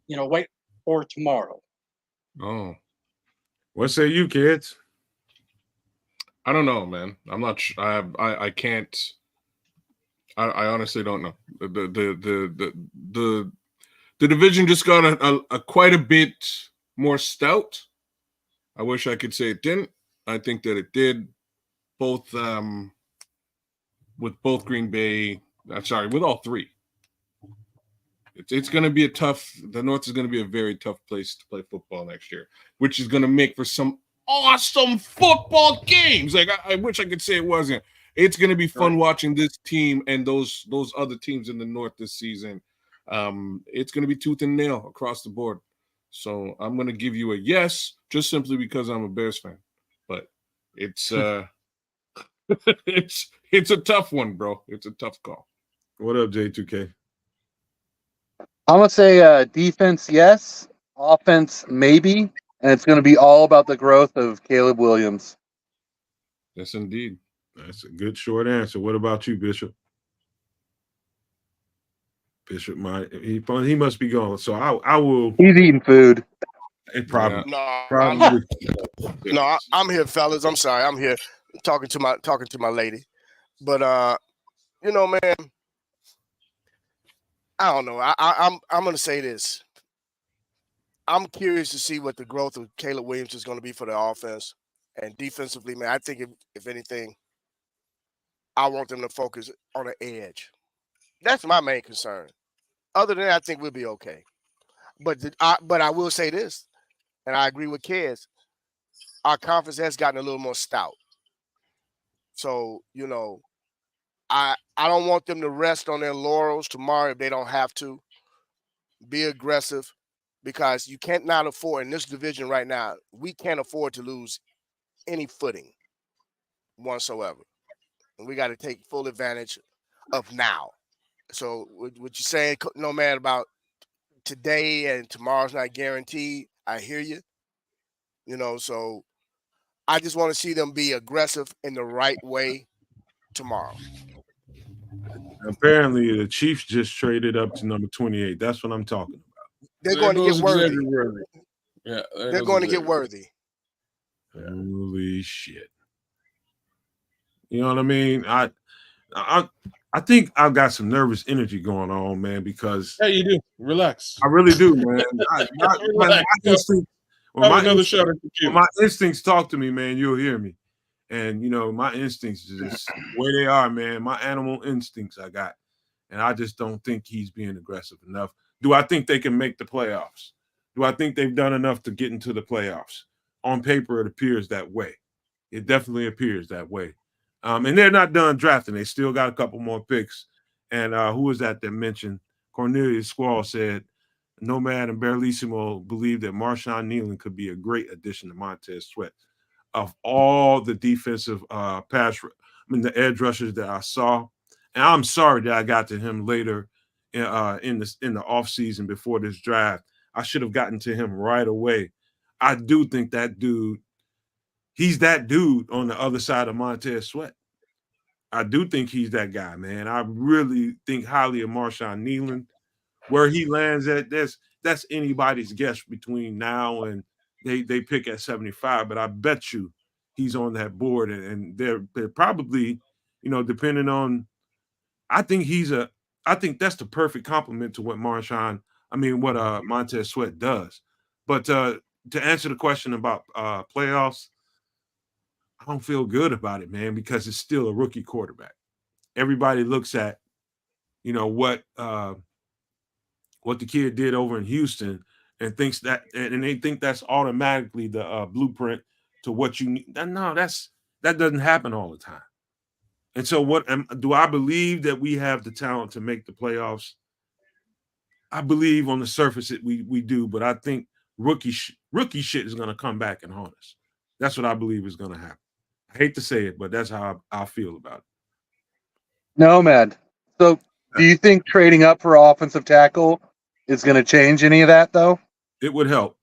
wait for tomorrow. Oh, what say you, kids? I don't know, man. I'm not. I can't. I honestly don't know. The division just got a quite a bit more stout. I wish I could say it didn't. I think that it did. Both with both Green Bay. Sorry, with all three. It's going to be a tough. The North is going to be a very tough place to play football next year, which is going to make for some awesome football games. Like I wish I could say it wasn't. It's going to be fun watching this team and those other teams in the North this season. It's going to be tooth and nail across the board. So I'm going to give you a yes, just simply because I'm a Bears fan. But it's it's a tough one, bro. It's a tough call. What up, J2K? I'm gonna say defense, yes. Offense, maybe. And it's gonna be all about the growth of Caleb Williams. Yes, indeed. That's a good short answer. What about you, Bishop? Bishop he must be gone. So I will. He's eating food. It probably. No, I'm here, fellas. I'm sorry, I'm here talking to my lady. But man, I don't know. I'm gonna say this. I'm curious to see what the growth of Caleb Williams is going to be for the offense and defensively, man. I think if anything, I want them to focus on the edge. That's my main concern. Other than that, I think we'll be okay. But I will say this, and I agree with Kez. Our conference has gotten a little more stout. So, I don't want them to rest on their laurels tomorrow if they don't have to. Be aggressive, because you can't not afford in this division right now. We can't afford to lose any footing whatsoever. And we got to take full advantage of now. So what you're saying, Nomad, about today and tomorrow's not guaranteed, I hear you. So I just want to see them be aggressive in the right way tomorrow. Apparently, the Chiefs just traded up to number 28. That's what I'm talking about. They're going to get worthy. Yeah, they're going to get worthy. Holy shit! You know what I mean? I think I've got some nervous energy going on, man. Because yeah, you do. Relax. I really do, man. My instincts talk to me, man. You'll hear me. And my instincts is just where they are, man. My animal instincts I got. And I just don't think he's being aggressive enough. Do I think they can make the playoffs? Do I think they've done enough to get into the playoffs? On paper, it appears that way. It definitely appears that way. And they're not done drafting. They still got a couple more picks. And who was that mentioned? Cornelius Squall said, Nomad and Barlissimo believe that Marshawn Nealon could be a great addition to Montez Sweat. Of all the defensive the edge rushers that I saw, and I'm sorry that I got to him later in the offseason before this draft. I should have gotten to him right away. I do think that dude, he's that dude on the other side of Montez Sweat. I do think he's that guy, man. I really think highly of Marshawn Nealon. Where he lands at, that's anybody's guess between now and they pick at 75, but I bet you he's on that board, and they're probably, depending on. I think that's the perfect complement to what Montez Sweat does. But to answer the question about playoffs, I don't feel good about it, man, because it's still a rookie quarterback. Everybody looks at, what the kid did over in Houston and thinks that, and they think that's automatically the blueprint to what you need. No, that doesn't happen all the time. And so do I believe that we have the talent to make the playoffs? I believe on the surface we do, but I think rookie shit is going to come back and haunt us. That's what I believe is going to happen. I hate to say it, but that's how I feel about it. Nomad. So Do you think trading up for offensive tackle is going to change any of that, though? It would help.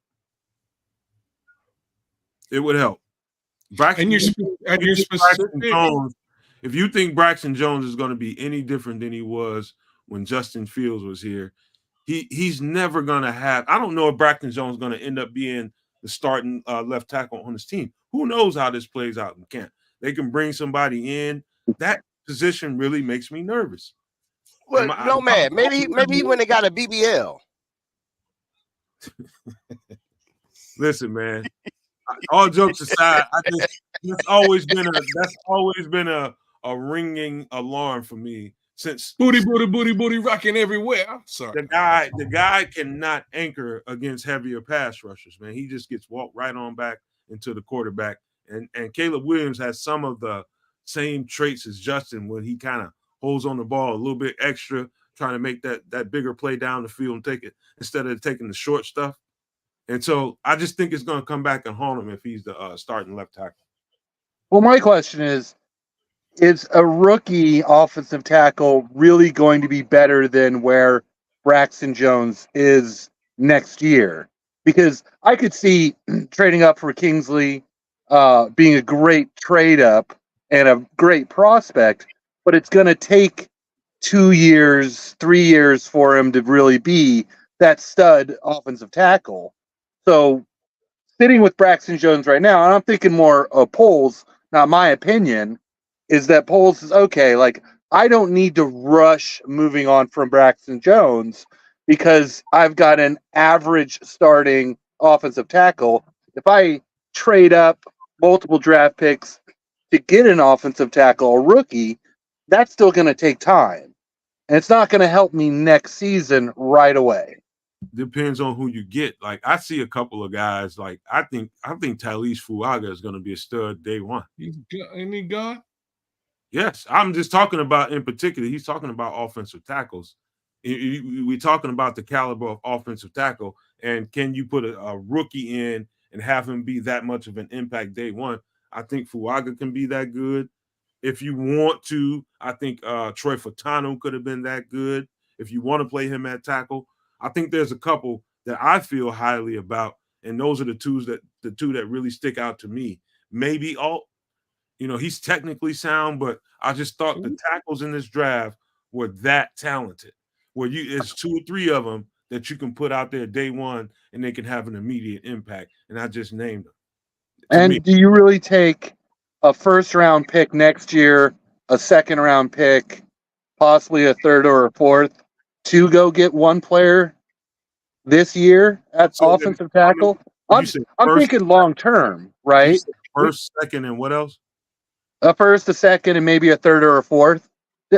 It would help. And you're specific. If you think Braxton Jones is going to be any different than he was when Justin Fields was here, he's never going to have. I don't know if Braxton Jones is going to end up being the starting left tackle on his team. Who knows how this plays out in camp? They can bring somebody in. That position really makes me nervous. Well, Nomad, maybe he went and got a BBL. Listen, man. All jokes aside, that's always been a ringing alarm for me since booty rocking everywhere. Sorry, the guy cannot anchor against heavier pass rushers, man. He just gets walked right on back into the quarterback. And Caleb Williams has some of the same traits as Justin when he kind of holds on the ball a little bit extra, trying to make that bigger play down the field and take it instead of taking the short stuff. And so I just think it's going to come back and haunt him if he's the starting left tackle. Well, my question is a rookie offensive tackle really going to be better than where Braxton Jones is next year? Because I could see trading up for Kingsley being a great trade up and a great prospect, but it's going to take 2 years, 3 years for him to really be that stud offensive tackle. So sitting with Braxton Jones right now, and I'm thinking more of Poles, not my opinion, is that Poles is okay. Like, I don't need to rush moving on from Braxton Jones because I've got an average starting offensive tackle. If I trade up multiple draft picks to get an offensive tackle, a rookie, that's still going to take time. And it's not going to help me next season right away. Depends on who you get. Like, I see a couple of guys. Like, I think Talise Fuaga is going to be a stud day one. Ain't he gone? Yes, I'm just talking about in particular. He's talking about offensive tackles. We're talking about the caliber of offensive tackle, and can you put a rookie in and have him be that much of an impact day one? I think Fuaga can be that good. If you want to, I think Troy Fatano could have been that good. If you want to play him at tackle, I think there's a couple that I feel highly about, and those are the two that really stick out to me. Maybe Alt, he's technically sound, but I just thought the tackles in this draft were that talented. Where it's 2 or 3 of them that you can put out there day one, and they can have an immediate impact. And I just named them. And do you really take a first-round pick next year, a second-round pick, possibly a third or a fourth, to go get one player this year at offensive tackle? I'm thinking long-term, right? First, second, and what else? A first, a second, and maybe a third or a fourth.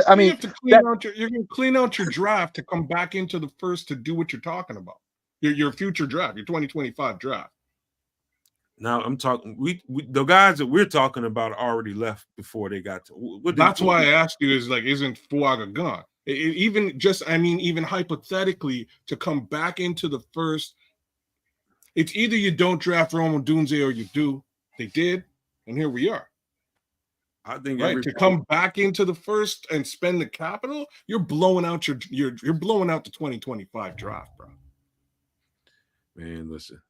I mean, you're going to clean out your draft to come back into the first to do what you're talking about. Your future draft, your 2025 draft. Now I'm talking. We the guys that we're talking about already left before they got to. That's why I asked you. Is like, isn't Fuaga gone? Even hypothetically, to come back into the first, it's either you don't draft Rome Odunze or you do. They did, and here we are. I think to come back into the first and spend the capital, you're blowing out you're blowing out the 2025 draft, bro. Man, listen.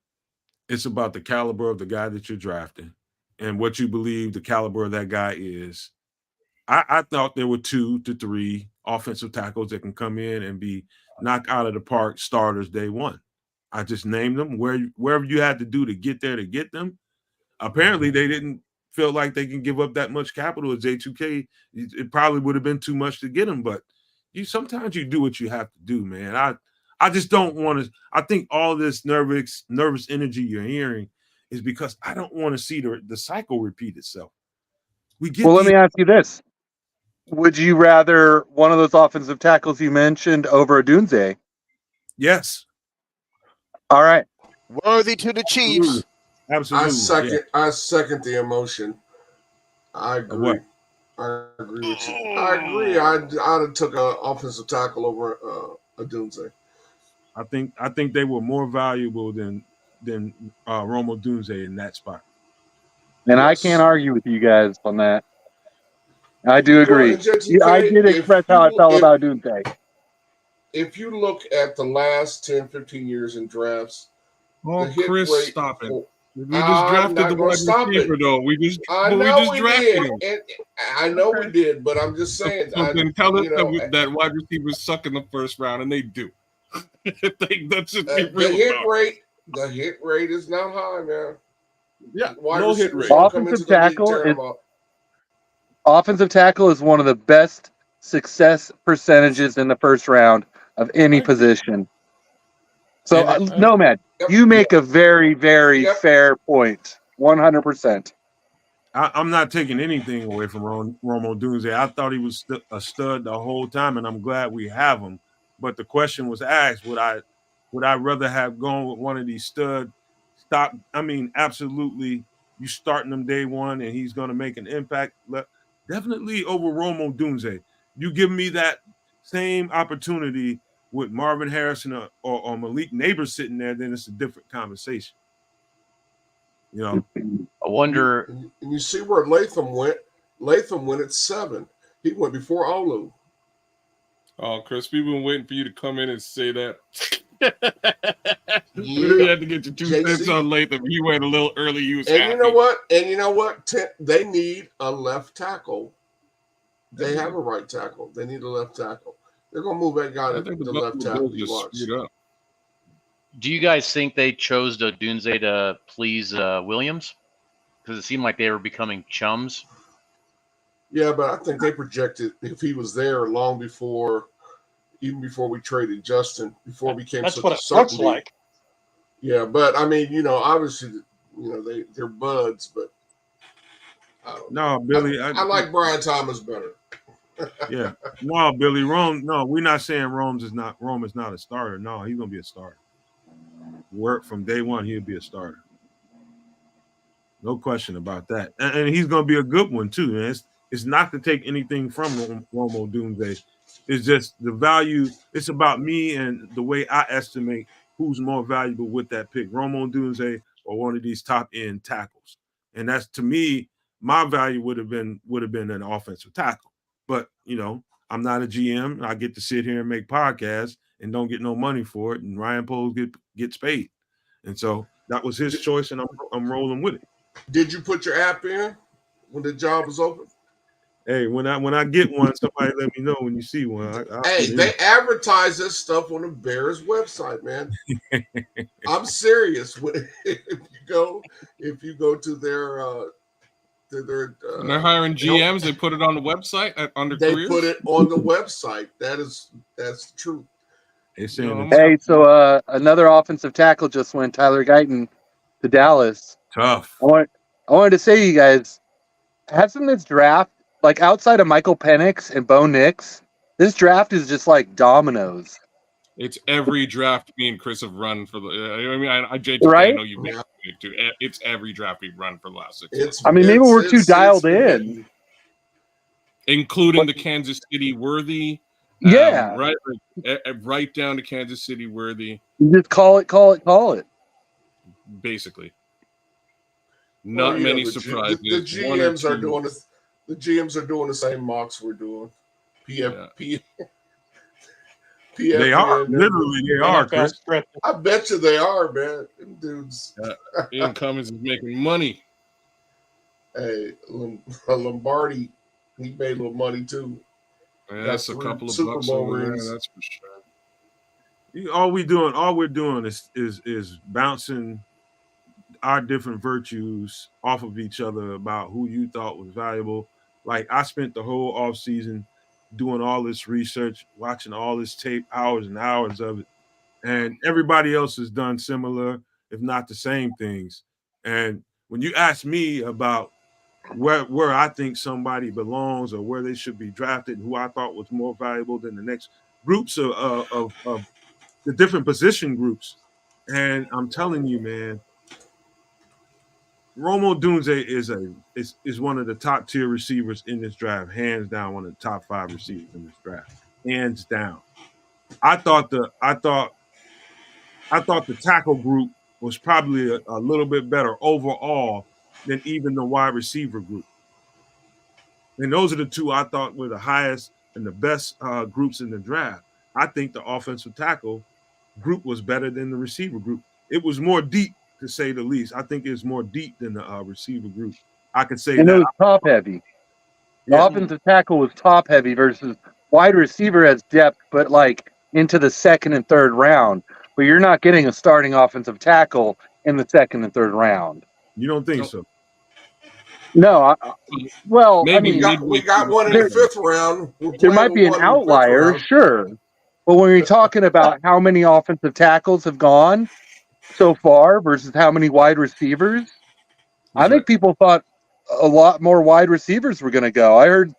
It's about the caliber of the guy that you're drafting and what you believe the caliber of that guy is. I thought there were 2 to 3 offensive tackles that can come in and be knocked out of the park starters day one. I just named them wherever you had to do to get there to get them. Apparently, they didn't feel like they can give up that much capital at J2K. It probably would have been too much to get them, but sometimes you do what you have to do, man. I just don't want to. I think all this nervous energy you're hearing is because I don't want to see the cycle repeat itself. Let me ask you this: would you rather one of those offensive tackles you mentioned over Odunze? Yes. All right. Worthy to the Chiefs. Absolutely. I second the emotion. I agree. I agree with you. I agree. I'd have took an offensive tackle over Odunze. I think they were more valuable than Rome Odunze in that spot. And yes. I can't argue with you guys on that. I do agree. Well, Judge, Yeah, I did express how I felt about Doomsday. if you look at the last 10, 15 years in drafts, Oh, the hit Chris, rate. stop it. For, We just I'm drafted not the going to wide stop receiver, it. though. We I know just we drafted did, him. and I know Okay. we did, but I'm just saying. So then tell us that wide receivers suck in the first round, and they do. Let's just be real The hit rate is not high, man. Yeah, Wide low hit receivers rate. don't come into the league tearing them up. Offensive tackle is one of the best success percentages in the first round of any position. So, Nomad, you make a very, very fair point. 100%. I'm not taking anything away from Romo Dunze. I thought he was a stud the whole time, and I'm glad we have him. But the question was asked: would I rather have gone with one of these stud? Stop. I mean, absolutely. You starting him day one, and he's going to make an impact. Definitely over Romo Dunze. You give me that same opportunity with Marvin Harrison or Malik Neighbors sitting there, then it's a different conversation. You know, I wonder. And you see where Latham went. Latham went at 7. He went before Olu. Oh, Chris, we've been waiting for you to come in and say that. Yeah. We had to get your 2 cents on Latham. He went a little early. He was and happy. you know what? They need a left tackle. They have a right tackle. They need a left tackle. They're going to move that guy to the left tackle. You watch. Do you guys think they chose Dunze to please Williams? Because it seemed like they were becoming chums. Yeah, but I think they projected if he was there long before, even before we traded Justin, before we became such a certainty. That's what it looks like. Yeah, but I mean, obviously, they're buds, but no, Billy. I like Brian Thomas better. Yeah, no, Billy. Rome. No, we're not saying Rome is not a starter. No, he's gonna be a starter. Work from day one, he'll be a starter. No question about that, and he's gonna be a good one too. Man, it's not to take anything from Romo Dunze. It's just the value. It's about me and the way I estimate who's more valuable with that pick, Romo Dunze or one of these top end tackles. And that's, to me, my value would have been an offensive tackle. But I'm not a GM. I get to sit here and make podcasts and don't get no money for it. And Ryan Poles gets paid, and so that was his choice, and I'm rolling with it. Did you put your app in when the job was open? Hey, when I get one, somebody let me know when you see one. They advertise this stuff on the Bears website, man. I'm serious. If you go to their when they're hiring GMs, they put it on the website under they careers? put it on the website. That's the truth. Hey, so another offensive tackle just went, Tyler Guyton, to Dallas. Tough. I wanted to say to you guys, hasn't this draft, like outside of Michael Penix and Bo Nix, this draft is just like dominoes. It's every draft me and Chris have run for the. JTK, right? I know you've been it too. It's every draft we've run for the last 6 months. Maybe we're too dialed in, including the Kansas City Worthy. Yeah, right down to Kansas City Worthy. You just call it. Basically, not many surprises. The GMs are doing this. The GMs are doing the same mocks we're doing. PFP. They are literally. They are, Chris. I bet you they are, man. Them dudes. Ian Cummins is making money. Hey, Lombardi, he made a little money too. Yeah, that's a couple of Super Bowl rings. That's for sure. All we're doing is bouncing our different virtues off of each other about who you thought was valuable. Like, I spent the whole off season doing all this research, watching all this tape, hours and hours of it. And everybody else has done similar, if not the same things. And when you ask me about where I think somebody belongs or where they should be drafted, who I thought was more valuable than the next groups of the different position groups. And I'm telling you, man, Romo Dunze is one of the top tier receivers in this draft, hands down, one of the top 5 receivers in this draft, hands down. I thought the tackle group was probably a little bit better overall than even the wide receiver group. And those are the two I thought were the highest and the best groups in the draft. I think the offensive tackle group was better than the receiver group. It was more deep, to say the least. I think it's more deep than the receiver group. I could say And it that. was top heavy. The Yeah. offensive tackle was top heavy versus wide receiver has depth, but like into the second and third round. But you're not getting a starting offensive tackle in the second and third round. You don't think Nope. so? No, well, I Maybe mean, We got one in the 5th round. We're there playing might with be an one in the 5th outlier, round. sure. But when you're talking about how many offensive tackles have gone so far versus how many wide receivers, I That's think right. people thought a lot more wide receivers were going to go. I heard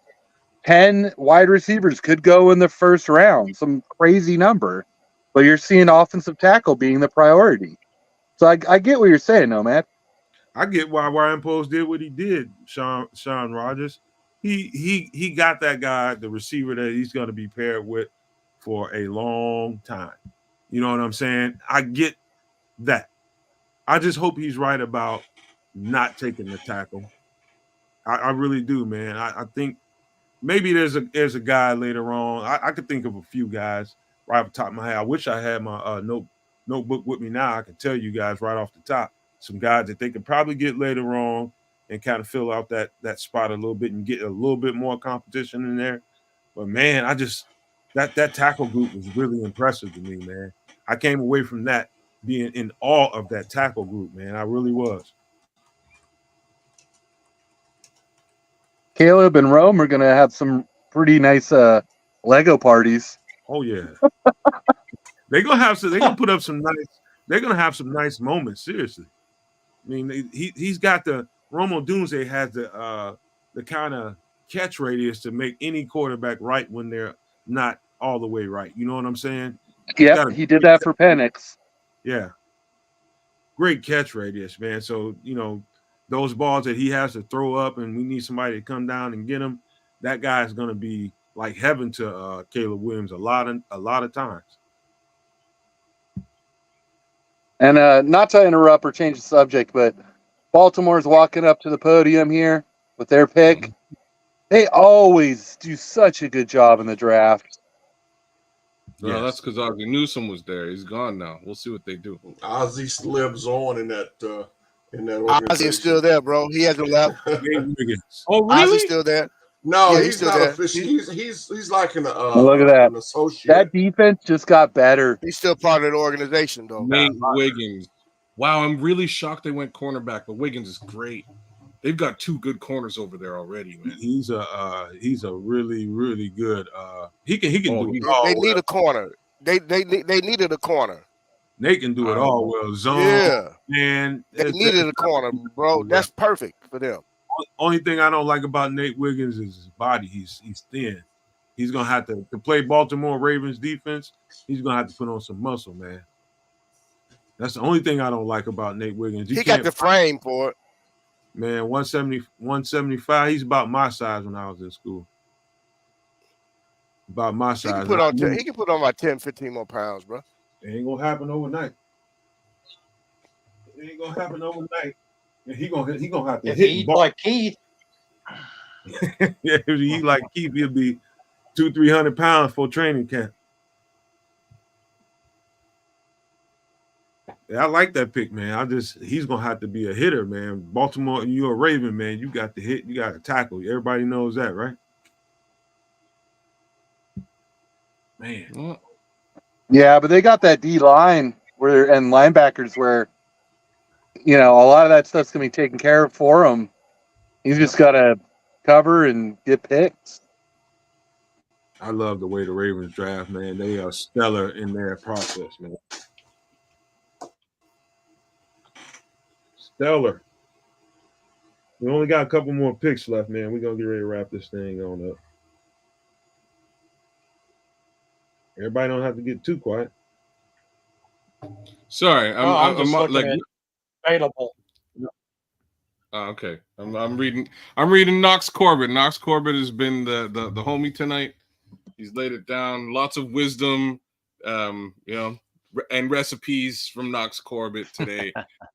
10 wide receivers could go in the first round, some crazy number. But you're seeing offensive tackle being the priority. So I get what you're saying, Nomad. I get why Ryan Post did what he did, Sean Rogers. He got that guy, the receiver that he's going to be paired with for a long time. You know what I'm saying? I get that. I just hope he's right about not taking the tackle. I really do, man. I think maybe there's a guy later on. I could think of a few guys right off the top of my head. I wish I had my notebook with me now. I can tell you guys right off the top some guys that they could probably get later on and kind of fill out that spot a little bit and get a little bit more competition in there. But man, I just that tackle group was really impressive to me, man. I came away from that being in awe of that tackle group, man. I really was. Caleb and Rome are going to have some pretty nice Lego parties. Oh yeah. They're gonna put up some nice. They're gonna have some nice moments. Seriously, I mean, he's got the Romo Doomsday has the kind of catch radius to make any quarterback right when they're not all the way right. You know what I'm saying? Yep, he did that for Penix. Yeah, great catch radius, man. So those balls that he has to throw up, and we need somebody to come down and get them. That guy is gonna be like heaven to Caleb Williams a lot of times. And not to interrupt or change the subject, but Baltimore's walking up to the podium here with their pick. They always do such a good job in the draft. No, that's because Ozzie Newsome was there. He's gone now. We'll see what they do. Ozzie lives on in that organization. Ozzy's still there, bro. He hasn't left. Oh, really? Ozzy's still there. No, Yeah, he's still not there. official. He's like an Look at that. an associate. That defense just got better. He's still part of the organization, though. Nate Wiggins. Wow, I'm really shocked they went cornerback, but Wiggins is great. They've got two good corners over there already, man. He's a really, really good he can do it They all need well. a corner. They needed a corner. They can do it all well. Zone, Yeah. man. They needed a corner, bro. That's perfect for them. Only thing I don't like about Nate Wiggins is his body. He's thin. He's gonna have to play Baltimore Ravens defense. He's gonna have to put on some muscle, man. That's the only thing I don't like about Nate Wiggins. He got the frame for it. Man, 170, 175. He's about my size when I was in school. About my size. He can put on about 10, 15 more pounds, bro. It ain't gonna happen overnight. It ain't gonna happen overnight. And he gonna have to If he eats like Keith. Yeah, if he eat like Keith, he'll be 200-300 pounds for training camp. Yeah, I like that pick, man. He's gonna have to be a hitter, man. Baltimore, you're a Raven, man. You got to hit, you got to tackle. Everybody knows that, right? Man. Yeah, but they got that D line and linebackers where, a lot of that stuff's gonna be taken care of for him. He's just got to cover and get picks. I love the way the Ravens draft, man. They are stellar in their process, man. Stellar. We only got a couple more picks left, man. We're gonna get ready to wrap this thing on up. Everybody don't have to get too quiet. Sorry, I'm just looking like at available. Okay. I'm reading Knox Corbett. Knox Corbett has been the homie tonight. He's laid it down. Lots of wisdom, and recipes from Knox Corbett today.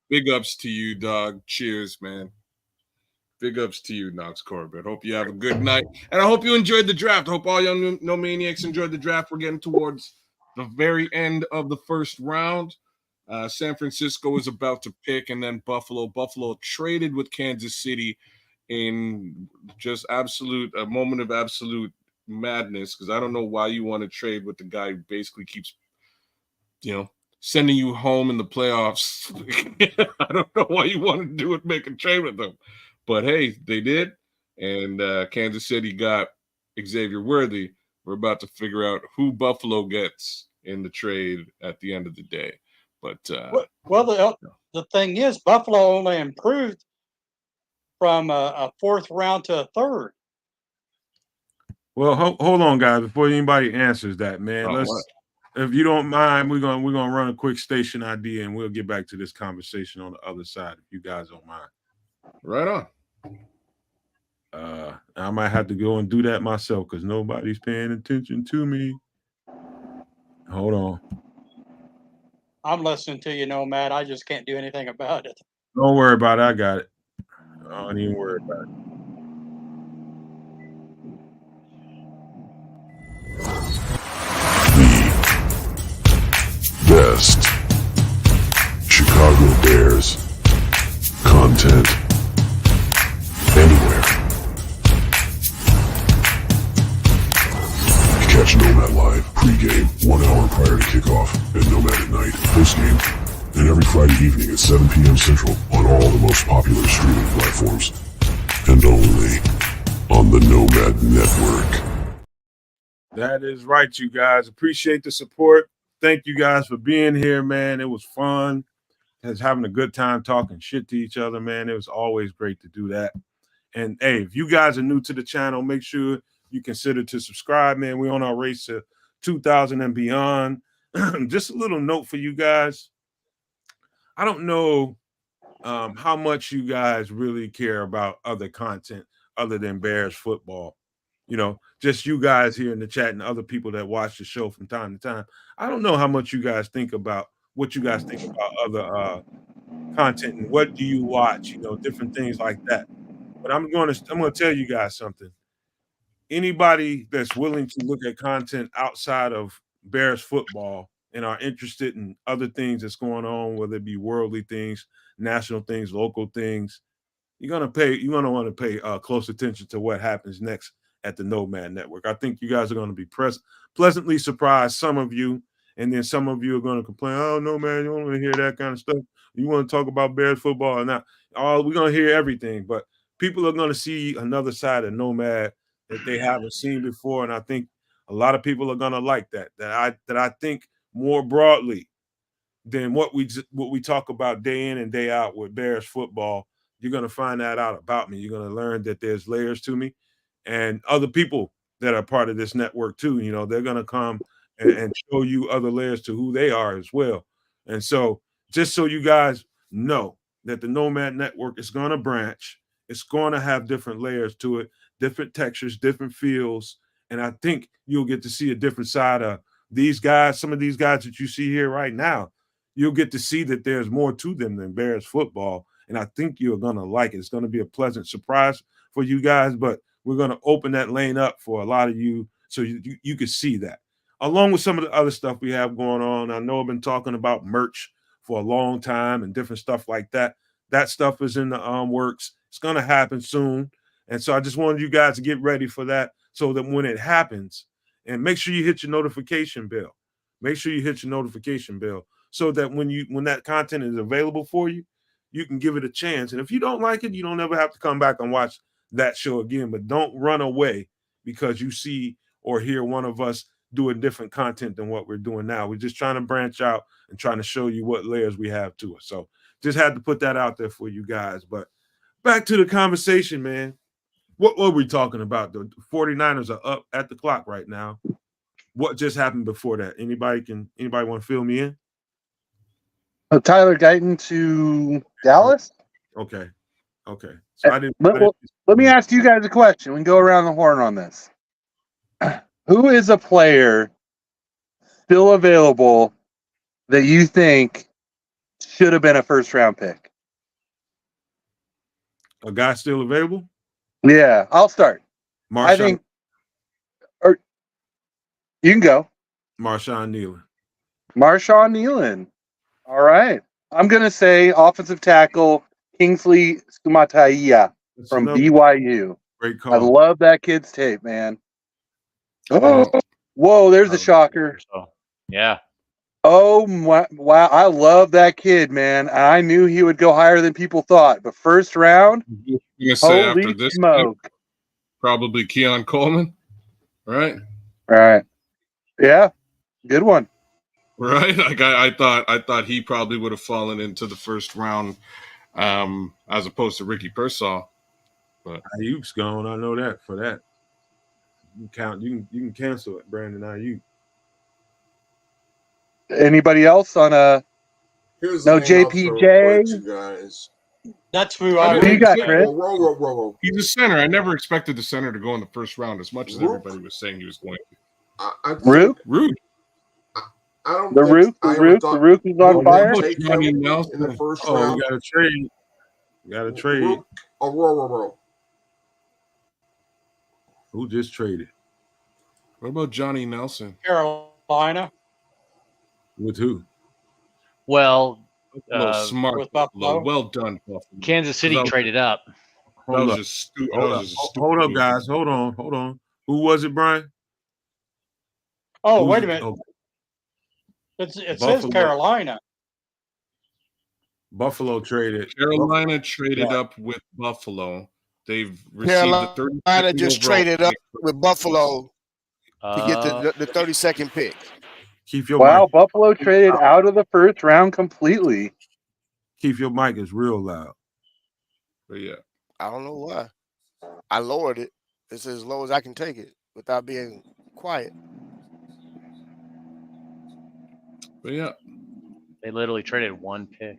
Big ups to you, dog. Cheers, man. Big ups to you, Knox Corbett. Hope you have a good night. And I hope you enjoyed the draft. Hope all young No Maniacs enjoyed the draft. We're getting towards the very end of the first round. San Francisco is about to pick, and then Buffalo. Buffalo traded with Kansas City in just a moment of absolute madness, because I don't know why you want to trade with the guy who basically keeps, sending you home in the playoffs. I don't know why you want to do it, make a trade with them. But hey, they did. And Kansas City got Xavier Worthy. We're about to figure out who Buffalo gets in the trade at the end of the day. But the thing is, Buffalo only improved from a fourth round to a third. Well, hold on, guys, before anybody answers that, man. If you don't mind, we're gonna run a quick station ID, and we'll get back to this conversation on the other side, if you guys don't mind. Right on. I might have to go and do that myself because nobody's paying attention to me. Hold on. I'm listening to you, Nomad. I just can't do anything about it. Don't worry about it. I got it. Don't even worry about it. The best Chicago Bears content anywhere. Catch Nomad live pregame 1 hour prior to kickoff, and Nomad at night postgame, and every Friday evening at 7 p.m. Central on all the most popular streaming platforms, and only on the Nomad Network. That is right, you guys. Appreciate the support. Thank you guys for being here, man. It was fun. Just having a good time talking shit to each other, man. It was always great to do that. And hey, if you guys are new to the channel, make sure you consider to subscribe, man. We're on our race to 2,000 and beyond. Just a little note for you guys. I don't know how much you guys really care about other content other than Bears football. Just you guys here in the chat and other people that watch the show from time to time. I don't know how much you guys think about what you guys think about other content and what do you watch, different things like that. But I'm going to tell you guys something. Anybody that's willing to look at content outside of Bears football and are interested in other things that's going on, whether it be worldly things, national things, local things, you're going to want to pay close attention to what happens next at the Nomad Network. I think you guys are going to be pleasantly surprised, some of you, and then some of you are going to complain, oh, no, man, you don't want to hear that kind of stuff. You want to talk about Bears football or not. We're going to hear everything, but people are going to see another side of Nomad that they haven't seen before, and I think a lot of people are going to like that I think more broadly than what we talk about day in and day out with Bears football. You're going to find that out about me. You're going to learn that there's layers to me and other people that are part of this network too. They're going to come and show you other layers to who they are as well. And so just so you guys know that the Nomad Network is going to branch. It's going to have different layers to it, different textures, different feels. And I think you'll get to see a different side of these guys. Some of these guys that you see here right now, you'll get to see that there's more to them than Bears football. And I think you're going to like it. It's going to be a pleasant surprise for you guys, but we're going to open that lane up for a lot of you so you can see that. Along with some of the other stuff we have going on. I know I've been talking about merch for a long time and different stuff like that. That stuff is in the works. It's going to happen soon. And so I just wanted you guys to get ready for that so that when it happens, and make sure you hit your notification bell. Make sure you hit your notification bell so that when that content is available for you, you can give it a chance. And if you don't like it, you don't ever have to come back and watch that show again. But don't run away because you see or hear one of us doing different content than what we're doing now. We're just trying to branch out and trying to show you what layers we have to it. So just had to put that out there for you guys. But back to the conversation, man. What were we talking about? The 49ers are up at the clock right now. What just happened before that? Anybody want to fill me in? Tyler Guyton to Dallas? Okay. So Let me ask you guys a question. We can go around the horn on this. Who is a player still available that you think should have been a first-round pick? A guy still available? Yeah, I'll start. I Marshawn think, or you can go. Nealon. Marshawn Nealon. All right. I'm going to say offensive tackle Kingsley Sumataiya That's from another BYU. great I call. love that kid's tape, man. Yeah. Whoa, there's a shocker. So, yeah. Oh, wow. I love that kid, man. I knew he would go higher than people thought. But first round, I'm gonna say after holy this, smoke. probably Keon Coleman, right? All right. Yeah, good one. Right. Like I thought he probably would have fallen into the first round, as opposed to Ricky Pearsall. But Ayuk's gone. I know that for that. You can cancel it, Brandon Ayuk. Anybody else on a Here's no the name I'll throw at you JPJ? guys. That's who I I didn't Who you would got, say. Chris? Whoa. he's a center. I never expected the center to go in the first round as much as Rook? everybody was saying he was going to. I Rook? think Rude. I don't The think Rook? I ever The thought Rook is on Rook fire? would take Johnny him in the Nelson. first Oh, round. we got to trade. We got to trade. Rook or row. Who just traded? What about Johnny Nelson? Carolina With who? Well, Smart with Buffalo. Buffalo. Well done, Buffalo. Kansas City That was- traded up. That Hold was up. just stupid. Hold up. Hold up, guys. Hold on. Who was it, Brian? Oh, Who's wait a it? minute. Oh, It says Buffalo. Carolina. Buffalo traded. Carolina traded Yeah. up with Buffalo. They've received the Carolina 32nd just overall traded up pick. with Buffalo to get Uh, the 32nd pick. Keep your Wow, mic. Buffalo traded out of the first round completely. Keep your mic is real loud. But yeah. I don't know why. I lowered it. It's as low as I can take it without being quiet. But yeah. they literally traded one pick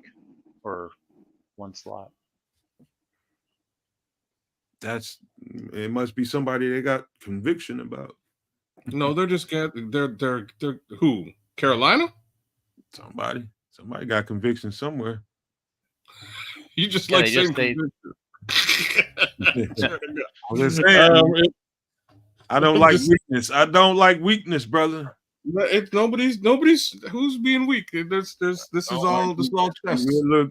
for one slot. It must be somebody they got conviction about. No, they're just they're who? Carolina? Somebody got conviction somewhere. You just Yeah, like they saying just- they- I'm just saying, I don't like just- weakness. I don't like weakness, brother. It's nobody's who's being weak. This is all chess.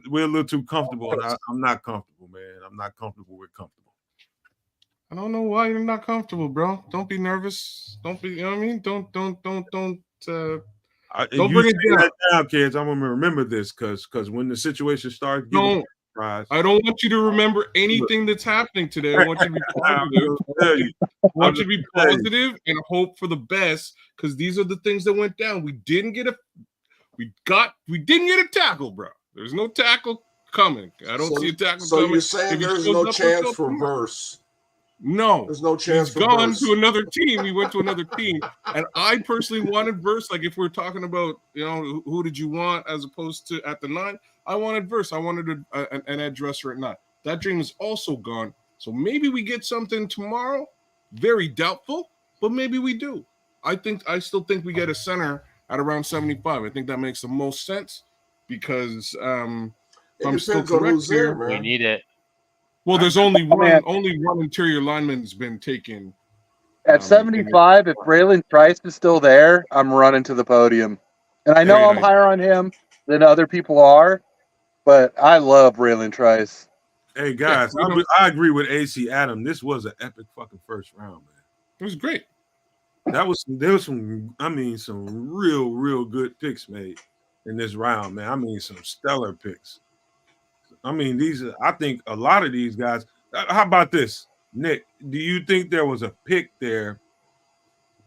We're a little too comfortable, and I'm not comfortable, man. I'm not comfortable with comfortable. I don't know why you're not comfortable, bro. Don't be nervous. Don't be. You know what I mean? Don't. Don't bring it down. That down, kids. I'm gonna remember this because when the situation starts getting surprised, I don't want you to remember anything that's happening today. I want you to be positive. I want you to be positive and hope for the best because these are the things that went down. We didn't get a tackle, bro. There's no tackle coming. I don't see a tackle so coming. you're saying there's no chance for Verse? No, there's no chance he's for gone Verse. to another team. He went to another team, and I personally wanted Verse. Like if we're talking about, who did you want as opposed to at the 9? I wanted Verse. I wanted an edge rusher at 9. That dream is also gone. So maybe we get something tomorrow. Very doubtful, but maybe we do. I still think we get a center at around 75. I think that makes the most sense because It I'm depends still on correct who's there, here. man. We need it. Well, there's only one interior lineman's been taken. At 75, if Braylon Trice is still there, I'm running to the podium. And I know Very I'm nice. higher on him than other people are, but I love Braylon Trice. Hey guys, I agree with AC Adam. This was an epic fucking first round, man. It was great. There was some real good picks made in this round, man. I mean, some stellar picks. I mean, I think a lot of these guys. How about this, Nick? Do you think there was a pick there?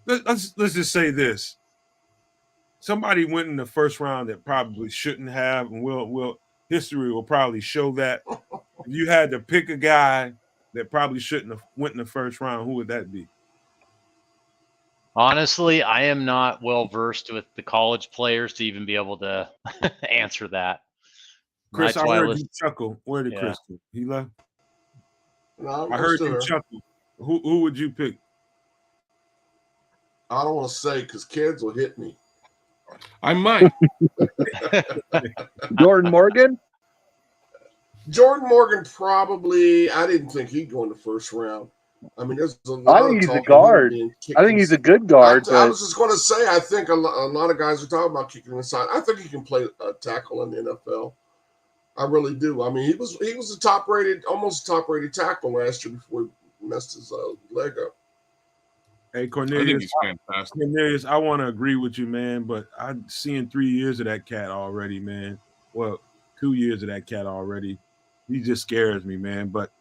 Let's just say this. Somebody went in the first round that probably shouldn't have, and history will probably show that. If you had to pick a guy that probably shouldn't have went in the first round, who would that be? Honestly, I am not well versed with the college players to even be able to answer that. Chris, That's I why heard you chuckle. Where did Yeah. Chris go? He left. No, I heard you chuckle. Who would you pick? I don't want to say because kids will hit me. I might. Jordan Morgan? Jordan Morgan probably. I didn't think he'd go in the first round. I mean, there's a I lot think of he's a talk of him guard. being I kicked think he's a inside. good guard, I but was just going to say, I think a lot of guys are talking about kicking inside. I think he can play a tackle in the NFL. I really do. I mean, he was a top rated, almost top rated tackle last year before he messed his leg up. Hey, I think Cornelius, he's fantastic. Cornelius, I want to agree with you, man, but I'm seeing 3 years of that cat already, man. Well, 2 years of that cat already. He just scares me, man. But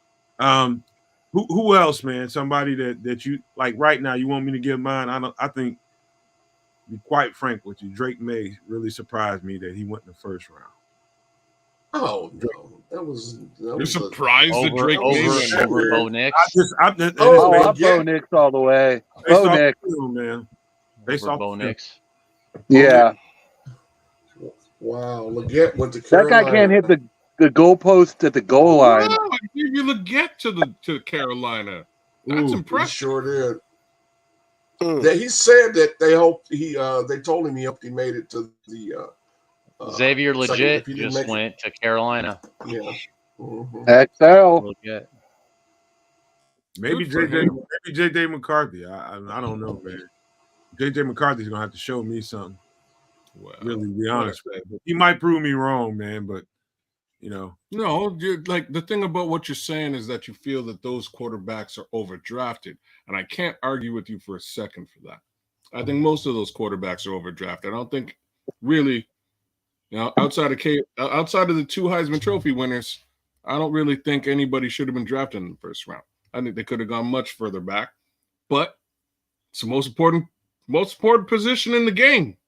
who else, man? Somebody that you like right now, you want me to give mine? I think, to be quite frank with you, Drake May really surprised me that he went in the first round. Oh no, You're surprised that Over Drake May over went over over. Bo Nix. And it's Oh, oh, based, I'm Bo yeah. Nix all the way. based Bo off Nix. the film, man. Based Over off Bo the film. Nix. Yeah, Wow, Leggett went to that guy can't Carolina. hit the goalpost at the goal line. Wow, I gave you Leggett to Carolina. That's Ooh. He impressive. sure did. Mm. That he said that they hoped they told him he hoped he made it to the Xavier second. Legit If he didn't just make went to Carolina. it, yeah. Mhm. XL. Legit. Maybe Good for him. JJ McCarthy. I don't know, man. JJ McCarthy's gonna have to show me something. Well, Really, to be honest with you. He might prove me wrong, man, but you know. no, like the thing about what you're saying is that you feel that those quarterbacks are overdrafted, and I can't argue with you for a second for that. I think most of those quarterbacks are overdrafted. I don't think really, outside of the two Heisman Trophy winners, I don't really think anybody should have been drafted in the first round. I think they could have gone much further back, but it's the most important position in the game.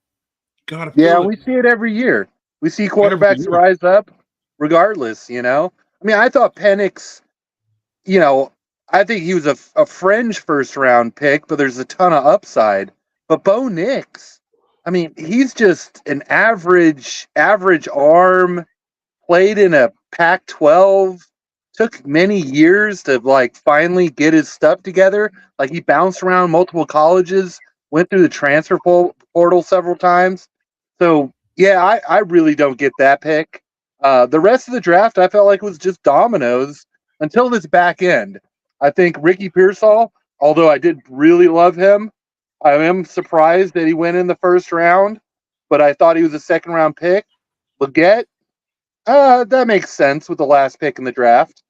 Gotta Yeah, fill it we see it every year. We see every quarterbacks year. rise up regardless, you know? I mean, I thought Penix, you know, I think he was a fringe first round pick, but there's a ton of upside. But Bo Nix, I mean, he's just an average arm, played in a Pac-12, took many years to like finally get his stuff together. Like he bounced around multiple colleges, went through the transfer portal several times. So yeah, I really don't get that pick. The rest of the draft, I felt like was just dominoes until this back end. I think Ricky Pearsall, although I did really love him, I am surprised that he went in the first round, but I thought he was a second round pick. Leggett, that makes sense with the last pick in the draft.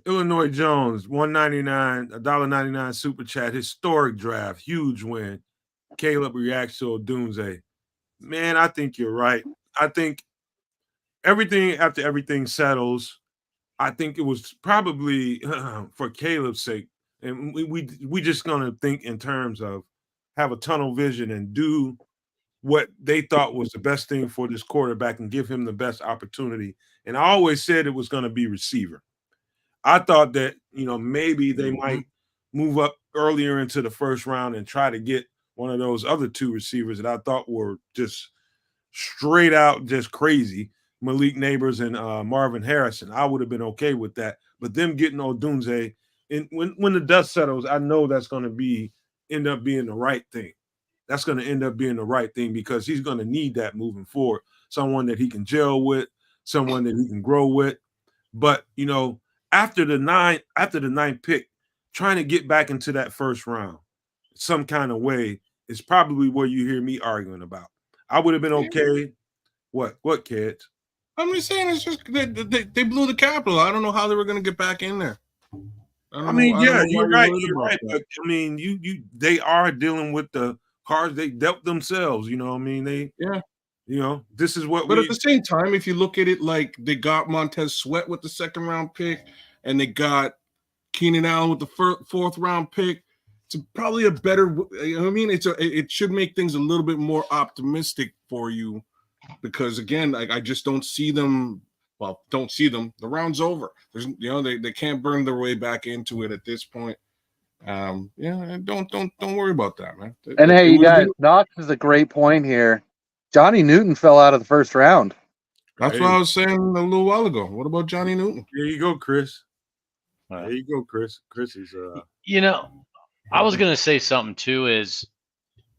Illinois Jones, $1.99, $1.99 super chat, historic draft, huge win. Caleb reacts to Odunze. Man, I think you're right. I think after everything settles, I think it was probably for Caleb's sake, and we just gonna think in terms of have a tunnel vision and do what they thought was the best thing for this quarterback and give him the best opportunity. And I always said it was going to be receiver. I thought that, maybe they might move up earlier into the first round and try to get one of those other two receivers that I thought were just straight out just crazy, Malik Neighbors and Marvin Harrison. I would have been okay with that. But them getting Odunze, and when the dust settles, I know that's going to end up being the right thing. That's going to end up being the right thing because he's going to need that moving forward. Someone that he can gel with, someone that he can grow with. But after the ninth pick, trying to get back into that first round, some kind of way is probably what you hear me arguing about. I would have been okay. What kids? I'm just saying it's just they blew the Capitol. I don't know how they were going to get back in there. You're right. But I mean, they are dealing with the cards they dealt themselves. You know what I mean? This is what. But at the same time, if you look at it, like they got Montez Sweat with the second round pick, and they got Keenan Allen with the fourth round pick. It's probably a better. It should make things a little bit more optimistic for you, because again, I just don't see them. Well, don't see them. The round's over. There's, they can't burn their way back into it at this point. Don't worry about that, man. And hey, you guys, Knox is a great point here. Johnny Newton fell out of the first round. That's what I was saying a little while ago. What about Johnny Newton? There you go, Chris. There you go, Chris. Chris is. I was gonna say something too. Is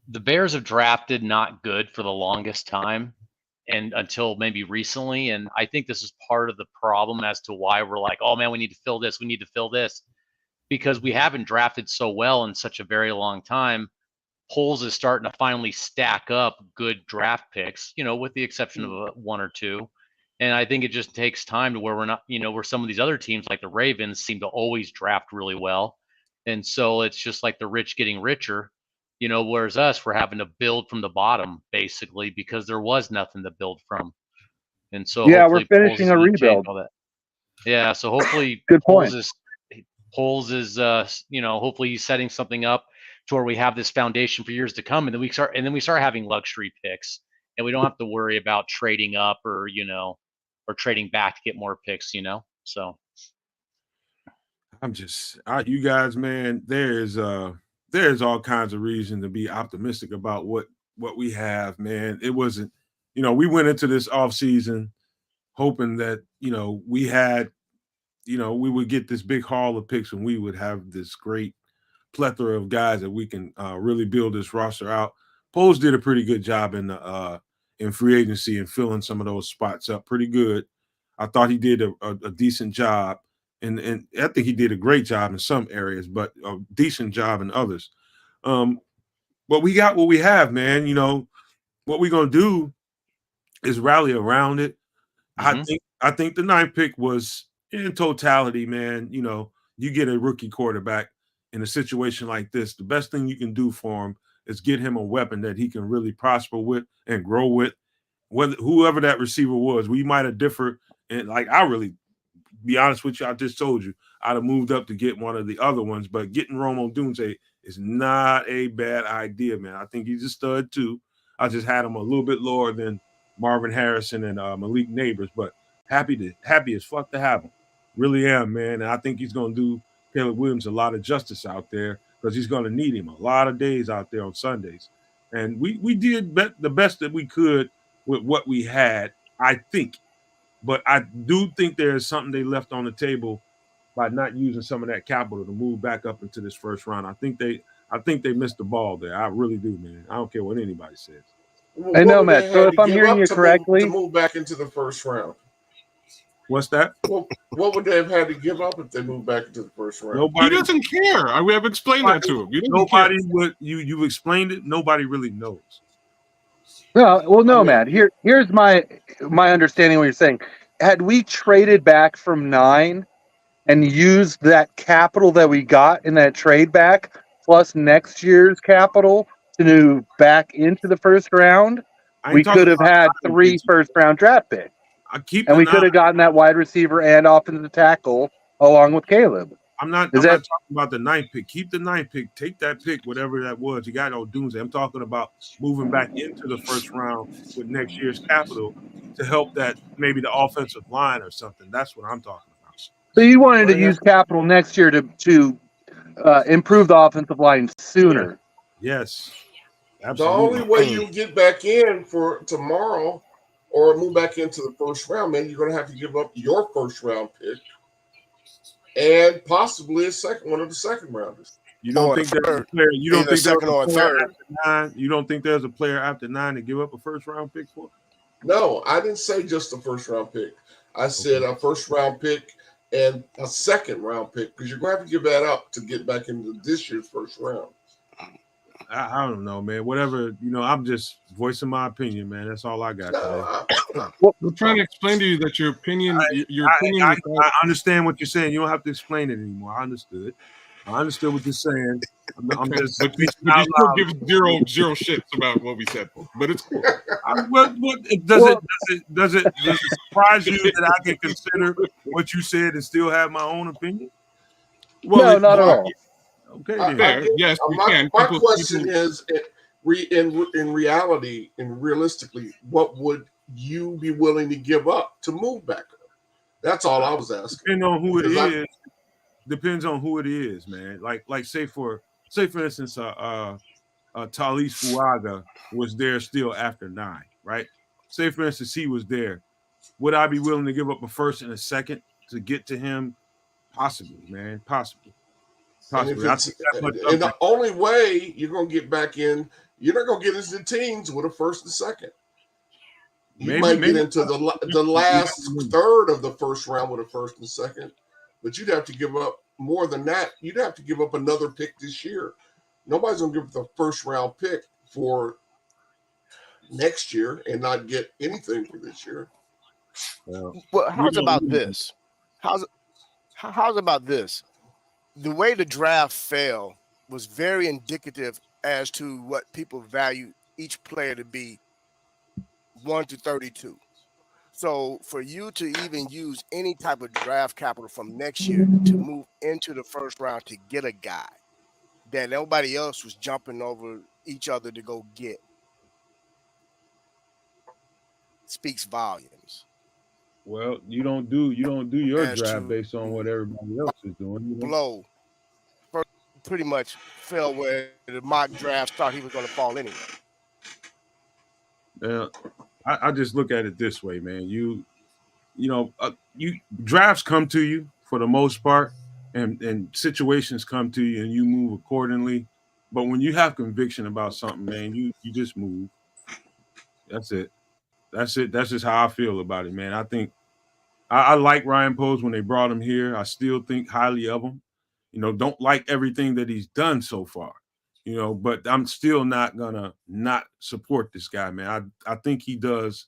the Bears have drafted not good for the longest time, and until maybe recently. And I think this is part of the problem as to why we're like, oh man, we need to fill this. We need to fill this, because we haven't drafted so well in such a very long time. Polls is starting to finally stack up good draft picks, with the exception of one or two. And I think it just takes time to where we're not, where some of these other teams like the Ravens seem to always draft really well. And so it's just like the rich getting richer, whereas us, we're having to build from the bottom basically because there was nothing to build from. And so Yeah, we're hopefully Poles finishing is a going to change rebuild. all that. Yeah. So hopefully Good point. Poles is hopefully he's setting something up to where we have this foundation for years to come, and then we start having luxury picks, and we don't have to worry about trading up or trading back to get more picks. So you guys, man. There's all kinds of reason to be optimistic about what we have, man. It wasn't, we went into this off season hoping that we had, we would get this big haul of picks and we would have this great plethora of guys that we can really build this roster out. Poles did a pretty good job in free agency and filling some of those spots up pretty good. I thought he did a decent job, and I think he did a great job in some areas, but a decent job in others. But we got what we have, man. What we're gonna do is rally around it. Mhm. I think the 9th pick was in totality, man. You get a rookie quarterback in a situation like this. The best thing you can do for him is get him a weapon that he can really prosper with and grow with. Whoever that receiver was, we might have differed. And like, I really, be honest with you, I just told you I'd have moved up to get one of the other ones, but getting Romo Dunze is not a bad idea, man. I think he's a stud too. I just had him a little bit lower than Marvin Harrison and Malik Neighbors, but happy as fuck to have him. Really am, man. And I think he's going to do Caleb Williams a lot of justice out there because he's going to need him a lot of days out there on Sundays. And we did the best that we could with what we had, I think. But I do think there is something they left on the table by not using some of that capital to move back up into this first round. I think they missed the ball there. I really do, man. I don't care what anybody says. I know, Matt. So if I'm hearing you correctly, to move back into the first round. What's that? What would they have had to give up if they moved back into the first round? He doesn't care. We have explained that to him. Nobody would. You explained it. Nobody really knows. No, Matt. Here's my understanding of what you're saying. Had we traded back from 9 and used that capital that we got in that trade back plus next year's capital to move back into the first round, we could have had 3 first-round draft picks. And we could have gotten that wide receiver and offensive tackle along with Caleb. I'm not talking about the 9th pick. Keep the 9th pick. Take that pick, whatever that was. You got Odunze. I'm talking about moving back into the first round with next year's capital to help that maybe the offensive line or something. That's what I'm talking about. So you wanted to use capital next year to improve the offensive line sooner. Yes. Absolutely. The only way you get back in for tomorrow or move back into the first round, man, you're going to have to give up your first round pick and possibly one of the second rounders. You don't think there's a player? You don't think there's a player after 9? You don't think there's a player after 9 to give up a first round pick for? No, I didn't say just a first round pick. I said a first round pick and a second round pick because you're going to have to give that up to get back into this year's first round. I don't know, man. Whatever, I'm just voicing my opinion, man. That's all I got today. We're trying to explain to you that your opinion. I understand what you're saying. You don't have to explain it anymore. I understood what you're saying. I'm just. But you still give zero shits about what we said, but it's cool. Does it surprise you that I can consider what you said and still have my own opinion? Well, no, not at all. Okay, yes, we can. My question is, in reality and realistically, what would you be willing to give up to move back? That's all I was asking. Depends on who it is. Depends on who it is, man. Like say for instance, Talis Fuaga was there still after 9, right? Say for instance he was there. Would I be willing to give up a first and a second to get to him? Possibly, man. Possibly. And the only way you're going to get back in, you're not going to get into the teams with a first and second. You Maybe might get into the last third of the first round with a first and second, but you'd have to give up more than that. You'd have to give up another pick this year. Nobody's going to give up the first round pick for next year and not get anything for this year. Well, we how's don't about need this? How's about this? The way the draft fell was very indicative as to what people value each player to be 1 to 32. So for you to even use any type of draft capital from next year to move into the first round to get a guy that nobody else was jumping over each other to go get speaks volumes Well, you don't do your as draft to based on what everybody else is doing. You know? blow pretty much fell where the mock drafts thought he was going to fall anyway. Now, I just look at it this way, man. You drafts come to you for the most part, and situations come to you, and you move accordingly. But when you have conviction about something, man, you just move. That's it. That's it. That's just how I feel about it, man. I think I like Ryan Poles when they brought him here. I still think highly of him. Don't like everything that he's done so far. But I'm still not gonna not support this guy, man. I think he does.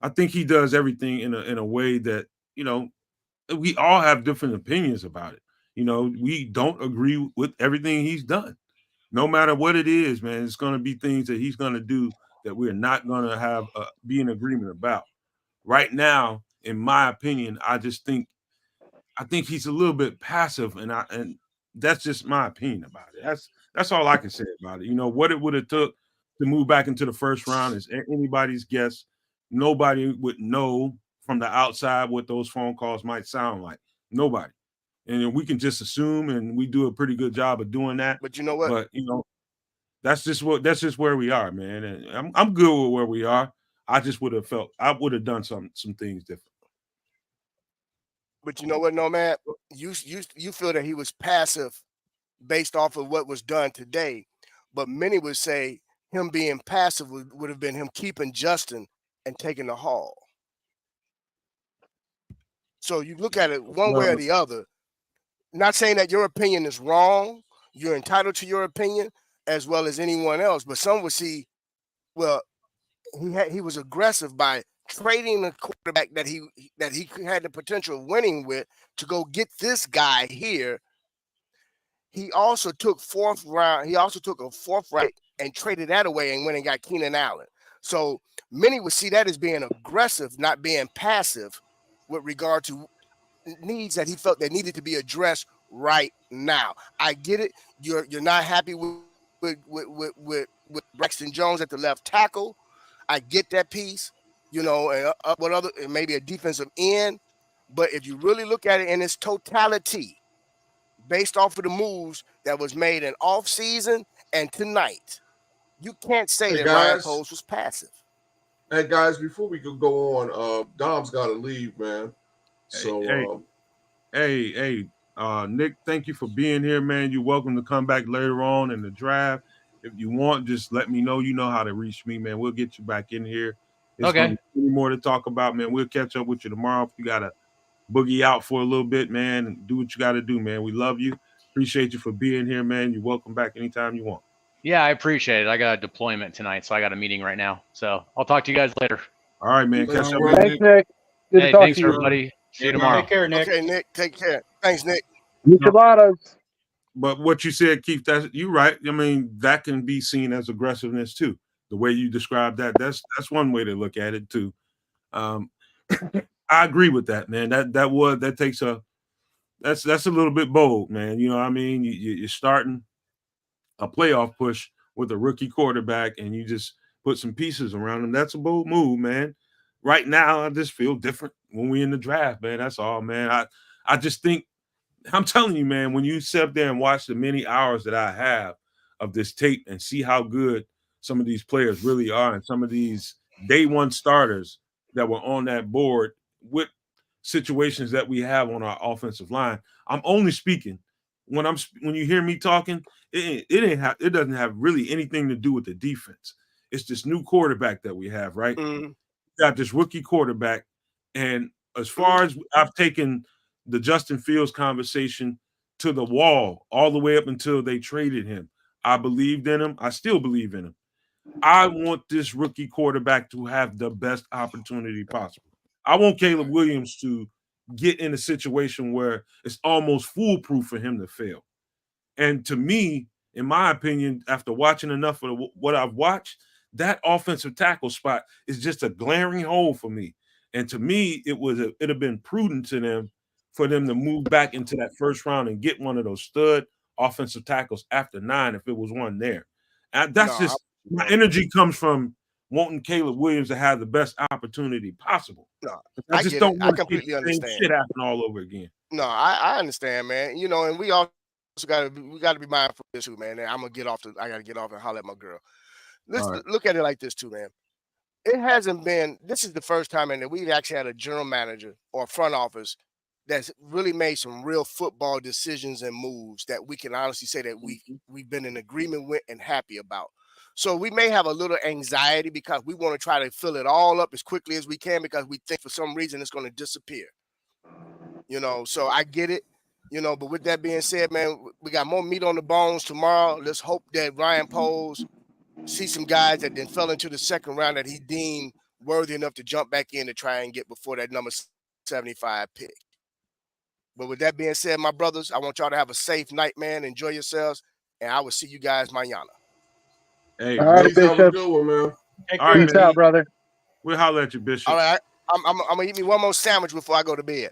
I think he does everything in a way that we all have different opinions about it. We don't agree with everything he's done. No matter what it is, man, it's going to be things that he's going to do that we're not going to have be in agreement about. Right now, in my opinion, I think he's a little bit passive, and that's just my opinion about it. That's all I can say about it. What it would have took to move back into the first round is anybody's guess. Nobody would know from the outside what those phone calls might sound like. Nobody, and we can just assume, and we do a pretty good job of doing that. But you know what? But that's just where we are, man. And I'm good with where we are. I just would have done some things different. But you know what, Nomad? You feel that he was passive based off of what was done today, but many would say him being passive would have been him keeping Justin and taking the haul. So you look at it one way or Well, the other. Not saying that your opinion is wrong. You're entitled to your opinion as well as anyone else. But some would see, well, he was aggressive by trading the quarterback that he had the potential of winning with to go get this guy here. He also took fourth round. He also took a fourth round and traded that away and went and got Keenan Allen. So many would see that as being aggressive, not being passive, with regard to needs that he felt that needed to be addressed right now. I get it. You're not happy with Braxton Jones at the left tackle. I get that piece, and what other, maybe a defensive end. But if you really look at it in its totality, based off of the moves that was made in off season and tonight, you can't say that Ryan Poles was passive. Hey guys, before we could go on, Dom's got to leave, man. So, hey, Nick, thank you for being here, man. You're welcome to come back later on in the draft. If you want, just let me know. You know how to reach me, man. We'll get you back in here. It's Okay. gonna be more to talk about, man. We'll catch up with you tomorrow. If you gotta boogie out for a little bit, man, and do what you gotta do, man. We love you. Appreciate you for being here, man. You're welcome back anytime you want. Yeah, I appreciate it. I got a deployment tonight, so I got a meeting right now. So I'll talk to you guys later. All right, man. Catch up. Thanks, Nick. Good Hey, to talk thanks to you. everybody. See you tomorrow. Take care, Nick. Okay, Nick, take care. Thanks, Nick. Micheladas. But what you said, Keith, you're right. I mean, that can be seen as aggressiveness too. The way you described that's one way to look at it too. I agree with that, man. That's a little bit bold, man. You know what I mean? You're starting a playoff push with a rookie quarterback, and you just put some pieces around him. That's a bold move, man. Right now, I just feel different when we in the draft, man. That's all, man. I just think, I'm telling you, man, when you sit up there and watch the many hours that I have of this tape and see how good some of these players really are, and some of these day one starters that were on that board with situations that we have on our offensive line. I'm only speaking when you hear me talking, it doesn't have really anything to do with the defense. It's this new quarterback that we have, right? Mm-hmm. got this rookie quarterback, and as far as I've taken the Justin Fields conversation to the wall, all the way up until they traded him, I believed in him. I still believe in him. I want this rookie quarterback to have the best opportunity possible. I want Caleb Williams to get in a situation where it's almost foolproof for him to fail. And to me, in my opinion, after watching enough of what I've watched, that offensive tackle spot is just a glaring hole for me. And to me, it'd have been prudent to them for them to move back into that first round and get one of those stud offensive tackles after 9 if it was one there. And that's No, just my energy comes from wanting Caleb Williams to have the best opportunity possible. no, I I just get it. don't I want to see completely the same understand. shit happen all over again. No, I understand, man. You know, and we also got to be mindful of this too, man. And I got to get off and holler at my girl. Let's All right. look at it like this too, man. It hasn't been. This is the first time, and we've actually had a general manager or front office that's really made some real football decisions and moves that we can honestly say that we've been in agreement with and happy about. So we may have a little anxiety because we want to try to fill it all up as quickly as we can because we think for some reason it's going to disappear. You know, so I get it. You know, but with that being said, man, we got more meat on the bones tomorrow. Let's hope that Ryan Poles see some guys that then fell into the second round that he deemed worthy enough to jump back in to try and get before that number 75 pick. But with that being said, my brothers, I want y'all to have a safe night, man. Enjoy yourselves, and I will see you guys mañana. Hey, All right, Please have a Bishop. good one, man. Take all care. right, Peace man. out, brother. We'll holler at you, Bishop. All right, I'm gonna eat me one more sandwich before I go to bed.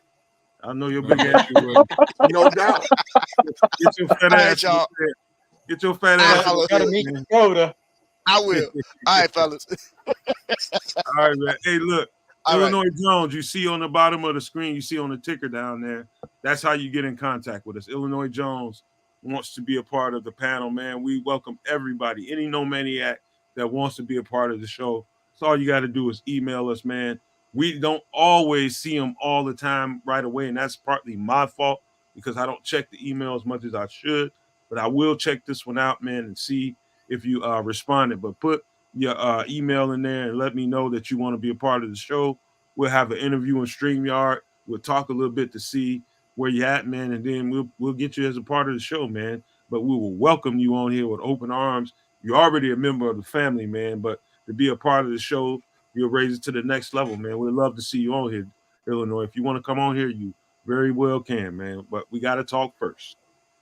I know your big Okay. ass. No doubt. Get your fat All right, ass. y'all. Get your fat I ass. holla. Got to meet the quota. I will. All right, fellas. All right, man. Hey, look, All right. Illinois Jones, you see on the bottom of the screen, you see on the ticker down there. That's how you get in contact with us. Illinois Jones wants to be a part of the panel, man. We welcome everybody, any no maniac that wants to be a part of the show. So all you got to do is email us, man. We don't always see them all the time right away, and that's partly my fault because I don't check the email as much as I should. But I will check this one out, man, and see if you responded. But put your email in there and let me know that you want to be a part of the show. We'll have an interview in StreamYard. We'll talk a little bit to see where you at, man, and then we'll get you as a part of the show, man. But we will welcome you on here with open arms. You're already a member of the family, man, but to be a part of the show, you'll raise it to the next level, man. We'd love to see you on here, Illinois. If you want to come on here, you very well can, man. But we got to talk first.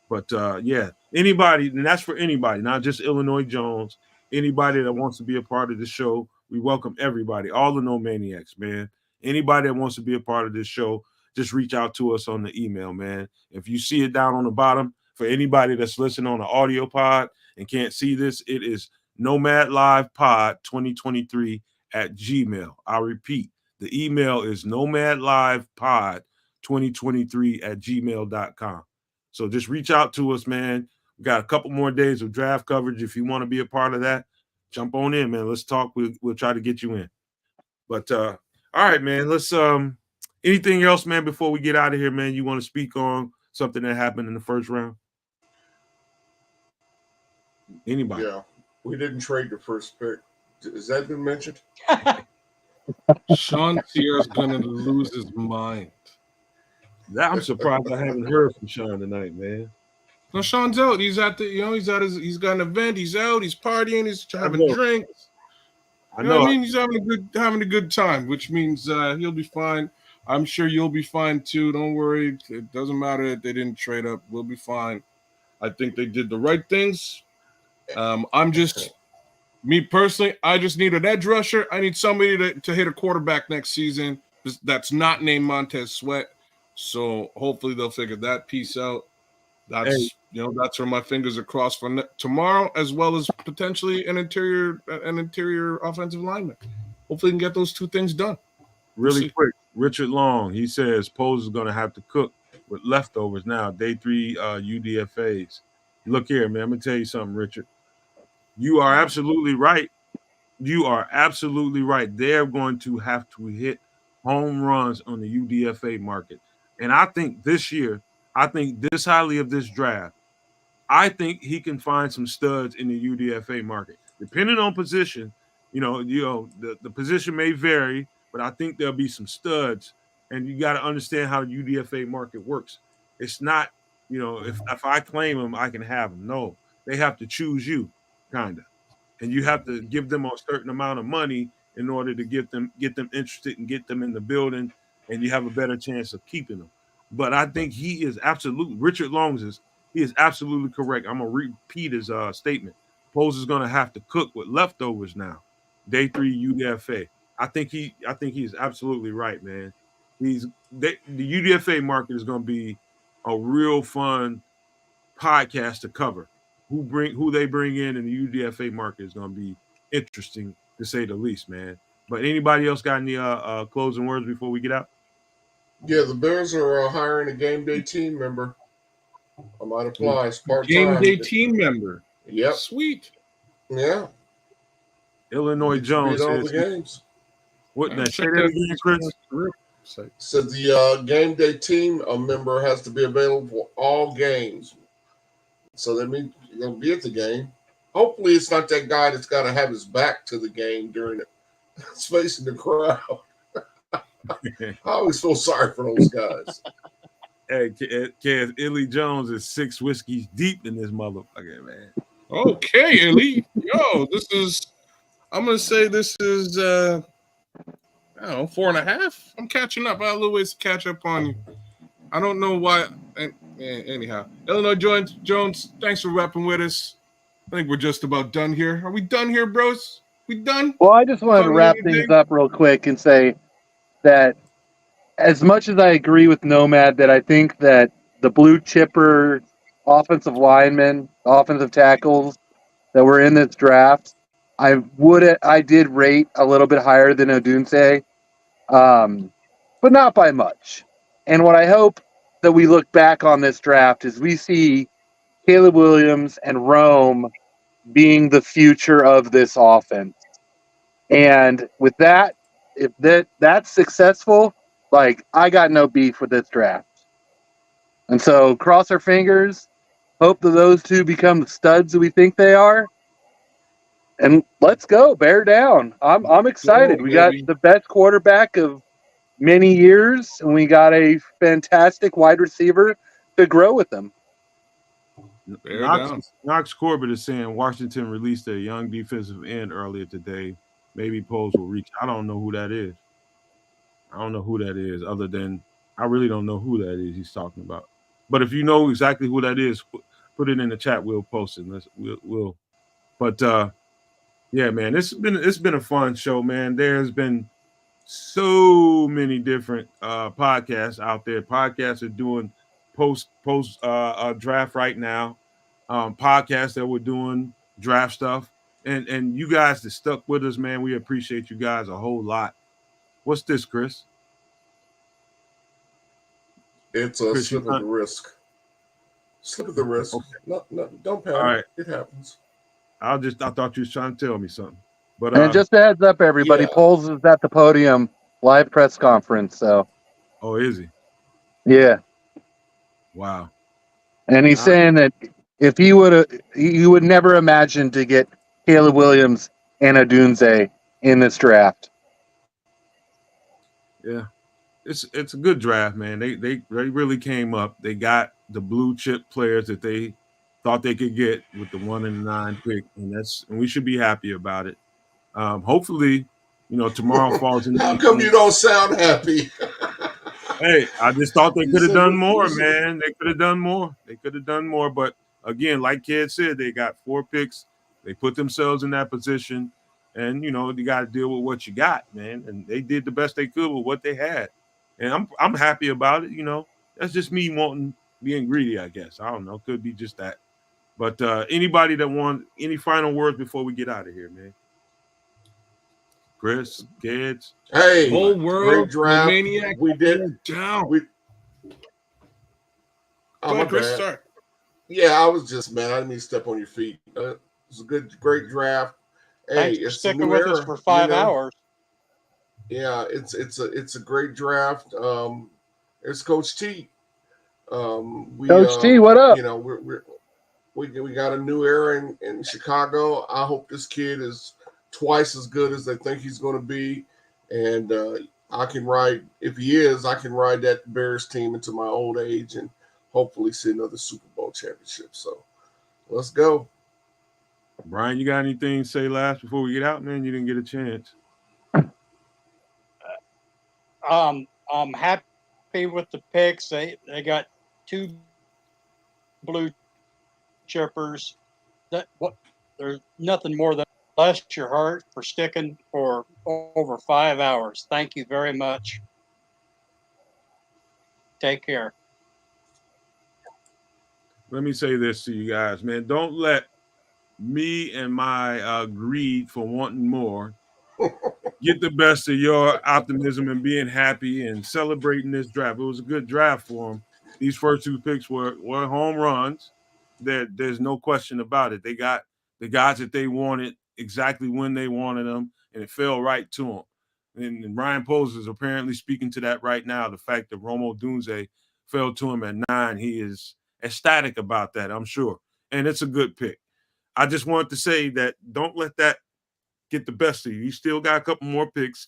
But yeah, anybody, and that's for anybody, not just Illinois Jones. Anybody that wants to be a part of the show, we welcome everybody, all the no maniacs, man. Anybody that wants to be a part of this show, just reach out to us on the email, man. If you see it down on the bottom, for anybody that's listening on the audio pod and can't see this, it is Nomad Live Pod 2023 at Gmail. I'll repeat, the email is Nomad Live Pod 2023 at gmail.com. So just reach out to us, man. We got a couple more days of draft coverage. If you want to be a part of that, jump on in, man. Let's talk. We'll try to get you in. But all right, man. Let's anything else, man, before we get out of here, man, you want to speak on something that happened in the first round? Anybody? Yeah. We didn't trade the first pick. Has that been mentioned? Sean Tier's gonna lose his mind. I'm surprised I haven't heard from Sean tonight, man. No, Sean's out. He's at the, he's got an event. He's out. He's partying. He's having drinks. I You know know. what I mean? He's having a good time, which means he'll be fine. I'm sure you'll be fine too. Don't worry. It doesn't matter that they didn't trade up. We'll be fine. I think they did the right things. I'm just me personally. I just need an edge rusher. I need somebody to hit a quarterback next season that's not named Montez Sweat. So hopefully they'll figure that piece out. That's that's where my fingers are crossed for tomorrow, as well as potentially an interior offensive lineman. Hopefully, we can get those two things done. Really quick, Richard Long, he says Pose is going to have to cook with leftovers now. Day 3 UDFAs. Look here, man. I'm going to tell you something, Richard. You are absolutely right. You are absolutely right. They're going to have to hit home runs on the UDFA market. And I think this year, I think this highly of this draft, I think he can find some studs in the UDFA market. Depending on position, the position may vary, but I think there'll be some studs. And you got to understand how the UDFA market works. It's not, if I claim them, I can have them. No, they have to choose you, kind of, and you have to give them a certain amount of money in order to get them interested and get them in the building, and you have a better chance of keeping them. But I think he is absolutely Richard Longs he is absolutely correct. I'm gonna repeat his statement. Pose is gonna have to cook with leftovers now. Day 3 UDFA. I think he's absolutely right, man. The UDFA market is gonna be a real fun podcast to cover. Who they bring in the UDFA market is going to be interesting to say the least, man. But anybody else got any closing words before we get out? Yeah, the Bears are hiring a game day team member. I might apply. It's part Game time. day team member. Yep. Sweet. Yeah. Illinois Jones all the says, games. "What? Now, say Check that that again, Chris." So the game day team member has to be available for all games. So that means you're going to be at the game. Hopefully, it's not that guy that's got to have his back to the game during it. It's facing the crowd. I always feel sorry for those guys. Hey, Kev, Illy Jones is 6 whiskeys deep in this motherfucker, man. Okay, Illy. Yo, I'm going to say this is, I don't know, 4.5. I'm catching up. I have a little ways to catch up on you. I don't know why. Anyhow, Illinois Jones, thanks for rapping with us. I think we're just about done here. Are we done here, bros? We done? Well, I just wanted to wrap things up real quick and say that as much as I agree with Nomad that I think that the blue chipper offensive linemen, offensive tackles that were in this draft, I did rate a little bit higher than Odunze, but not by much. And what I hope that we look back on this draft is we see Caleb Williams and Rome being the future of this offense. And with that, if that's successful, like, I got no beef with this draft. And so cross our fingers, hope that those two become the studs that we think they are. And let's go, bear down. I'm excited. We got the best quarterback of many years, and we got a fantastic wide receiver to grow with them. Knox Corbett is saying Washington released a young defensive end earlier today. Maybe Poles will reach. I don't know who that is. Other than I really don't know who that is he's talking about. But if you know exactly who that is, put it in the chat. We'll post it. We'll. But yeah, man, it's been a fun show, man. There's been so many different podcasts out there. Podcasts are doing post draft right now. Podcasts that we're doing draft stuff, and you guys that stuck with us, man, we appreciate you guys a whole lot. What's this, Chris? It's a slip of the wrist. Slip of the wrist. Okay. No, don't panic. All right. It happens. I thought you was trying to tell me something. But and just a heads up, everybody, yeah. Poles is at the podium, live press conference. So. Oh, is he? Yeah. Wow. And he's saying that if he would never imagine to get Caleb Williams and Odunze in this draft. Yeah. It's a good draft, man. They really came up. They got the blue chip players that they thought they could get with the 1 and 9 pick, and we should be happy about it. Hopefully, tomorrow falls in. How come you don't sound happy? Hey, I just thought they could have done more, man. They could have done more. But again, like Kid said, they got 4 picks. They put themselves in that position, and you got to deal with what you got, man. And they did the best they could with what they had, and I'm happy about it. That's just me being greedy, I guess. I don't know. Could be just that. But anybody that want any final words before we get out of here, man? Chris, kids. Hey, whole world, draft. Maniac. We did down. Chris, start. Yeah, I was just, man, I didn't mean to step on your feet. It was a great draft. Hey, thanks for sticking with us for 5 hours. Yeah, it's a great draft. It's Coach T. Coach T, what up? We got a new era in Chicago. I hope this kid is twice as good as they think he's going to be. and I can ride. If he is, I can ride that Bears team into my old age and hopefully see another Super Bowl championship. So let's go. Brian, you got anything to say last before we get out, man? You didn't get a chance. I'm happy with the picks. They got two blue chippers. That what there's nothing more than bless your heart for sticking for over 5 hours. Thank you very much. Take care. Let me say this to you guys, man. Don't let me and my greed for wanting more get the best of your optimism and being happy and celebrating this draft. It was a good draft for them. These first two picks were home runs. There's no question about it. They got the guys that they wanted exactly when they wanted them, and it fell right to them. And Ryan Poles is apparently speaking to that right now. The fact that Romo Dunze fell to him at 9, he is ecstatic about that, I'm sure. And it's a good pick. I just wanted to say that don't let that get the best of you. You still got a couple more picks,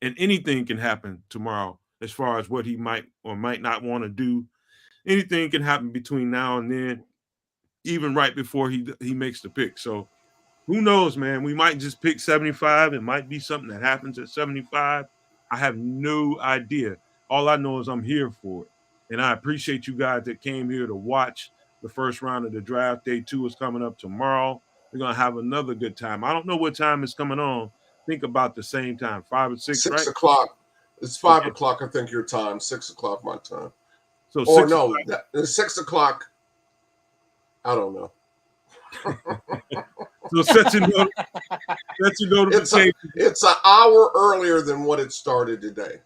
and anything can happen tomorrow as far as what he might or might not want to do. Anything can happen between now and then, even right before he makes the pick. So who knows, man? We might just pick 75. It might be something that happens at 75. I have no idea. All I know is I'm here for it. And I appreciate you guys that came here to watch the first round of the draft. Day 2 is coming up tomorrow. We're going to have another good time. I don't know what time is coming on. Think about the same time, 5 or 6, 6 right? o'clock. It's 5 Okay. o'clock, I think, your time. 6 o'clock my time. So Or 6 no, it's 6 o'clock. I don't know. So set your notification. It's an hour earlier than what it started today.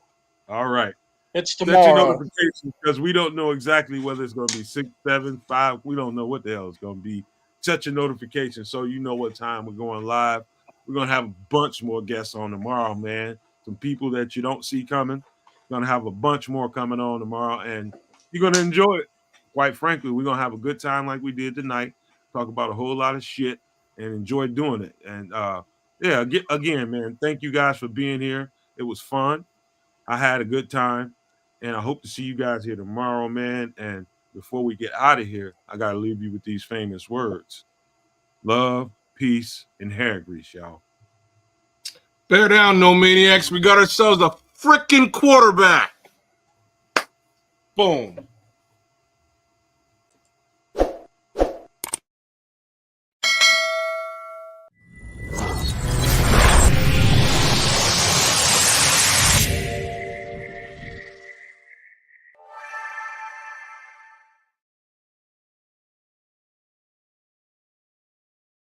All right. It's Set your tomorrow. notifications because we don't know exactly whether it's going to be 6, 7, 5. We don't know what the hell it's going to be. Set your notifications so you know what time we're going live. We're going to have a bunch more guests on tomorrow, man. Some people that you don't see coming. We're going to have a bunch more coming on tomorrow, and you're going to enjoy it. Quite frankly, we're going to have a good time like we did tonight. Talk about a whole lot of shit and enjoy doing it. And yeah, again, man, thank you guys for being here. It was fun. I had a good time, and I hope to see you guys here tomorrow, man. And before we get out of here, I got to leave you with these famous words: love, peace, and hair grease, y'all. Bear down, no maniacs. We got ourselves a freaking quarterback. Boom.